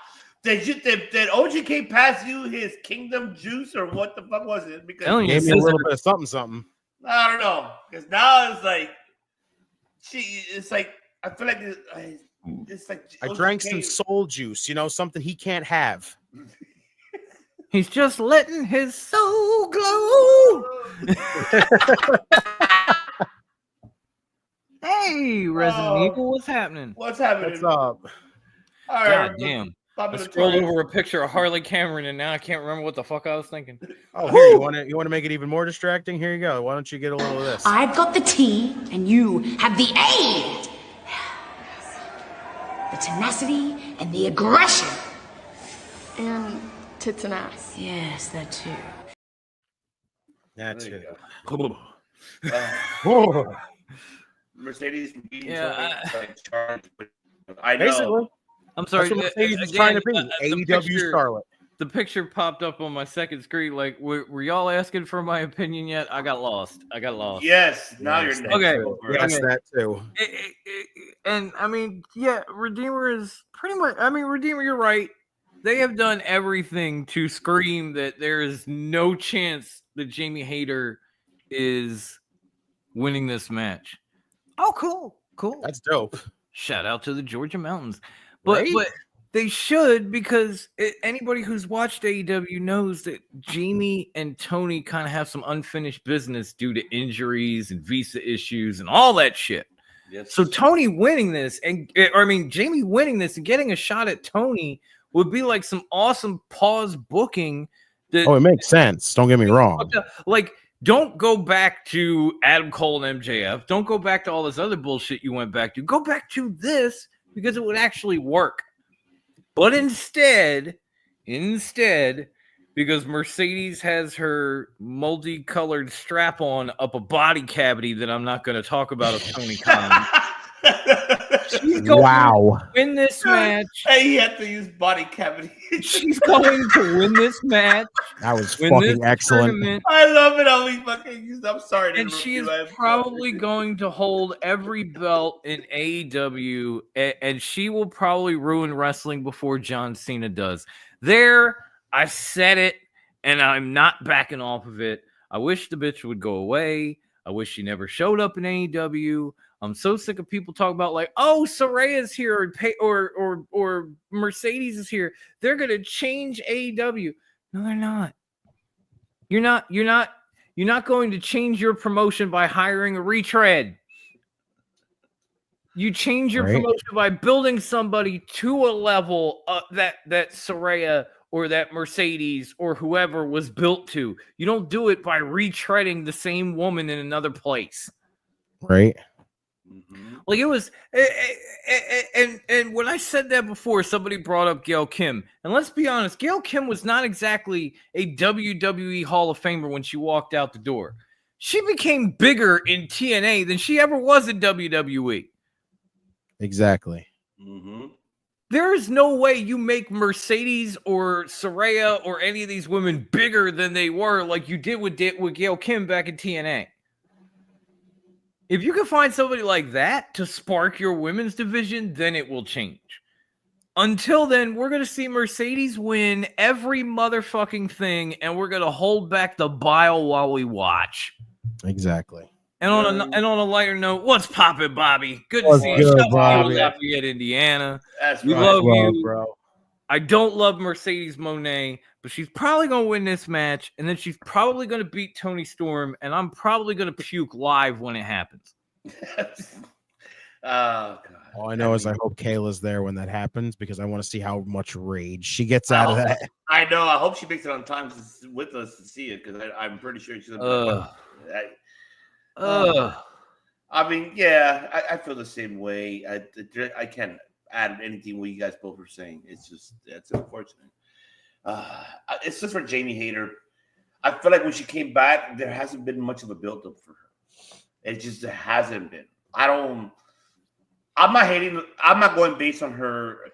Did OGK pass you his kingdom juice or what the fuck was it? Because gave me a little bit of something. I don't know. Because now it's like, it's like I feel like it's like I drank some soul juice. You know, something he can't have. He's just letting his soul glow. Hey, Resident Evil, what's happening? What's happening? What's up? All right, God damn. I scrolled over a picture of Harley Cameron and now I can't remember what the fuck I was thinking. Oh, here, you want to make it even more distracting? Here you go. Why don't you get a little of this? I've got the T and you have the A. The tenacity and the aggression. And tits and ass. Yes, that too. That too. Mercedes. Yeah, I know. Basically. I'm sorry. That's what Mercedes is trying to be. AEW Charlotte. The picture popped up on my second screen. Like, were y'all asking for my opinion yet? I got lost. Yes. Now you're next. Okay. Yes, that too. And I mean, yeah, Redeemer is pretty much. I mean, Redeemer, you're right. They have done everything to scream that there is no chance that Jamie Hayter is winning this match. Oh, cool. That's dope. Shout out to the Georgia Mountains. But they should, because anybody who's watched AEW knows that Jamie and Tony kind of have some unfinished business due to injuries and visa issues and all that shit. Yes. So Jamie winning this and getting a shot at Tony would be like some awesome pause booking. It makes sense. Don't get me wrong. Like, don't go back to Adam Cole and MJF. Don't go back to all this other bullshit you went back to. Go back to this because it would actually work. But instead, because Mercedes has her multicolored strap-on up a body cavity that I'm not going to talk about of Tony Khan. She's going to win this match. Hey, he had to use body cavity. She's going to win this match. That was fucking excellent. Tournament. I love it how he fucking used. I'm sorry. And she is probably going to hold every belt in AEW, and she will probably ruin wrestling before John Cena does. I said it, and I'm not backing off of it. I wish the bitch would go away. I wish she never showed up in AEW. I'm so sick of people talking about like, oh, Saraya's here or Mercedes is here. They're gonna change AEW. No, they're not. You're not going to change your promotion by hiring a retread. You change your promotion by building somebody to a level that Saraya or that Mercedes or whoever was built to. You don't do it by retreading the same woman in another place. Right. Like it was, and when I said that before, somebody brought up Gail Kim. And let's be honest, Gail Kim was not exactly a WWE Hall of Famer when she walked out the door. She became bigger in TNA than she ever was in WWE. Exactly. There is no way you make Mercedes or Saraya or any of these women bigger than they were like you did with Gail Kim back in TNA. If you can find somebody like that to spark your women's division, then it will change. Until then, we're going to see Mercedes win every motherfucking thing, and we're going to hold back the bile while we watch. Exactly. And on a lighter note, what's poppin', Bobby? Good to What's see good, you. Bobby? Lafayette, Indiana. That's We right. love you, bro. I don't love Mercedes Moné, but she's probably gonna win this match, and then she's probably gonna beat Toni Storm, and I'm probably gonna puke live when it happens. God. All I know is I hope Kayla's there when that happens because I want to see how much rage she gets out of that. I know. I hope she makes it on time with us to see it because I'm pretty sure she's. I mean, yeah, I feel the same way. I can't add anything what you guys both were saying. It's unfortunate. It's just for Jamie Hayter. I feel like when she came back, there hasn't been much of a buildup for her. It just hasn't been. I'm not hating. I'm not going based on her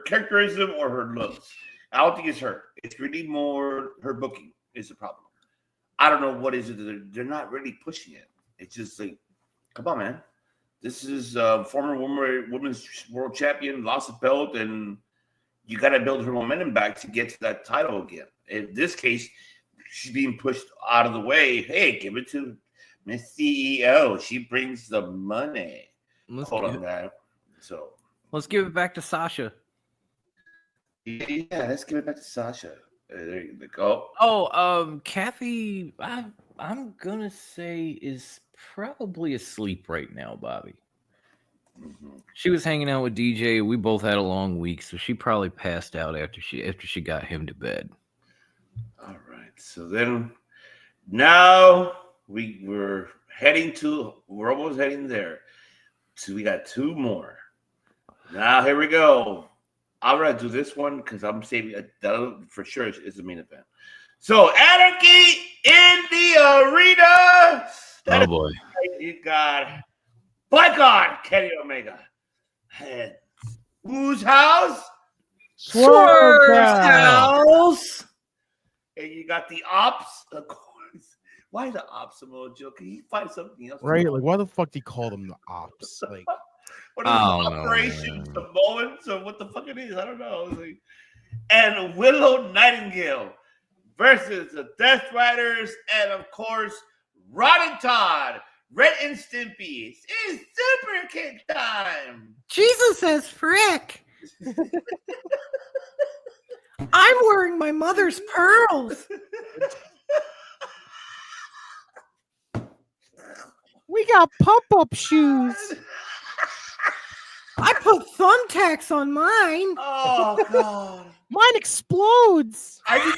characterism or her looks. I don't think it's her. It's really more her booking is the problem. I don't know what is it. They're not really pushing it. It's just like, come on, man. This is former women's world champion, lost the belt, and you got to build her momentum back to get to that title again. In this case, she's being pushed out of the way. Hey, give it to Miss CEO. She brings the money. Hold on that. So let's give it back to Sasha. Yeah, let's give it back to Sasha. There you go. Oh, Kathy, I'm gonna say is probably asleep right now, Bobby. Mm-hmm. She was hanging out with DJ. We both had a long week, so she probably passed out after she got him to bed. All right. So then now we're almost heading there. So we got two more. Now here we go. I'm gonna do this one because I'm saving that for sure is the main event. So Anarchy in the Arena. Oh boy. You got by God, Kenny Omega. And whose house? Swerve's house. And you got the Ops, of course. Why the Ops, Samoa Joe? Can you find something else? Right? Like, why the fuck do you call them the Ops? Like, what is it, Operation Samoans or what the fuck it is? I don't know. And Willow Nightingale versus the Death Riders, and of course, Rod and Todd, Red and Stimpy. It's Super Kick time. Jesus says frick. I'm wearing my mother's pearls. We got pump-up shoes. I put thumbtacks on mine. Oh God. Mine explodes. I need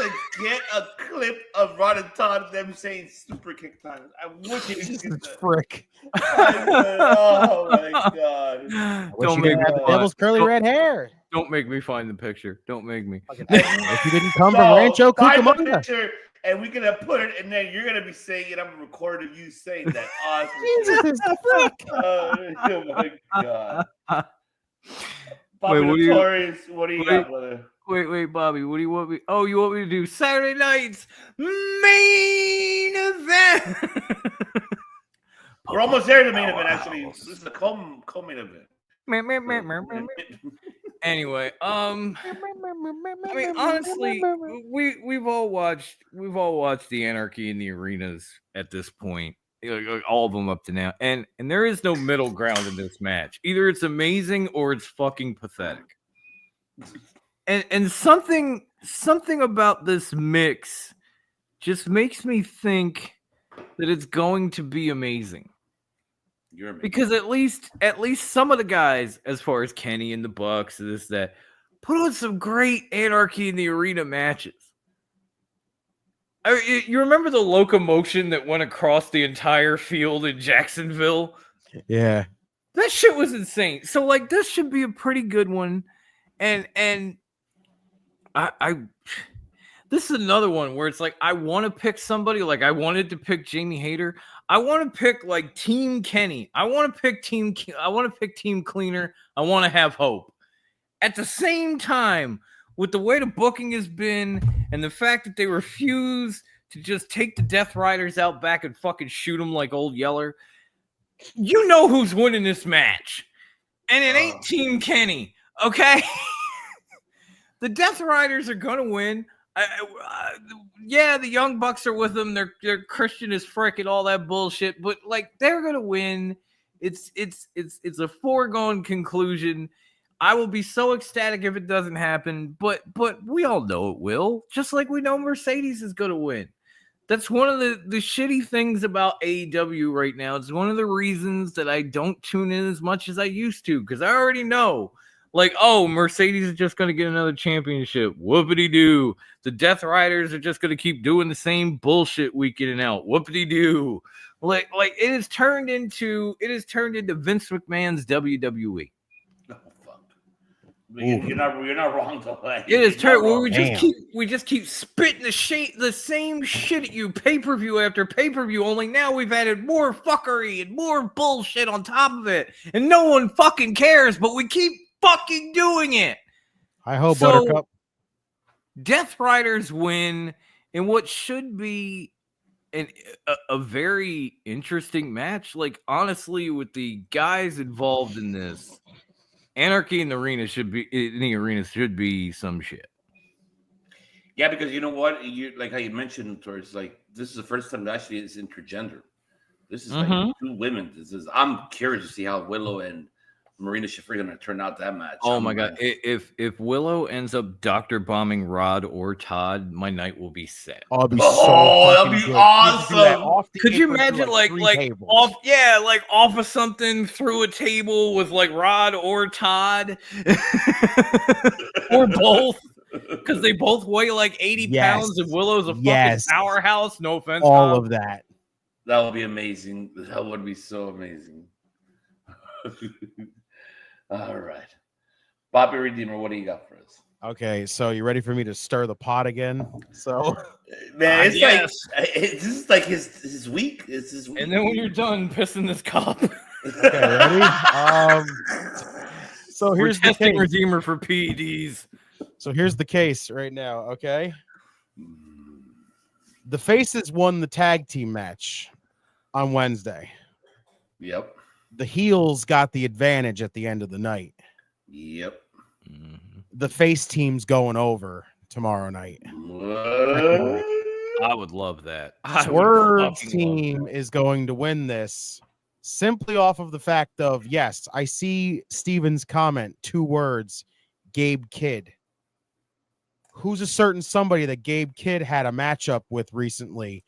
to get a clip of Rod and Todd them saying Super Kick time. I wish you could do that. frick. Oh my God. Don't make me the devil's curly red hair. Don't make me find the picture. Don't make me. If you didn't come from Rancho Find the Cucamonga. picture, and we're gonna put it, and then you're gonna be saying it. I'm gonna record of you saying that. Awesome. Jesus frick. Oh my God. Bobby Wait, Notorious, what do you got, brother? Wait, Bobby. What do you want me? Oh, you want me to do Saturday night's main event? We're almost there to the main event, actually. This is the co-main event. Anyway, I mean, honestly, we've all watched the Anarchy in the Arenas at this point, all of them up to now, and there is no middle ground in this match. Either it's amazing or it's fucking pathetic. And something about this mix just makes me think that it's going to be amazing. Because at least some of the guys, as far as Kenny and the Bucks, that put on some great Anarchy in the Arena matches. You remember the locomotion that went across the entire field in Jacksonville? Yeah, that shit was insane. So like, this should be a pretty good one, and I this is another one where it's like I want to pick somebody. Like I wanted to pick Jamie Hayter. I want to pick like Team Kenny. I want to pick Team Cleaner. I want to have hope. At the same time, with the way the booking has been and the fact that they refuse to just take the Death Riders out back and fucking shoot them like Old Yeller, you know who's winning this match. And it ain't Team Kenny, okay? The Death Riders are going to win. Yeah, the Young Bucks are with them. They're Christian as frick and all that bullshit. But like, they're gonna win. It's a foregone conclusion. I will be so ecstatic if it doesn't happen. But we all know it will. Just like we know Mercedes is gonna win. That's one of the shitty things about AEW right now. It's one of the reasons that I don't tune in as much as I used to, because I already know, like, oh, Mercedes is just going to get another championship. Whoopity-doo. The Death Riders are just going to keep doing the same bullshit week in and out. Whoopity-doo. Like it has turned into Vince McMahon's WWE. You're not wrong though. It is terrible. We just keep spitting the same shit at you pay-per-view after pay-per-view. Only now we've added more fuckery and more bullshit on top of it, and no one fucking cares. But we keep fucking doing it. I hope Buttercup. Death Riders win in what should be a very interesting match. Like, honestly, with the guys involved in this. Anarchy in the arena should be some shit. Yeah, because you know what, you like how you mentioned, towards like this is the first time that actually it's intergender. This is like two women. I'm curious to see how Willow and Marina Shafir are going to turn out that match. Oh my god! If Willow ends up doctor bombing Rod or Todd, my night will be set. Oh, that'd be awesome! Could you imagine like off of something through a table with like Rod or Todd, or both? Because they both weigh like 80 pounds, and Willow's a fucking powerhouse. No offense, all Tom. of that. That would be amazing. That would be so amazing. All right. Bobby Redeemer, what do you got for us? Okay, so you ready for me to stir the pot again? So, man, it's this is like his week. It's his week. And then when you're done pissing this cup. Okay, ready? So here's the case. Redeemer for PEDs. So here's the case right now, okay? The Faces won the tag team match on Wednesday. Yep. The heels got the advantage at the end of the night. Yep. The face team's going over tomorrow night. What? I would love that. Swerve's team is going to win this simply off of the fact of, yes, I see Steven's comment, 2 words, Gabe Kidd. Who's a certain somebody that Gabe Kidd had a matchup with recently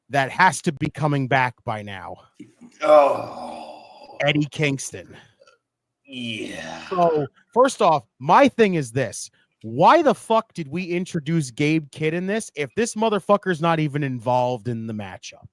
that has to be coming back by now? Oh. Eddie Kingston. Yeah. So, first off, my thing is this. Why the fuck did we introduce Gabe Kidd in this if this motherfucker's not even involved in the matchup?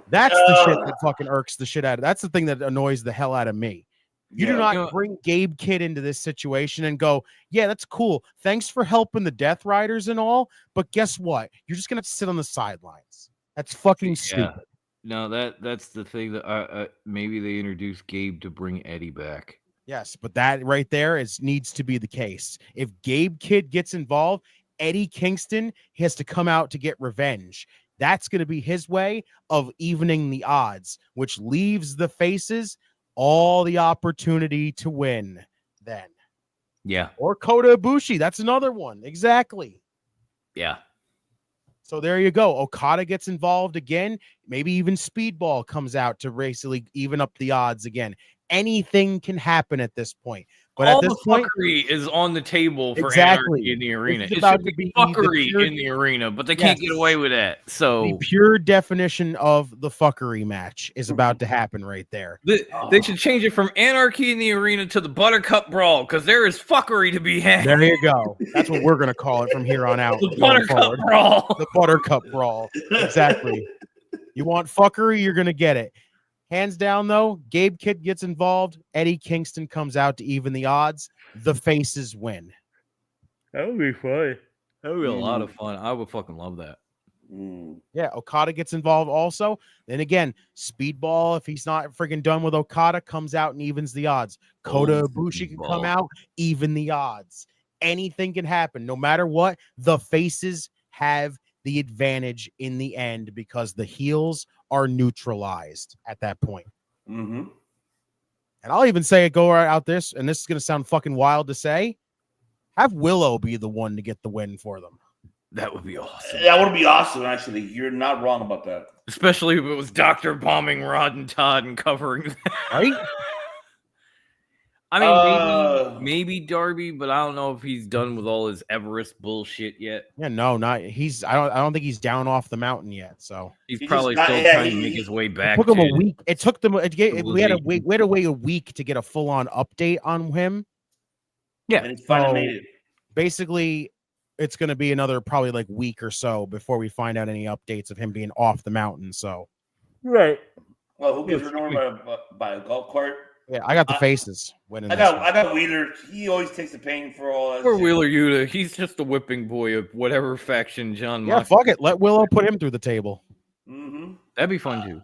That's the shit that fucking irks the shit out of. That's the thing that annoys the hell out of me. You do not bring Gabe Kidd into this situation and go, yeah, that's cool. Thanks for helping the Death Riders and all, but guess what? You're just going to have to sit on the sidelines. That's fucking stupid. No, that's the thing that maybe they introduced Gabe to bring Eddie back. Yes, but that right there needs to be the case. If Gabe Kidd gets involved, Eddie Kingston has to come out to get revenge. That's going to be his way of evening the odds, which leaves the Faces all the opportunity to win then. Yeah. Or Kota Ibushi. That's another one. Exactly. Yeah. So there you go. Okada gets involved again. Maybe even Speedball comes out to basically even up the odds again. Anything can happen at this point. But all at this the point, fuckery is on the table for exactly Anarchy in the arena. It's It about should to be be fuckery the in the arena, but they can't get away with that. So the pure definition of the fuckery match is about to happen right there. They should change it from Anarchy in the arena to the Buttercup Brawl, because there is fuckery to be had. There you go. That's what we're going to call it from here on out. The Buttercup Brawl. The Buttercup Brawl. Exactly. You want fuckery, you're going to get it. Hands down, though, Gabe Kidd gets involved. Eddie Kingston comes out to even the odds. The Faces win. That would be fun. That would be a lot of fun. I would fucking love that. Yeah, Okada gets involved also. Then again, Speedball, if he's not freaking done with Okada, comes out and evens the odds. Kota Ibushi can come out, even the odds. Anything can happen. No matter what, the Faces have the advantage in the end because the heels are neutralized at that point. Mm-hmm. And I'll even say it, go right out this, and this is going to sound fucking wild to say, have Willow be the one to get the win for them. That would be awesome. That would be awesome, actually. You're not wrong about that. Especially if it was Dr. Bombing Rod and Todd and covering that. Right? I mean, maybe Darby, but I don't know if he's done with all his Everest bullshit yet. Yeah, no, not he's. I don't think he's down off the mountain yet. So he's probably still trying to make his way back. It took him a week. It took them. We had to wait a week to get a full on update on him. Yeah, and it's finally made it. Basically, it's going to be another probably like week or so before we find out any updates of him being off the mountain. So, right. Well, who gets run over by a golf cart? Yeah, I got the faces winning. I got Wheeler. He always takes the pain for all that. Poor Wheeler Yuta. He's just a whipping boy of whatever faction John. Yeah, fuck it. Let Willow put him through the table. Mm-hmm. That'd be fun too.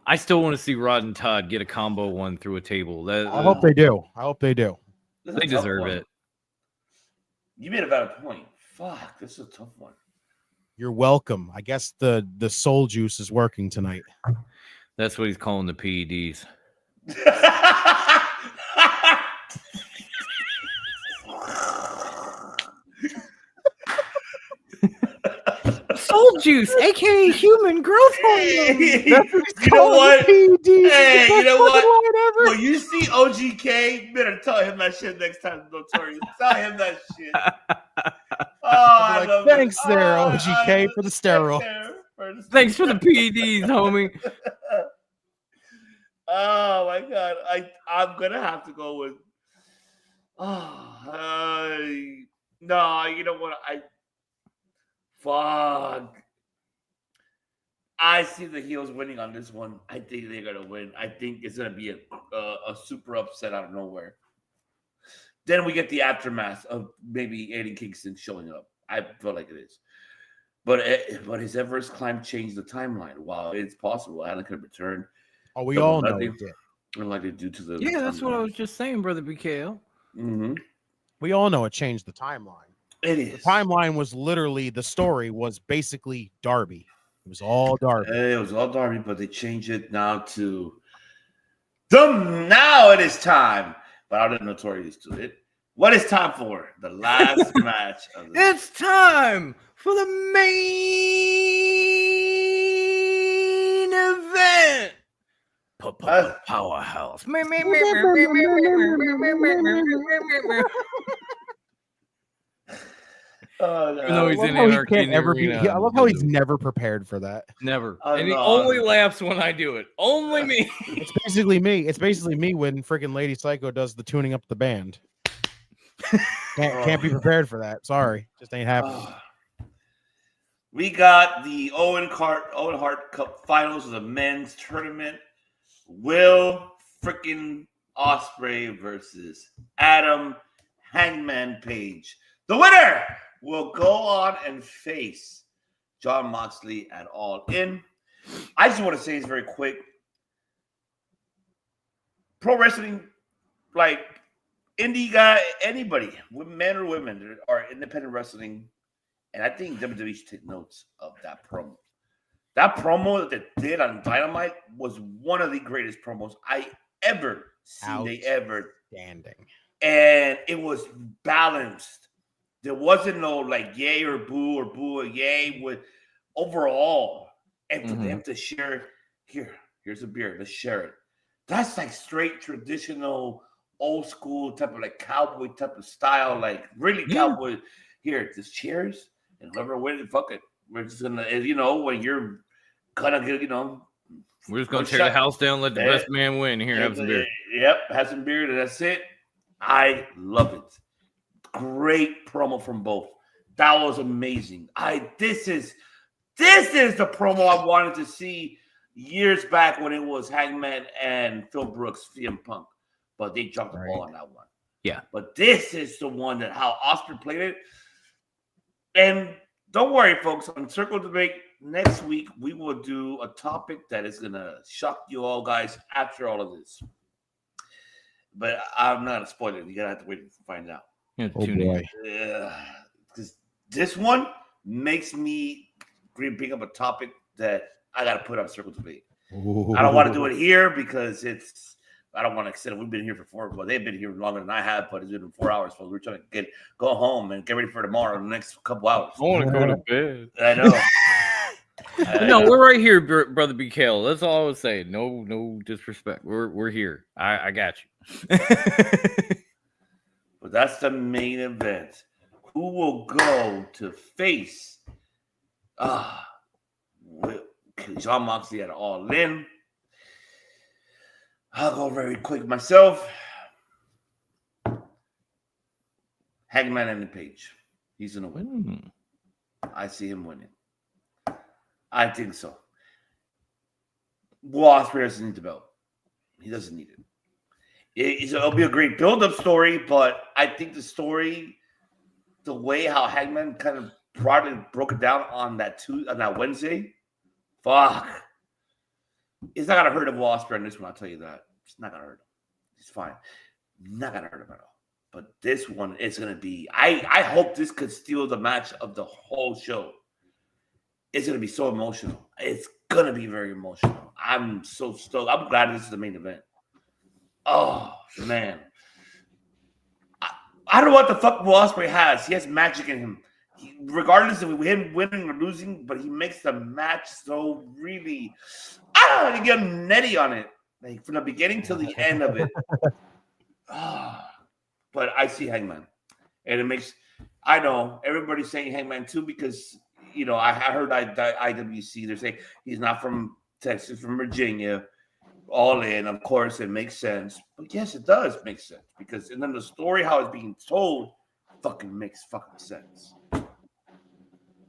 I still want to see Rod and Todd get a combo one through a table. I hope they do. I hope they do. They deserve it. You made a valid point. Fuck, this is a tough one. You're welcome. I guess the soul juice is working tonight. That's what he's calling the PEDs. Soul juice, aka human growth hormone. That's what you know what? Hey, you know what? When you see OGK, better tell him that shit next time. Notorious, tell him that shit. Oh, thanks there, OGK, for the sterile. Thanks for the PEDs, homie. Oh my god, I'm gonna have to go with. No, you know what? Fuck. I see the heels winning on this one. I think they're gonna win. I think it's gonna be a super upset out of nowhere. Then we get the aftermath of maybe Aiden Kingston showing up. I feel like it is. But his Everest climb changed the timeline. While it's possible, Alan could return. Oh, we all know it did. Unlikely due to the yeah, that's what I was just saying, brother BKL. Mm-hmm. We all know it changed the timeline. It is. The timeline was literally the story was basically Darby. It was all Darby. It was all Darby, but they changed it now to now it is time. But I'll let Notorious do it. What is time for? The last match of the It's time for the main event. Powerhouse. Oh, no. He's in anarchy in the arena. I love how he's never prepared for that. Never. And he only laughs when I do it. Only me. It's basically me. It's basically me when freaking Lady Psycho does the tuning up the band. Can't be prepared for that. Sorry. Just ain't happening. We got the Owen Hart Cup Finals of the men's tournament. Will freaking Ospreay versus Adam Hangman Page. The winner will go on and face Jon Moxley at All In. I just want to say this very quick. Pro wrestling, like indie guy, anybody, men or women, are independent wrestling. And I think WWE should take notes of that promo. That promo that they did on Dynamite was one of the greatest promos I ever seen. They ever standing. And it was balanced. There wasn't no like yay or boo or yay with overall. And for them to share, here's a beer, let's share it. That's like straight traditional, old school type of like cowboy type of style, like really cowboy. Here, just cheers, and whoever wins, fuck it. We're just gonna, when you're gonna get, we're just gonna tear the house down, let the best man win. Here, have some beer. Yep, have some beer, and that's it. I love it. Great promo from both. That was amazing. This is the promo I wanted to see years back when it was Hangman and Phil Brooks, CM Punk, but they dropped the ball on that one. Yeah, but this is the one that how Oscar played it. And don't worry, folks. On Circle Debate next week, we will do a topic that is gonna shock you all guys after all of this. But I'm not gonna spoil it. You gotta have to wait to find out. Oh boy! Because this one makes me bring up a topic that I gotta put on Circle Debate. Ooh. I don't want to do it here because it's I don't want to extend it. We've been here for 4. Well, they've been here longer than I have, but it's been 4 hours. So we're trying to go home and get ready for tomorrow. The next couple hours. I want to go to bed. I know. No, we're right here, brother BKL. That's all I was saying. No disrespect. We're here. I got you. But that's the main event. Who will go to face John Moxley at All In? I'll go very quick myself. Hangman and the Page. He's gonna win. I see him winning. I think so. Will Ospreay doesn't need the belt. He doesn't need it. It'll be a great build-up story, but I think the story, the way how Hangman kind of broke it down on that Wednesday, fuck. It's not gonna hurt Will Ospreay on this one, I'll tell you that. It's not gonna hurt him. He's fine. Not gonna hurt him at all. But this one is gonna be. I hope this could steal the match of the whole show. It's gonna be so emotional. It's gonna be very emotional. I'm so stoked. I'm glad this is the main event. Oh man, I don't know what the fuck Will Ospreay has. He has magic in him. Regardless of him winning or losing, but he makes the match so really. I don't know. You get netty on it, like from the beginning till the end of it. But I see Hangman, and it makes. I know everybody's saying Hangman too because I heard IWC. They're saying he's not from Texas, from Virginia. All In, of course, it makes sense. But yes, it does make sense because and then the story how it's being told fucking makes fucking sense.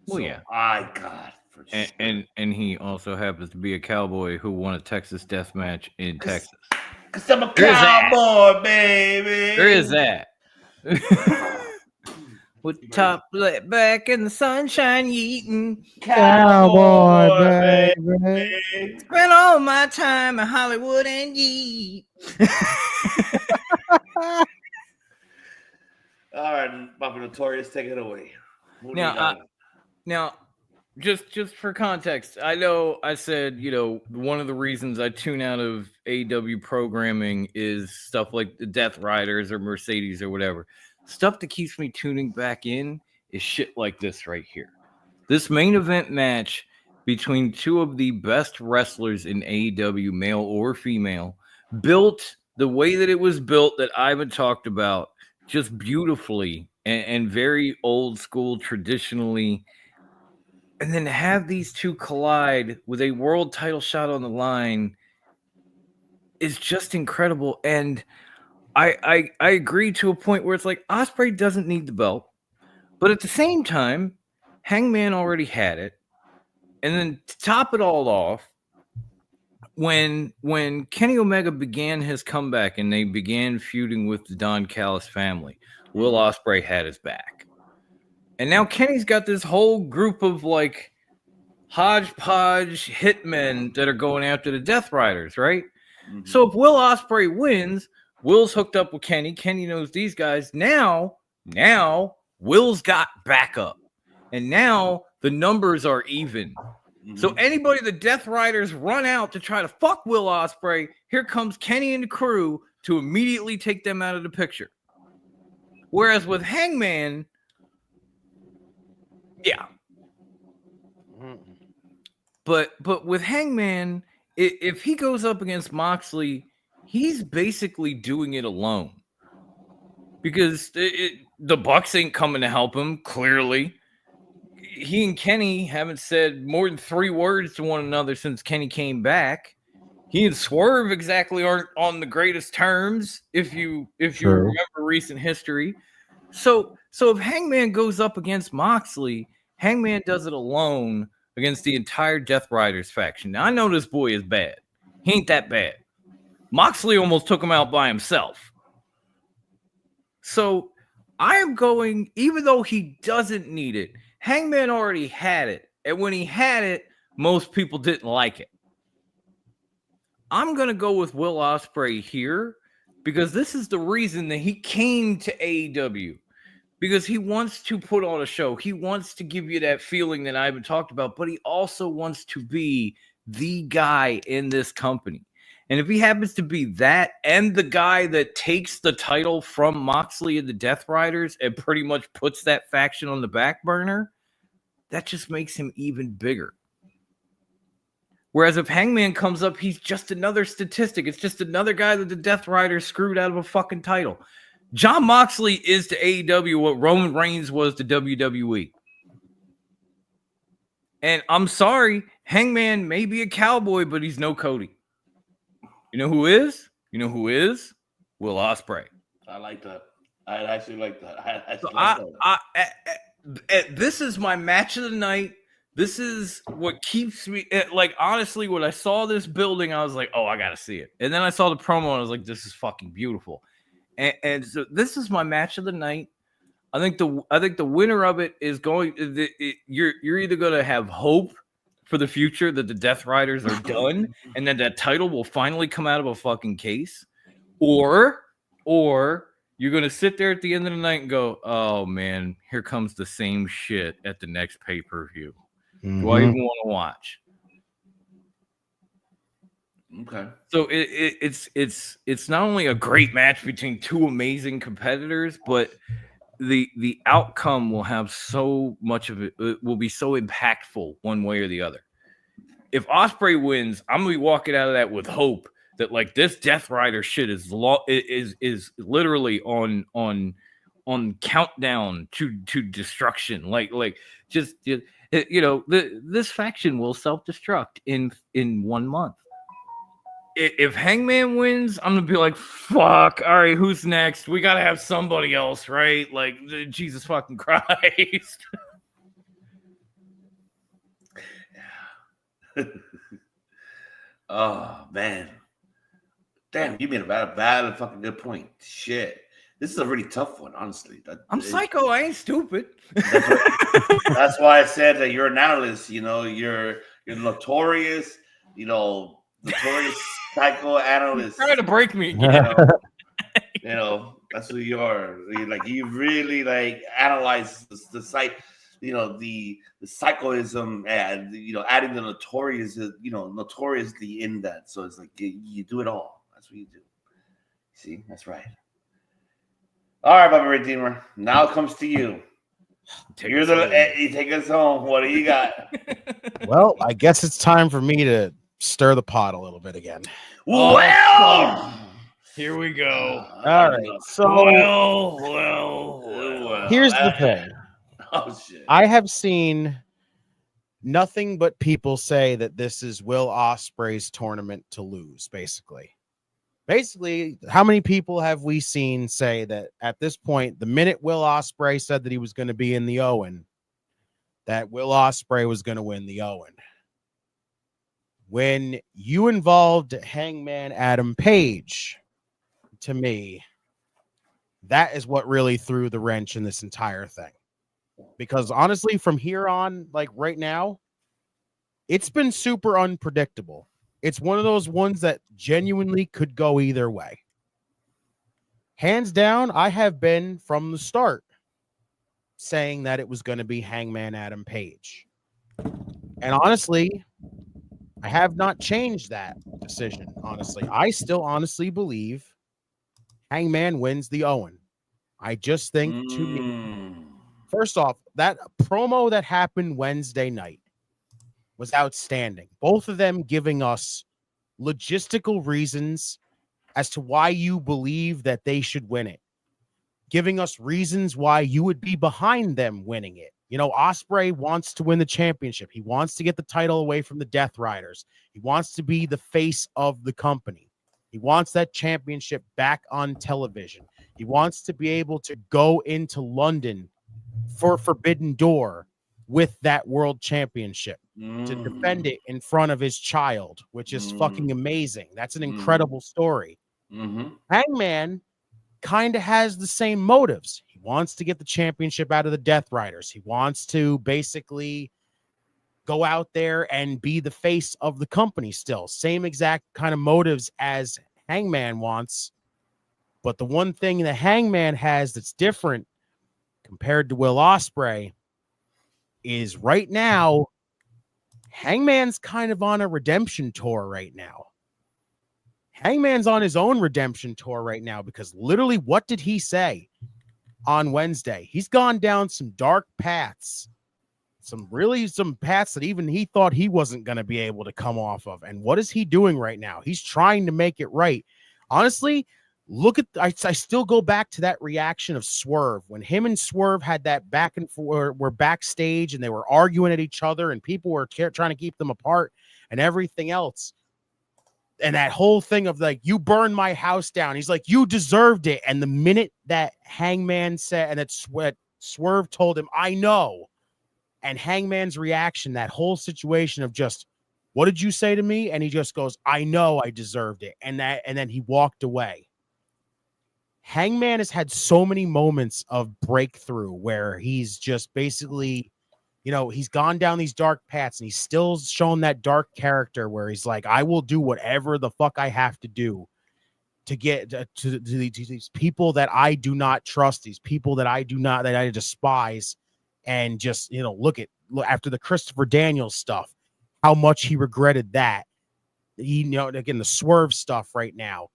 Well, yeah. I got for sure. And he also happens to be a cowboy who won a Texas death match in Texas. Because I'm a cowboy, baby. There is that. With the top let back in the sunshine, eating Cowboy, baby. Spent all my time in Hollywood and yeet. All right, Papa Notorious, take it away. Now, just for context, I know I said, one of the reasons I tune out of AEW programming is stuff like the Death Riders or Mercedes or whatever. Stuff that keeps me tuning back in is shit like this right here. This main event match between two of the best wrestlers in AEW, male or female, built the way that it was built that Ivan talked about, just beautifully and very old school traditionally. And then have these two collide with a world title shot on the line is just incredible. And I agree to a point where it's like Ospreay doesn't need the belt, but at the same time, Hangman already had it. And then to top it all off, when Kenny Omega began his comeback and they began feuding with the Don Callis family, Will Ospreay had his back. And now Kenny's got this whole group of like hodgepodge hitmen that are going after the Death Riders, right? Mm-hmm. So if Will Ospreay wins, Will's hooked up with Kenny. Kenny knows these guys. Now Will's got backup. And now the numbers are even. Mm-hmm. So anybody the Death Riders run out to try to fuck Will Ospreay, here comes Kenny and the crew to immediately take them out of the picture. Whereas with Hangman, yeah. But with Hangman, if he goes up against Moxley, he's basically doing it alone. Because the Bucks ain't coming to help him, clearly. He and Kenny haven't said more than 3 words to one another since Kenny came back. He and Swerve exactly aren't on the greatest terms, if you remember recent history. So if Hangman goes up against Moxley, Hangman does it alone against the entire Death Riders faction. Now, I know this boy is bad. He ain't that bad. Moxley almost took him out by himself. So I am going, even though he doesn't need it, Hangman already had it. And when he had it, most people didn't like it. I'm going to go with Will Ospreay here because this is the reason that he came to AEW. Because he wants to put on a show. He wants to give you that feeling that I've talked about, but he also wants to be the guy in this company. And if he happens to be that and the guy that takes the title from Moxley and the Death Riders and pretty much puts that faction on the back burner, that just makes him even bigger. Whereas if Hangman comes up, he's just another statistic. It's just another guy that the Death Riders screwed out of a fucking title. Jon Moxley is to AEW what Roman Reigns was to WWE. And I'm sorry, Hangman may be a cowboy, but he's no Cody. You know who is? You know who is? Will Ospreay. I like that. I actually like that. This is my match of the night. This is what keeps me like, honestly, when I saw this building, I was like, oh, I gotta see it. And then I saw the promo and I was like, this is fucking beautiful. And so this is my match of the night. I think the winner of it is going. You're either gonna have hope for the future that the Death Riders are done and then that title will finally come out of a fucking case, or you're gonna sit there at the end of the night and go, oh man, here comes the same shit at the next pay-per-view. Do I even want to watch? Okay. So it's not only a great match between two amazing competitors, but the outcome will have so much of it will be so impactful one way or the other. If Ospreay wins, I'm gonna be walking out of that with hope that like this Death Rider shit is literally on countdown to destruction. Like just you know, this faction will self-destruct in 1 month. If Hangman wins, I'm gonna be like, fuck, all right, who's next? We gotta have somebody else, right? Like, Jesus fucking Christ. Oh man, damn, you made a valid fucking good point. Shit, this is a really tough one, honestly. I'm psycho. I ain't stupid. That's why I said that you're an analyst. You know, you're notorious. You know, notorious psychoanalyst. Trying to break me. You know, that's who you are. You really like analyze the site. You know, the psychoism and adding the notorious. Notoriously in that. So it's like you do it all. That's what you do. See, that's right. All right, Bobby Redeemer. Now it comes to you. You take us home. What do you got? Well, I guess it's time for me to stir the pot a little bit again. Well, here we go. All right. So, here's the thing. Oh shit! I have seen nothing but people say that this is Will Ospreay's tournament to lose. Basically, how many people have we seen say that at this point, the minute Will Ospreay said that he was going to be in the Owen, that Will Ospreay was going to win the Owen? When you involved Hangman Adam Page, to me, that is what really threw the wrench in this entire thing. Because honestly, from here on, like right now, it's been super unpredictable. It's one of those ones that genuinely could go either way. Hands down, I have been from the start saying that it was going to be Hangman Adam Page. And honestly, I have not changed that decision, honestly. I still honestly believe Hangman wins the Owen. I just think to me, first off, that promo that happened Wednesday night was outstanding. Both of them giving us logistical reasons as to why you believe that they should win it. Giving us reasons why you would be behind them winning it. You know, Ospreay wants to win the championship. He wants to get the title away from the Death Riders. He wants to be the face of the company. He wants that championship back on television. He wants to be able to go into London for Forbidden Door with that world championship to defend it in front of his child, which is fucking amazing. That's an incredible story. Hangman kind of has the same motives. He wants to get the championship out of the Death Riders. He wants to basically go out there and be the face of the company still. Same exact kind of motives as Hangman wants. But the one thing that Hangman has that's different compared to Will Ospreay is right now, Hangman's kind of on a redemption tour right now. Hangman's on his own redemption tour right now because literally what did he say on Wednesday? He's gone down some dark paths, some paths that even he thought he wasn't going to be able to come off of. And what is he doing right now? He's trying to make it right. Honestly, I still go back to that reaction of Swerve when him and Swerve had that back and forth, were backstage and they were arguing at each other and people were trying to keep them apart and everything else. And that whole thing of like, you burned my house down. He's like, you deserved it. And the minute that Hangman said, and that's what Swerve told him, I know. And Hangman's reaction, that whole situation of just, what did you say to me? And he just goes, I know I deserved it. And then he walked away. Hangman has had so many moments of breakthrough where he's just basically, he's gone down these dark paths and he's still shown that dark character where he's like, I will do whatever the fuck I have to do to get to these people that I do not trust, these people that I despise. And just, look after the Christopher Daniels stuff, how much he regretted that. Again, the Swerve stuff right now.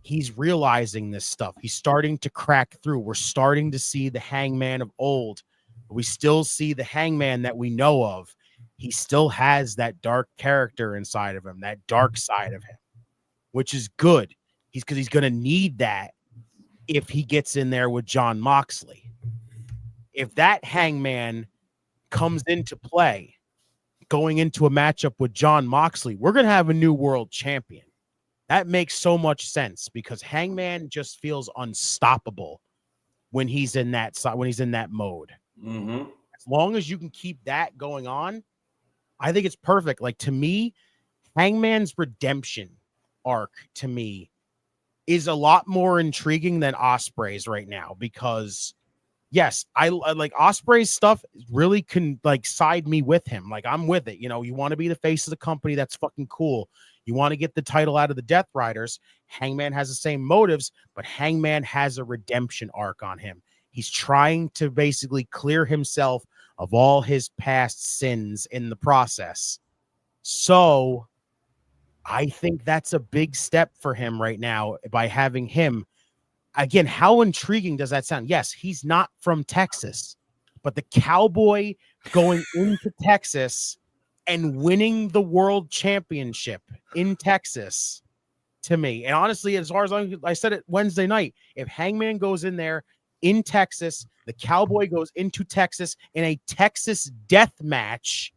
He's realizing this stuff. He's starting to crack through. We're starting to see the Hangman of old. We still see the Hangman that we know of. He still has that dark character inside of him, that dark side of him, which is good. Because he's going to need that if he gets in there with Jon Moxley. If that Hangman comes into play, going into a matchup with Jon Moxley, we're going to have a new world champion. That makes so much sense because Hangman just feels unstoppable when he's in that mode. Mm-hmm. As long as you can keep that going on, I think it's perfect. Like, to me, Hangman's redemption arc to me is a lot more intriguing than Ospreay's right now because yes, I like Ospreay's stuff really can like side me with him. Like, I'm with it. You want to be the face of the company. That's fucking cool. You want to get the title out of the Death Riders. Hangman has the same motives, but Hangman has a redemption arc on him. He's trying to basically clear himself of all his past sins in the process. So I think that's a big step for him right now by having him. Again, how intriguing does that sound? Yes, he's not from Texas, but the cowboy going into Texas and winning the world championship in Texas, to me, and honestly, as far as I said it Wednesday night, if Hangman goes in there in Texas, the cowboy goes into Texas in a Texas death match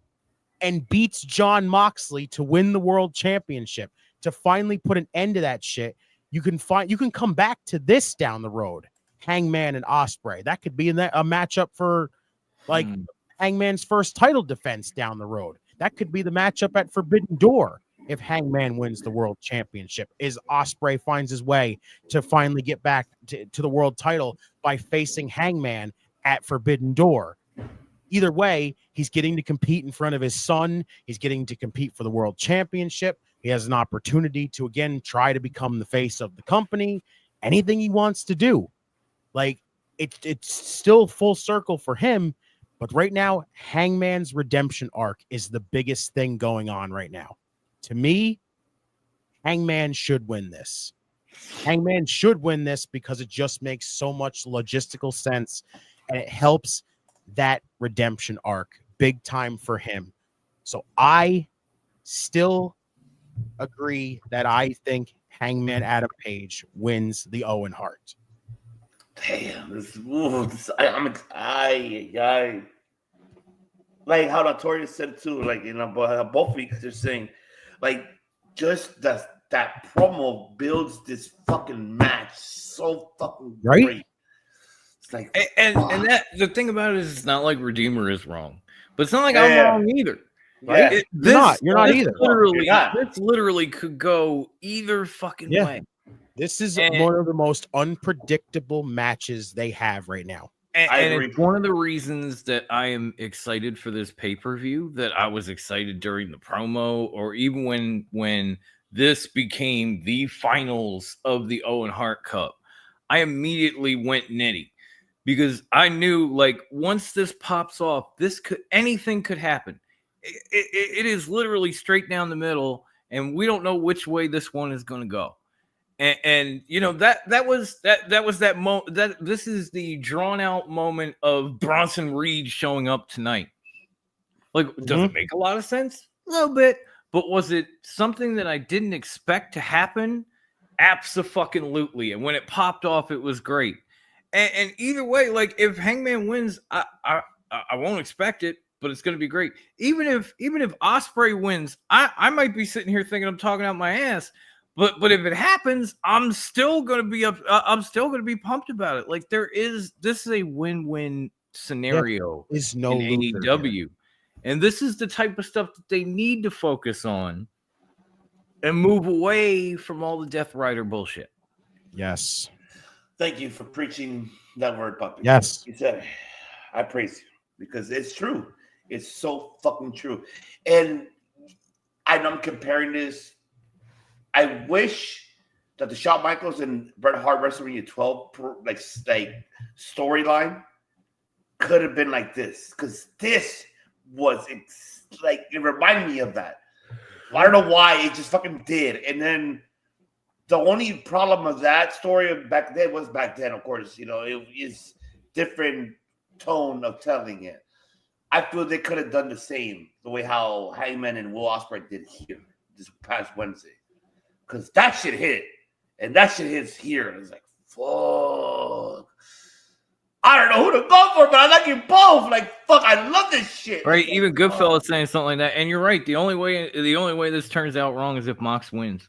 and beats Jon Moxley to win the world championship, to finally put an end to that shit, you can come back to this down the road. Hangman and Ospreay. That could be a matchup for like Hangman's first title defense down the road. That could be the matchup at Forbidden Door if Hangman wins the world championship. Is Ospreay finds his way to finally get back to the world title by facing Hangman at Forbidden Door. Either way, he's getting to compete in front of his son. He's getting to compete for the world championship. He has an opportunity to, again, try to become the face of the company. Anything he wants to do. Like, it's still full circle for him. But right now, Hangman's redemption arc is the biggest thing going on right now. To me, Hangman should win this. Hangman should win this because it just makes so much logistical sense. And it helps that redemption arc big time for him. So I still agree that I think Hangman Adam Page wins the Owen Hart. Damn, I like how Notorious said it too. Like, both of you guys are saying, like, just that promo builds this fucking match so fucking right. Great. It's like, and that the thing about it is, it's not like Redeemer is wrong, but it's not like I'm wrong either. Right? Yeah. You're not either. This literally could go either fucking way. This is one of the most unpredictable matches they have right now. And it's one of the reasons that I am excited for this pay-per-view, that I was excited during the promo, or even when this became the finals of the Owen Hart Cup. I immediately went nitty because I knew, like, once this pops off, anything could happen. It is literally straight down the middle, and we don't know which way this one is going to go. And you know that was that moment. That this is the drawn out moment of Bronson Reed showing up tonight. Like, does it make a lot of sense? A little bit, but was it something that I didn't expect to happen? Abso-fucking-lutely. And when it popped off, it was great. And either way, like if Hangman wins, I won't expect it, but it's going to be great. Even if Ospreay wins, I might be sitting here thinking I'm talking out my ass. But if it happens, I'm still going to be I'm still going to be pumped about it. Like this is a win-win scenario. Is no in AEW, and this is the type of stuff that they need to focus on and move away from all the Death Rider bullshit. Yes. Thank you for preaching that word, puppy. Yes. You said it. I praise you because it's true. It's so fucking true. And I'm comparing this. I wish that the Shawn Michaels and Bret Hart WrestleMania 12 like storyline could have been like this, because this was like it reminded me of that. I don't know why, it just fucking did. And then the only problem of that story back then, of course, you know, it is different tone of telling it. I feel they could have done the same, the way how Hangman and Will Ospreay did here this past Wednesday. Because that shit hit, and that shit hits here. And it's like, fuck. I don't know who to go for, but I like you both. Like, fuck, I love this shit. Right, even Goodfellas saying something like that. And you're right. The only way this turns out wrong is if Mox wins.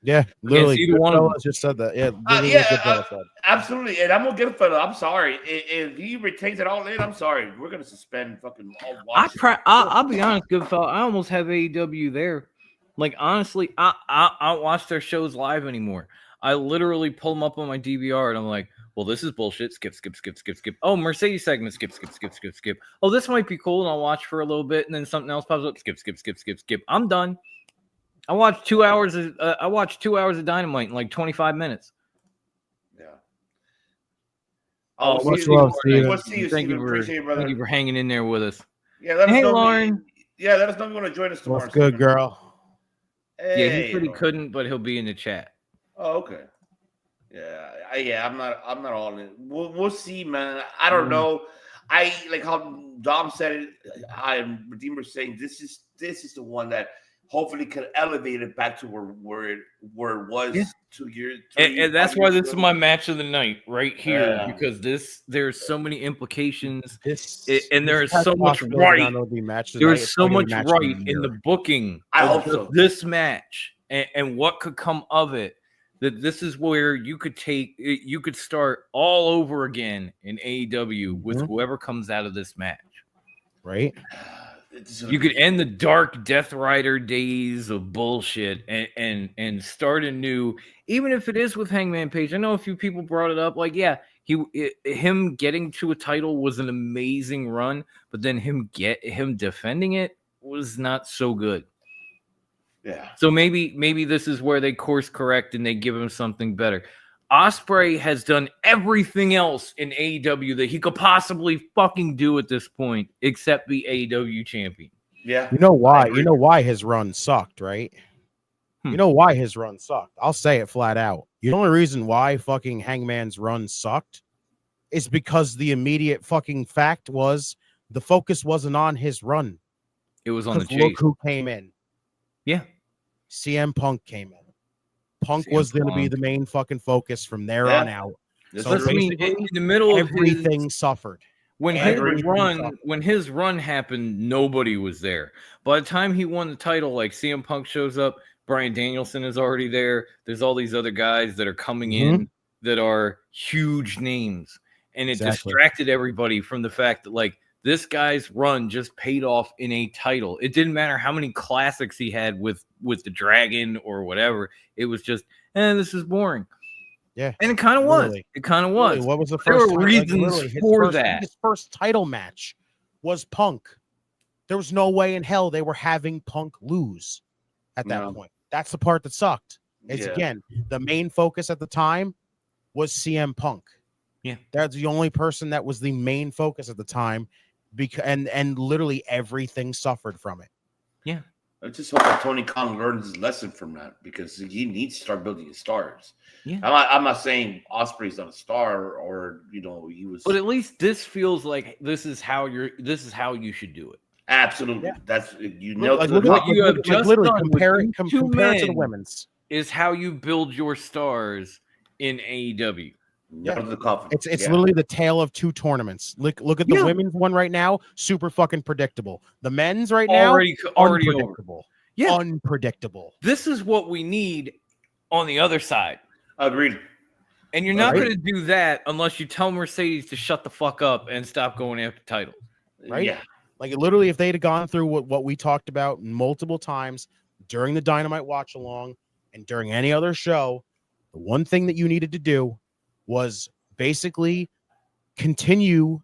Yeah, literally. Either one of them. Just said that. Yeah, absolutely. And I'm gonna give Goodfellas. I'm sorry if he retains it all in. I'm sorry. We're gonna suspend fucking all watch. I'll be honest, Goodfellas. I almost have AEW there. Like, honestly, I don't watch their shows live anymore. I literally pull them up on my DVR and I'm like, well, this is bullshit. Skip. Oh, Mercedes segment. Skip. Oh, this might be cool, and I'll watch for a little bit, and then something else pops up. Skip. I'm done. I watched 2 hours. I watched 2 hours of Dynamite in like 25 minutes. Yeah. Oh, much love, Steven. Thank you for hanging in there with us. Yeah, let us know, Lauren. Let us know if you want to join us tomorrow. What's good, girl? Hey, yeah, he said he couldn't, but he'll be in the chat. Oh, okay. Yeah, I'm not all in. We'll see, man. I don't know. I like how Dom said it. I'm Redeemer saying this is the one that hopefully can elevate it back to where it was 2 years. And that's why this is my match of the night right here, because there's so many implications, and there is so much right. There is so much right in the booking. I hope so. This match and what could come of it. That this is where you could start all over again in AEW with whoever comes out of this match. Right. You could end the dark Death Rider days of bullshit and start anew, even if it is with Hangman Page. I know a few people brought it up. Like, yeah, him getting to a title was an amazing run, but then him defending it was not so good. Yeah. So maybe this is where they course correct and they give him something better. Ospreay has done everything else in AEW that he could possibly fucking do at this point, except be AEW champion. Yeah. You know why? You know why his run sucked, right? You know why his run sucked. I'll say it flat out. The only reason why fucking Hangman's run sucked is because the immediate fucking fact was the focus wasn't on his run. It was on the chase. Look who came in. Yeah. CM Punk came in. Punk was going to be the main fucking focus from there on out. So in the middle of everything suffered. When his run happened, nobody was there. By the time he won the title, like CM Punk shows up, Bryan Danielson is already there. There's all these other guys that are coming in that are huge names, and it distracted everybody from the fact that like this guy's run just paid off in a title. It didn't matter how many classics he had with the Dragon or whatever. It was just, this is boring. Yeah. And it kind of was. It kind of was. What was the first? There were reasons for that. His first title match was Punk. There was no way in hell they were having Punk lose at that point. That's the part that sucked. It's again, the main focus at the time was CM Punk. Yeah. That's the only person that was the main focus at the time. And literally everything suffered from it. Yeah. I just hope that Tony Khan learns his lesson from that because he needs to start building his stars. Yeah. I'm not saying Ospreay's not a star or he was. But at least this feels like this is how you should do it. Absolutely. Yeah. That's you know. What you have just literally done compare with it these two compare it to the men women's. is how you build your stars in AEW. Yeah. The coffin. It's literally the tale of two tournaments. Look at the women's one right now, super fucking predictable. The men's right now, already unpredictable. over. Yeah, unpredictable. This is what we need on the other side. Agreed. And you're not going to do that unless you tell Mercedes to shut the fuck up and stop going after titles. Right? Yeah. Like literally, if they'd have gone through what we talked about multiple times during the Dynamite watch along and during any other show, the one thing that you needed to do was basically continue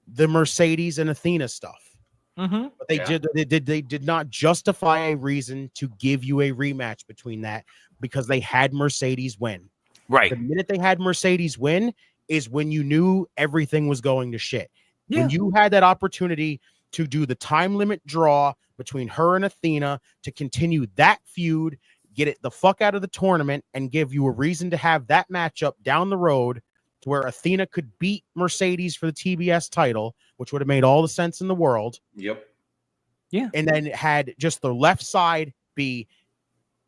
the Mercedes and Athena stuff. Mm-hmm. But they did not justify a reason to give you a rematch between that because they had Mercedes win. Right. The minute they had Mercedes win is when you knew everything was going to shit. Yeah. When you had that opportunity to do the time limit draw between her and Athena to continue that feud, get it the fuck out of the tournament, and give you a reason to have that matchup down the road to where Athena could beat Mercedes for the TBS title, which would have made all the sense in the world. Yep. Yeah. And then had just the left side be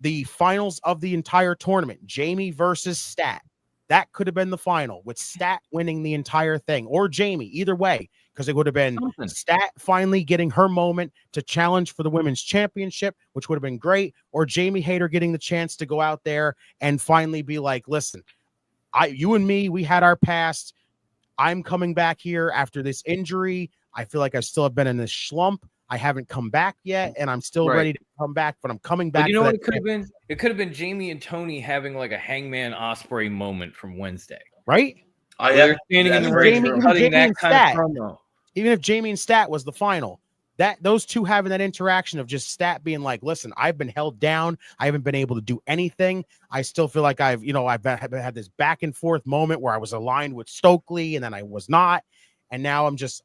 the finals of the entire tournament, Jamie versus Stat. That could have been the final with Stat winning the entire thing, or Jamie, either way, because it would have been Stat finally getting her moment to challenge for the women's championship, which would have been great, or Jamie Hayter getting the chance to go out there and finally be like, listen, you and me, we had our past. I'm coming back here after this injury. I feel like I still have been in this slump. I haven't come back yet, and I'm still ready to come back, but I'm coming back. But you know what it could have been? It could have been Jamie and Tony having like a Hangman Ospreay moment from Wednesday. Right? They're standing in the ring cutting that kind of promo. Even if Jamie and Stat was the final, those two having that interaction of just Stat being like, listen, I've been held down. I haven't been able to do anything. I still feel like I've had this back and forth moment where I was aligned with Stokely and then I was not. And now I'm just,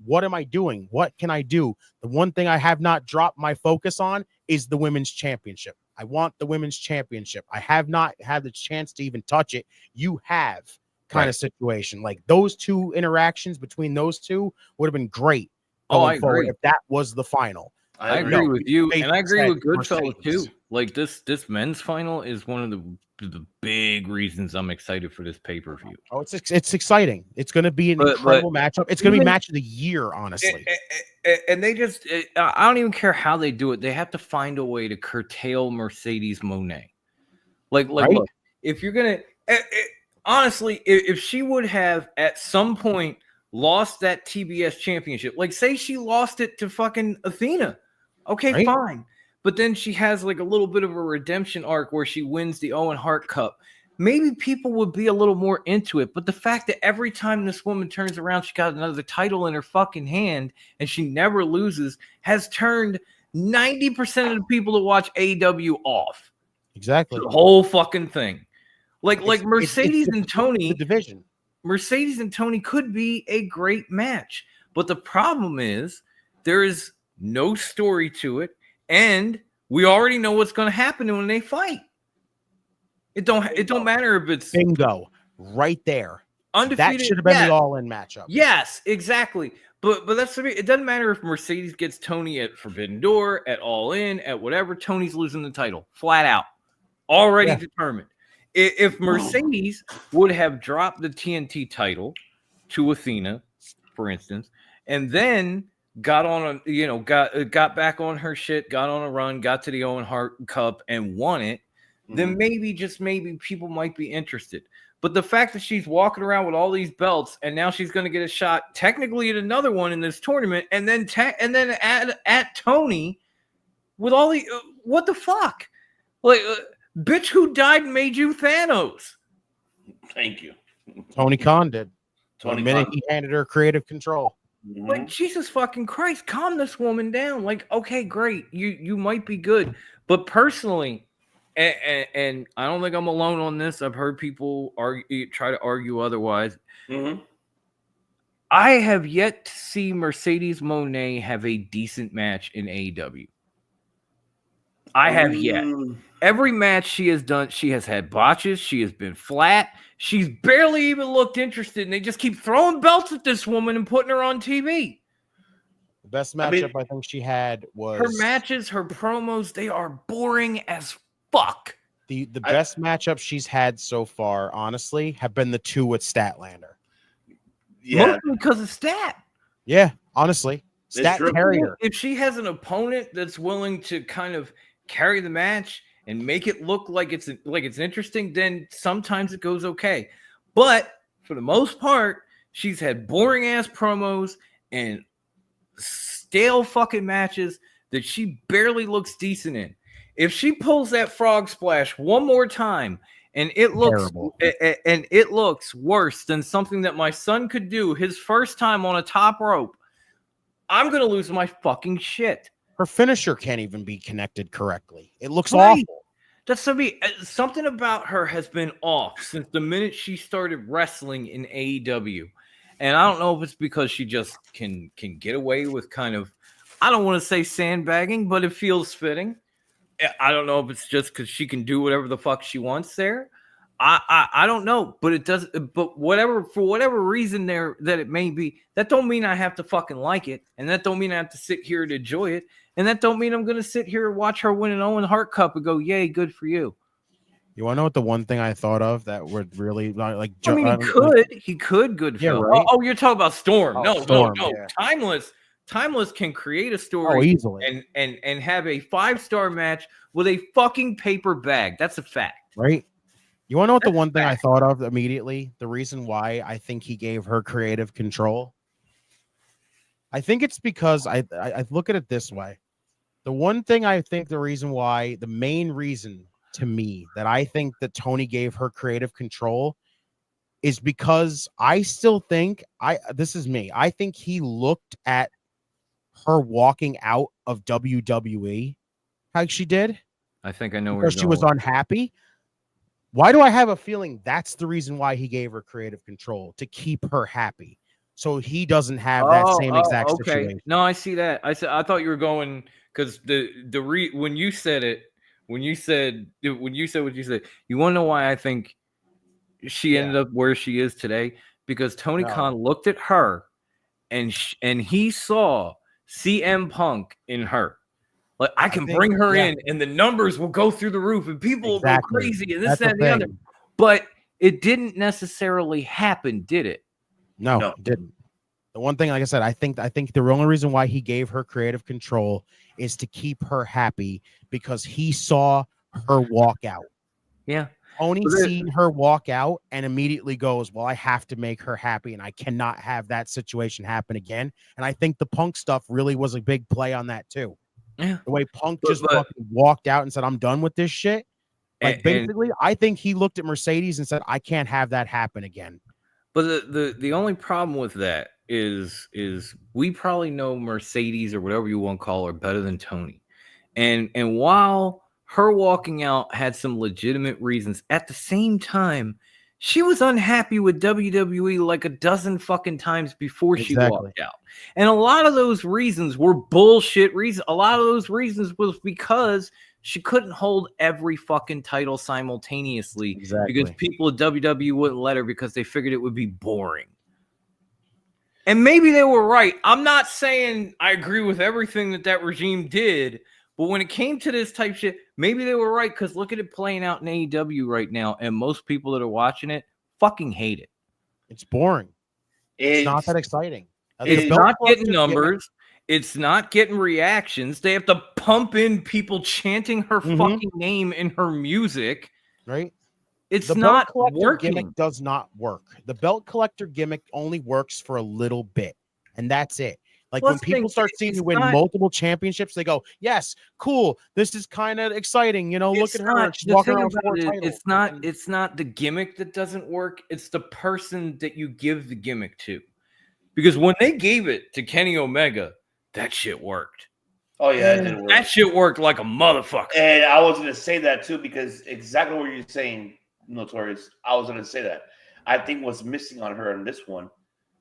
what am I doing? What can I do? The one thing I have not dropped my focus on is the women's championship. I want the women's championship. I have not had the chance to even touch it. You have kind of situation. Like those two interactions between those two would have been great. I agree. If that was the final. I agree with you. And I agree with Goodfellas too. Like this men's final is one of the big reasons I'm excited for this pay-per-view. Oh, it's exciting. It's going to be an incredible matchup. It's going to be match of the year, honestly. And they just, I don't even care how they do it. They have to find a way to curtail Mercedes Moné. Look, if you're going to, honestly, if she would have at some point lost that TBS championship, like say she lost it to fucking Athena. Okay, fine. But then she has like a little bit of a redemption arc where she wins the Owen Hart Cup. Maybe people would be a little more into it. But the fact that every time this woman turns around, she got another title in her fucking hand and she never loses has turned 90% of the people that watch AEW off. Exactly. The whole fucking thing. Like Mercedes and Tony. The division. Mercedes and Tony could be a great match. But the problem is there is no story to it. And we already know what's going to happen when they fight. It don't matter if it's bingo right there. Undefeated. That should have been the all-in matchup. Yes, exactly. But that's it. Doesn't matter if Mercedes gets Tony at Forbidden Door, at All In, at whatever. Tony's losing the title, flat out, already determined. If Mercedes would have dropped the TNT title to Athena, for instance, and then got on got back on her shit, got on a run, got to the Owen Hart Cup and won it, then maybe people might be interested. But the fact that she's walking around with all these belts and now she's going to get a shot technically at another one in this tournament and then at Tony with all the what the fuck? Like bitch, who died and made you Thanos? Thank you. Tony Khan did. The minute he handed her creative control. Like Jesus fucking Christ, calm this woman down. Like, okay, great, you might be good, but personally, and I don't think I'm alone on this. I've heard people try to argue otherwise. I have yet to see Mercedes Moné have a decent match in AEW. I have yet. Every match she has done, she has had botches. She has been flat. She's barely even looked interested, and they just keep throwing belts at this woman and putting her on TV. The best matchup I think she had was her matches, her promos. They are boring as fuck. The best matchup she's had so far, honestly, have been the two with Statlander. Yeah, mostly because of Stat. Yeah, honestly, Stat carried her. If she has an opponent that's willing to kind of carry the match and make it look like it's interesting, then sometimes it goes okay. But for the most part, she's had boring ass promos and stale fucking matches that she barely looks decent in. If she pulls that frog splash one more time and it looks worse than something that my son could do his first time on a top rope, I'm gonna lose my fucking shit. Her finisher can't even be connected correctly. It looks awful. That's something about her has been off since the minute she started wrestling in AEW. And I don't know if it's because she just can get away with kind of, I don't want to say sandbagging, but it feels fitting. I don't know if it's just because she can do whatever the fuck she wants there. I don't know, but it does. But for whatever reason there that it may be, that don't mean I have to fucking like it, and that don't mean I have to sit here to enjoy it, and that don't mean I'm gonna sit here and watch her win an Owen Hart Cup and go, "Yay, good for you." You want to know what the one thing I thought of that would really like? I mean, he could good. Yeah, Phil. right? Oh, you're talking about Storm? Oh, No, Storm, no. yeah. Timeless can create a story easily and have a 5-star match with a fucking paper bag. That's a fact, right? You want to know what the one thing I thought of immediately? The reason why I think he gave her creative control. I think it's because I look at it this way. The one thing I think the main reason to me that I think that Tony gave her creative control is because I still think this is me. I think he looked at her walking out of WWE how she did. I think I know because she was unhappy. Why do I have a feeling that's the reason why he gave her creative control, to keep her happy, so he doesn't have that same exact situation? No, I see that. I thought you were going because when you said what you said, you want to know why I think she ended up where she is today? Because Tony Khan looked at her and he saw CM Punk in her. Like, I can bring her in and the numbers will go through the roof and people will go crazy and this, that, and the other. But it didn't necessarily happen, did it? No, it didn't. The one thing, like I said, I think the only reason why he gave her creative control is to keep her happy because he saw her walk out. Yeah. Tony seen her walk out and immediately goes, well, I have to make her happy and I cannot have that situation happen again. And I think the Punk stuff really was a big play on that too. Yeah. The way Punk just fucking walked out and said, I'm done with this shit. Like, basically, I think he looked at Mercedes and said, I can't have that happen again. But the only problem with that is we probably know Mercedes or whatever you want to call her better than Tony. And while her walking out had some legitimate reasons, at the same time, she was unhappy with WWE like a dozen fucking times before she walked out. And a lot of those reasons were bullshit reasons. A lot of those reasons was because she couldn't hold every fucking title simultaneously because people at WWE wouldn't let her because they figured it would be boring. And maybe they were right. I'm not saying I agree with everything that regime did, but when it came to this type shit, maybe they were right because look at it playing out in AEW right now, and most people that are watching it fucking hate it. It's boring. It's not that exciting. It's not getting numbers. It's not getting reactions. They have to pump in people chanting her fucking name in her music. Right? It's not working. Gimmick does not work. The belt collector gimmick only works for a little bit, and that's it. Like when people start seeing you win multiple championships, they go, "Yes, cool. This is kind of exciting." You know, look at her. She's walking around with 4 titles. It's not the gimmick that doesn't work. It's the person that you give the gimmick to. Because when they gave it to Kenny Omega, that shit worked. Oh yeah, it did work. That shit worked like a motherfucker. And I was gonna say that too because exactly what you're saying, Notorious. I was gonna say that. I think what's missing on her in this one,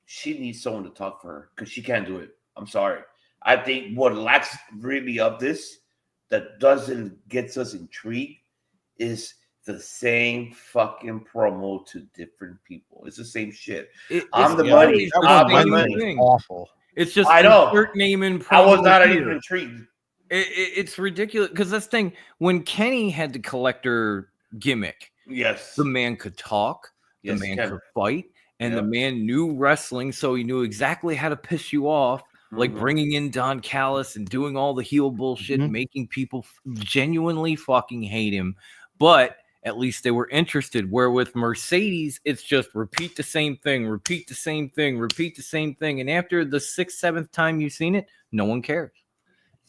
she needs someone to talk for her because she can't do it. I'm sorry. I think what lacks really of this, that doesn't gets us intrigued is the same fucking promo to different people. It's the same shit. I'm the money. I'm the money. Awful. It's just I know. insert name and promo. I was not here. even intrigued. It's ridiculous because this thing when Kenny had the collector gimmick, yes, the man could talk, the man could fight, and the man knew wrestling, so he knew exactly how to piss you off, like bringing in Don Callis and doing all the heel bullshit, making people genuinely fucking hate him. But at least they were interested. Where with Mercedes, it's just repeat the same thing, repeat the same thing, repeat the same thing, and after the 6th, 7th time you've seen it, no one cares.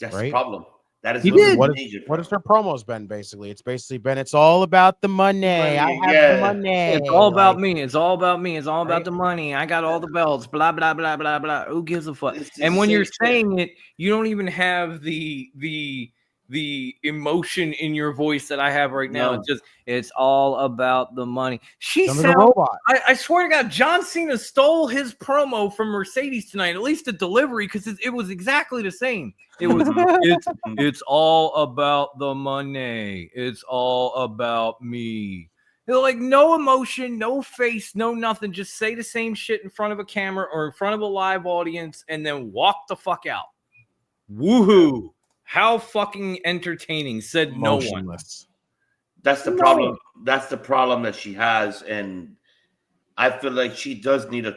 That's the problem. That is what has their promos been basically? It's basically been it's all about the money. I have the money. It's all about me. It's all about me. It's all about the money. I got all the belts. Blah blah blah blah blah. Who gives a fuck? And when you're saying it, you don't even have the emotion in your voice that I have right now. It's just it's all about the money. She sounds a robot. I swear to God, John Cena stole his promo from Mercedes tonight, at least the delivery, because it was exactly the same. It was it's all about the money. It's all about me. Like no emotion, no face, no nothing. Just say the same shit in front of a camera or in front of a live audience and then walk the fuck out. Woohoo. How fucking entertaining, said no one. That's the problem. That's the problem that she has. And I feel like she does need a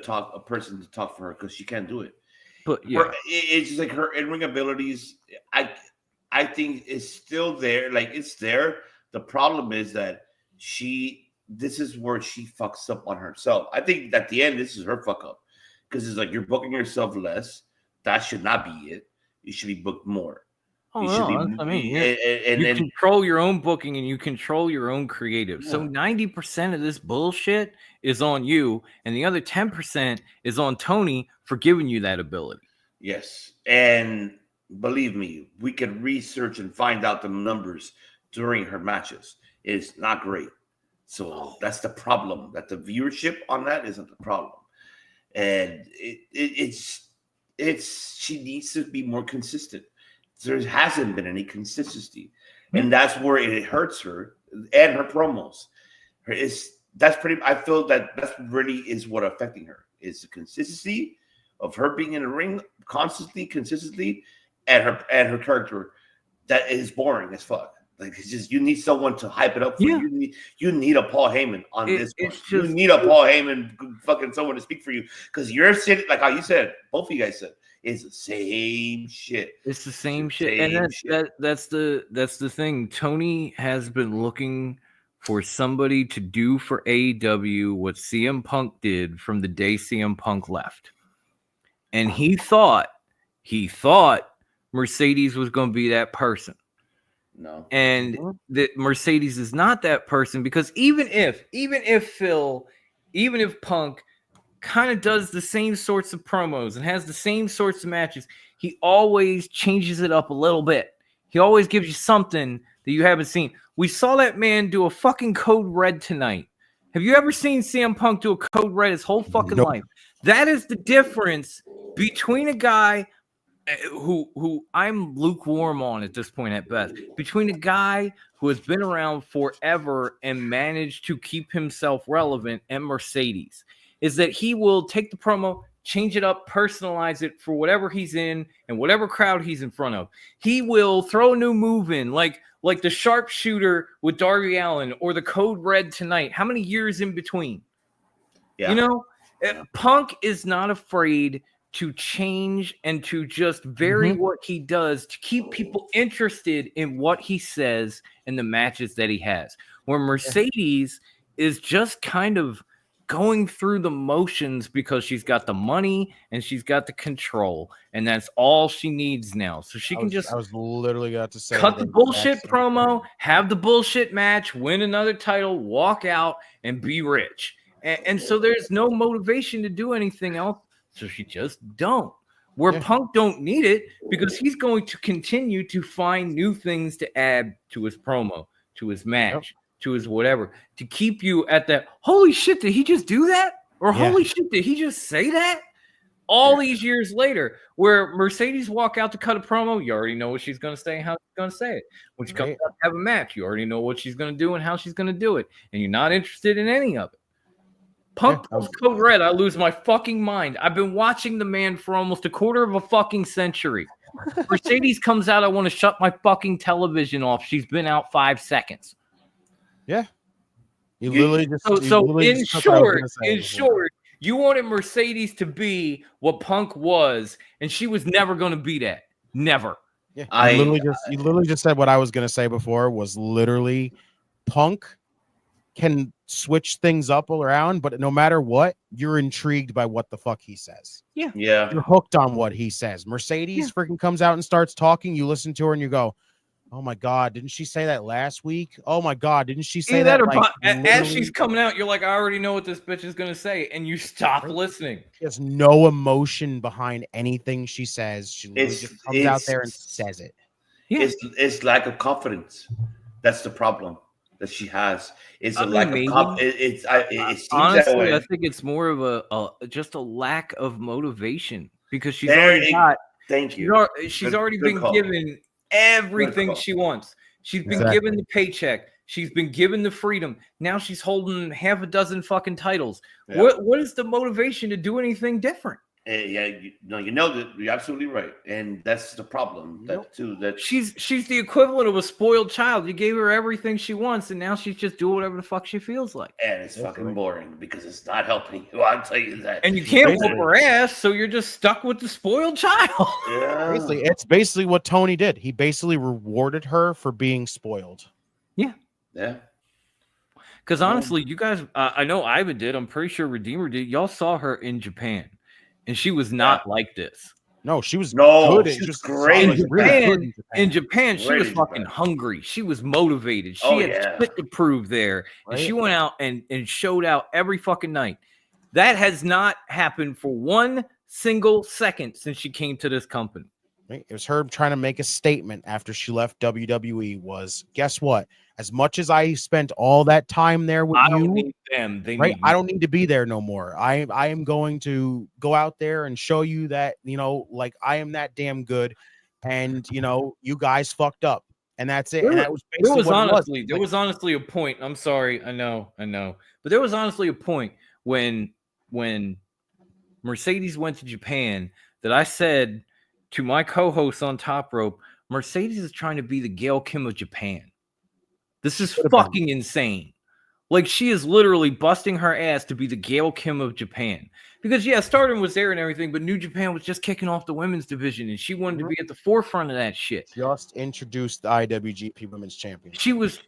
person to talk for her because she can't do it. But yeah, it's just like her in-ring abilities, I think is still there. Like it's there. The problem is that this is where she fucks up on herself. I think at the end, this is her fuck up. Because it's like you're booking yourself less. That should not be it. You should be booked more. You control your own booking and you control your own creative. Yeah. So 90% of this bullshit is on you, and the other 10% is on Tony for giving you that ability. Yes, and believe me, we can research and find out the numbers during her matches. It's not great. So that's the problem. That the viewership on that isn't the problem, and it's she needs to be more consistent. There hasn't been any consistency, and that's where it hurts her and her promos. I feel that's really is what affecting her is the consistency of her being in the ring consistently, and her character that is boring as fuck. Like it's just you need someone to hype it up for you. You need a Paul Heyman on this one. You need a Paul Heyman fucking someone to speak for you because you're sitting like how you said, both of you guys said. It's the same shit. It's the same shit. And that's the thing. Tony has been looking for somebody to do for AEW what CM Punk did from the day CM Punk left. And he thought Mercedes was going to be that person. No. And that Mercedes is not that person because even if Punk kind of does the same sorts of promos and has the same sorts of matches, he always changes it up a little bit. He always gives you something that you haven't seen. We saw that man do a fucking Code Red tonight. Have you ever seen CM Punk do a Code Red his whole fucking life? That is the difference between a guy who I'm lukewarm on at this point at best, between a guy who has been around forever and managed to keep himself relevant and Mercedes. Is that he will take the promo, change it up, personalize it for whatever he's in and whatever crowd he's in front of. He will throw a new move in, like the sharpshooter with Darby Allin or the Code Red tonight. How many years in between? Yeah. You know, Punk is not afraid to change and to just vary what he does to keep people interested in what he says and the matches that he has. Where Mercedes is just kind of going through the motions because she's got the money and she's got the control, and that's all she needs now. So she can I was literally got to say cut the bullshit promo, have the bullshit match, win another title, walk out, and be rich. And so there's no motivation to do anything else. So she just don't. Where Punk don't need it because he's going to continue to find new things to add to his promo, to his match. To his whatever, to keep you at that, holy shit, did he just do that? Or holy shit, did he just say that? all these years later, where Mercedes walk out to cut a promo, you already know what she's going to say and how she's going to say it. When she comes out to have a match, you already know what she's going to do and how she's going to do it, and you're not interested in any of it. Punk pulls Code Red, I lose my fucking mind. I've been watching the man for almost a quarter of a fucking century. Mercedes comes out, I want to shut my fucking television off. She's been out 5 seconds. Yeah. You literally just in short, you wanted Mercedes to be what Punk was, and she was never going to be that. Never. Yeah. You literally just said what I was going to say before was literally Punk can switch things up all around, but no matter what, you're intrigued by what the fuck he says. Yeah. You're hooked on what he says. Mercedes freaking comes out and starts talking. You listen to her and you go, oh my God, didn't she say that last week? Oh my God, didn't she say that? As she's coming out, you're like, I already know what this bitch is going to say. And you stop listening. She has no emotion behind anything she says. She literally just comes out there and says it. Yeah. It's lack of confidence. That's the problem that she has. It's a lack of confidence. It seems honestly, that way. I think it's more of just a lack of motivation because she's already got. Thank you. She's already been given everything she wants. She's been given the paycheck. She's been given the freedom. Now she's holding half a dozen fucking titles. Yeah. What is the motivation to do anything different? You know that you're absolutely right, and that's the problem. That she's the equivalent of a spoiled child. You gave her everything she wants, and now she's just doing whatever the fuck she feels like. And it's fucking boring because it's not helping you. I'll tell you that. And you can't whoop her ass, so you're just stuck with the spoiled child. Yeah. It's basically what Tony did. He basically rewarded her for being spoiled. Yeah. Yeah. Because honestly, you guys, I know Ivan did. I'm pretty sure Redeemer did. Y'all saw her in Japan. And she was not like this. No, she was good. She was great. In Japan, she was fucking hungry. She was motivated. She had shit to prove there. And she went out and showed out every fucking night. That has not happened for 1 single second since she came to this company. It was her trying to make a statement after she left WWE was, guess what? As much as I spent all that time there with you, don't need them. I don't need to be there no more. I am going to go out there and show you that, like I am that damn good. And, you guys fucked up. And that's it. And that was basically there was honestly a point. I'm sorry. I know. But there was honestly a point when Mercedes went to Japan that I said to my co-host on Top Rope, Mercedes is trying to be the Gail Kim of Japan. This is fucking insane. Like, she is literally busting her ass to be the Gail Kim of Japan. Because, Stardom was there and everything, but New Japan was just kicking off the women's division, and she wanted to be at the forefront of that shit. Just introduced the IWGP Women's Championship.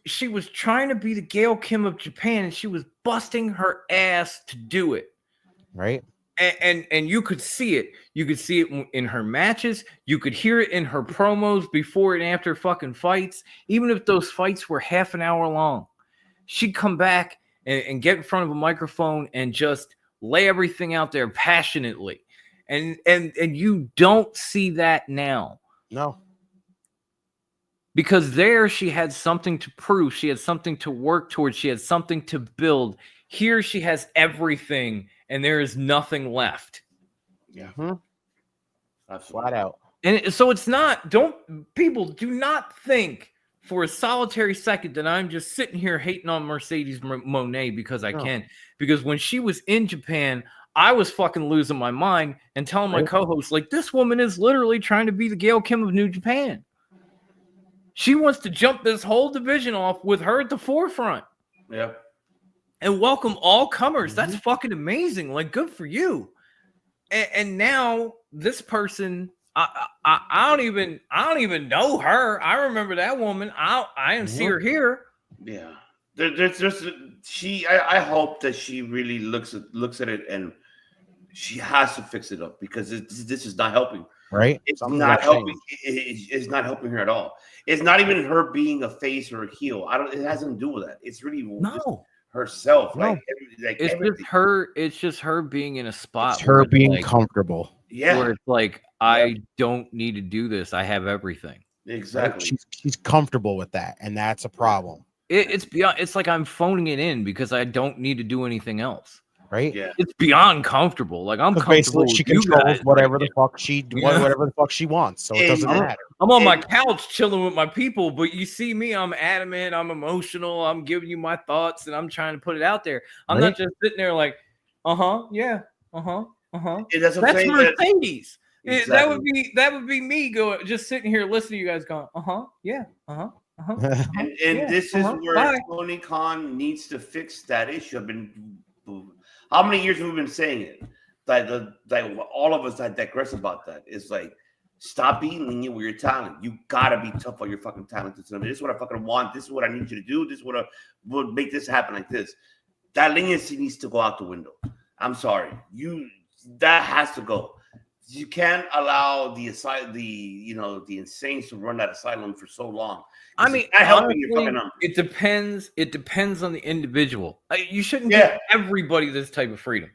She was trying to be the Gail Kim of Japan, and she was busting her ass to do it. Right? And you could see it. You could see it in her matches. You could hear it in her promos before and after fucking fights. Even if those fights were half an hour long, she'd come back and get in front of a microphone and just lay everything out there passionately. And you don't see that now. No. Because there she had something to prove. She had something to work towards. She had something to build. Here she has everything. And there is nothing left. Yeah. That's flat out. And so it's not, do not think for a solitary second that I'm just sitting here hating on Mercedes Moné because I can. Because when she was in Japan, I was fucking losing my mind and telling my co-host, like, this woman is literally trying to be the Gail Kim of New Japan. She wants to jump this whole division off with her at the forefront. Yeah. And welcome all comers. That's fucking amazing. Like, good for you. And now this person, I don't even know her. I remember that woman. I didn't see her here. Yeah. There's just I hope that she really looks at it and she has to fix it up because this is not helping. Right? It's not helping. It's not helping her at all. It's not even her being a face or a heel. It has nothing to do with that. It's really herself. No. It's just her being in a spot. It's her being comfortable. Yeah. Where it's like, I don't need to do this. I have everything. Exactly. Right? She's comfortable with that, and that's a problem. It's beyond. It's like I'm phoning it in because I don't need to do anything else. right? Yeah. It's beyond comfortable. Like I'm comfortable. Basically, she with you controls guys whatever right the fuck she Yeah. whatever the fuck she wants. So it doesn't And- matter. I'm on my And- couch chilling with my people, but you see me, I'm adamant, I'm emotional, I'm giving you my thoughts, and I'm trying to put it out there. I'm not just sitting there like, yeah, And that's what I'm That's saying, Mercedes. Exactly. That would be me going just sitting here listening to you guys going, yeah, And yeah, this is where bye. Tony Khan needs to fix that issue. How many years have we been saying it? That all of us that digress about that. It's like, stop being lenient with your talent. You gotta be tough on your fucking talent. This is what I fucking want. This is what I need you to do. This is what would make this happen like this. That leniency needs to go out the window. I'm sorry. That has to go. You can't allow the insanes to run that asylum for so long. I mean, helping your honestly, fucking numbers. it depends. It depends on the individual. You shouldn't give everybody this type of freedom.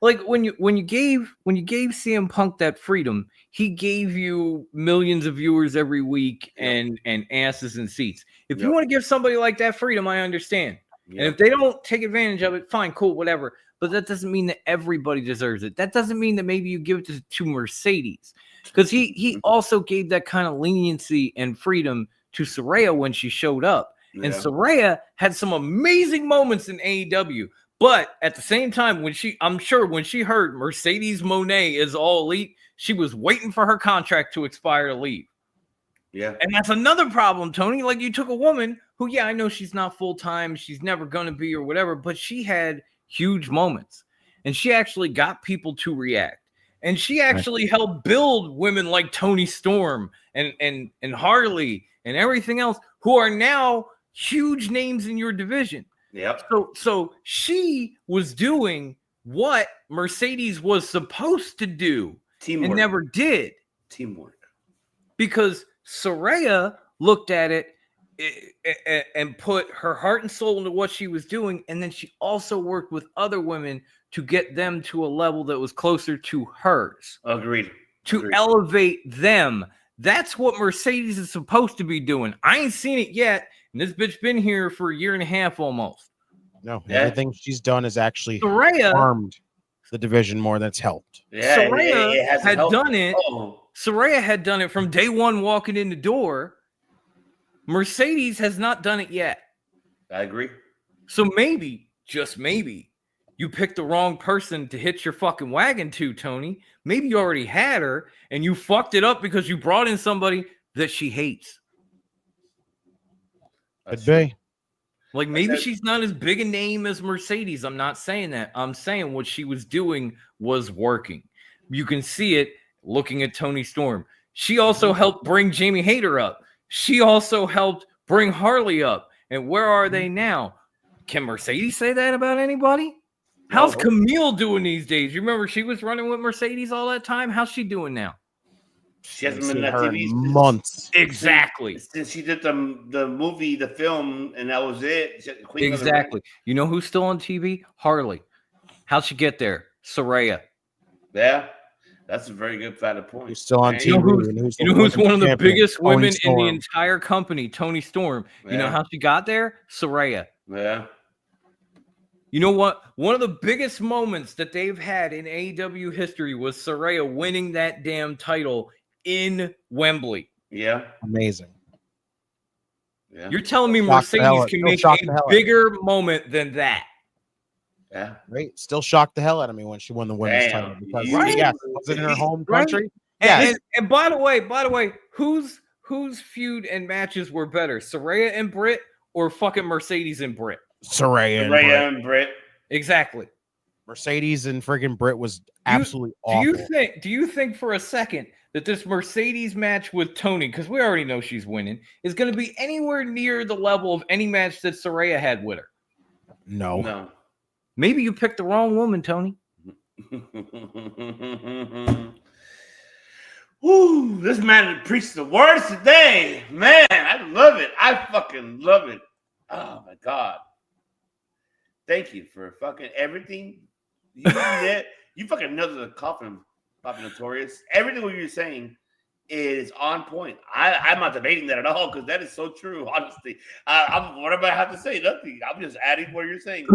Like when you gave CM Punk that freedom, he gave you millions of viewers every week and asses and seats. If you want to give somebody like that freedom, I understand. And if they don't take advantage of it, fine, cool, whatever. But that doesn't mean that everybody deserves it. That doesn't mean that maybe you give it to Mercedes, because he also gave that kind of leniency and freedom to Saraya when she showed up. And Saraya had some amazing moments in AEW. But at the same time, I'm sure when she heard Mercedes Moné is all elite, she was waiting for her contract to expire to leave. Yeah. And that's another problem, Tony. Like, you took a woman who, I know she's not full-time, she's never going to be or whatever, but she had huge moments. And she actually got people to react. And she actually helped build women like Toni Storm and Harley and everything else, who are now huge names in your division. Yep. So she was doing what Mercedes was supposed to do. Teamwork. And never did. Teamwork. Because Saraya looked at it and put her heart and soul into what she was doing, and then she also worked with other women to get them to a level that was closer to hers. Agreed. To elevate them. That's what Mercedes is supposed to be doing. I ain't seen it yet, and this bitch been here for a year and a half almost. No, everything she's done is actually Saraya harmed the division more than it's helped. Saraya had helped. done it. Saraya had done it from day one walking in the door. Mercedes has not done it yet. I agree. So maybe, just maybe, you picked the wrong person to hitch your fucking wagon to, Tony. Maybe you already had her and you fucked it up because you brought in somebody that she hates. Could be. Like, maybe she's not as big a name as Mercedes. I'm not saying that. I'm saying what she was doing was working. You can see it looking at Toni Storm. She also helped bring Jamie Hayter up. She also helped bring Harley up. And where are they now? Can Mercedes say that about anybody? How's Camille doing these days? You remember she was running with Mercedes all that time? How's she doing now? She hasn't been on her TV in months. Exactly. Since she did the movie, the film, and that was it. Exactly. You know who's still on TV? Harley. How'd she get there? Saraya. Yeah. That's a very good valid point. Who's still on TV? You know who's one of the biggest women in the Storm. entire company? Toni Storm. You know Yeah. how she got there? Saraya. Yeah. You know what? One of the biggest moments that they've had in AEW history was Saraya winning that damn title in Wembley. Yeah. Amazing. Yeah. You're telling me Shocked the hell Mercedes out- can still make shocked the a hell out. bigger moment than that? Yeah. Right? Still shocked the hell out of me when she won the women's Damn. title. Because, Right? yes, was it in her home Right? country? And, Yes. and by the way, whose feud and matches were better, Saraya and Britt or fucking Mercedes and Britt? Saraya and Britt. Rhea and Britt. Exactly. Mercedes and friggin' Britt was absolutely awful. Do you think for a second that this Mercedes match with Tony, because we already know she's winning, is going to be anywhere near the level of any match that Saraya had with her? No. No. Maybe you picked the wrong woman, Tony. Woo, this man preached the words today. Man, I love it. I fucking love it. Oh my God. Thank you for fucking everything. You fucking nailed the coffin, Notorious. Everything what you're saying is on point. I'm not debating that at all because that is so true. Honestly, what am I have to say? Nothing. I'm just adding what you're saying.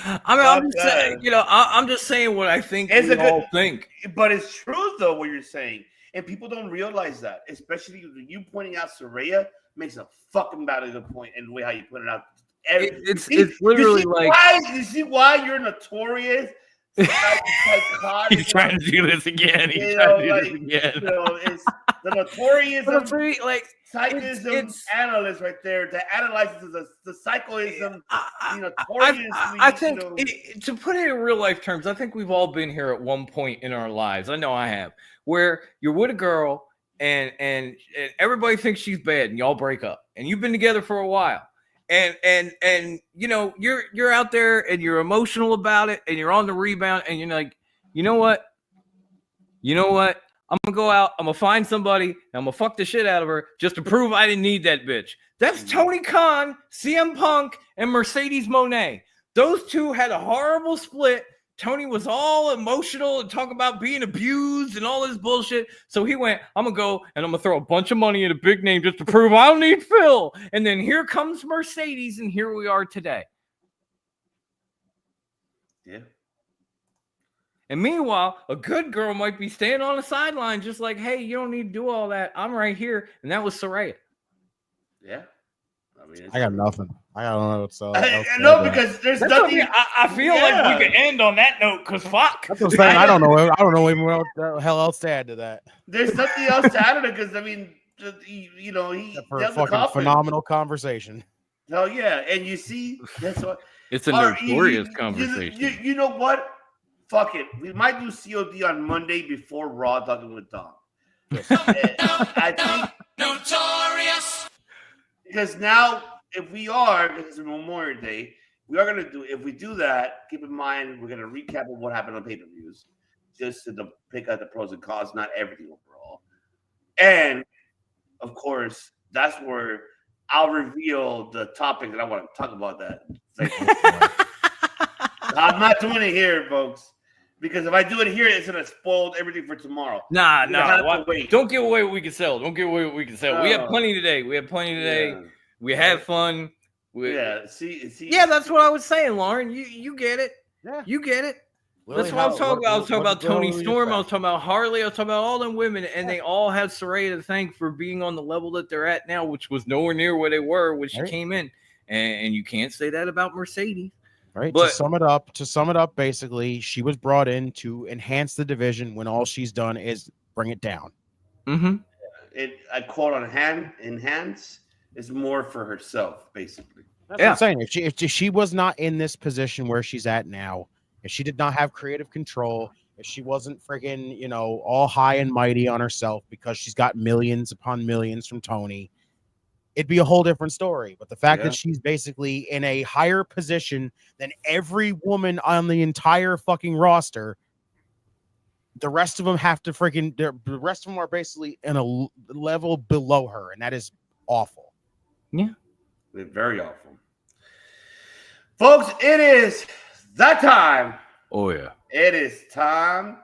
I'm just saying, I'm just saying what I think we all think. But it's true though what you're saying, and people don't realize that. Especially you pointing out Saraya makes a fucking good point, and the way how you put it out. It's literally you see why you're notorious. He's trying to do this again. It's the notorious psychism analyst right there that analyzes the psychoism. I think to put it in real life terms, I think we've all been here at one point in our lives. I know I have, where you're with a girl and everybody thinks she's bad, and y'all break up, and you've been together for a while. And you're out there and you're emotional about it and you're on the rebound and you're like, you know what? I'm gonna go out, I'm gonna find somebody, and I'm gonna fuck the shit out of her just to prove I didn't need that bitch. That's Tony Khan, CM Punk, and Mercedes Moné. Those two had a horrible split. Tony was all emotional and talk about being abused and all this bullshit. So he went, I'm going to go and I'm going to throw a bunch of money at a big name just to prove I don't need Phil. And then here comes Mercedes, and here we are today. Yeah. And meanwhile, a good girl might be standing on the sideline just like, hey, you don't need to do all that. I'm right here. And that was Saraya. Yeah. I got nothing. I don't know what's no, because there's nothing. I feel like we could end on that note because fuck. That's what I'm saying. I don't know even what the hell else to add to that. There's nothing else to add to it because he for a fucking phenomenal conversation. Hell yeah, and you see that's what it's a notorious conversation. You know what? Fuck it. We might do COD on Monday before Raw talking with Dom. I think Notorious. Because now, if we are, because it's Memorial Day, we are going to do, if we do that, keep in mind, we're going to recap of what happened on pay-per-views, just to pick out the pros and cons, not everything overall. And, of course, that's where I'll reveal the topic that I want to talk about that. I'm not doing it here, folks. Because if I do it here, it's going to spoil everything for tomorrow. Nah. Don't give away what we can sell. We have plenty today. Yeah. We had fun. See. Yeah, that's what I was saying, Lauren. You get it. Yeah. You get it. That's what I was talking about. I was talking about Tony Storm. I was talking about Harley. I was talking about all them women, and they all have Saraya to thank for being on the level that they're at now, which was nowhere near where they were when she came in. And you can't say that about Mercedes. Right. But, to sum it up, basically, she was brought in to enhance the division when all she's done is bring it down. Mm-hmm. I quote on enhance is more for herself, basically. That's what I'm saying. If she was not in this position where she's at now, if she did not have creative control, if she wasn't friggin', all high and mighty on herself because she's got millions upon millions from Tony, it'd be a whole different story. But the fact that she's basically in a higher position than every woman on the entire fucking roster, the rest of them have to the rest of them are basically in a level below her, and that is awful. Yeah. Very awful. Folks, it is that time. Oh, yeah. It is time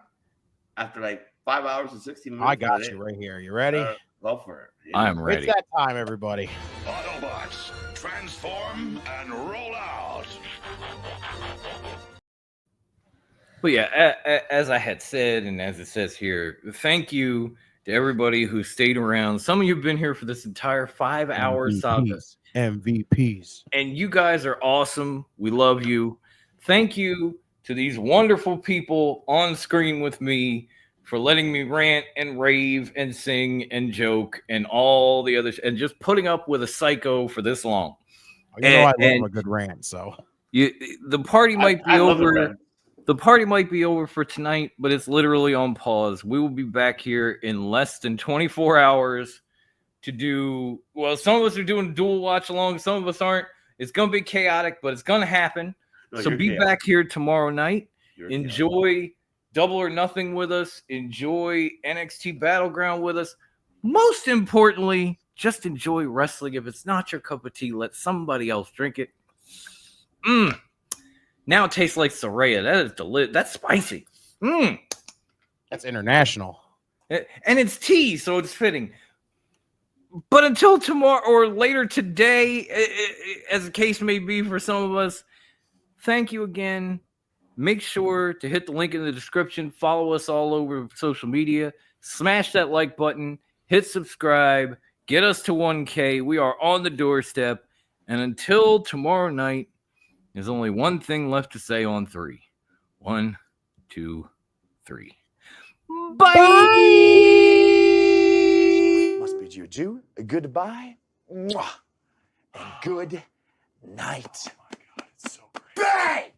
after 5 hours and 60 minutes. I got you right here. You ready? Go for it. Yeah. I am ready. It's that time, everybody. Autobots, transform and roll out. But yeah, as I had said, and as it says here, thank you to everybody who stayed around. Some of you have been here for this entire 5 hours. MVPs. And you guys are awesome. We love you. Thank you to these wonderful people on screen with me for letting me rant and rave and sing and joke and all the others, and just putting up with a psycho for this long. I love a good rant, so the party might be over. The party might be over for tonight, but it's literally on pause. We will be back here in less than 24 hours to do, well, some of us are doing dual watch along, some of us aren't. It's going to be chaotic, but it's going to happen. So be back here tomorrow night. Enjoy Double or Nothing with us. Enjoy NXT Battleground with us. Most importantly, just enjoy wrestling. If it's not your cup of tea, let somebody else drink it. Now it tastes like Saraya. That is delicious. That's spicy. That's international. And it's tea, so it's fitting. But until tomorrow or later today, as the case may be for some of us, thank you again. Make sure to hit the link in the description. Follow us all over social media. Smash that like button. Hit subscribe. Get us to 1K. We are on the doorstep. And until tomorrow night, there's only one thing left to say on 3. 1, 2, 3. Bye! Must bid you adieu, goodbye, mwah, and good night. Oh my God, it's so great. Bang!